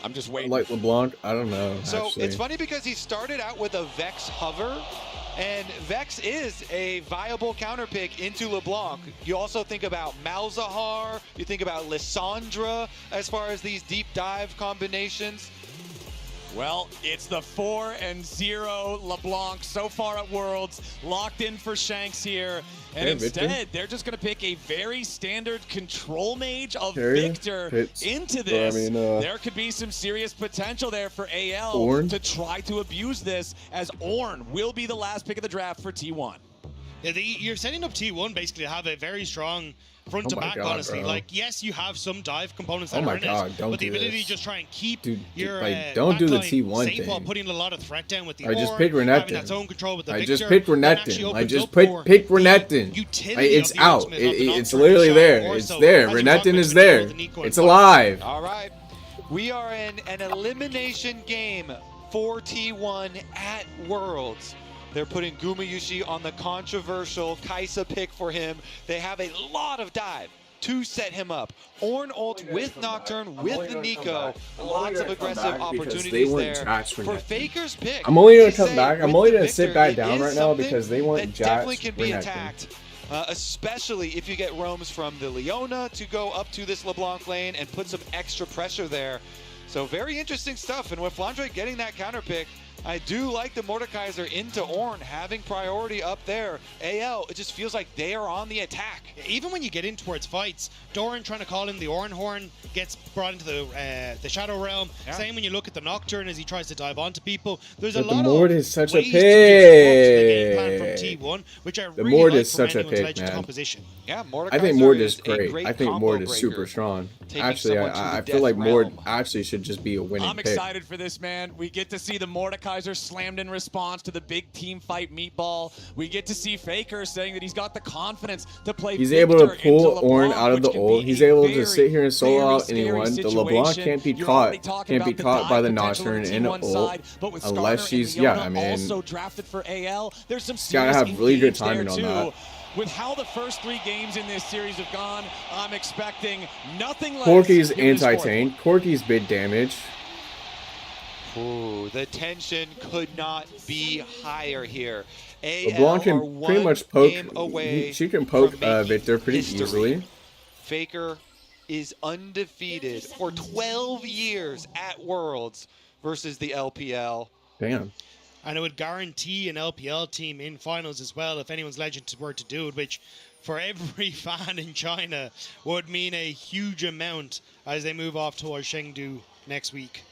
I'm just waiting. Like LeBlanc, I don't know. So actually. It's funny because he started out with a Vex hover, and Vex is a viable counter pick into LeBlanc. You also think about Malzahar, you think about Lissandra as far as these deep dive combinations. Well, it's the 4-0 LeBlanc so far at Worlds, locked in for Shanks here. And instead, they're just going to pick a very standard control mage of Victor into this. There could be some serious potential there for AL to try to abuse this, as Ornn will be the last pick of the draft for T1. Yeah, you're setting up T1 basically to have a very strong front to back, honestly. Bro. Like, yes, you have some dive components that are in it, but the ability to just try and keep your don't do the T1 safe thing. While putting a lot of threat down with the I just picked Renekton. that zone control with the I just picked Renekton. I just picked Renekton. It's out. It's literally there. It's there. Renekton is there. It's alive. All right. We are in an elimination game for T1 at Worlds. They're putting Gumayushi on the controversial Kai'Sa pick for him. They have a lot of dive to set him up. Ornn ult with Nocturne, with the Nico. Lots of aggressive opportunities there. For Faker's pick, I'm only going to come back. I'm only going to sit back down right now because they want Jax. Definitely can be attacked. Especially if you get roams from the Leona to go up to this LeBlanc lane and put some extra pressure there. So very interesting stuff. And with Flandre getting that counter pick, I do like the Mordekaiser into Ornn having priority up there. AL, it just feels like they are on the attack. Even when you get in towards fights, Doran trying to call in the Ornn Horn gets brought into the Shadow Realm. Yeah. Same when you look at the Nocturne as he tries to dive onto people. There's a lot of Mord is such a pick. The game plan from T1, which I the really Mord like is such a pick, man. Composition. Yeah, Mordekaiser I think Mord is great. I think Mord is super strong. Actually, I feel like Mord actually should just be a winning pick. I'm excited for this, man. We get to see the Mordekaiser slammed in response to the big team fight meatball. We get to see Faker saying that he's got the confidence to play. He's able to pull Ornn out of the ult. He's able to sit here and solo out anyone. The LeBlanc can't be caught. Can't be caught by the Nocturne in an ult unless she's also drafted for AL. There's some gotta have really good timing on that. With how the first 3 games in this series have gone, I'm expecting nothing less. Corki's anti-tank. Corki's big damage. Ooh, the tension could not be higher here. LeBlanc can pretty much poke. She can poke Victor pretty easily. Faker is undefeated for 12 years at Worlds versus the LPL. Damn. And it would guarantee an LPL team in finals as well if anyone's legends were to do it, which for every fan in China would mean a huge amount as they move off towards Chengdu next week.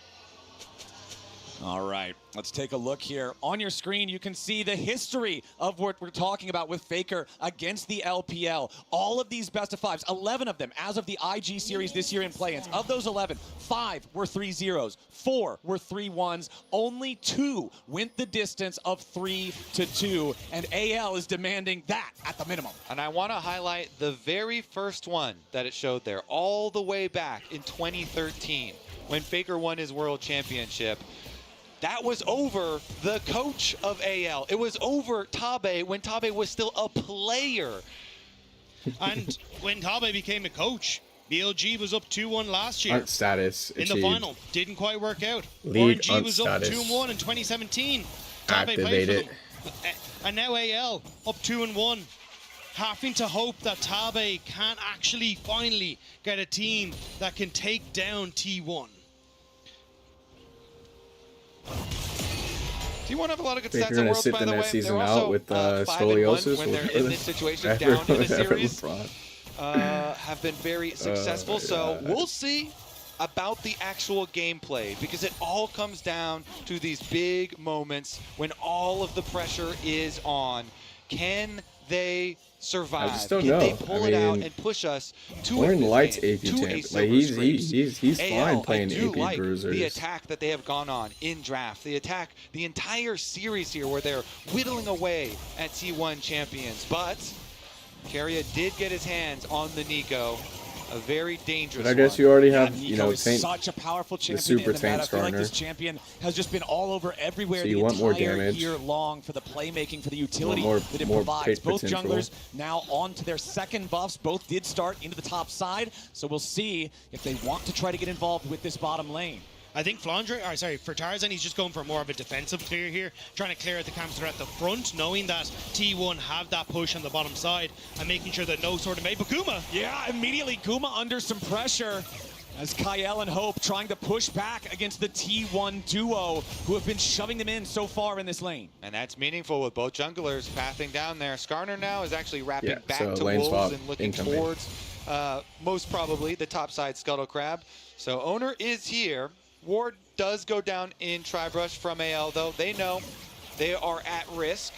All right, let's take a look here. On your screen, you can see the history of what we're talking about with Faker against the LPL. All of these best of 5s, 11 of them as of the IG series this year in play-ins. Of those 11, 5 were 3-0s, 4 were 3-1s. Only 2 went the distance of 3-2, and AL is demanding that at the minimum. And I want to highlight the very first one that it showed there, all the way back in 2013, when Faker won his world championship. That was over the coach of AL. It was over Tabe when Tabe was still a player. And when Tabe became a coach, BLG was up 2-1 last year. Status in achieved. the final. Didn't quite work out. League RNG was up status. 2-1 in 2017. Activated. And now AL up 2-1. Having to hope that Tabe can actually finally get a team that can take down T1. T1 have a lot of good Think stats you're in gonna Worlds, sit by the the way. next season They're out also with 5-1 scoliosis when they're in this situation down in the series. Have been very successful, so we'll see about the actual gameplay, because it all comes down to these big moments when all of the pressure is on. Can they survive? I just don't Can know. they pull it out and push us to Orin likes AP to champ. a Like silver he's scrapes? fine playing I do AP like bruisers. the attack that they have gone on in draft. The attack, the entire series here where they're whittling away at T1 champions. But Carrier did get his hands on the Nico. A very dangerous But I guess you already have, Nico you know, is such a powerful champion the super in the meta. tank I feel like this Skarner. champion has just been all over everywhere So you the want more entire damage. year long for the playmaking, for the utility more- that it more provides. pick Both potential. junglers now on to their second buffs. Both did start into the top side, so we'll see if they want to try to get involved with this bottom lane. I think for Tarzan, he's just going for more of a defensive clear here, trying to clear out the camps that are at the front, knowing that T1 have that push on the bottom side, and making sure that no sort of But Guma! Yeah, immediately Guma under some pressure as Kyle and Hope trying to push back against the T1 duo who have been shoving them in so far in this lane. And that's meaningful with both junglers pathing down there. Skarner now is actually wrapping back so to lane Wolves swap and looking incoming. towards most probably the top side Scuttle Crab. So Owner is here. Ward does go down in Tribrush from AL, though. They know they are at risk,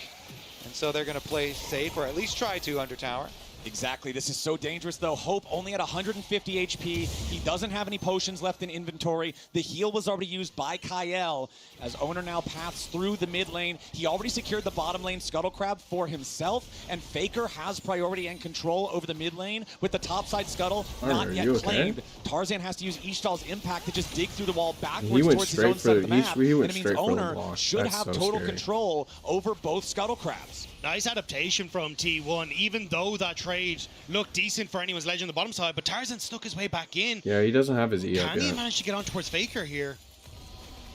and so they're going to play safe, or at least try to, under tower. Exactly. This is so dangerous, though. Hope only at 150 HP. He doesn't have any potions left in inventory. The heal was already used by Kyle as Owner now paths through the mid lane. He already secured the bottom lane Scuttle Crab for himself, and Faker has priority and control over the mid lane with the topside Scuttle not yet claimed. Tarzan has to use Ishtal's impact to just dig through the wall backwards towards his own side of the map, and it means Owner should have total control over both Scuttle Crabs. Nice adaptation from T1, even though that trade looked decent for anyone's legend on the bottom side, but Tarzan snuck his way back in. Yeah, he doesn't have his E up Can he yet. manage to get on towards Faker here?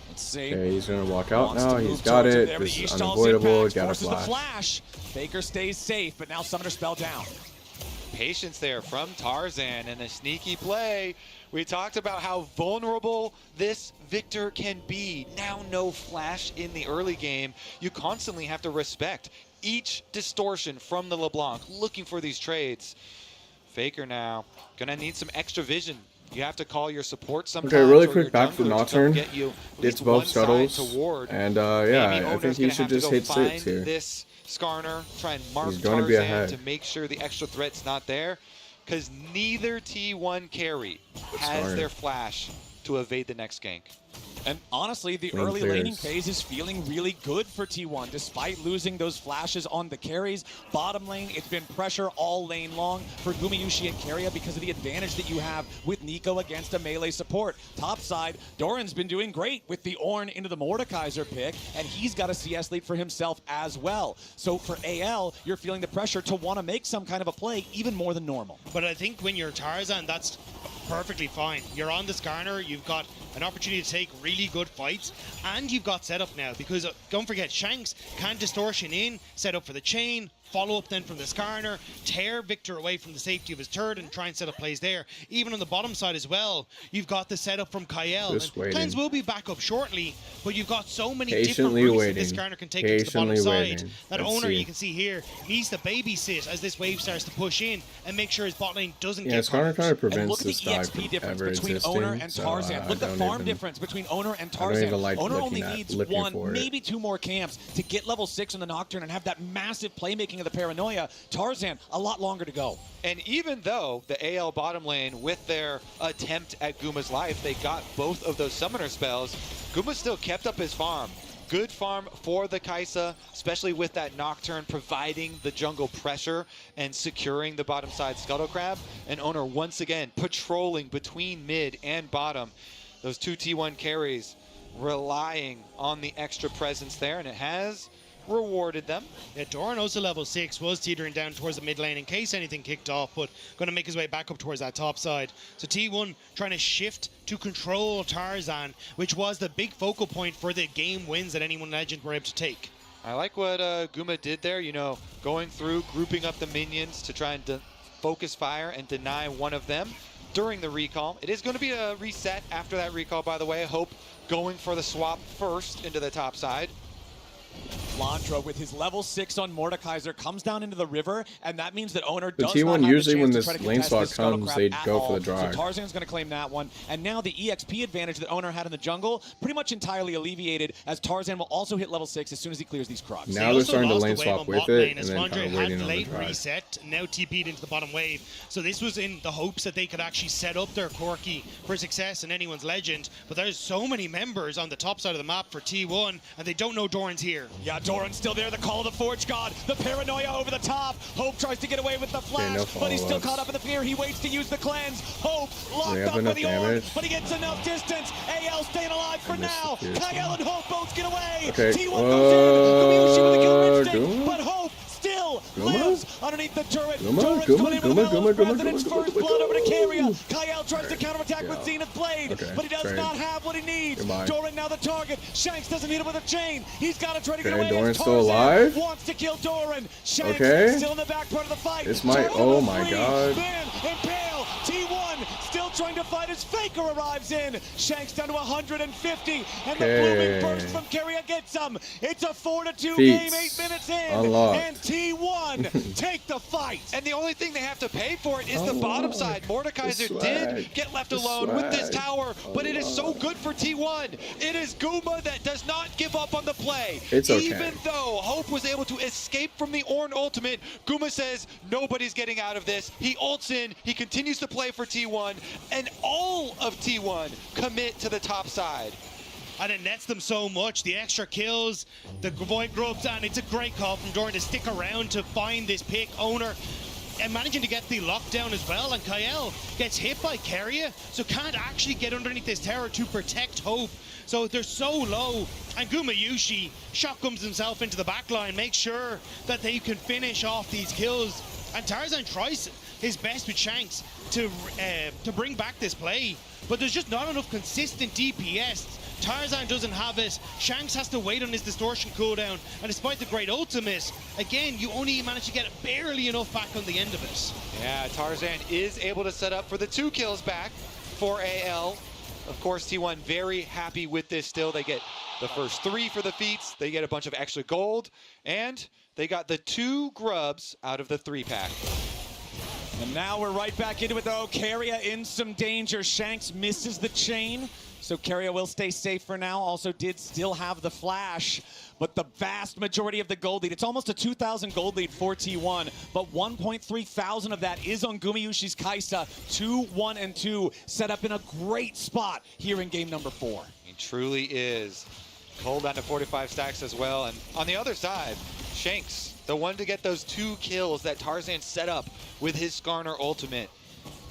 Let's see. Okay, he's gonna walk out now. He's got it. This is unavoidable. He's got a flash. Faker stays safe, but now Summoner Spell down. Patience there from Tarzan and a sneaky play. We talked about how vulnerable this Victor can be. Now no flash in the early game. You constantly have to respect each distortion from the LeBlanc, looking for these trades. Faker now gonna need some extra vision. You have to call your support sometimes. Okay, really quick back to Nocturne. It's both scuttles, and yeah, I think he should just hit 6 here. This Skarner, try and mark He's going to be Tarzan ahead. to make sure the extra threat's not there, because neither T1 carry has their flash to evade the next gank. And honestly, the early laning phase is feeling really good for T1, despite losing those flashes on the carries. Bottom lane, it's been pressure all lane long for Gumayushi and Keria because of the advantage that you have with Nico against a melee support. Top side, Doran's been doing great with the Ornn into the Mordekaiser pick, and he's got a CS lead for himself as well. So for AL, you're feeling the pressure to want to make some kind of a play, even more than normal. But I think when you're Tarzan, that's perfectly fine. You're on the Skarner, you've got an opportunity to take really good fights, and you've got setup now, because don't forget, Shanks can distortion in, set up for the chain, follow up then from the Skarner, tear Victor away from the safety of his turret and try and set up plays there. Even on the bottom side as well, you've got the setup from Kyle. Cleanse will be back up shortly, but you've got so many different routes that this Skarner can take into the bottom side. That Owner, you can see here, needs to babysit as this wave starts to push in and make sure his bot lane doesn't get Skarner kind of prevents look at this the dive EXP from difference ever between existing. Owner and Tarzan. Look at the farm difference between Owner and I don't Tarzan. even like Owner only looking needs for one, it. maybe 2 more camps to get level 6 in the Nocturne and have that massive playmaking of the Paranoia. Tarzan, a lot longer to go. And even though the AL bottom lane, with their attempt at Guma's life, they got both of those summoner spells, Guma still kept up his farm. Good farm for the Kaisa, especially with that Nocturne providing the jungle pressure and securing the bottom side Scuttle Crab. And Owner once again patrolling between mid and bottom. Those 2 T1 carries relying on the extra presence there, and it has rewarded them. Yeah, Doran also level 6 was teetering down towards the mid lane in case anything kicked off, but going to make his way back up towards that top side. So T1 trying to shift to control Tarzan, which was the big focal point for the game wins that anyone Legend were able to take. I like what Guma did there, you know, going through, grouping up the minions to try and focus fire and deny one of them during the recall. It is going to be a reset after that recall, by the way. Hope going for the swap first into the top side. Flandra with his level 6 on Mordekaiser comes down into the river, and that means that Owner The does T1 not have usually the when chance this to try to lane contest swap this Scuttle comes, Crab they at go all. for the drag. So Tarzan's going to claim that one, and now the EXP advantage that Owner had in the jungle pretty much entirely alleviated, as Tarzan will also hit level 6 as soon as he clears these crocs. Now they're starting to lane swap with it, and then kind of waiting on the late drag. reset, now TP'd into the bottom wave. So this was in the hopes that they could actually set up their Corki for success in anyone's Legend. But there's so many members on the top side of the map for T1, and they don't know Doran's here. Yeah, Doran's still there. The call of the Forge God, the paranoia over the top. Hope tries to get away with the flash, but he's still caught up in the fear. He waits to use the cleanse. Hope locked up with the orb, but he gets enough distance. AL staying alive for now. Kyle and Hope both get away. Okay. T1 goes in. Gumayushi with the killer instinct, but Hope still lives underneath the turret. Doran's coming in with a President's first blood over to Keria. Kyle tries to counterattack with Zenith Blade, but he does not have what he needs. Doran now the target. Shanks doesn't hit him with a chain. He's got to try to get away. Doran's still alive. Wants to kill Doran. Shanks still in the back part of the fight. This might. Oh my God. Man, Impale. T1 still trying to fight as Faker arrives in. Shanks down to 150, and the blooming burst from Keria gets him. It's a 4-2 game, 8 minutes in, and T1 take the fight. And the only thing they have to pay for it is the bottom side. Mordekaiser did get left alone with this tower, but it is so good for T1. It is Guma that does not give up on the play. It's okay. Even though Hope was able to escape from the Ornn ultimate, Guma says nobody's getting out of this. He ults in, he continues to play for T1, and all of T1 commit to the top side. And it nets them so much. The extra kills, the Void Grubs, and it's a great call from Doran to stick around to find this pick. Owner and managing to get the lockdown as well, and Kyle gets hit by Keria, so can't actually get underneath this tower to protect Hope. So they're so low, and Gumayushi shotguns himself into the back line, makes sure that they can finish off these kills. And Tarzan tries his best with Shanks to bring back this play, but there's just not enough consistent DPS. Tarzan doesn't have it. Shanks has to wait on his distortion cooldown, and despite the great ultimate, again, you only manage to get barely enough back on the end of it. Yeah, Tarzan is able to set up for the 2 kills back for AL. Of course, T1 very happy with this still. They get the first 3 for the feats, they get a bunch of extra gold, and they got the 2 grubs out of the 3-pack. And now we're right back into it, though. Keria in some danger. Shanks misses the chain, so Keria will stay safe for now. Also did still have the flash, but the vast majority of the gold lead, it's almost a 2,000 gold lead for T1, but 1.3 thousand of that is on Gumayushi's Kaisa. 2, 1, and 2 set up in a great spot here in game number 4. He truly is. Cole down to 45 stacks as well, and on the other side, Shanks, the one to get those 2 kills that Tarzan set up with his Skarner ultimate.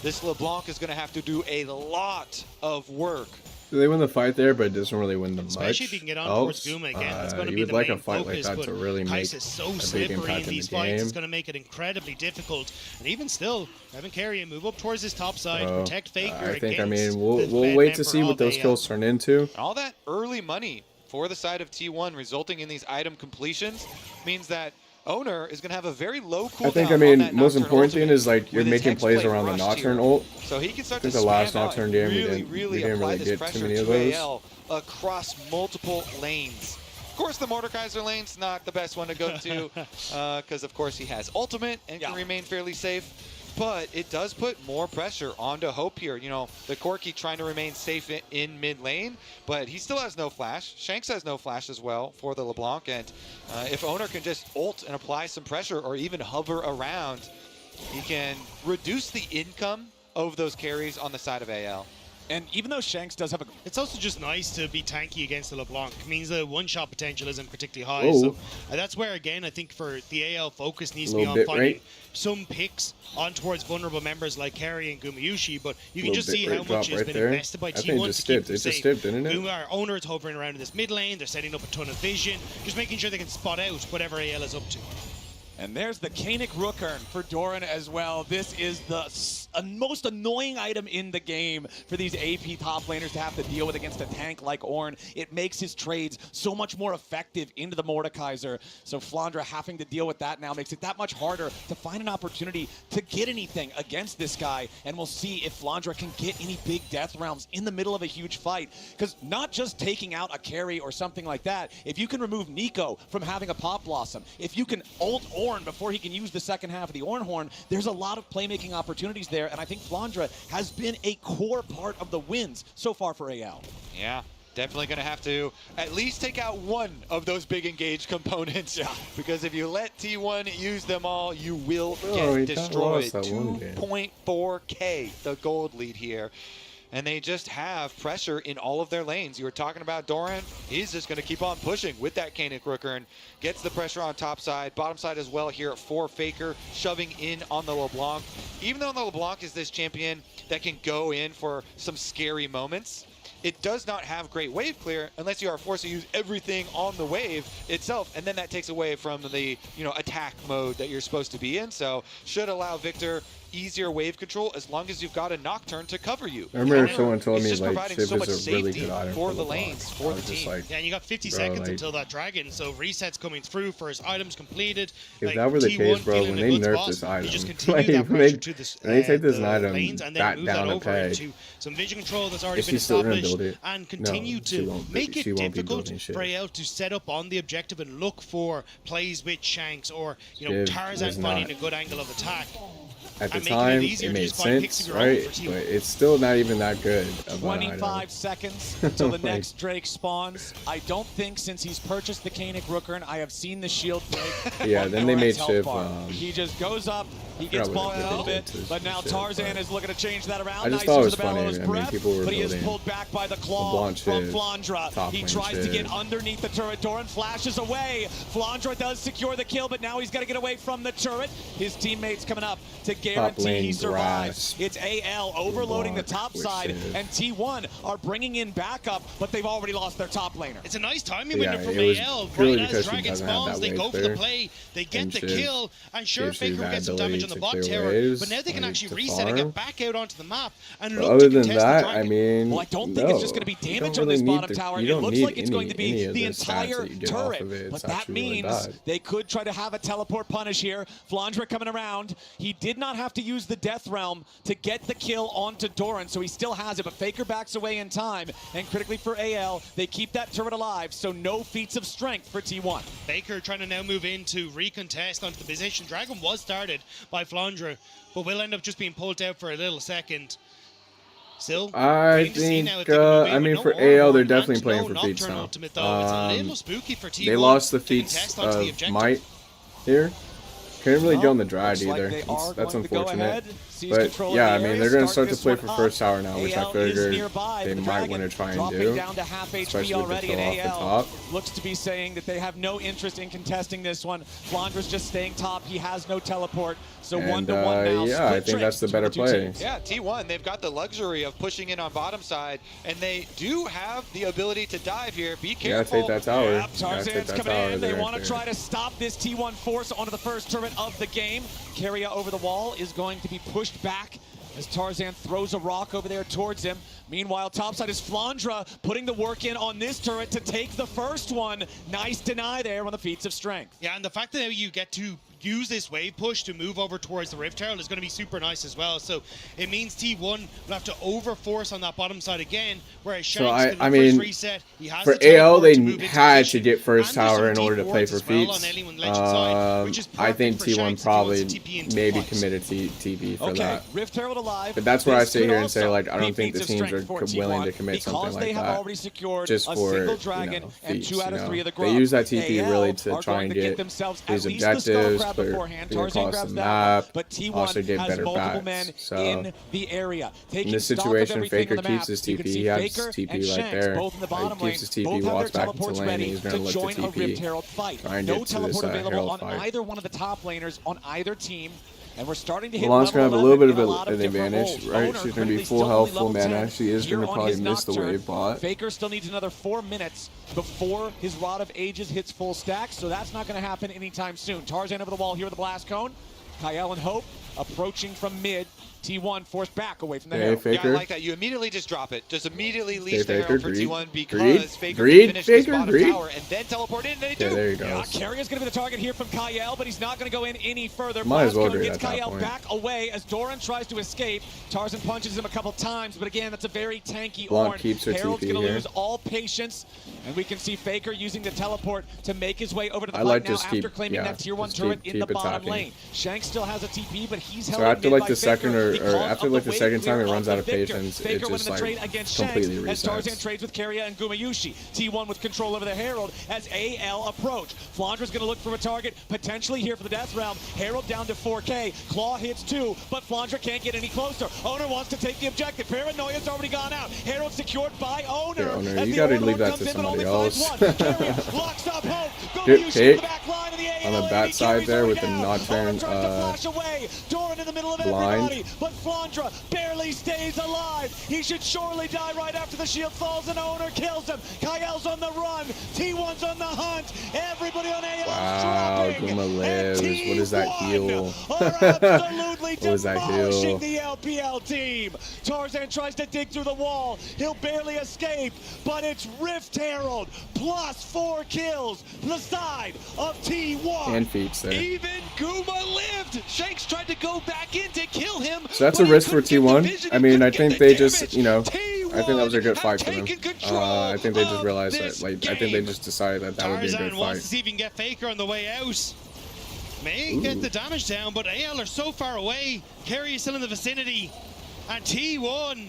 This LeBlanc is going to have to do a lot of work. They win the fight there, but it doesn't really win them much. Especially if you can get on towards Guma again, that's going to be the like main a fight focus, like that to really make Kaisa's so a big slippery impact in in these the fights, game. it's going to make it incredibly difficult. And even still, having Keria move up towards his top side, protect Faker I think, I against mean, we'll wait to see what those kills turn into. All that early money for the side of T1 resulting in these item completions means that Owner is going to have a very low cooldown. I think, I mean, most important thing is like you're making plays around the Nocturne ult. So he can start to the last spam out Nocturne and game really we didn't apply really this get pressure too many of to those. AL across multiple lanes. Of course, the Mordekaiser lane's not the best one to go to because, of course, he has ultimate and can remain fairly safe. But it does put more pressure onto Hope here. You know, the Corki trying to remain safe in mid lane, but he still has no flash. Shanks has no flash as well for the LeBlanc. And if Owner can just ult and apply some pressure or even hover around, he can reduce the income of those carries on the side of AL. And even though Shanks does have a... It's also just nice to be tanky against the LeBlanc. It means the one-shot potential isn't particularly high. So that's where, again, I think for the AL, focus needs to be on finding some picks on towards vulnerable members like Kerry and Gumayushi. But you can just see how much has been invested by T1 to keep them safe. Our owner is hovering around in this mid lane. They're setting up a ton of vision, just making sure they can spot out whatever AL is up to. And there's the Kanik Rookern for Doran as well. This is the most annoying item in the game for these AP top laners to have to deal with against a tank like Ornn. It makes his trades so much more effective into the Mordekaiser. So Flandra having to deal with that now makes it that much harder to find an opportunity to get anything against this guy. And we'll see if Flandra can get any big death rounds in the middle of a huge fight. Because not just taking out a carry or something like that, if you can remove Nico from having a Pop Blossom, if you can ult Ornn before he can use the second half of the Ornn Horn, there's a lot of playmaking opportunities there, and I think Flandra has been a core part of the wins so far for AL. Yeah, definitely going to have to at least take out one of those big engaged components. Yeah. Because if you let T1 use them all, you will get destroyed. 2.4K, the gold lead here. And they just have pressure in all of their lanes. You were talking about Doran. He's just going to keep on pushing with that Kanik Rookern. Gets the pressure on top side, bottom side as well here for Faker, shoving in on the LeBlanc. Even though the LeBlanc is this champion that can go in for some scary moments, it does not have great wave clear unless you are forced to use everything on the wave itself, and then that takes away from the attack mode that you're supposed to be in. So should allow Victor easier wave control as long as you've got a Nocturne to cover you. I remember someone told me like Shiv is a really good item for the lanes, for the team. Yeah, and you got 50 seconds until that dragon, so resets coming through for his items completed. If that were the case, bro, when they nerf this item, like they take this item back down a peg, some vision control that's already been established, and continue to make it difficult for AL to set up on the objective and look for plays with Shanks or Tarzan finding a good angle of attack. At the time, it made sense, right? But it's still not even that good. 25 seconds until the next Drake spawns. I don't think since he's purchased the Kanik Rookern, I have seen the shield break. Yeah, then they made Shiv. He just goes up. He gets balled a little bit, but now Tarzan is looking to change that around. I just thought it was funny. I mean, people were but he is pulled back by the claw from Flandra. He tries to get underneath the turret. Doran flashes away. Flandra does secure the kill, but now he's got to get away from the turret. His teammates coming up to guarantee he survives. It's AL overloading the top side, and T1 are bringing in backup, but they've already lost their top laner. It's a nice timing window from AL. Right as Dragon spawns, they go for the play, they get the kill, and sure, Faker will get some damage on the bot tower, but now they can actually reset and get back out onto the map and look to contest the dragon. I mean, well, I don't think it's just going to be damage on this bottom tower. It looks like it's going to be the entire turret, but that means they could try to have a teleport punish here. Flandra coming around. He did not have to use the Death Realm to get the kill onto Doran, so he still has it, but Faker backs away in time, and critically for AL, they keep that turret alive, so no feats of strength for T1. Faker trying to now move in to recontest onto the position. Dragon was started by Flandra, but will end up just being pulled out for a little second. Still, I think, I mean, for AL, they're definitely playing for feats now. They lost the feats of Might here. Couldn't really go on the Dryad either. That's unfortunate. But yeah, I mean, they're going to start to play for first tower now, which I figured they might want to try and do, especially with the kill off the top. Looks to be saying that they have no interest in contesting this one. Flandra's just staying top. He has no teleport, so 1-1 now. Yeah, I think that's the better play. Yeah, T1, they've got the luxury of pushing in on bottom side, and they do have the ability to dive here. Be careful. Yeah, take that tower. Yep, Tarzan's coming in. They want to try to stop this T1 force onto the first turret of the game. Keria over the wall is going to be pushed back as Tarzan throws a rock over there towards him. Meanwhile, topside is Flandra putting the work in on this turret to take the first one. Nice deny there on the feats of strength. Yeah, and the fact that now you get to use this wave push to move over towards the Rift Herald is going to be super nice as well. So it means T1 will have to overforce on that bottom side again, whereas Shanks I mean, reset, he has for AL, they had to get first tower in order to play for feats. I think T1 probably maybe committed TP for that. Rift Herald alive. But that's where I sit here and say, like, I don't think the teams are willing to commit something like that just for dragon feats, and 2 out of 3 of the They use that TP really to try and get these objectives, clear, beforehand. clear Tarzan across grabs the that map. one, but T1 Also get has better multiple bats. men So in the area. in this situation, Faker keeps his TP. He has his TP right there. Both in the bottom He keeps his lane, TP, both walks have back their into teleports lane, and ready he's to going to look join to a Rift TP. Herald fight. Try and No get to this teleport available Herald on fight. either one of the top laners on either team. And we're starting to hit Milan's going to have a little bit of an advantage, roles. right? Owner She's going to be currently full still health, only full level mana. 10. She is going Here to on probably his miss the Nocturne, wave bot. Faker still needs another 4 minutes before his Rod of Ages hits full stack, so that's not going to happen anytime soon. Tarzan over the wall here with the blast cone. Kyle and Hope approaching from mid. T1 forced back away from the Herald. Yeah, I like that. You immediately just drop it. Just immediately leash the Faker, Herald for greed, T1 because greed, Faker greed, can finish this Faker, bottom greed. tower and then teleport in. They do. There you go. Yeah, Carrier's going to be the target here from Kyle, but he's not going to go in any further. Might as well Blast do gets it at that Kyle point. back away as Doran tries to escape. Tarzan punches him a couple times, but again, that's a very tanky Blanc Ornn. keeps her Herald's TP going to here. lose all patience, and we can see Faker using the teleport to make his way over to the I fight like now just after keep- claiming yeah, that tier 1 just turret keep in the bottom attacking. lane. Shank still has a TP, but he's held So after mid like by the Faker second or because after of like the wave second time clear it runs of out of Victor. patience, it Faker just winning the like trade against completely Shanks as Tarzan resets. trades with Carrier and Gumayushi. T1 with control over the Herald as AL approach. Flandra's going to look for a target, potentially here for the death realm. Herald down to 4K. Claw hits 2, but Flandra can't get any closer. Owner wants to take the objective. Paranoia's already gone out. Herald secured by Owner. Yeah, Owner, as you the gotta Overlord leave that comes to in, but somebody only finds else. one. Carrier locks up Hope. Drip Gumayushi pick to the back line of the AL on the lane. bat He side carries there already with the down. Nocturne Owner tries to flash away. Doran in the middle of blind. everybody, but Flandra barely stays alive. He should surely die right after the shield falls and Owner kills him. Kyle's on the run. T1's on the hunt. Everybody on AL Wow, dropping. Guma And lives. What is that T1 heal? are absolutely What was that demolishing heal? the LPL team. Tarzan tries to dig through the wall. He'll barely escape, but it's Rift Herald plus 4 kills. The side of T1. And feats there. Even Guma lived. Shanks tried to go back in to kill him. So that's a but he risk for couldn't get the T1. vision, I he mean, couldn't I get think the they damage. just, you know, I think that was a good fight for them. taken control I think they just of realized this that, like, I think they just decided that that would be a Tarzan good wants fight. to see if he can get Faker on the way out. May get the damage down, but AL are so far away. Carry is still in the vicinity. And T1,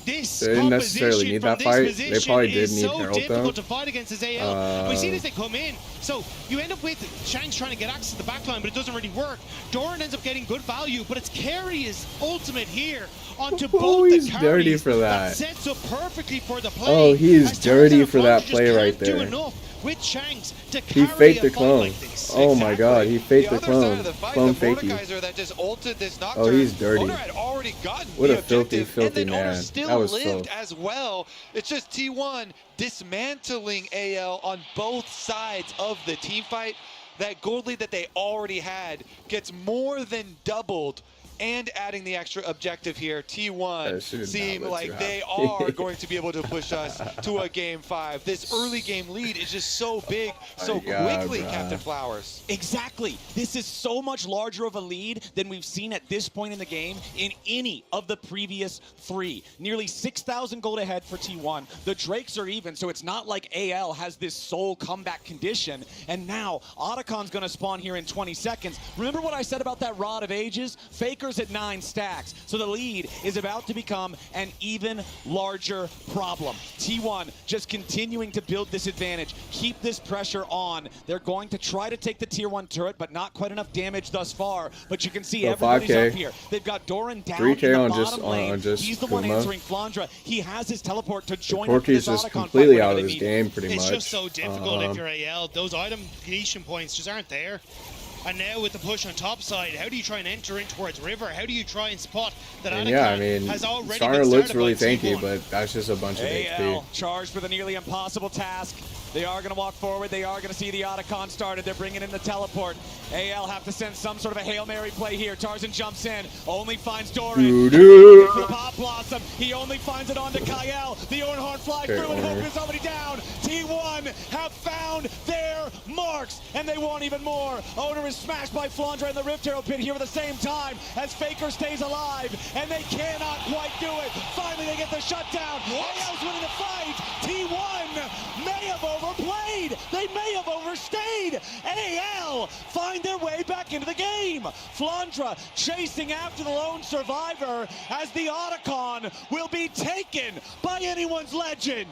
this They didn't necessarily need that fight. They probably did need so Herald, difficult though. to fight against his AL. We see this, they come in. So you end up with Shanks trying to get access to the backline, but it doesn't really work. Doran ends up getting good value, but it's Carry's ultimate here onto both he's the carries. dirty for that. Sets up perfectly for the play. Oh, he is as dirty Tarzan for that just play can't right do there. enough with Shanks to He carry faked a the fight clone. like this. Oh my god, he faked the other side clone. of the fight, Clone the fakey. Mordekaiser that just ulted this Nocturne. Oh, he's dirty. Owner had already gotten What the a filthy, objective, filthy and then Owner man. still That was lived filth. as well. It's just T1 dismantling AL on both sides of the team fight. That gold lead that they already had gets more than doubled. And adding the extra objective here, T1 seem like they are going to be able to push us to a Game 5. This early game lead is just so big, so quickly, Captain Flowers. Exactly. This is so much larger of a lead than we've seen at this point in the game in any of the previous 3. Nearly 6,000 gold ahead for T1. The Drakes are even, so it's not like AL has this sole comeback condition. And now, Otacon's going to spawn here in 20 seconds. Remember what I said about that Rod of Ages? Faker's at 9 stacks. So the lead is about to become an even larger problem. T1 just continuing to build this advantage. Keep this pressure on. They're going to try to take the tier 1 turret, but not quite enough damage thus far. But you can see So everybody's 5K. up here. They've got Doran down 3K in the on bottom lane. on just He's the one Kuma. answering Flandra. He has his teleport to join Corky's this just Otacon completely fight out of whenever his they need him. game, pretty much. It's just so difficult if you're AL. Those item creation points just aren't there. And now with the push on top side, how do you try and enter in towards River? How do you try and spot that And Anakin yeah, I mean, has already Starter been looks started really by tanky, T1? but that's just a bunch of AL HP. charged with a nearly impossible task. They are going to walk forward. They are going to see the Otacon started. They're bringing in the teleport. AL have to send some sort of a Hail Mary play here. Tarzan jumps in, only finds Doran. Doo-doo. For the Pop Blossom. He only finds it onto Kyle. The Ornhorn flies through and Hope is already down. T1 have found their marks, and they want even more. Owner is smashed by Flandra in the Rift Herald pit here at the same time as Faker stays alive, and they cannot quite do it. Finally, they get the shutdown. AL's winning the fight. T1 may have overplayed. They may have overstayed. AL find their way back into the game. Flandra chasing after the lone survivor as the Otacon will be taken by anyone's legend.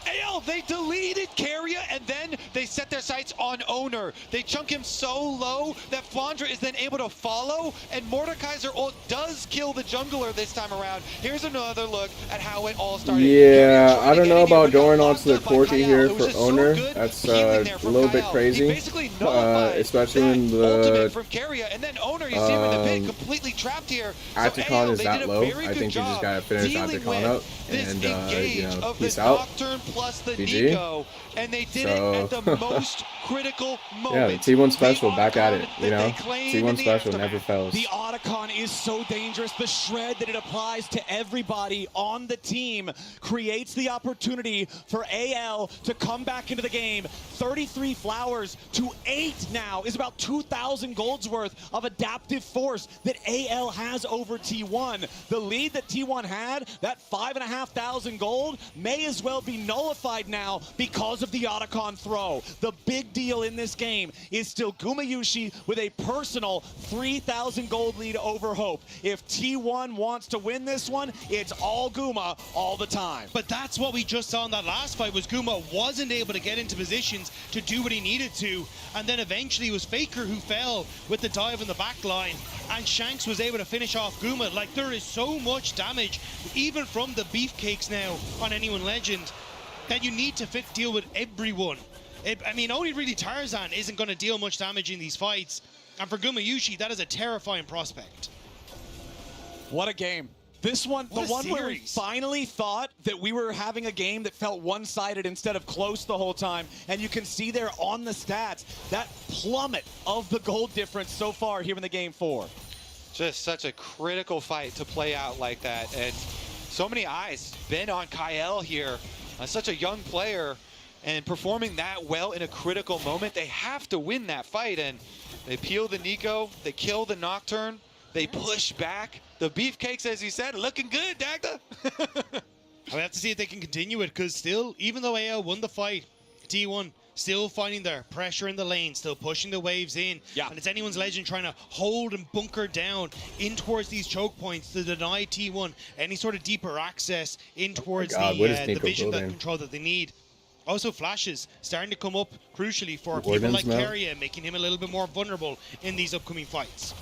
AL, they deleted Carrier, and then they set their sights on Owner. They chunk him so low that Flandra is then able to follow, and Mordekaiser ult does kill the jungler this time around. Here's another look at how it all started. Yeah, I don't know about going onto the Corki here for Owner. That's a little bit crazy, especially when the from Carrier, and then Owner, you see him in the pit, completely trapped here. Atacon is that low. I think you just gotta finish Atacon up and you know, peace out. Plus the GG. Nico, and they did it at the most critical moment. Yeah, the T1 special back at it, you know? T1 special never fails. The Otacon is so dangerous. The shred that it applies to everybody on the team creates the opportunity for AL to come back into the game. 33 flowers to 8 now is about 2,000 gold's worth of adaptive force that AL has over T1. The lead that T1 had, that 5,500 gold, may as well be nullified now because of the Otacon throw. The big deal in this game is still Gumayusi with a personal 3,000 gold lead over Hope. If T1 wants to win this one, it's all Guma all the time. But that's what we just saw in that last fight, was Guma wasn't able to get into positions to do what he needed to, and then eventually it was Faker who fell with the dive in the back line, and Shanks was able to finish off Guma. Like, there is so much damage, even from the beefcakes now on Anyone Legend, that you need to deal with everyone. I mean, only really Tarzan isn't going to deal much damage in these fights. And for Gumayusi, that is a terrifying prospect. What a game. This one, the one where we finally thought that we were having a game that felt one-sided instead of close the whole time. And you can see there on the stats, that plummet of the gold difference so far here in the game 4. Just such a critical fight to play out like that. And so many eyes been on Kyle here. Such a young player and performing that well in a critical moment. They have to win that fight, and they peel the Nico, they kill the Nocturne, they push back. The beefcakes, as you said, looking good, Dagda. I have to see if they can continue it, because still, even though AL won the fight, T1 still finding their pressure in the lane, still pushing the waves in. Yeah. And it's Anyone's Legend trying to hold and bunker down in towards these choke points to deny T1 any sort of deeper access in towards the vision control that they need. Also, flashes starting to come up crucially for people like Carrier, making him a little bit more vulnerable in these upcoming fights.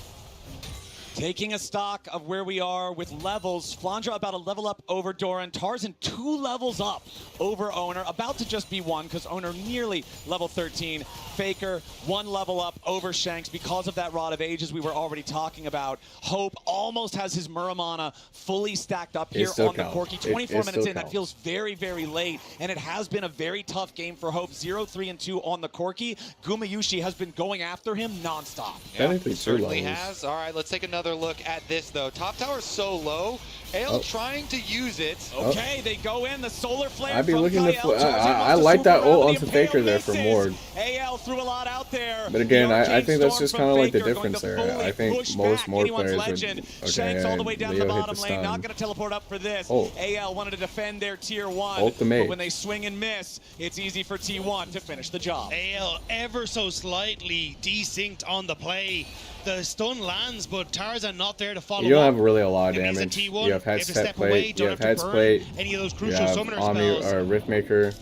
Taking a stock of where we are with levels, Flandra about a level up over Doran, Tarzan 2 levels up over Owner, about to just be 1 because Owner nearly level 13. Faker 1 level up over Shanks because of that Rod of Ages we were already talking about. Hope almost has his Muramana fully stacked up here on the Corki. 24 minutes in, that feels very, very late, and it has been a very tough game for Hope. 0-3-2 on the Corki. Gumayusi has been going after him nonstop. Yeah, certainly has. All right, let's take another look at this, though. Top tower is so low. Ale trying to use it. Okay, they go in. The solar flare. I'd be looking to. I like that ult onto Faker there for Mord. AL threw a lot out there. But again, I think that's just kind of like the difference there. I think most Mord players would. Shanks all the way down the bottom lane. Not going to teleport up for this. AL wanted to defend their tier 1. Ultimate. But when they swing and miss, it's easy for T1 to finish the job. AL ever so slightly desynced on the play. The stun lands, but Tarzan not there to follow up. You don't have really a lot of damage. You have head step plate, you have head plate, any of those crucial summoner spells. Or Riftmaker.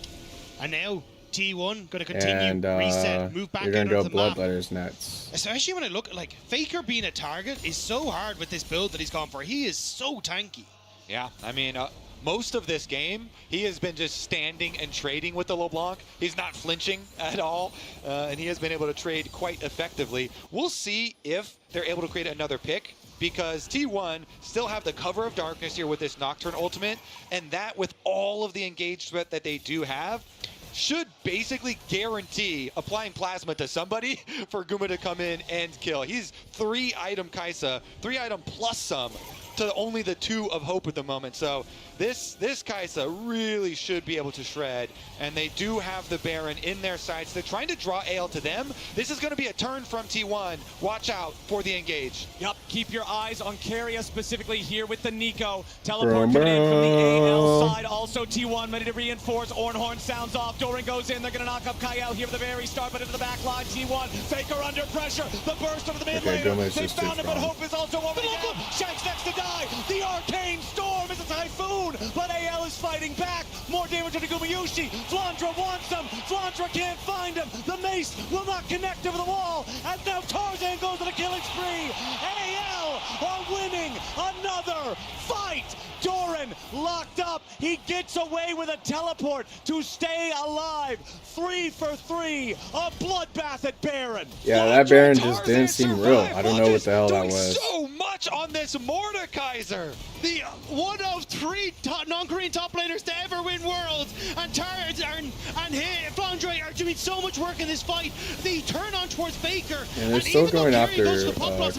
And now T1 going to continue, reset, move back you're going to go the map. Bloodletters next. Especially when I look, like, Faker being a target is so hard with this build that he's gone for. He is so tanky. Yeah, I mean, most of this game, he has been just standing and trading with the LeBlanc. He's not flinching at all, and he has been able to trade quite effectively. We'll see if they're able to create another pick, because T1 still have the cover of darkness here with this Nocturne ultimate, and that with all of the engagement that they do have, should basically guarantee applying plasma to somebody for Guma to come in and kill. He's 3-item Kaisa, 3-item plus some, to only the 2 of Hope at the moment. So this Kaisa really should be able to shred, and they do have the Baron in their sights. They're trying to draw Ale to them. This is going to be a turn from T1. Watch out for the engage. Yep, keep your eyes on Carrier specifically here with the Nico. Teleport coming in from the AL side. Also T1 ready to reinforce. Ornhorn sounds off. Doran goes in. They're going to knock up Kyle here at the very start, but into the back line. T1, Faker under pressure. The burst over the mid lane. They found it, but Hope is also over the down. Shanks next to die. die. The Arcane Storm is a typhoon, but AL is fighting back. More damage to Gumayusi. Flandra wants him. Flandra can't find him. The mace will not connect over the wall. And now Tarzan goes on a killing spree. AL are winning another fight. Doran locked up. He gets away with a teleport to stay alive. 3 for 3. A bloodbath at Baron. Yeah, that Baron just didn't seem real. I don't know what the hell that was. So much on this Mordekaiser. The one of 3 non-Korean top laners to ever win Worlds, and Flandre are doing so much work in this fight. They turn on towards Faker, and they're still going after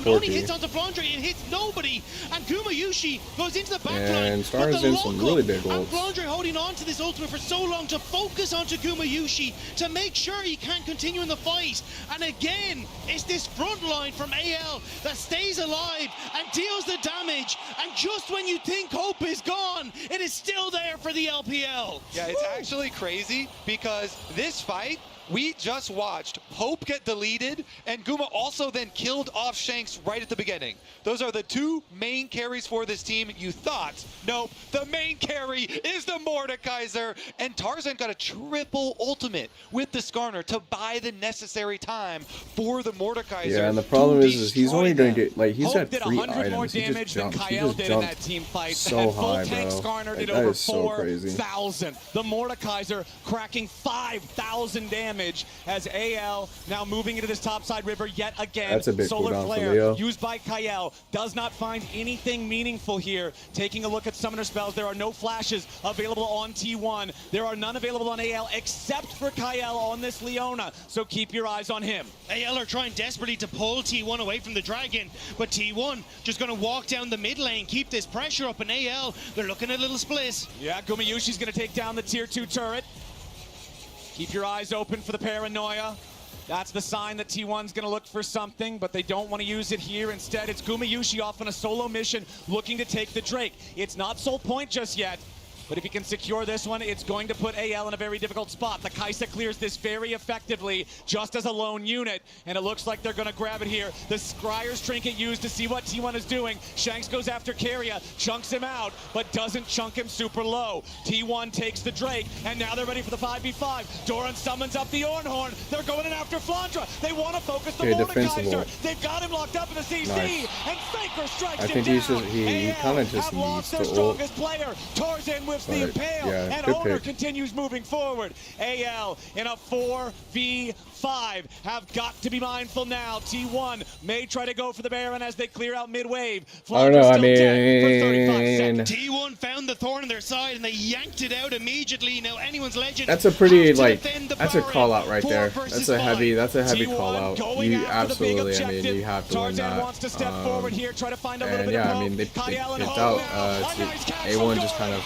only hits onto Flandre and hits nobody, and Gumayusi goes into the backline. And Stars in some really big ults. And Flandre holding on to this ultimate for so long to focus onto Gumayusi to make sure he can't continue in the fight. And again, it's this front line from AL that stays alive and deals the damage. And just when you think hope is gone, it is still there for the LPL. Yeah, it's actually crazy because this fight, we just watched Hope get deleted, and Guma also then killed off Shanks right at the beginning. Those are the 2 main carries for this team. You thought, nope, the main carry is the Mordekaiser, and Tarzan got a triple ultimate with the Skarner to buy the necessary time for the Mordekaiser. Yeah, and the problem is he's only going to get, like, he's at 3 items. He just jumped in that team fight. So high, bro. Skarner did that over is so crazy. 4,000. The Mordekaiser cracking 5,000 damage as AL now moving into this topside river yet again. That's a big Solar cooldown Flare for Leo. used by Kael does not find anything meaningful here. Taking a look at summoner spells, there are no flashes available on T1. There are none available on AL except for Kael on this Leona, so keep your eyes on him. AL are trying desperately to pull T1 away from the Dragon, but T1 just going to walk down the mid lane, keep this pressure up, and AL, they're looking at a little split. Yeah, Gumayushi's going to take down the tier 2 turret. Keep your eyes open for the paranoia. That's the sign that T1's going to look for something, but they don't want to use it here. Instead, it's Gumayusi off on a solo mission looking to take the Drake. It's not Soul Point just yet, but if he can secure this one, it's going to put AL in a very difficult spot. The Kaisa clears this very effectively just as a lone unit, and it looks like they're going to grab it here. The Scryer's Trinket used to see what T1 is doing. Shanks goes after Keria, chunks him out, but doesn't chunk him super low. T1 takes the Drake, and now they're ready for the 5v5. Doran summons up the Ornhorn. They're going in after Flandra. They want to focus the Mordekaiser. They've got him locked up in the CC, and Faker strikes him down. He kind of just needs to ult. Strongest player. Tarzan whips the impale, and Owner continues moving forward. AL in a 4v5 have got to be mindful now. T1 may try to go for the Baron as they clear out mid-wave. I don't know, I mean... T1 found the thorn on their side and they yanked it out immediately. Now anyone's legend. That's a pretty, like, that's a call out right there. That's a heavy call out. You absolutely, I mean, you have to win that. Wants to step forward here, try to find a little bit yeah, of I mean, they picked out A1 just kind of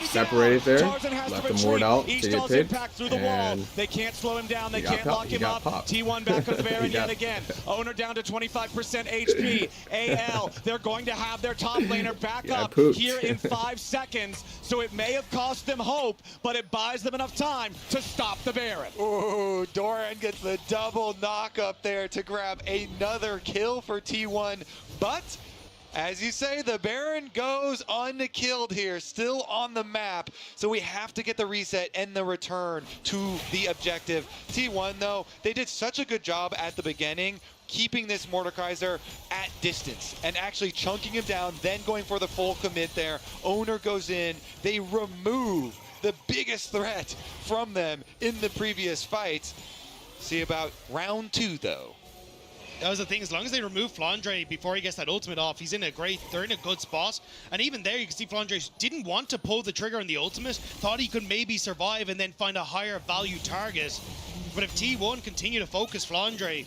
separated there, left him ward out to get picked, and they can't slow him down, they can't lock him up. T1 back on the Baron yet again. Owner down to 25% HP. AL, they're going to have their top laner back up here in 5 seconds, so it may have cost them hope, but it buys them enough time to stop the Baron. Ooh, Doran gets the double knock up there to grab another kill for T1, but as you say, the Baron goes unkilled here, still on the map. So we have to get the reset and the return to the objective. T1, though, they did such a good job at the beginning, keeping this Mordekaiser at distance and actually chunking him down, then going for the full commit there. Owner goes in, they remove the biggest threat from them in the previous fight. See about round 2, though. That was the thing, as long as they remove Flandre before he gets that ultimate off, they're in a good spot. And even there, you can see Flandre didn't want to pull the trigger on the ultimate, thought he could maybe survive and then find a higher value target. But if T1 continue to focus Flandre,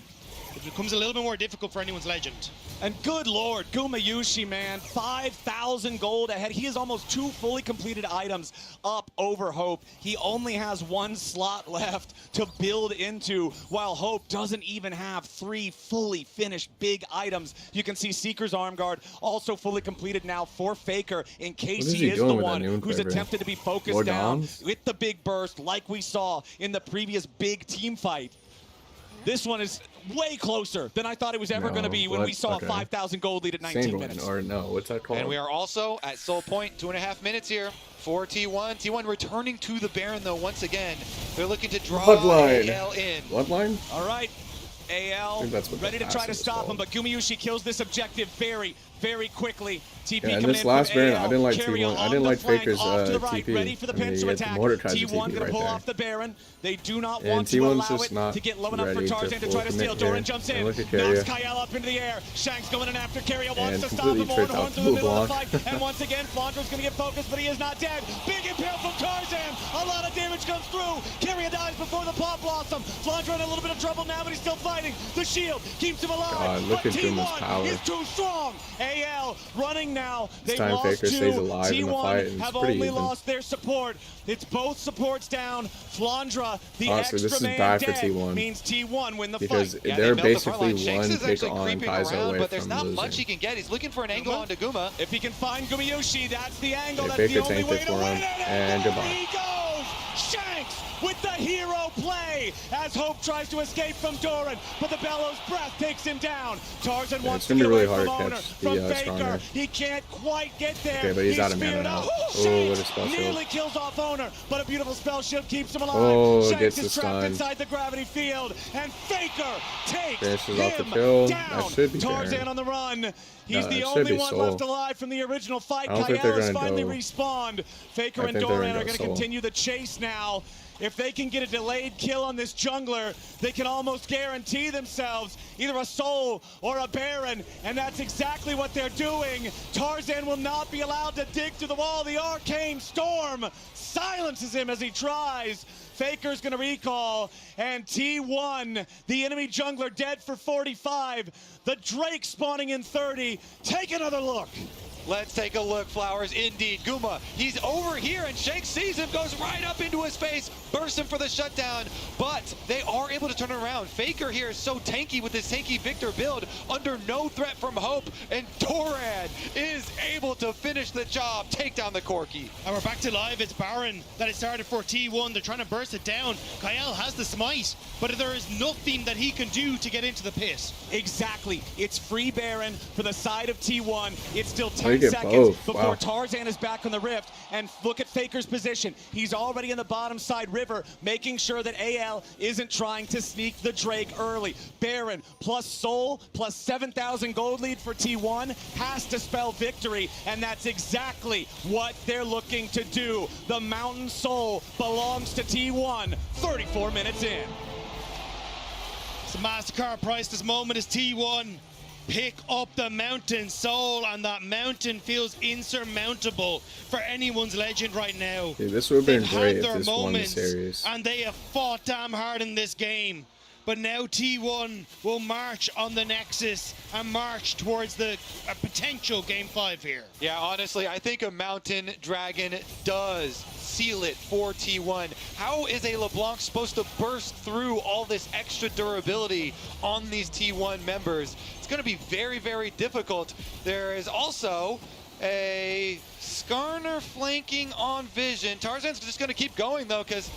it becomes a little bit more difficult for anyone's legend. And good lord, Gumayusi, man, 5,000 gold ahead. He has almost 2 fully completed items up over Hope. He only has 1 slot left to build into, while Hope doesn't even have 3 fully finished big items. You can see Seeker's Arm Guard also fully completed now for Faker, in case he is the one who's attempted to be focused down with the big burst like we saw in the previous big team fight. This one is way closer than I thought it was ever going to be when we saw a 5,000 gold lead at 19 minutes. Or no, what's that called? And we are also at Soul Point, 2.5 minutes here for T1. T1 returning to the Baron, though, once again. They're looking to draw AL in. Bloodline? All right. AL ready to try to stop him, but Gumayusi kills this objective very, very quickly. TP and this last Baron, I didn't like T1. I didn't like Faker's TP. Ready for the pinch attack. T1 gonna pull off the Baron. They do not want to allow it to get low enough for Tarzan to try to steal. Doran jumps in, knocks Kyle up into the air. Shanks going in after Keria, wants to stop him. 1-1 through the middle of the fight. And once again, Flandra's gonna get focused, but he is not dead. Big impale from Tarzan. A lot of damage comes through. Keria dies before the Pop Blossom. Flandra in a little bit of trouble now, but he's still fighting. The shield keeps him alive. God, look at Guma's power. Is too strong. AL running now. This time Faker stays alive in the fight, and have it's pretty only even. lost their support. It's both supports down. Flandra, the honestly, extra this is man bad for dead T1 means T1 win the because fight. they're basically one pick on creeping Kaiser around, away but there's from not losing. much he can get. He's looking for an angle onto Guma. If he can find Gumayusi, that's the angle. Yeah, That's Faker the only way tanked it to for win him, it. and goodbye. He goes. Shanks with the hero play as Hope tries to escape from Doran, but the bellows breath takes him down. Tarzan wants to get away from Owner, from Faker. He can't quite get there. Okay, but he's out of mana now. Oh, what a spell shield. nearly kills off Owner, but a beautiful spell shield keeps him alive. Oh, Shanks gets the is trapped stun. inside the gravity field, and Faker takes Finishes off the him kill. down. That should be Tarzan Baron. on the run. He's the it should only be one Soul. left alive from the original fight. I don't think they're Kyle has gonna finally go. respawned. Faker I and think they're Doran gonna are go going to Soul. continue the chase now. If they can get a delayed kill on this jungler, they can almost guarantee themselves either a Soul or a Baron, and that's exactly what they're doing. Tarzan will not be allowed to dig through the wall. The Arcane Storm silences him as he tries. Faker's gonna recall, and T1, the enemy jungler, dead for 45. The Drake spawning in 30. Take another look. Let's take a look, Flowers. Indeed, Guma, he's over here, and Shanks sees him, goes right up into his face, bursts him for the shutdown, but they are able to turn it around. Faker here is so tanky with his tanky Victor build, under no threat from Hope, and Doran is able to finish the job, take down the Corki. And we're back to live. It's Baron that it started for T1. They're trying to burst it down. Kyle has the smite, but there is nothing that he can do to get into the pit. Exactly. It's free Baron for the side of T1. It's still 10 get seconds both. before Wow. Tarzan is back on the rift. And look at Faker's position. He's already in the bottom side river, making sure that AL isn't trying to sneak the Drake early. Baron plus Soul plus 7,000 gold lead for T1 has to spell victory, and that's exactly what they're looking to do. The Mountain Soul belongs to T1 34 minutes in. It's a MasterCard price this moment is T1. Pick up the Mountain Soul, and that mountain feels insurmountable for anyone's legend right now. Yeah, this would have been They've great had if their this won the moments, series. and they have fought damn hard in this game. But now T1 will march on the Nexus and march towards the potential Game 5 here. Yeah, honestly, I think a Mountain Dragon does seal it for T1. How is a LeBlanc supposed to burst through all this extra durability on these T1 members? It's going to be very, very difficult. There is also a Skarner flanking on Vision. Tarzan's just going to keep going, though, because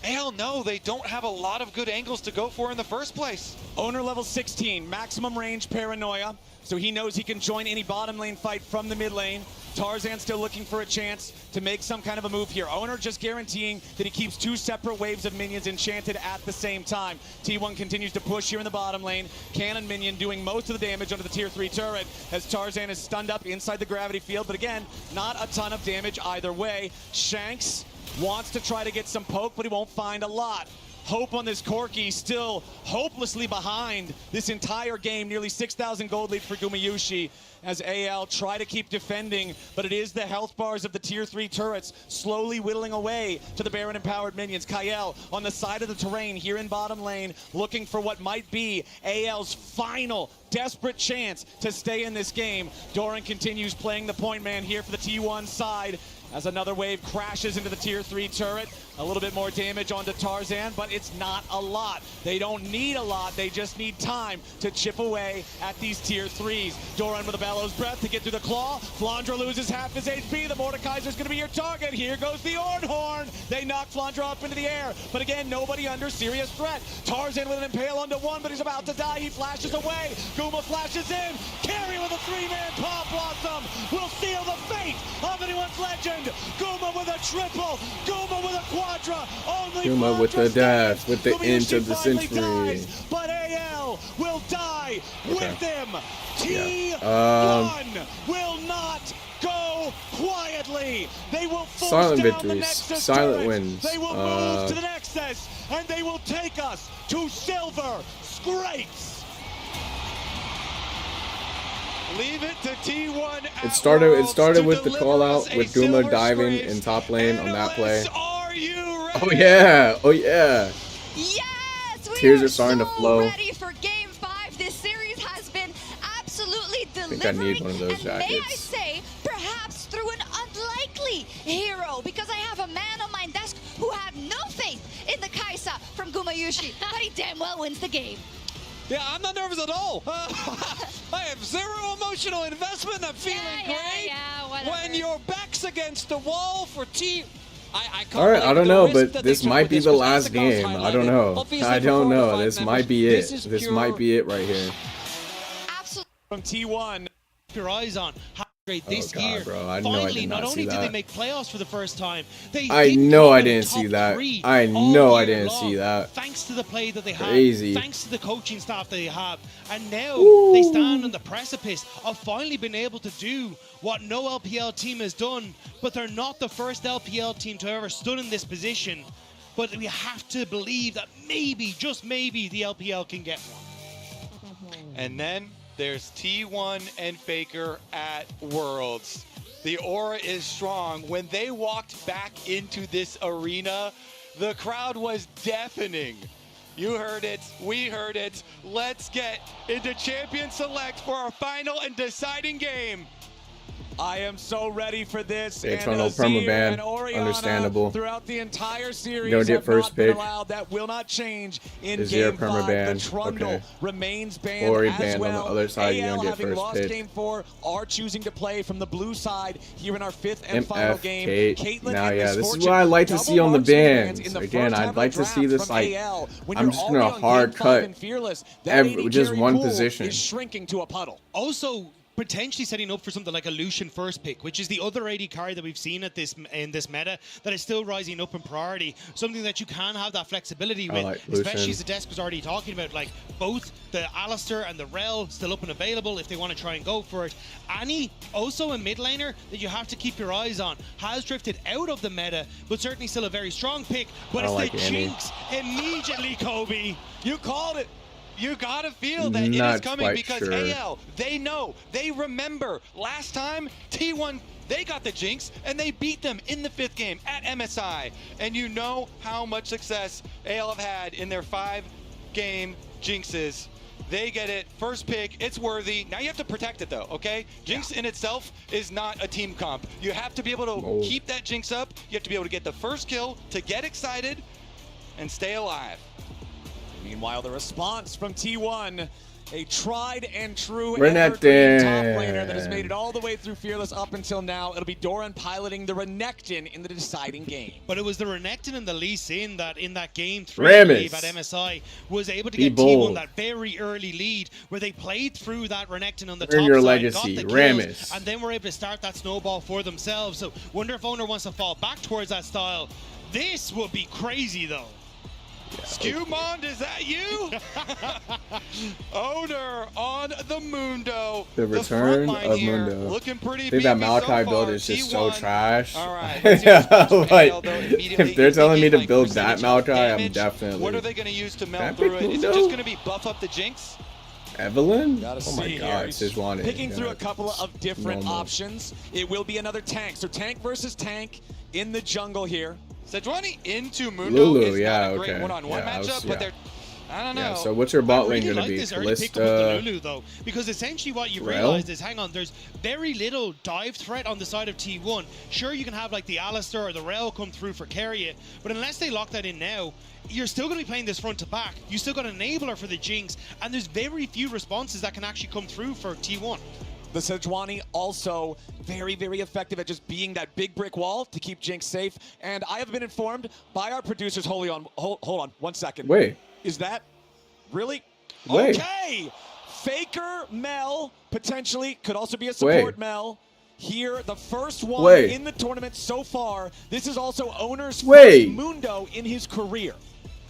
hell no, they don't have a lot of good angles to go for in the first place. Owner level 16, maximum range paranoia, so he knows he can join any bottom lane fight from the mid lane. Tarzan still looking for a chance to make some kind of a move here. Owner just guaranteeing that he keeps two separate waves of minions enchanted at the same time. T1 continues to push here in the bottom lane. Cannon minion doing most of the damage under the tier 3 turret as Tarzan is stunned up inside the gravity field, but again, not a ton of damage either way. Shanks wants to try to get some poke, but he won't find a lot. Hope on this Corki still hopelessly behind this entire game. Nearly 6,000 gold lead for Gumayusi as AL try to keep defending, but it is the health bars of the tier 3 turrets slowly whittling away to the Baron empowered minions. Kyle on the side of the terrain here in bottom lane looking for what might be AL's final desperate chance to stay in this game. Doran continues playing the point man here for the T1 side. as another wave crashes into the tier 3 turret. A little bit more damage onto Tarzan, but it's not a lot. They don't need a lot, they just need time to chip away at these tier 3s. Doran with a bellows breath to get through the claw. Flandra loses half his HP. The Mordekaiser's gonna be your target. Here goes the Ornhorn. They knock Flandra up into the air, but again, nobody under serious threat. Tarzan with an impale onto one, but he's about to die. He flashes away. Guma flashes in. Carry with a 3-man Palm Blossom will seal the fate of anyone's legend. Guma with a triple. Guma with a quadra. Only Guma with the dash, with the end of the finally century. dies, but AL will die with him. T1 will not go quietly. They will force silent down victories, the Nexus silent turret. wins. They will move to the Nexus, and they will take us to Silver Scrapes. Leave it to T1. It started with the call out with Guma diving in top lane on that play. Are you ready? Oh yeah, oh yeah. Yes, we Tears are starting to flow. Ready for Game 5. This series has been absolutely delivering. I think I need one of those and may I jackets. say, perhaps through an unlikely hero, because I have a man on my desk who had no faith in the Kaisa from Gumayushi, but he damn well wins the game. Yeah, I'm not nervous at all. I have zero emotional investment. I'm feeling great. Yeah, whatever. When your back's against the wall for T... All right, I don't know, but this might be the last game. I don't know. I don't know. This might be it. This might be it right here. Absolutely. From T1. Keep your eyes on how great this year. Bro, I know I Finally, did not not only see did they that. make playoffs for the first time, they I did know go I in the didn't see top that. 3 I all know I year didn't long, see that. Thanks to the play that they Crazy. have, thanks to the coaching staff they have, and now they stand on the precipice of finally being able to do what no LPL team has done. But they're not the first LPL team to ever stood in this position. But we have to believe that maybe, just maybe, the LPL can get one. And then there's T1 and Faker at Worlds. The aura is strong. When they walked back into this arena, the crowd was deafening. You heard it, we heard it. Let's get into Champion Select for our final and deciding game. I am so ready for this. They And trying to Azir permaban. and Orianna Understandable. throughout the entire series Don't get have first not been pick. allowed. That will not change in Azir Game 5. permaban. The Trundle Okay. remains banned Ori as banned on well. the other side. You AL don't get having first lost pick. Game 4 are choosing to play from the blue side here in our 5th and final MF game. Kate. Caitlyn Now, and yeah, this is Misfortune what I like to double see on the marks in bans. in the Again, first I'd half like of to the see draft this from like AL. When I'm you're just gonna already on hard Game 5 cut and Fearless, that AD just carry one pool position. is shrinking to a puddle. Also, potentially setting up for something like a Lucian first pick, which is the other AD card that we've seen at in this meta that is still rising up in priority. Something that you can have that flexibility with, like especially Lucian. as the desk was already talking about, like both the Alistair and the Rel still up and available if they want to try and go for it. Annie, also a mid laner that you have to keep your eyes on, has drifted out of the meta, but certainly still a very strong pick. But it's like the Annie. Jinx immediately, Kobe. You called it. You gotta feel that it Not is coming quite because sure. AL, they know, they remember last time T1, they got the Jinx and they beat them in the 5th game at MSI. And you know how much success AL have had in their 5-game Jinxes. They get it, first pick, it's worthy. Now you have to protect it though, okay? Jinx in itself is not a team comp. You have to be able to keep that Jinx up. You have to be able to get the first kill to get excited and stay alive. Meanwhile, the response from T1, a tried and true Renekton. evergreen top laner that has made it all the way through Fearless up until now. It'll be Doran piloting the Renekton in the deciding game. But it was the Renekton and the Lee Sin that in that game 3 Rammus. I believe, at MSI was able to Be get bold. T1 that very early lead where they played through that Renekton on the Earn top your side, legacy, got the Rammus. kills, and then were able to start that snowball for themselves. So wonder if Owner wants to fall back towards that style. This would be crazy though. Skewmond, is that you? Owner on the Mundo. The return front line of here, Mundo. Looking pretty I think that beefy so Malachi build far. is just T1. so trash. All right, let's see what's first from Like, AL, though, immediately if they're telling me to thinking, build like, that percentage Malachi, I'm damage. definitely. What are they going to use to Can I melt pick through it? Is it Mundo? just going to be buff up the Jinx? Evelyn? Gotta Oh my see god, here. it's just wanted. Picking through a couple of different normal. options. It will be another tank. So tank versus tank in the jungle here. Sejuani into Mundo Lulu, is yeah, not a great okay. one-on-one Yeah, I was- matchup, yeah. but they're I don't know. Yeah, so what's your bot lane really going to be? This early pickup with the Lulu, though, because essentially what you've realized is, hang on, there's very little dive threat on the side of T1. Sure, you can have like the Alistar or the Rel come through for carry it, but unless they lock that in now, you're still going to be playing this front to back. You still got an enabler for the Jinx, and there's very few responses that can actually come through for T1. The Sejuani also very, very effective at just being that big brick wall to keep Jinx safe. And I have been informed by our producers, hold on 1 second. Wait. Is that really? Wait. Okay. Faker Mel potentially could also be a support Mel. Here, the first one in the tournament so far. This is also Owner's first Mundo in his career.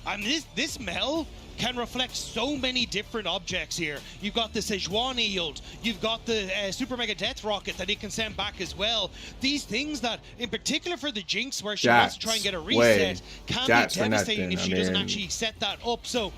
And this Mel can reflect so many different objects here. You've got the Sejuani ult, you've got the Super Mega Death Rocket that he can send back as well. These things that, in particular for the Jinx, where she wants to try and get a reset, can be devastating if she doesn't actually set that up. So,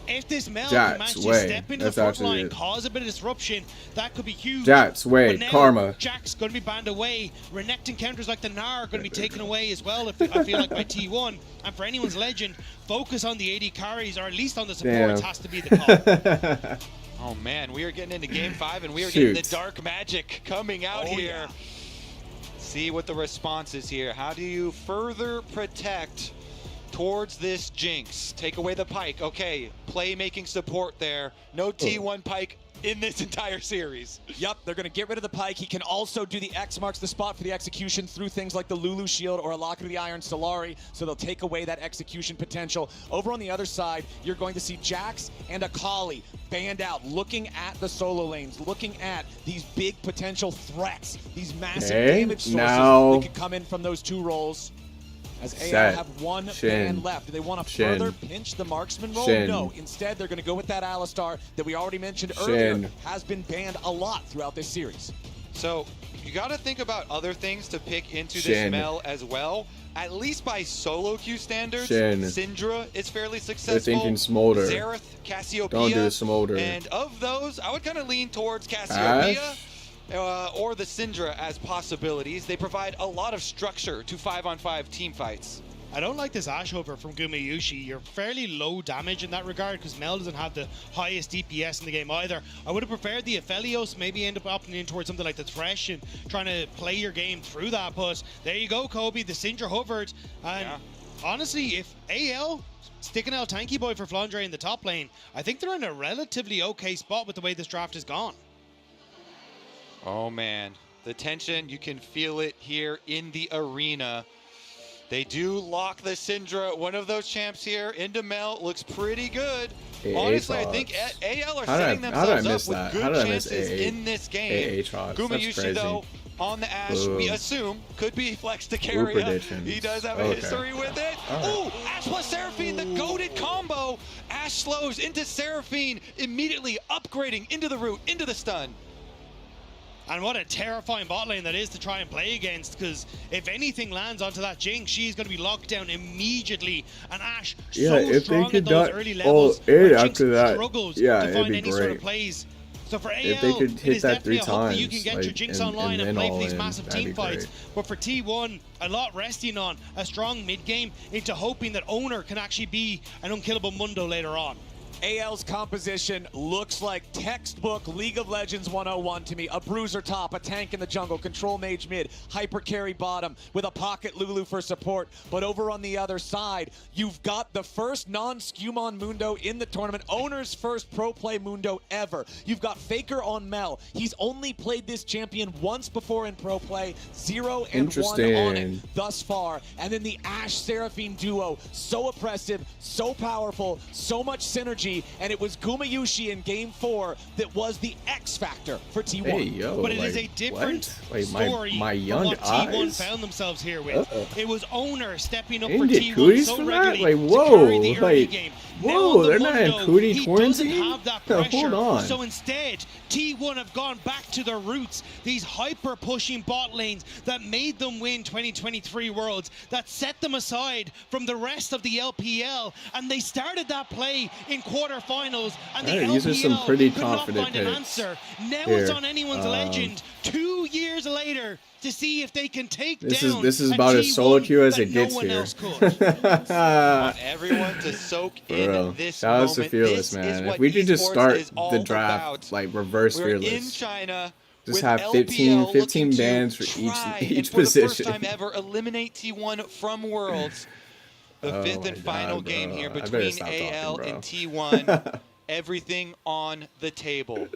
if this Mel can manage to step into the front line, cause a bit of disruption, that could be huge. But now, Karma. Jack's going to be banned away. Renekton encounters like the Gnar are going to be taken away as well, I feel like, by T1. And for anyone's legend, focus on the AD carries, or at least on the supports, has to be the call. Oh man, we are getting into game 5, and we are getting the dark magic coming out here. Yeah. See what the response is here. How do you further protect towards this Jinx? Take away the Pyke. Okay, playmaking support there. No T1 Pyke in this entire series. Yep, they're going to get rid of the Pyke. He can also do the X marks the spot for the execution through things like the Lulu Shield or a Locket of the Iron Solari, so they'll take away that execution potential. Over on the other side, you're going to see Jax and Akali banned out, looking at the solo lanes, looking at these big potential threats, these massive damage sources that could come in from those two roles. As AL have one ban left. Do they want to further pinch the marksman role? No. Instead, they're going to go with that Alistar that we already mentioned earlier has been banned a lot throughout this series. So you got to think about other things to pick into this Mel as well. At least by solo queue standards, Syndra is fairly successful. They're thinking Smolder. Xerath, Cassiopeia. Don't do Smolder. And of those, I would kind of lean towards Cassiopeia. Or the Syndra as possibilities. They provide a lot of structure to 5-on-5 team fights. I don't like this Ashe over from Gumayushi. You're fairly low damage in that regard because Mel doesn't have the highest DPS in the game either. I would have preferred the Aphelios, maybe end up opting in towards something like the Thresh and trying to play your game through that. But there you go, Kobe. The Syndra hovered. And honestly, if AL sticking out Tanky Boy for Flandre in the top lane, I think they're in a relatively okay spot with the way this draft has gone. Oh man, the tension, you can feel it here in the arena. They do lock the Syndra, one of those champs here, into Mel. Looks pretty good. Honestly, I think AL are setting themselves up with good chances in this game. Gumayushi, though, on the Ashe, we assume, could be flex to carry. He does have a history with it. Ooh, Ashe plus Seraphine, the goated combo. Ashe slows into Seraphine, immediately upgrading into the root, into the stun. And what a terrifying bot lane that is to try and play against, because if anything lands onto that Jinx, she's going to be locked down immediately. And Ashe, so strong at those early levels, Jinx struggles to find any sort of plays. So for AL, it is definitely a hope that you can get your Jinx online and play for these massive team fights. But for T1, a lot resting on a strong mid game into hoping that Owner can actually be an unkillable Mundo later on. AL's composition looks like textbook League of Legends 101 to me. A bruiser top, a tank in the jungle, control mage mid, hyper carry bottom with a pocket Lulu for support. But over on the other side, you've got the first non-Scumon Mundo in the tournament, Owner's first pro play Mundo ever. You've got Faker on Mel. He's only played this champion once before in pro play, 0-1 on it thus far. And then the Ashe Seraphine duo, so oppressive, so powerful, so much synergy. And it was Gumayushi in Game 4 that was the X factor for T1. Hey, yo, but it is a different story my young what T1 found themselves here with. It was Owner stepping up for T1 T1 so regularly to carry the early game. Whoa, they're not in Cootie quarantine? He doesn't have that pressure. Hold on. So instead, T1 have gone back to their roots. These hyper-pushing bot lanes that made them win 2023 Worlds, that set them aside from the rest of the LPL. And they started that play in quarterfinals, and the LPL could not find an answer. Now it's on anyone's legend. 2 years later, to see if they can take this down. This is about as solo queue as it gets here. Want everyone to soak in this shout out to moment. Fearless, This man. is If we could just start the draft like reverse We're Fearless. in China. Just have 15 bands for each for position. the first time ever, eliminate T1 from Worlds. The fifth and final game here between AL and T1. Everything on the table.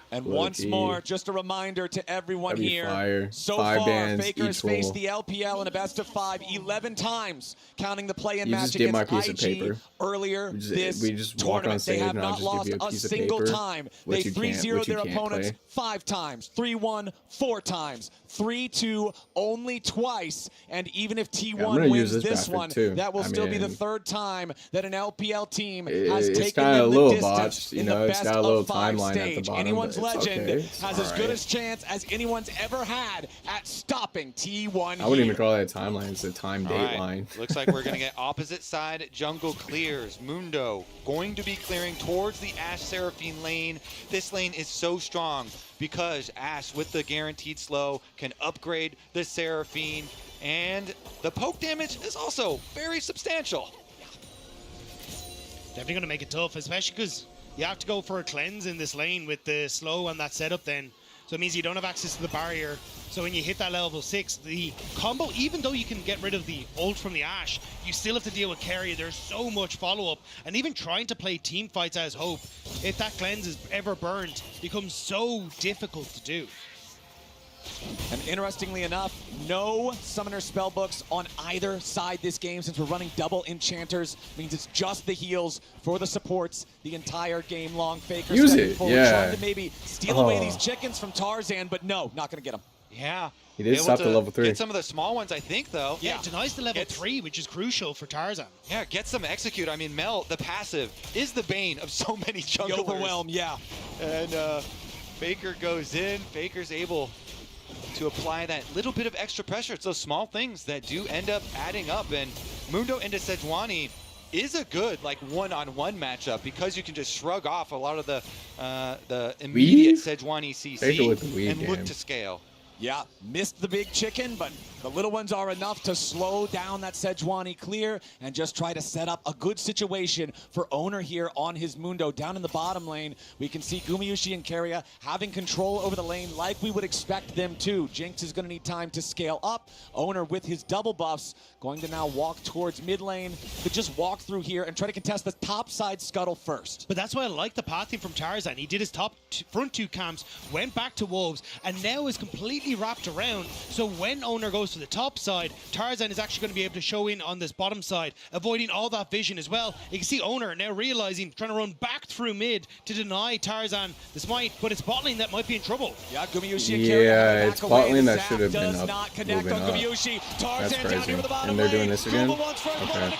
And once more, just a reminder to everyone here. Fire. So 5 far, bands Faker has each faced roll. the LPL in a best of 5 11 times, counting the play-in match just get my against piece of IG paper. earlier we just walk on tournament. They stage have and I'll not just lost give you a a piece of single paper. time. What They you can't- 3-0 what you their can't opponents play. 5 times, 3-1 4 times, 3-2 only twice. And even if T1 wins this one, that will still be the 3rd time that an LPL team has taken kinda them a the little distance botched, you in know, the it's best got a little of 5 timeline at the stage. bottom, Anyone's but it's legend okay. It's has as good alright. a chance as anyone's ever had at stopping T1 I wouldn't even call that a timeline. It's a time All date right. line. Looks like we're going to get opposite side jungle clears. Mundo going to be clearing towards the Ashe Seraphine lane. This lane is so strong because Ashe, with the guaranteed slow, can upgrade the Seraphine. And the poke damage is also very substantial. Definitely going to make it tough, especially because you have to go for a cleanse in this lane with the slow and that setup then. So it means you don't have access to the barrier. So when you hit that level 6, the combo, even though you can get rid of the ult from the Ashe, you still have to deal with carry. There's so much follow-up. And even trying to play team fights as Hope, if that cleanse is ever burned, becomes so difficult to do. And interestingly enough, no summoner spellbooks on either side this game, since we're running double enchanters. Means it's just the heals for the supports the entire game long. Faker Use stepping it, forward, yeah. trying to maybe steal away these chickens from Tarzan, but no, not going to get them. Yeah. He did stop the level 3. Get some of the small ones, I think, though. Yeah, it denies the level 3, which is crucial for Tarzan. Yeah, get some execute. I mean, Mel, the passive, is the bane of so many junglers. The overwhelm, yeah. And Faker goes in. Faker's able to apply that little bit of extra pressure. It's those small things that do end up adding up. And Mundo into Sejuani is a good one-on-one matchup because you can just shrug off a lot of the immediate Sejuani CC and look to scale. Yeah, missed the big chicken, but the little ones are enough to slow down that Sejuani clear and just try to set up a good situation for Owner here on his Mundo. Down in the bottom lane, we can see Gumayusi and Keria having control over the lane like we would expect them to. Jinx is going to need time to scale up. Owner with his double buffs going to now walk towards mid lane to just walk through here and try to contest the top side scuttle first. But that's why I like the pathing from Tarzan. He did his front 2 camps, went back to Wolves, and now is completely wrapped around. So when Owner goes to the top side, Tarzan is actually going to be able to show in on this bottom side, avoiding all that vision as well. You can see Owner now realizing, trying to run back through mid to deny Tarzan the smite, but it's bot lane that might be in trouble. Yeah, Gumayusi and Keria it's bot lane that should have been up, not connect on Gumayusi. That's Tarzan down here with the bottom and they're doing lane. this again? Okay.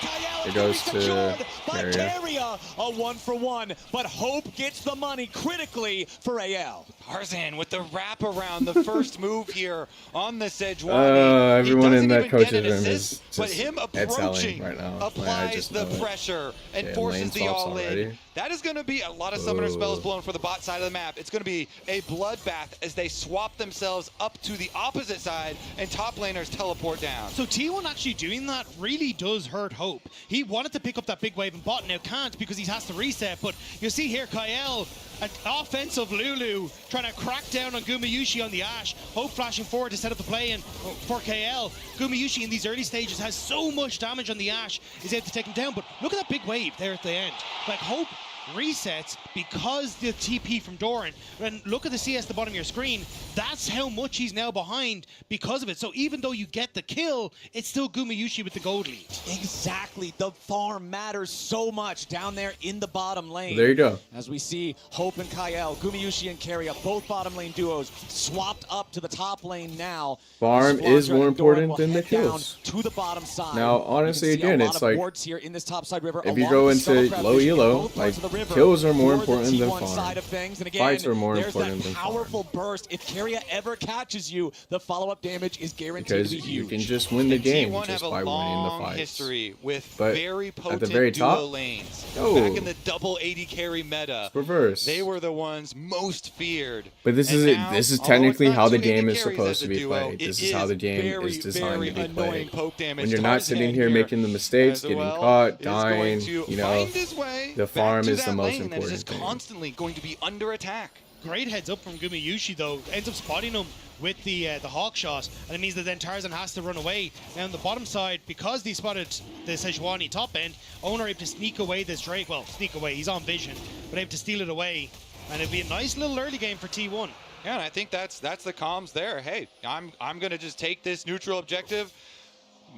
It goes to Keria. A 1-for-1, but Hope gets the money critically for AL. Tarzan with the wraparound, the first move here on the Sejuani. Everyone in that coach's room assist, is but just him head selling approaching right now. applies the pressure and forces the all-in. That is going to be a lot of summoner spells blown for the bot side of the map. It's going to be a bloodbath as they swap themselves up to the opposite side and top laners teleport down. So T1 actually doing that really does hurt Hope. He wanted to pick up that big wave and bot, now can't because he has to reset. But you see here, Kael, an offensive Lulu, trying to crack down on Gumayusi on the Ashe. Hope flashing forward to set up the play in for KL. Gumayusi in these early stages has so much damage on the Ashe, is able to take him down. But look at that big wave there at the end. Like, Hope resets because the TP from Doran. And look at the CS at the bottom of your screen. That's how much he's now behind because of it. So even though you get the kill, it's still Gumayusi with the gold lead. Exactly. The farm matters so much down there in the bottom lane. There you go. As we see Hope and Kael, Gumayusi and Keria, both bottom lane duos, swapped up to the top lane now. Farm is more important than the kills. To the bottom side. Now, honestly, again, it's like here in this top side river, if you go into low elo, like river. Kills are more for important the than T1 farm. side of things. And again, Fights are more there's important that than powerful burst. If Keria ever catches you, the follow-up damage is guaranteed because to be huge. you can just win the game T1 just have by a winning the long fights. history with But very potent at the very top, duo lanes. oh, Back in the double 80 carry meta, reverse. they were the ones most feared. But this And is now, this is although it's technically not how the 2 AD game is carries supposed as to a be duo, played. it This is how the game very, is designed very to be annoying played. poke damage. When you're not sitting here Tarzan making the mistakes, as getting well caught, is dying, going to you know, find his way the back farm to is the that most lane that is important just thing. constantly going to be under attack. Great heads up from Gumayushi though, ends up spotting him with the hawk shot, and it means that then Tarzan has to run away. Now on the bottom side, because they spotted the Sejuani top end, Owner able to sneak away this Drake. Well, sneak away, he's on vision, but able to steal it away, and it'd be a nice little early game for T1. Yeah, and I think that's the comms there. Hey, I'm gonna just take this neutral objective,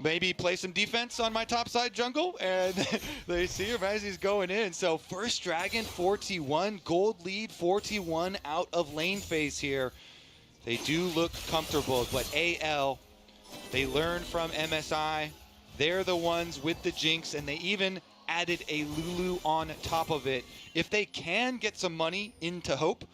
maybe play some defense on my top side jungle, and they see him as he's going in. So first dragon for T1, gold lead for T1 out of lane phase here. They do look comfortable, but AL, they learned from MSI. They're the ones with the Jinx, and they even added a Lulu on top of it. If they can get some money into Hope,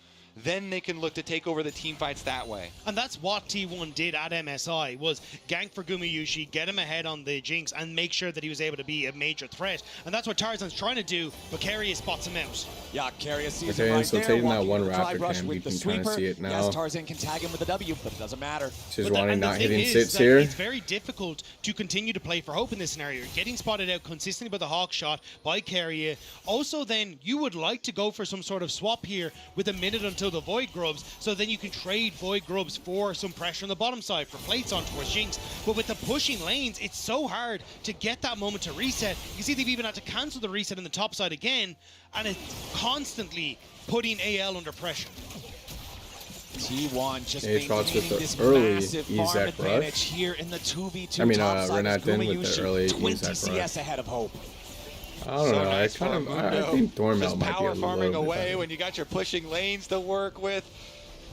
then they can look to take over the team fights that way. And that's what T1 did at MSI, was gank for Gumayushi, get him ahead on the Jinx, and make sure that he was able to be a major threat. And that's what Tarzan's trying to do, but Keria spots him out. Yeah, Keria sees Okay, him right so there. taking that walking one the dry raptor brush cam, with you the can kind of sweeper. see it now. Yes, Tarzan can tag him with a W, but it doesn't matter. Sejuani not hitting is sits that here. It's very difficult to continue to play for Hope in this scenario. You're getting spotted out consistently by the hawk shot by Keria. Also then, you would like to go for some sort of swap here with a minute until the Void Grubs, so then you can trade Void Grubs for some pressure on the bottom side, for plates on towards Jinx. But with the pushing lanes, it's so hard to get that moment to reset. You see they've even had to cancel the reset in the top side again, and it's constantly putting AL under pressure. T1 just shots with maintaining the this early massive farm Ezek advantage rush. here in the 2v2 I mean, top side. Renat with the early 20 Ezek CS rush. ahead of Hope. I don't know. Nice I think Thornmail just might be a power little farming bit away better. when you got your pushing lanes to work with.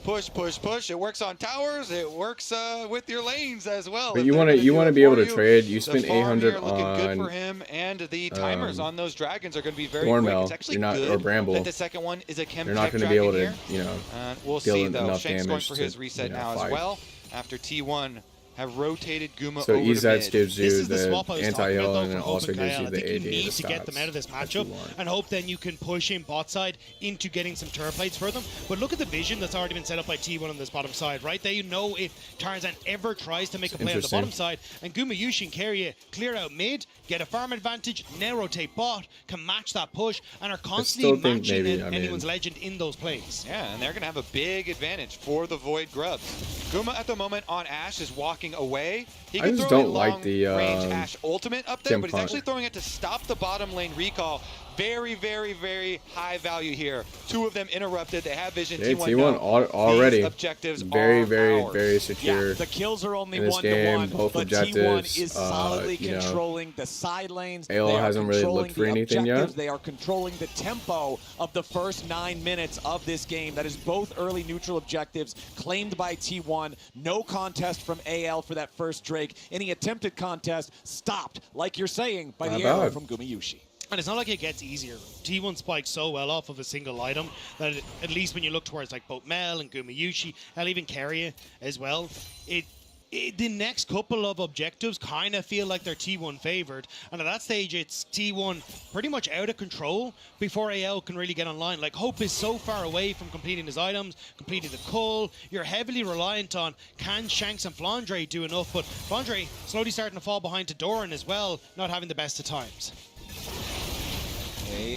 Push, push, push. It works on towers. It works with your lanes as well. But you want to be able to trade. You spend 800 looking on good for him, and the timers on those dragons are going to be very Thornmail. quick. It's actually You're not, good or Bramble. that the second one is a chem You're not tech going to be able to, dragon you know, we'll deal see though. enough Shank's going damage for to, his reset you know, now fight. as well. After T1 have rotated Guma So over to Ezek mid. gives This you is the the swap I was talking about, anti-yellow, though, and for it Hope also and gives Kyle. you I the think you 80 need of to get them out of this matchup, and hope then you can push in bot side into getting some turret plates for them. But look at the vision that's already been set up by T1 on this bottom side, right? They know if Tarzan ever tries to make a play on the bottom side, and Gumayushi and Keria clear out mid, get a farm advantage, now rotate bot, can match that push, and are constantly matching anyone's legend in those plays. Yeah, and they're going to have a big advantage for the Void Grubs. Guma at the moment on Ashe is walking away. He I can just throw a don't like the range Ashe ultimate up there, but he's Punt. actually throwing it to stop the bottom lane recall. Very, very, very high value here. Two of them interrupted. They have vision. Yeah, T1 T1 already these objectives very, are very, ours. very secure. Yeah, the kills are only in this 1-1, game, both but objectives, T1 is solidly you know, controlling the side lanes. AL They are hasn't really controlling looked for the anything yet. objectives. They are controlling the tempo of the first 9 minutes of this game. That is both early neutral objectives claimed by T1. No contest from AL for that first Drake. Any attempted contest stopped, like you're saying, by the arrow from Gumayushi. And it's not like it gets easier. T1 spikes so well off of a single item that at least when you look towards like both Mel and Gumayushi, and even Keria as well, the next couple of objectives kind of feel like they're T1 favored. And at that stage, it's T1 pretty much out of control before AL can really get online. Like, Hope is so far away from completing his items, completing the cull. You're heavily reliant on, can Shanks and Flandre do enough? But Flandre slowly starting to fall behind to Doran as well, not having the best of times.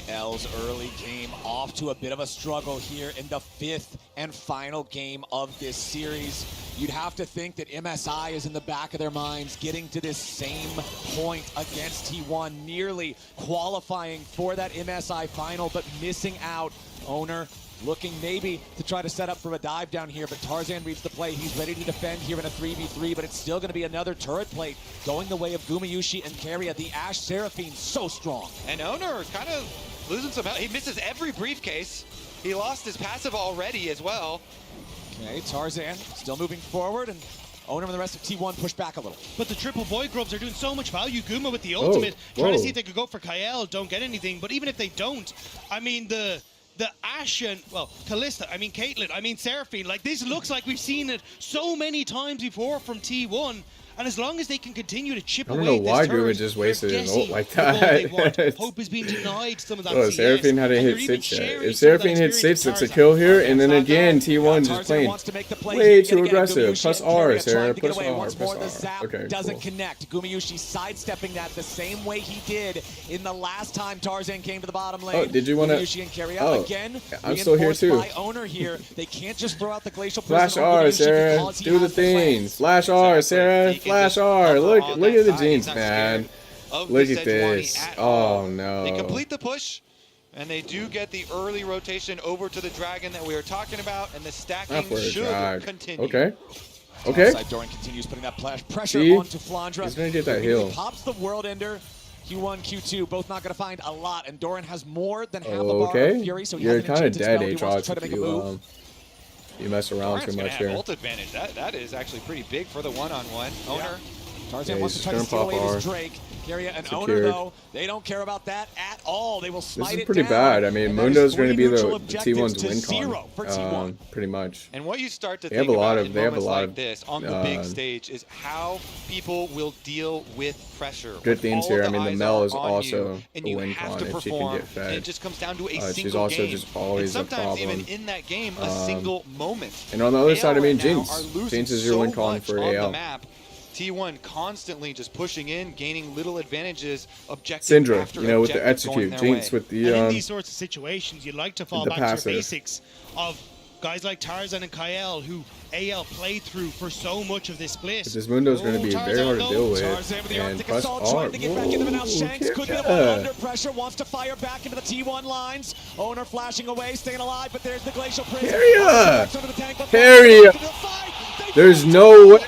AL's early game off to a bit of a struggle here in the 5th and final game of this series. You'd have to think that MSI is in the back of their minds, getting to this same point against T1, nearly qualifying for that MSI final, but missing out. Owner looking maybe to try to set up for a dive down here, but Tarzan reads the play. He's ready to defend here in a 3v3, but it's still going to be another turret plate going the way of Gumayushi and Keria. The Ashe Seraphine so strong. And Owner is kind of losing some health. He misses every briefcase. He lost his passive already as well. Okay, Tarzan still moving forward and Owner and the rest of T1 push back a little. But the triple void grubs are doing so much value. Guma with the ultimate, trying to see if they could go for Kael, don't get anything. But even if they don't, I mean, the Ashe and, well, Kalista, I mean, Caitlyn, I mean, Seraphine, like, this looks like we've seen it so many times before from T1. And as long as they can continue to chip away, I don't know why Guma just wasted his ult like that. Hope is being denied some of that. Oh, Seraphine hadn't hit 6 yet. If Seraphine hit 6, it's a kill here. And then again, T1 just playing way too aggressive. Plus R, Sarah. Plus R. Plus R. Okay, doesn't connect. Gumayushi sidestepping that the same way he did in the last time Tarzan came to the bottom lane. Oh, did you want to? Gumayushi and Carrier again. I'm still here too. By Owner here. They can't just throw out the glacial Flash R, Sarah. Do the things. Flash R, Sarah. Flash R. Look at the Jinx, man. Look at this. Oh no. They complete the push, and they do get the early rotation over to the dragon that we were talking about, and the stacking should continue. Okay. Okay. Doran continues putting that pressure onto Flandra. He's gonna get that heal. Pops the World Ender. Q1, Q2, both not going to find a lot, and Doran has more than half a bar of Fury, so he you're kind of dead, Aatrox, if you mess around too much here. Ult advantage. That is actually pretty big for the one-on-one. Owner. Tarzan wants to try to steal away his Drake. Carrier and Owner, though, they don't care about that at all. They will smite it down. This is pretty bad. I mean, Mundo's going to be the T1's win con, pretty much. And what you start to think about in moments like this on the big stage is how people will deal with pressure. Good things here. I mean, the Mel is also a win con if she can get fed. It just comes down to a single she's also game. just always a problem. Sometimes even in that game, a single moment. And on the other side, I mean, Jinx. Jinx is your win con for AL. T1 constantly just pushing in, gaining little advantages, Syndra, you know, with the execute, Jinx with the and in these sorts of situations, you'd like to fall back to your basics of guys like Tarzan and Kael, who AL played through for so much of this split. But this Mundo's going to be very hard to deal with. And plus R. To get back into the now. Shanks could be the one under pressure, wants to fire back into the T1 lines. Owner flashing away, staying alive, but there's the Glacial Prince. Carrier! There's no way!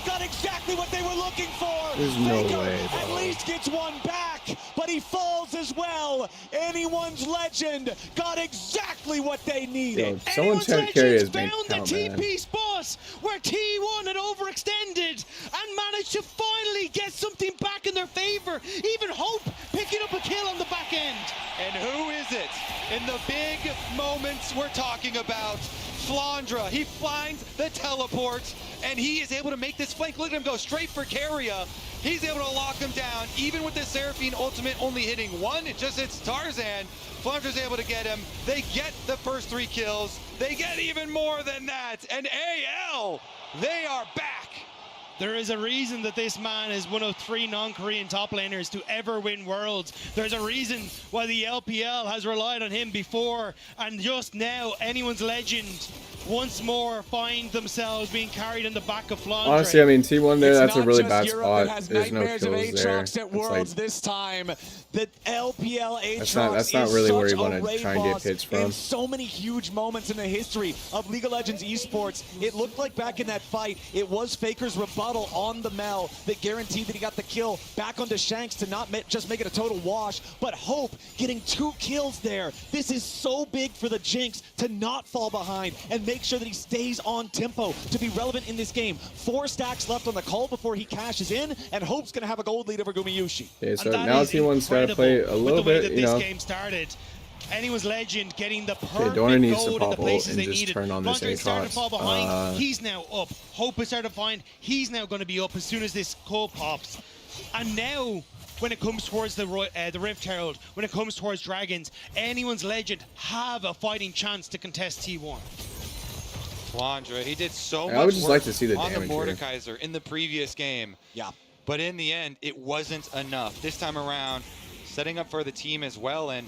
Got exactly what they were looking for. There's no way, bro. At least gets one back, but he falls as well. Anyone's Legend got exactly what they needed. Yo, someone check Carrier's bank account, man. The TP spot where T1 had overextended and managed to finally get something back in their favor. Even Hope picking up a kill on the back end. And who is it in the big moments we're talking about? Flandra, he finds the teleport, and he is able to make this flank. Look at him go straight for Carrier. He's able to lock him down, even with the Seraphine ultimate only hitting one. It just hits Tarzan. Flandra's able to get him. They get the first 3 kills. They get even more than that. And AL, they are back. There is a reason that this man is one of 3 non-Korean top laners to ever win Worlds. There's a reason why the LPL has relied on him before, and just now, anyone's Legend once more find themselves being carried in the back of Flandre. Honestly, I mean, T1 there, that's a really bad spot. There's no kills there. At Worlds this time. The LPL Aatrox that's not really where you want to try and get hits from. In so many huge moments in the history of League of Legends esports, it looked like back in that fight, it was Faker's rebuttal on the Mel that guaranteed that he got the kill back onto Shanks to not just make it a total wash, but Hope getting 2 kills there. This is so big for the Jinx to not fall behind and make sure that he stays on tempo to be relevant in this game. 4 stacks left on the call before he cashes in, and Hope's going to have a gold lead over Gumayushi. Okay, so now T1's got to play a little bit, you know. This game started. Anyone's Legend getting the perfect Doran needs to gold pop in the places they and just needed. turn on this Flandre started to fall behind. Aatrox. He's now up. Hope is starting to find. He's now going to be up as soon as this call pops. And now, when it comes towards the Rift Herald, when it comes towards Dragons, anyone's Legend have a fighting chance to contest T1. Flandre, he did so much I would just work like to see the on the damage Mordekaiser in the previous game. Yeah. But in the end, it wasn't enough. This time around, setting up for the team as well and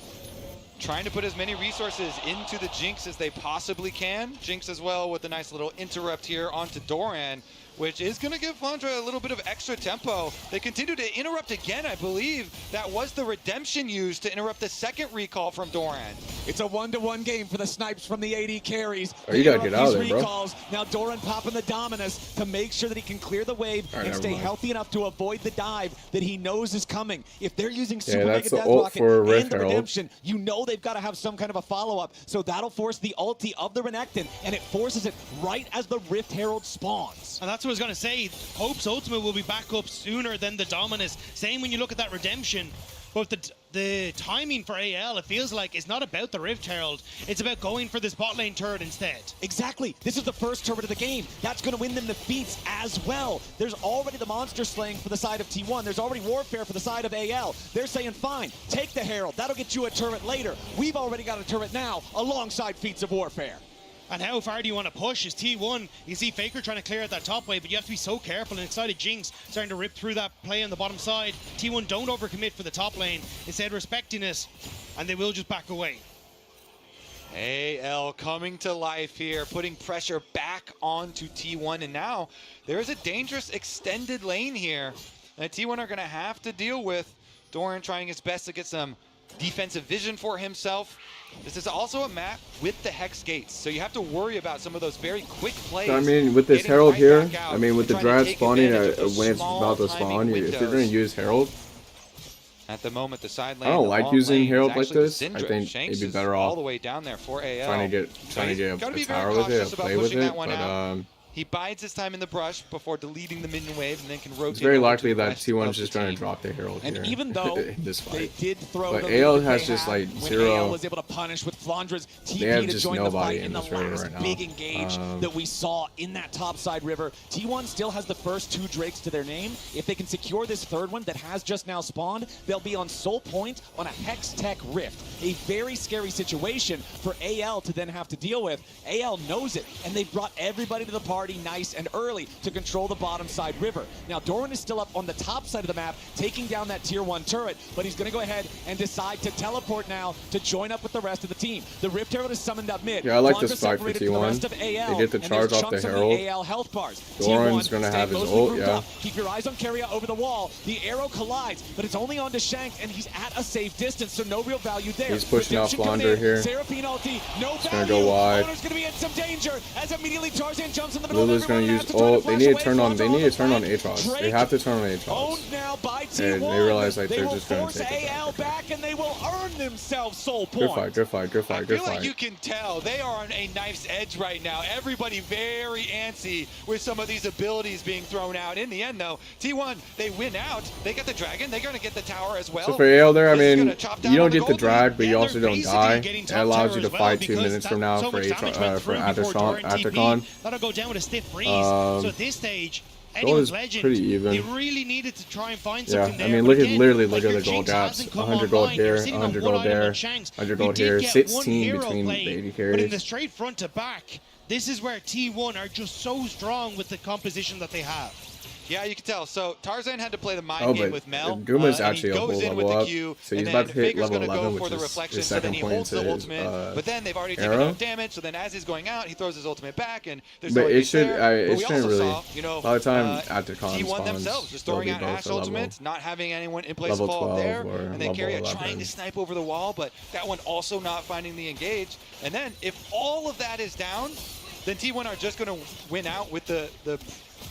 trying to put as many resources into the Jinx as they possibly can. Jinx as well with a nice little interrupt here onto Doran. which is going to give Flandre a little bit of extra tempo. They continue to interrupt again, I believe. That was the redemption used to interrupt the second recall from Doran. It's a 1-to-1 game for the snipes from the AD carries. Oh, you gotta get out of there, bro. Recalls. Now Doran popping the Dominus to make sure that he can clear the wave and stay healthy enough to avoid the dive that he knows is coming. If they're using Super Mega Death Rocket and the redemption, you know they've got to have some kind of a follow-up. So that'll force the ulti of the Renekton, and it forces it right as the Rift Herald spawns. And that's what I was going to say. Hope's ultimate will be back up sooner than the Dominus. Same when you look at that redemption. But the timing for AL, it feels like, is not about the Rift Herald. It's about going for this bot lane turret instead. Exactly. This is the first turret of the game. That's going to win them defeats as well. There's already the monster slaying for the side of T1. There's already warfare for the side of AL. They're saying, fine, take the Herald. That'll get you a turret later. We've already got a turret now alongside feats of warfare. And how far do you want to push? Is T1, you see Faker trying to clear out that top wave, but you have to be so careful. And Excited Jinx starting to rip through that play on the bottom side. T1 don't overcommit for the top lane, instead respecting it, and they will just back away. AL coming to life here, putting pressure back onto T1, and now there's a dangerous extended lane here that T1 are going to have to deal with. Doran trying his best to get some defensive vision for himself. This is also a map with the Hex Gates, so you have to worry about some of those very quick plays. So, I mean, with this Herald here, I mean, with the Drat spawning when it's about to spawn, if you're going to use Herald, at the moment, the side lane, I don't like using Herald like this. I think Shanks it'd be better off all the way down there for AL. trying to get a tower with it, play with it, but he bides his time in the brush before deleting the minion wave and then can rotate. it's very likely that T1's just trying to drop the Herald and here. And even though this fight. they did throw but the AL has just like zero. AL was able to punish with Flandre's TP to join the fight in the last big engage that we saw in that topside river. T1 still has the first 2 Drakes to their name. If they can secure this third one that has just now spawned, they'll be on Soul Point on a Hex Tech Rift. A very scary situation for AL to then have to deal with. AL knows it, and they've brought everybody to the party nice and early to control the bottom side river. Now Doran is still up on the top side of the map, taking down that tier 1 turret, but he's going to go ahead and decide to teleport now to join up with the rest of the team. The Rift Herald is summoned up mid. Yeah, I like this fight for T1. They get the charge off the Herald. Doran's going to have his ult, yeah. Keep your eyes on Keria over the wall. The arrow collides, but it's only on to Shank, and he's at a safe distance, so no real value there. He's pushing out Flandre here. Seraphine ulti, no value. Going to go wide. Owner's going to be in some danger as immediately Tarzan jumps in the middle. Lulu's going to use ult. They need to turn on. They need to turn on Aatrox. They have to turn on Aatrox. And they realize like they're just going to take it AL back, and they will earn themselves soul points. Good fight. I feel like you can tell they are on a knife's edge right now. Everybody very antsy with some of these abilities being thrown out. In the end, though, T1 they win out. They get the dragon. They're going to get the tower as well. So for AL there, I mean, you don't get the drag, but you also don't die. It allows you to fight 2 minutes from now for Atacon. That'll go down with a stiff breeze. So at this stage, anyone's legend, pretty even. They really needed to try and find something there. I mean, look at the gold gaps. 100 gold here, 100 gold there, 100 gold here, 16 between the AD carries. But in the straight front to back, this is where T1 are just so strong with the composition that they have. Yeah, you can tell. So Tarzan had to play the mind game with Mel. Guma's actually a whole level up. So he's about to hit Faker's level 11, for which the is reflection, his so then second he point holds into the his ultimate, but then they've already taken enough damage, so then as he's going out, he throws his ultimate back, and there's but no it should, it we shouldn't also really, saw, you know, by the time Atacon T1 themselves just throwing out Ash ultimates, not having anyone in place to follow up there, and then Keria trying to snipe over the wall, but that one also not finding the engage. And then if all of that is down, then T1 are just going to win out with the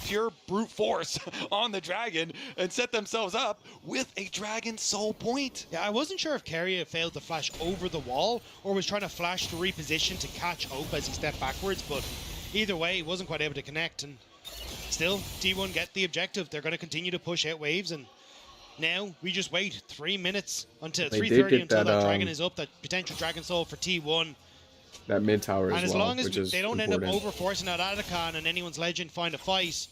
pure brute force on the dragon and set themselves up with a dragon soul point. Yeah, I wasn't sure if Keria failed to flash over the wall or was trying to flash to reposition to catch Hope as he stepped backwards, but either way, he wasn't quite able to connect, and still, T1 get the objective. They're going to continue to push out waves, and now we just wait 3 minutes until 3:30 until that dragon is up, that potential dragon soul for T1. That mid tower and as well, long as which is they don't important. end up over-forcing out Atacon and anyone's legend find a fight,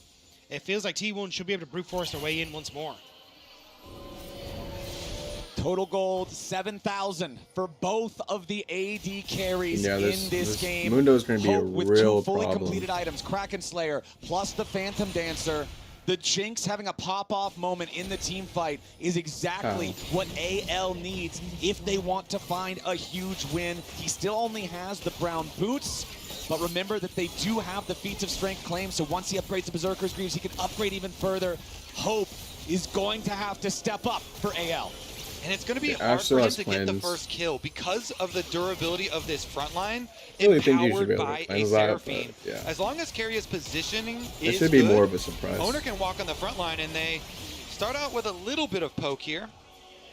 it feels like T1 should be able to brute force their way in once more. Total gold 7,000 for both of the AD carries in this game. Mundo's going to be a with real 2 fully problem. completed items, Kraken Slayer plus the Phantom Dancer. The Jinx having a pop-off moment in the team fight is exactly what AL needs if they want to find a huge win. He still only has the brown boots. But remember that they do have the feats of strength claim, so once he upgrades the Berserker's Greaves, he can upgrade even further. Hope is going to have to step up for AL. And it's going to be hard for him to get the first kill because of the durability of this front line, empowered by a Seraphine. Yeah. As long as Carria's positioning it is should be good, more of a surprise. Owner can walk on the front line, and they start out with a little bit of poke here.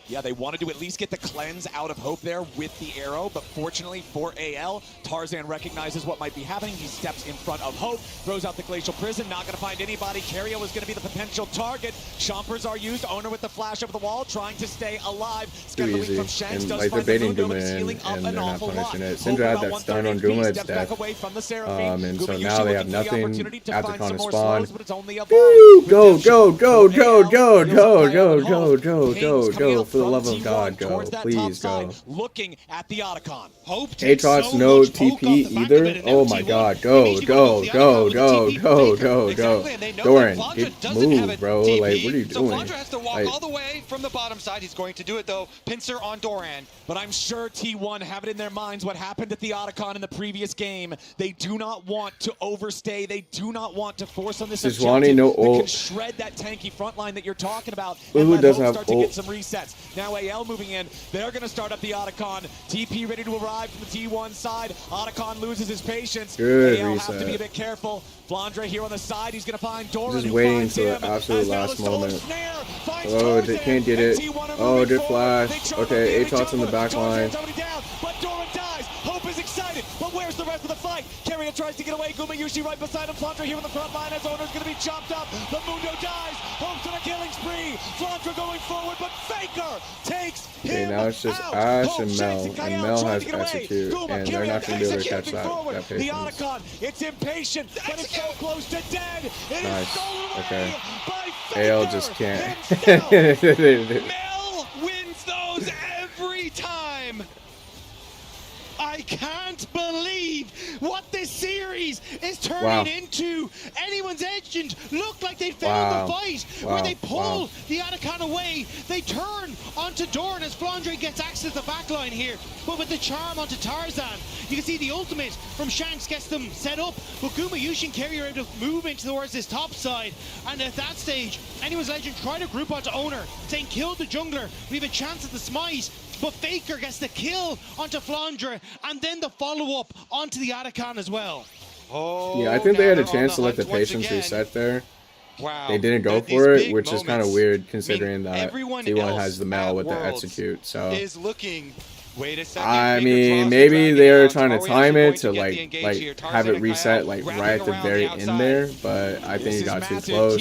Yeah, they wanted to at least get the cleanse out of Hope there with the arrow, but fortunately for AL, Tarzan recognizes what might be happening. He steps in front of Hope, throws out the Glacial Prison, not going to find anybody. Carria was going to be the potential target. Chompers are used. Owner with the flash over the wall, trying to stay alive. Too easy. And like they're baiting Guma in, and they're not punishing it. Syndra had that stun on Guma, it's death. And so now they have nothing. Atacon is spawned. Woo! Go, go, go, go, go, go, go, go, go, go, go. For the love of God, go. Please go. Looking at the Otacon. Aatrox no TP either. Oh my God. Go, go, go, go, go, go, go. Doran, move, bro. Like, what are you doing? So Flandra has to walk all the way from the bottom side. He's going to do it though. Pincer on Doran. But I'm sure T1 have it in their minds what happened at the Otacon in the previous game. They do not want to overstay. They do not want to force on this objective no that ult. can shred that tanky front line that you're talking about. Who and doesn't let have Hope start ult? to get some resets. Now AL moving in. They're going to start up the Otacon. TP ready to arrive from the T1 side. Otacon loses his patience. Good AL reset. have to be a bit careful. Flandra here on the side. He's going to find Doran. Just waiting until the absolute last moment. Oh, they can't get it. Oh, did flash. Okay, Aatrox in the back line. But Doran dies. Hope is excited. But where's the rest of the fight? Carria tries to get away. Gumayushi right beside him. Flandra here on the front line as Owner's going to be chopped up. The Mundo dies. Hope's on a killing spree. Flandra going forward, but Faker takes him now it's just out. Ash and Mel, and Mel has execute, and they're not going to be able to catch that The patience. Otacon, it's impatient, but it's so close to dead. It Nice. is stolen away Okay. by Faker. AL just can't. Mel wins those every time. I can't believe what this series is turning into. Anyone's Agent looked like they found the fight where they pull the Otacon away. They turn onto Doran as Flandre gets access to the backline here. But with the charm onto Tarzan, you can see the ultimate from Shanks gets them set up. But Gumayushi and Carrier are able to move into towards this top side. And at that stage, Anyone's Legend try to group onto Owner, saying kill the jungler. We have a chance at the smite. But Faker gets the kill onto Flandre, and then the follow-up onto the Otacon as well. Oh, yeah, I think they had a chance to let the patience reset there. Wow. They didn't go for it, which is kind of weird considering that T1 has the Mel with the execute. So is looking. Wait a second. I mean, maybe they're trying to time it to like have it reset like right at the very end there, but I think it got too close.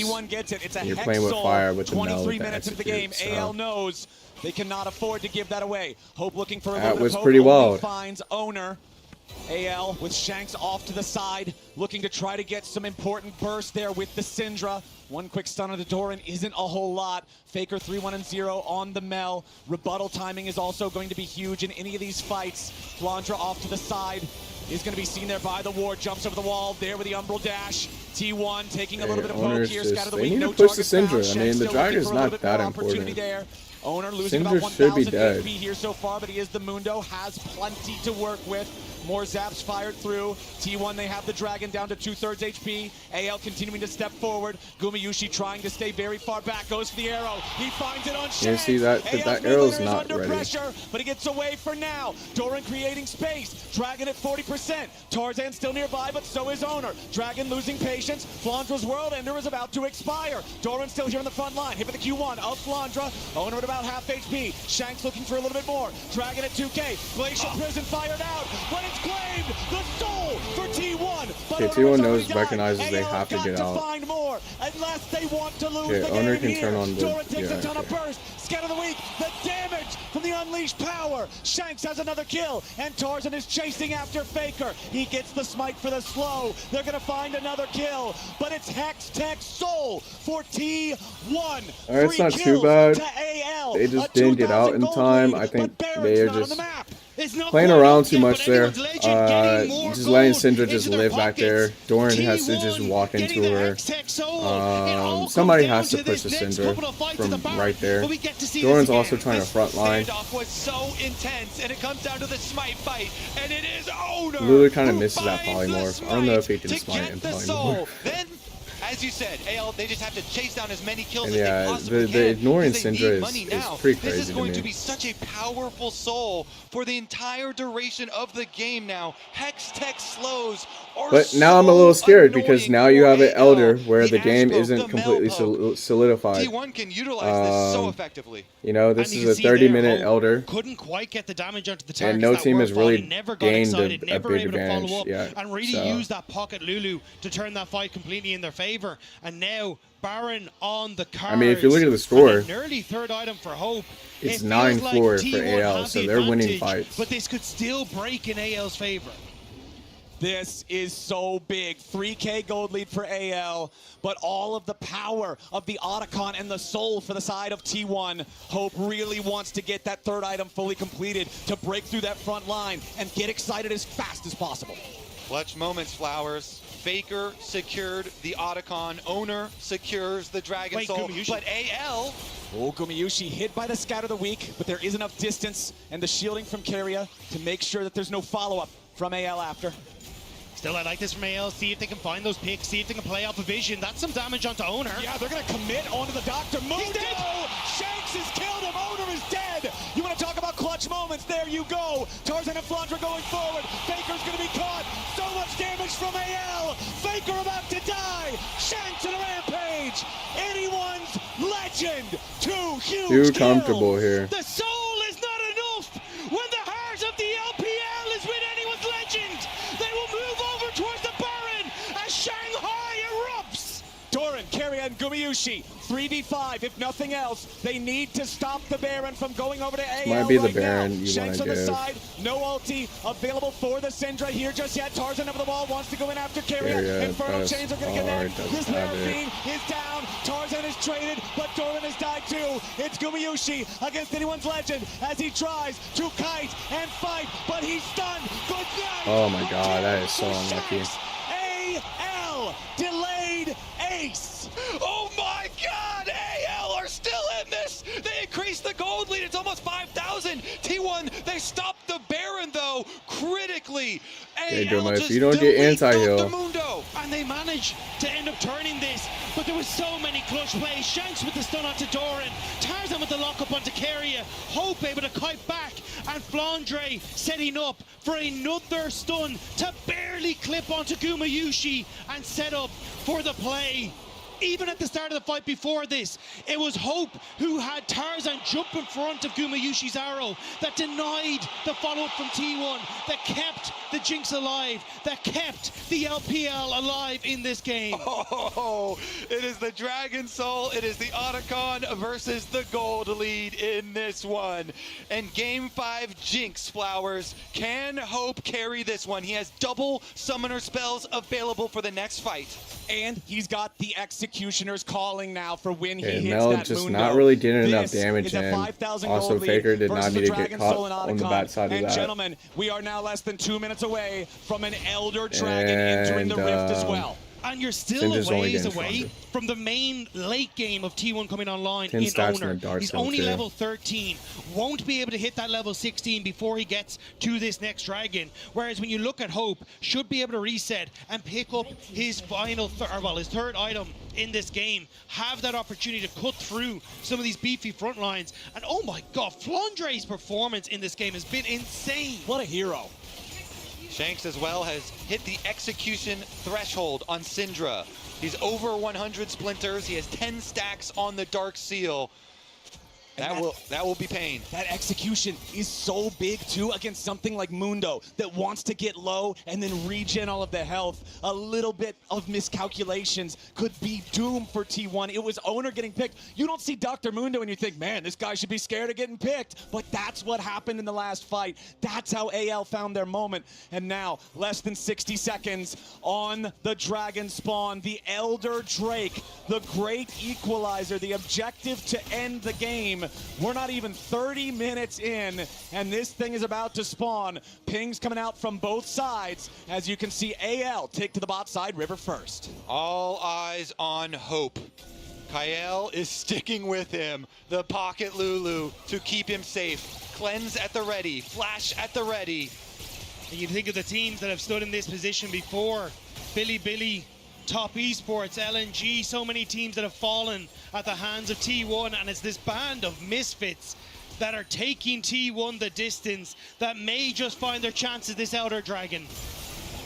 And you're playing with fire with the Mel with the execute. AL knows they cannot afford to give that away. Hope looking for a That little was bit of hope. pretty Only wild. Finds Owner. AL with Shanks off to the side, looking to try to get some important burst there with the Syndra. One quick stun on the Doran isn't a whole lot. Faker 3-1-0 on the Mel. Rebuttal timing is also going to be huge in any of these fights. Flandra off to the side is going to be seen there by the ward. Jumps over the wall there with the Umbral dash. T1 taking a little bit of poke here. Scatter the weak. They need No to push the target found. Syndra. I mean, the Shanks Dragon's still looking for a little not bit more that opportunity important. there. Owner losing Syndra about should be 1,000 dead. HP here so far, but he is the Mundo. Has plenty to work with. More zaps fired through. T1, they have the Dragon down to 2/3 HP. AL continuing to step forward. Gumayushi trying to stay very far back. Goes for the arrow. He finds it on Shanks. You see that? That arrow's not under ready. pressure, but he gets away for now. Doran creating space. Dragon at 40%. Tarzan still nearby, but so is Owner. Dragon losing patience. Flandra's World Ender is about to expire. Doran still here on the front line. Hit with the Q1 of Flandra. Owner at about half HP. Shanks looking for a little bit more. Dragon at 2K. Glacial Prison fired out, but it's claimed the soul for T1. But Okay, T1 knows, recognizes they have to get out. Find more unless they want to lose Okay, the Owner game can here. turn on the... Doran takes Yeah, a ton of okay. burst. Scatter the weak. The damage from the unleashed power. Shanks has another kill, and Tarzan is chasing after Faker. He gets the smite for the slow. They're going to find another kill, but it's Hex Tech Soul for T1. Alright, it's not too bad. They just didn't get out in time. I think they are just playing around too much there. Just letting Syndra just live back there. Doran has to just walk into her. Somebody has to push the Syndra from right there. Doran's also trying to front line. Was so intense, and it comes down to the smite fight, and it is Owner. Lulu kind of misses that polymorph. I don't know if he can smite and polymorph. Then, as you said, AL, they just have to chase down as many kills and as yeah, they possibly can. The ignoring Syndra is pretty crazy. This is going to be me. such a powerful soul for the entire duration of the game now. Hex tech slows. But now I'm a little scared because now you have an Elder where the game isn't completely solidified. T1 can utilize this so effectively. You know, this is a 30-minute Elder. Couldn't quite get the damage onto the targets. And no team has really never gained excited, a big advantage yet. And really use that pocket Lulu to turn that fight completely in their favor. And now Baron on the cards. I mean, if you look at the score, an early third item for Hope. It's 9-4 for AL, so they're winning fights. But this could still break in AL's favor. This is so big. 3K gold lead for AL, but all of the power of the Otacon and the soul for the side of T1. Hope really wants to get that third item fully completed to break through that front line and get excited as fast as possible. Clutch moments, Flowers. Faker secured the Otacon. Owner secures the Dragon Soul. But AL... Oh, Gumiyushi hit by the Scout of the Week, but there is enough distance and the shielding from Keria to make sure that there's no follow-up from AL after. Still, I like this from AL. See if they can find those picks. See if they can play off a vision. That's some damage onto Owner. Yeah, they're going to commit onto the Doctor. Mundo! Shanks has killed him. Owner is dead. You want to talk about clutch moments? There you go. Tarzan and Flandra going forward. Faker's going to be caught. So much damage from AL. Faker about to die. Shanks in a rampage. Anyone's legend. Too huge. Too comfortable here. The soul is not enough. When the heart of the LPL is with anyone's legend, they will move over towards the Baron as Shanghai erupts. Doran, Keria, and Gumiyushi, 3v5. If nothing else, they need to stop the Baron from going over to AL. Might be the right Baron now. you Shanks want on to the give. side, no ulti available for the Syndra here just yet. Tarzan over the wall wants to go in after Keria. Infernal Chains are going to connect. This Larafine is down. Tarzan is traded, but Doran has died too. It's Gumiyushi against anyone's legend as he tries to kite and fight, but he's stunned. Good night. Oh my god, that is so unlucky. AL delayed ace. Oh my god! AL are still in this! They increased the gold lead. It's almost 5,000. T1, they stopped the Baron, though, critically. AL if you don't get anti-heal. And they managed to end up turning this, but there were so many clutch plays. Shanks with the stun onto Doran, Tarzan with the lockup onto Keria, Hope able to kite back, and Flandre setting up for another stun to barely clip onto Gumiyushi and set up for the play. Even at the start of the fight before this, it was Hope who had Tarzan jump in front of Gumiyushi's arrow that denied the follow-up from T1, that kept the Jinx alive, that kept the LPL alive in this game. Oh, it is the Dragon Soul, it is the Otacon versus the gold lead in this one. And Game 5 Jinx, Flowers. Can Hope carry this one? He has double summoner spells available for the next fight. And he's got the Executioner's calling now for when he hits Mel that just Mundo. not really getting enough This damage is a in. 5,000 Also, gold Faker did lead not need to get caught on the bad side of and that. Gentlemen, we are now less than 2 minutes away from an Elder Dragon entering the Rift as well. And you're still a ways away from the main late game of T1 coming online in Owner. He's only level 13. Won't be able to hit that level 16 before he gets to this next dragon. Whereas when you look at Hope, should be able to reset and pick up his final, his third item in this game. Have that opportunity to cut through some of these beefy front lines. And oh my god, Flandre's performance in this game has been insane. What a hero. Shanks as well has hit the execution threshold on Syndra. He's over 100 splinters. He has 10 stacks on the Dark Seal. That will be pain. That execution is so big too against something like Mundo that wants to get low and then regen all of the health. A little bit of miscalculations could be doom for T1. It was Owner getting picked. You don't see Dr. Mundo and you think, man, this guy should be scared of getting picked. But that's what happened in the last fight. That's how AL found their moment. And now, less than 60 seconds on the Dragon spawn. The Elder Drake, the great equalizer, the objective to end the game. We're not even 30 minutes in, and this thing is about to spawn. Pings coming out from both sides. As you can see, AL take to the bot side, River first. All eyes on Hope. Kael is sticking with him. The pocket Lulu to keep him safe. Cleanse at the ready. Flash at the ready. And you think of the teams that have stood in this position before. Billy, Top Esports, LNG, so many teams that have fallen at the hands of T1, and it's this band of misfits that are taking T1 the distance that may just find their chances this Elder Dragon.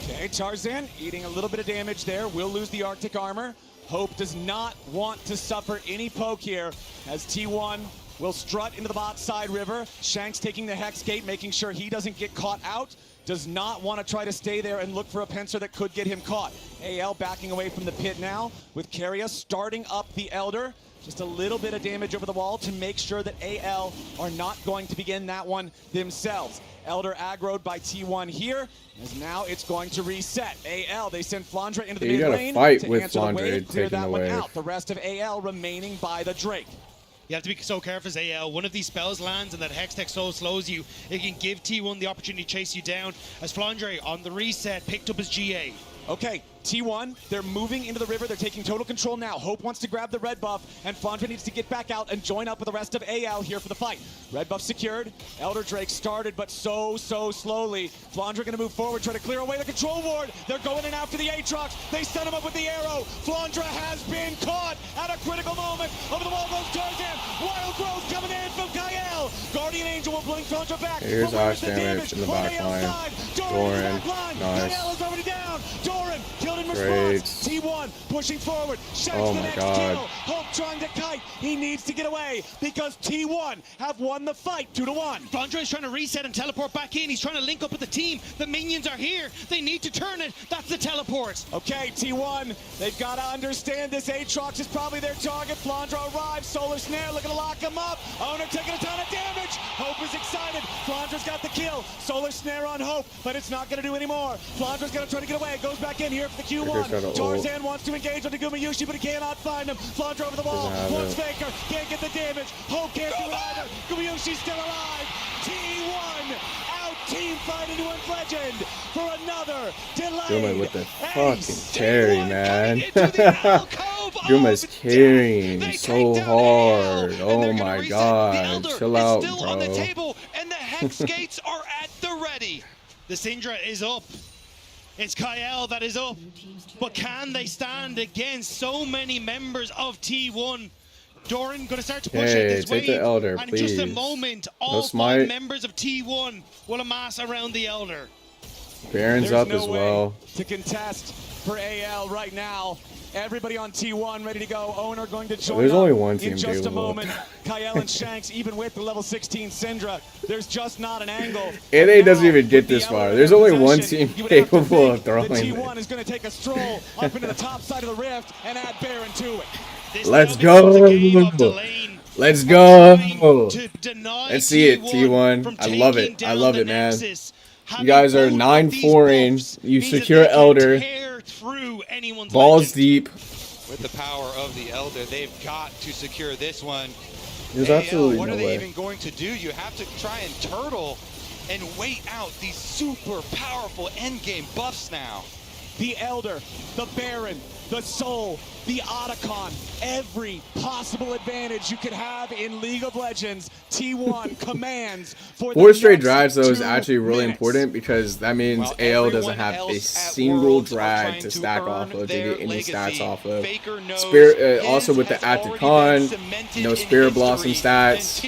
Okay, Tarzan eating a little bit of damage there. Will lose the Arctic armor. Hope does not want to suffer any poke here as T1 will strut into the bot side River. Shanks taking the Hex Gate, making sure he doesn't get caught out. Does not want to try to stay there and look for a pincer that could get him caught. AL backing away from the pit now with Keria starting up the Elder. Just a little bit of damage over the wall to make sure that AL are not going to begin that one themselves. Elder aggroed by T1 here, as now it's going to reset. AL, they send Flandre into the mid lane. You gotta fight to with answer the Flandre wave, clear taking that the one wave. out. The rest of AL remaining by the Drake. You have to be so careful as AL. One of these spells lands and that Hextech so slows you. It can give T1 the opportunity to chase you down. As Flandre on the reset picked up his GA. Okay, T1, they're moving into the river. They're taking total control now. Hope wants to grab the red buff, and Flandre needs to get back out and join up with the rest of AL here for the fight. Red buff secured. Elder Drake started, but so slowly. Flandre gonna move forward, try to clear away the control ward. They're going in after the Aatrox. They set him up with the arrow. Flandre has been caught at a critical moment. Over the wall goes Tarzan. Wild Growth coming in from Kael. Guardian Angel will blink Flandre back. Here's Ash damage in the back line. Doran, nice. Kael is already down. Doran killed in Great. response. T1 pushing forward. Shanks Oh the my next God. kill. Hope trying to kite. He needs to get away because T1 have won the fight 2-1. Flandre's trying to reset and teleport back in. He's trying to link up with the team. The minions are here. They need to turn it. That's the teleport. Okay, T1, they've got to understand this Aatrox is probably their target. Flandre arrives. Solar Snare looking to lock him up. Owner taking a ton of damage. Hope is excited. Flandre's got the kill. Solar Snare on Hope, but it's not going to do any more. Flandre's going to try to get away. Goes back in here for the Q1. Tarzan wants to engage on the Gumayushi, but he cannot find him. Flandre over the wall. Wants Faker. Can't get the damage. Hope can't do it either. Gumayushi's still alive. T1 out team fight into a legend for another delay. Guma with the fucking carry, man. Guma's carrying so hard. Oh my god. Chill out, still bro. on the table, and the Hex Gates are at the ready. The Syndra is up. It's Kael that is up. But can they stand against so many members of T1? Doran going to start to push it this take wave. the Elder, and please. in just a moment, all smite. 5 members of T1 will amass around the Elder. Baron's There's up no as well. way to contest for AL right now. Everybody on T1 ready to go. Owner going to join There's up only one team in just a capable. moment. Kael and Shanks, even with the level 16 Syndra, there's just not an angle. NA doesn't even get this far. There's only one team You would have to capable of think throwing the it. T1 is going to take a stroll up into the top side of the rift and add Baron to it. Let's go. Let's go. Let's see it, T1. I love it. I love it, man. You guys are 9-4-ing. You secure Elder. Balls deep. With the power of the Elder, they've got to secure this one. There's AL, absolutely what no are they way. even going to do? You have to try and turtle and wait out these super powerful endgame buffs now. The Elder, the Baron, the Soul, the Otacon, every possible advantage you could have in League of Legends, T1 commands for 4 the straight next drives, though, is 2 actually really minutes. important because that means AL doesn't have a single drag to stack off of, to get any stats off of. Spirit, also with the active con, no Spirit Blossom stats.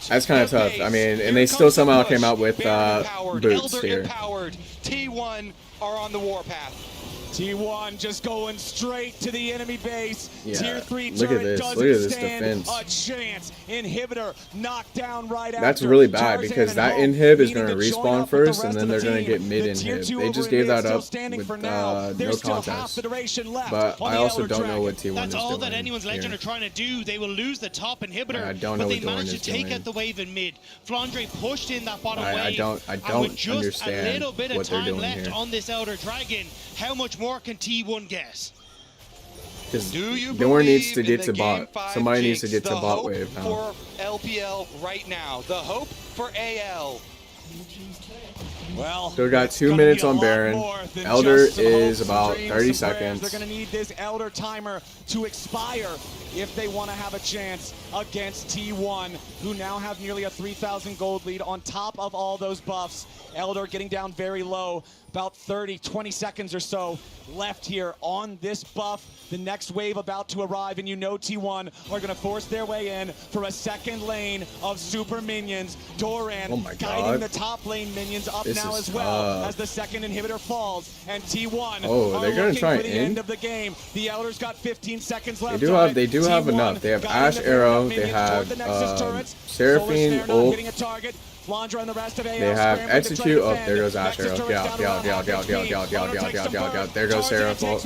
That's kind of tough. I mean, and they still somehow came out with boots here. T1 are on the warpath. T1 just going straight to the enemy base. Yeah, Tier 3 look at this. doesn't Look at this stand defense. a chance. Inhibitor knocked down right That's after. really bad Tarzan because and that Hope inhib is needing going to join respawn up with the first and rest then of they're the going to team. get mid The Tier inhib. 2 They just over gave mid that still up standing with for now. no There's still half contest. the duration left But on I the also Elder don't know Dragon. what T1 That's is all doing that anyone's Legend here. are trying to do. They will lose the top inhibitor, I don't know but what they Doran managed to is take doing. out the wave in mid. Flandre pushed in that bottom I wave. don't and with just understand a little bit of what they're time doing left here. on this Elder Dragon, how much more can T1 get? Because Dorn needs to get to bot. Somebody needs to get to bot wave now. For LPL right now, the hope for AL. Well, still got 2 minutes on Baron. Elder is about 30 seconds. They're going to need this Elder timer to expire if they want to have a chance against T1, who now have nearly a 3,000 gold lead on top of all those buffs. Elder getting down very low, about 20 seconds or so left here on this buff. The next wave about to arrive, and you know T1 are going to force their way in for a second lane of super minions. Doran guiding the top lane minions up now as well as the second inhibitor falls, and T1 are they going to try for the and end of the game. The Elders got 15 seconds left. They do have enough. They have Ash Arrow, they have Seraphine ult, And the rest of AL they have Execute. Oh, there goes Ash Arrow. There goes Seraph ult.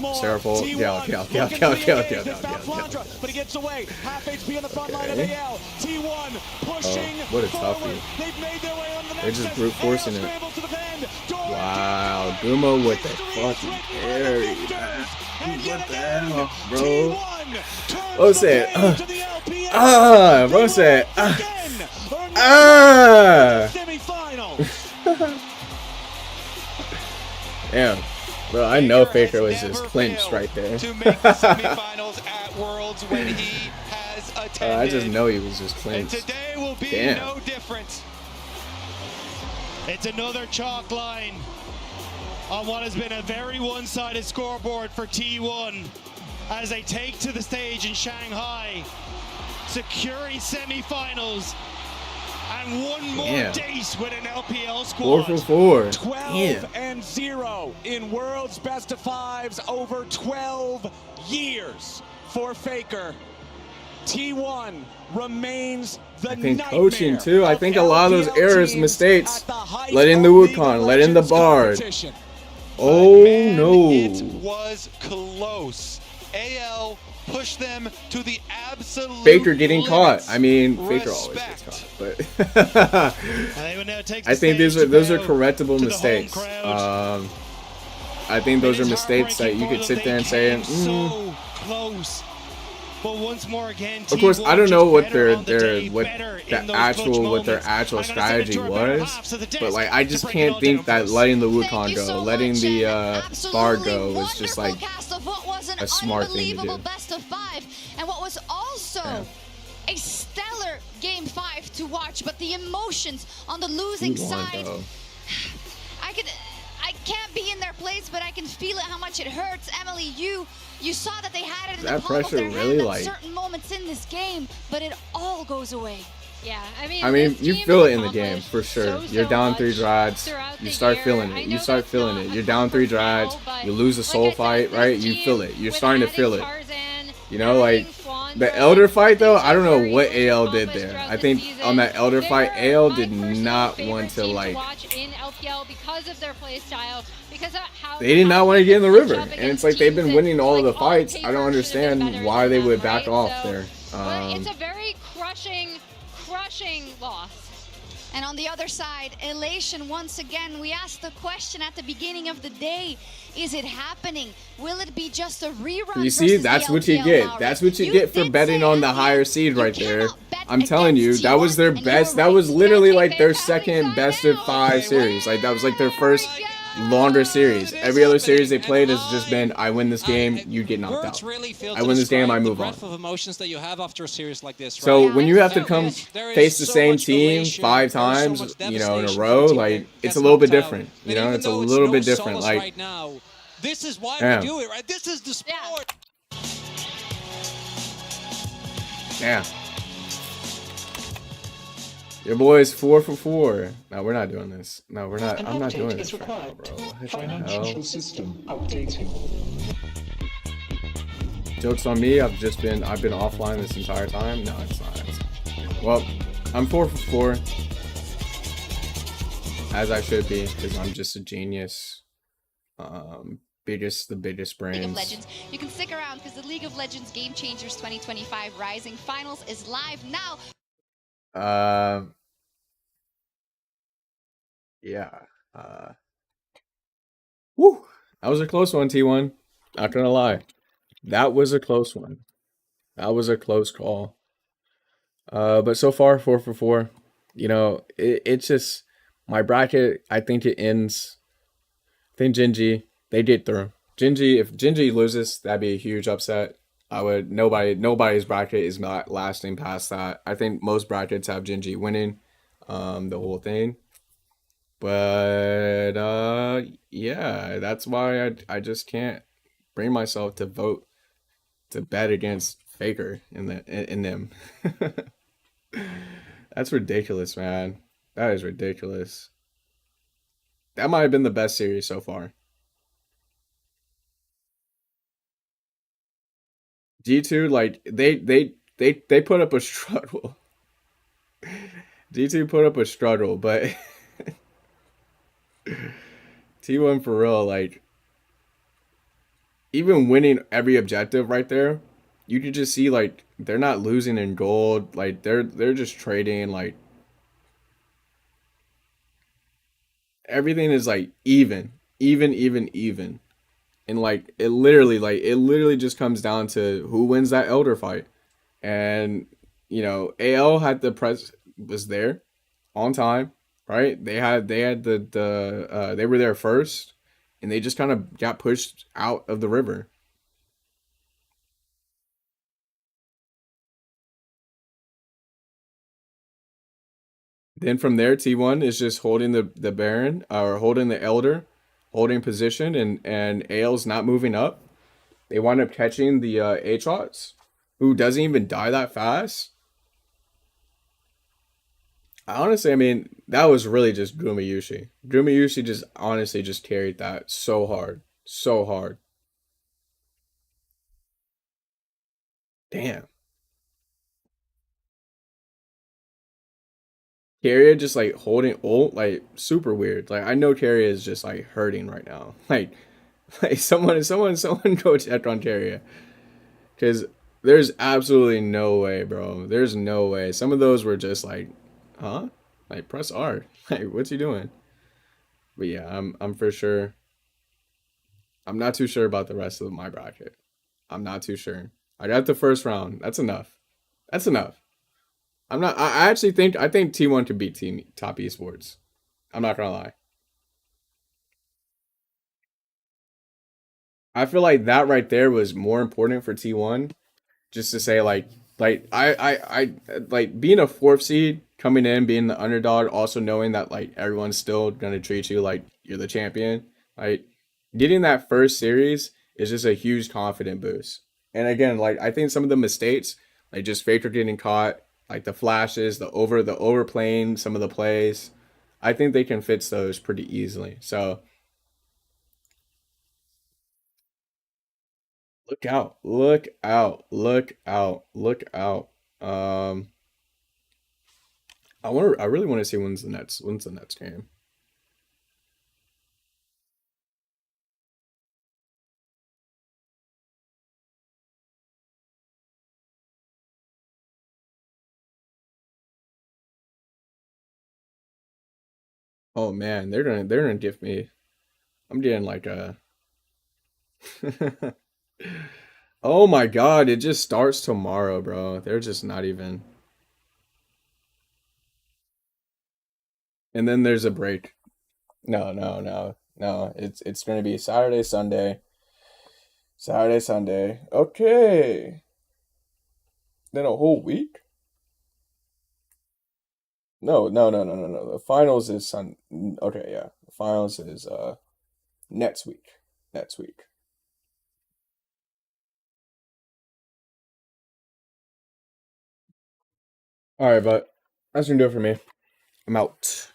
But he gets away. Half HP in the front line of AL. T1 pushing what a toughie. They're just brute forcing it. Wow, Guma with the fucking carry, man. What the hell, bro? Bro said, bro said, Damn, bro, I know Faker was just clinched right there. To make the semifinals at Worlds when he has attended. I just know he was just clinched. And today will be no different. It's another chalk line on what has been a very one-sided scoreboard for T1 as they take to the stage in Shanghai, securing semifinals and one more date with an LPL squad. 4 for 4. 12-0 in World's Best of Fives over 12 years for Faker. T1 remains the I think coaching too. I think a lot of those errors, mistakes, let in the Wukong, let in the Bard. Oh no! It was close. AL pushed them to the absolute Faker getting caught. I mean, Faker always gets caught, but I think those are correctable mistakes. I think those are mistakes that you could sit there and say, so close. But once more again, of course, I don't know what their actual strategy was, but like I just can't think that letting the Wukong go, letting the Bard go was just like a smart thing to do. Best of 5, and what was also a stellar game 5 to watch, but the emotions on the losing side. I can't be in their place, but I can feel it how much it hurts. Emily, you saw that they had it in the palm of their hand at certain moments in this game, but it all goes away. Yeah, I mean, you feel it in the game for sure. You're down 3 drads, you start feeling it. You start feeling it. You're down 3 drads, you lose a soul fight, right? You feel it. You're starting to feel it. You know, like the Elder fight though, I don't know what AL did there. I think on that Elder fight, AL did not want to like. They did not want to get in the river, and it's like they've been winning all of the fights. I don't understand why they would back off there. It's a very crushing loss. And on the other side, elation once again. We asked the question at the beginning of the day, is it happening? Will it be just a rerun? You see, that's what you get. That's what you get for betting on the higher seed right there. I'm telling you, that was their best. That was literally like their second best of 5 series. Like that was like their first longer series. Every other series they played has just been, I win this game, you get knocked out. I win this game, I move on. So when you have to come face the same team 5 times, you know, in a row, like it's a little bit different. You know, it's a little bit different. Like, this is why we do it, right? This is the sport. Yeah. Your boy's 4 for 4. No, we're not doing this. No, we're not. I'm not doing this right now, bro. What the hell? System updating. Joke's on me. I've been offline this entire time. No, it's not. Well, I'm 4 for 4, as I should be, because I'm just a genius. The biggest brains. League of Legends. You can stick around because the League of Legends Game Changers 2025 Rising Finals is live now. Yeah. Woo! That was a close one, T1. Not gonna lie. That was a close one. That was a close call. But so far, 4 for 4. You know, it's just my bracket. I think it ends. I think Genji, they get through. Genji, if Genji loses, that'd be a huge upset. I would nobody's bracket is not lasting past that. I think most brackets have Genji winning, the whole thing. But yeah, that's why I just can't bring myself to vote to bet against Faker in them. That's ridiculous, man. That is ridiculous. That might have been the best series so far. G2, like they put up a struggle. G2 put up a struggle, but T1 for real, like even winning every objective right there, you could just see like they're not losing in gold. Like they're just trading. Like everything is like even, and like it literally just comes down to who wins that elder fight. And you know, AL had the press was there on time, right? They had they were there first, and they just kind of got pushed out of the river. Then from there, T1 is just holding the Baron or holding the Elder, holding position, and AL's not moving up. They wind up catching the Aatrox, who doesn't even die that fast. Honestly, I mean, that was really just Gumayushi. Gumayushi just honestly just carried that so hard. So hard. Damn. Carrier just like holding ult, like super weird. Like I know Carrier is just like hurting right now. Like someone go check on Carrier. Cause there's absolutely no way, bro. There's no way. Some of those were just like, huh? Like press R. Like what's he doing? But yeah, I'm for sure. I'm not too sure about the rest of my bracket. I'm not too sure. I got the first round. That's enough. That's enough. I'm not. I actually think T1 could beat Team Top Esports. I'm not gonna lie. I feel like that right there was more important for T1, just to say like I like being a fourth seed coming in, being the underdog, also knowing that like everyone's still gonna treat you like you're the champion. Like getting that first series is just a huge confident boost. And again, like I think some of the mistakes, like just Faker getting caught, like the flashes, the overplaying some of the plays, I think they can fix those pretty easily. So look out, look out, look out, look out. I really want to see when's the Nets game. Oh man, they're gonna give me. I'm getting like a. Oh my god, it just starts tomorrow, bro. They're just not even. And then there's a break. No, no, no, no. It's gonna be Saturday, Sunday. Saturday, Sunday. Okay. Then a whole week? No, no, no, no, no, no. The finals is Sun. Okay, yeah. The finals is next week. Next week. All right, but that's gonna do it for me. I'm out.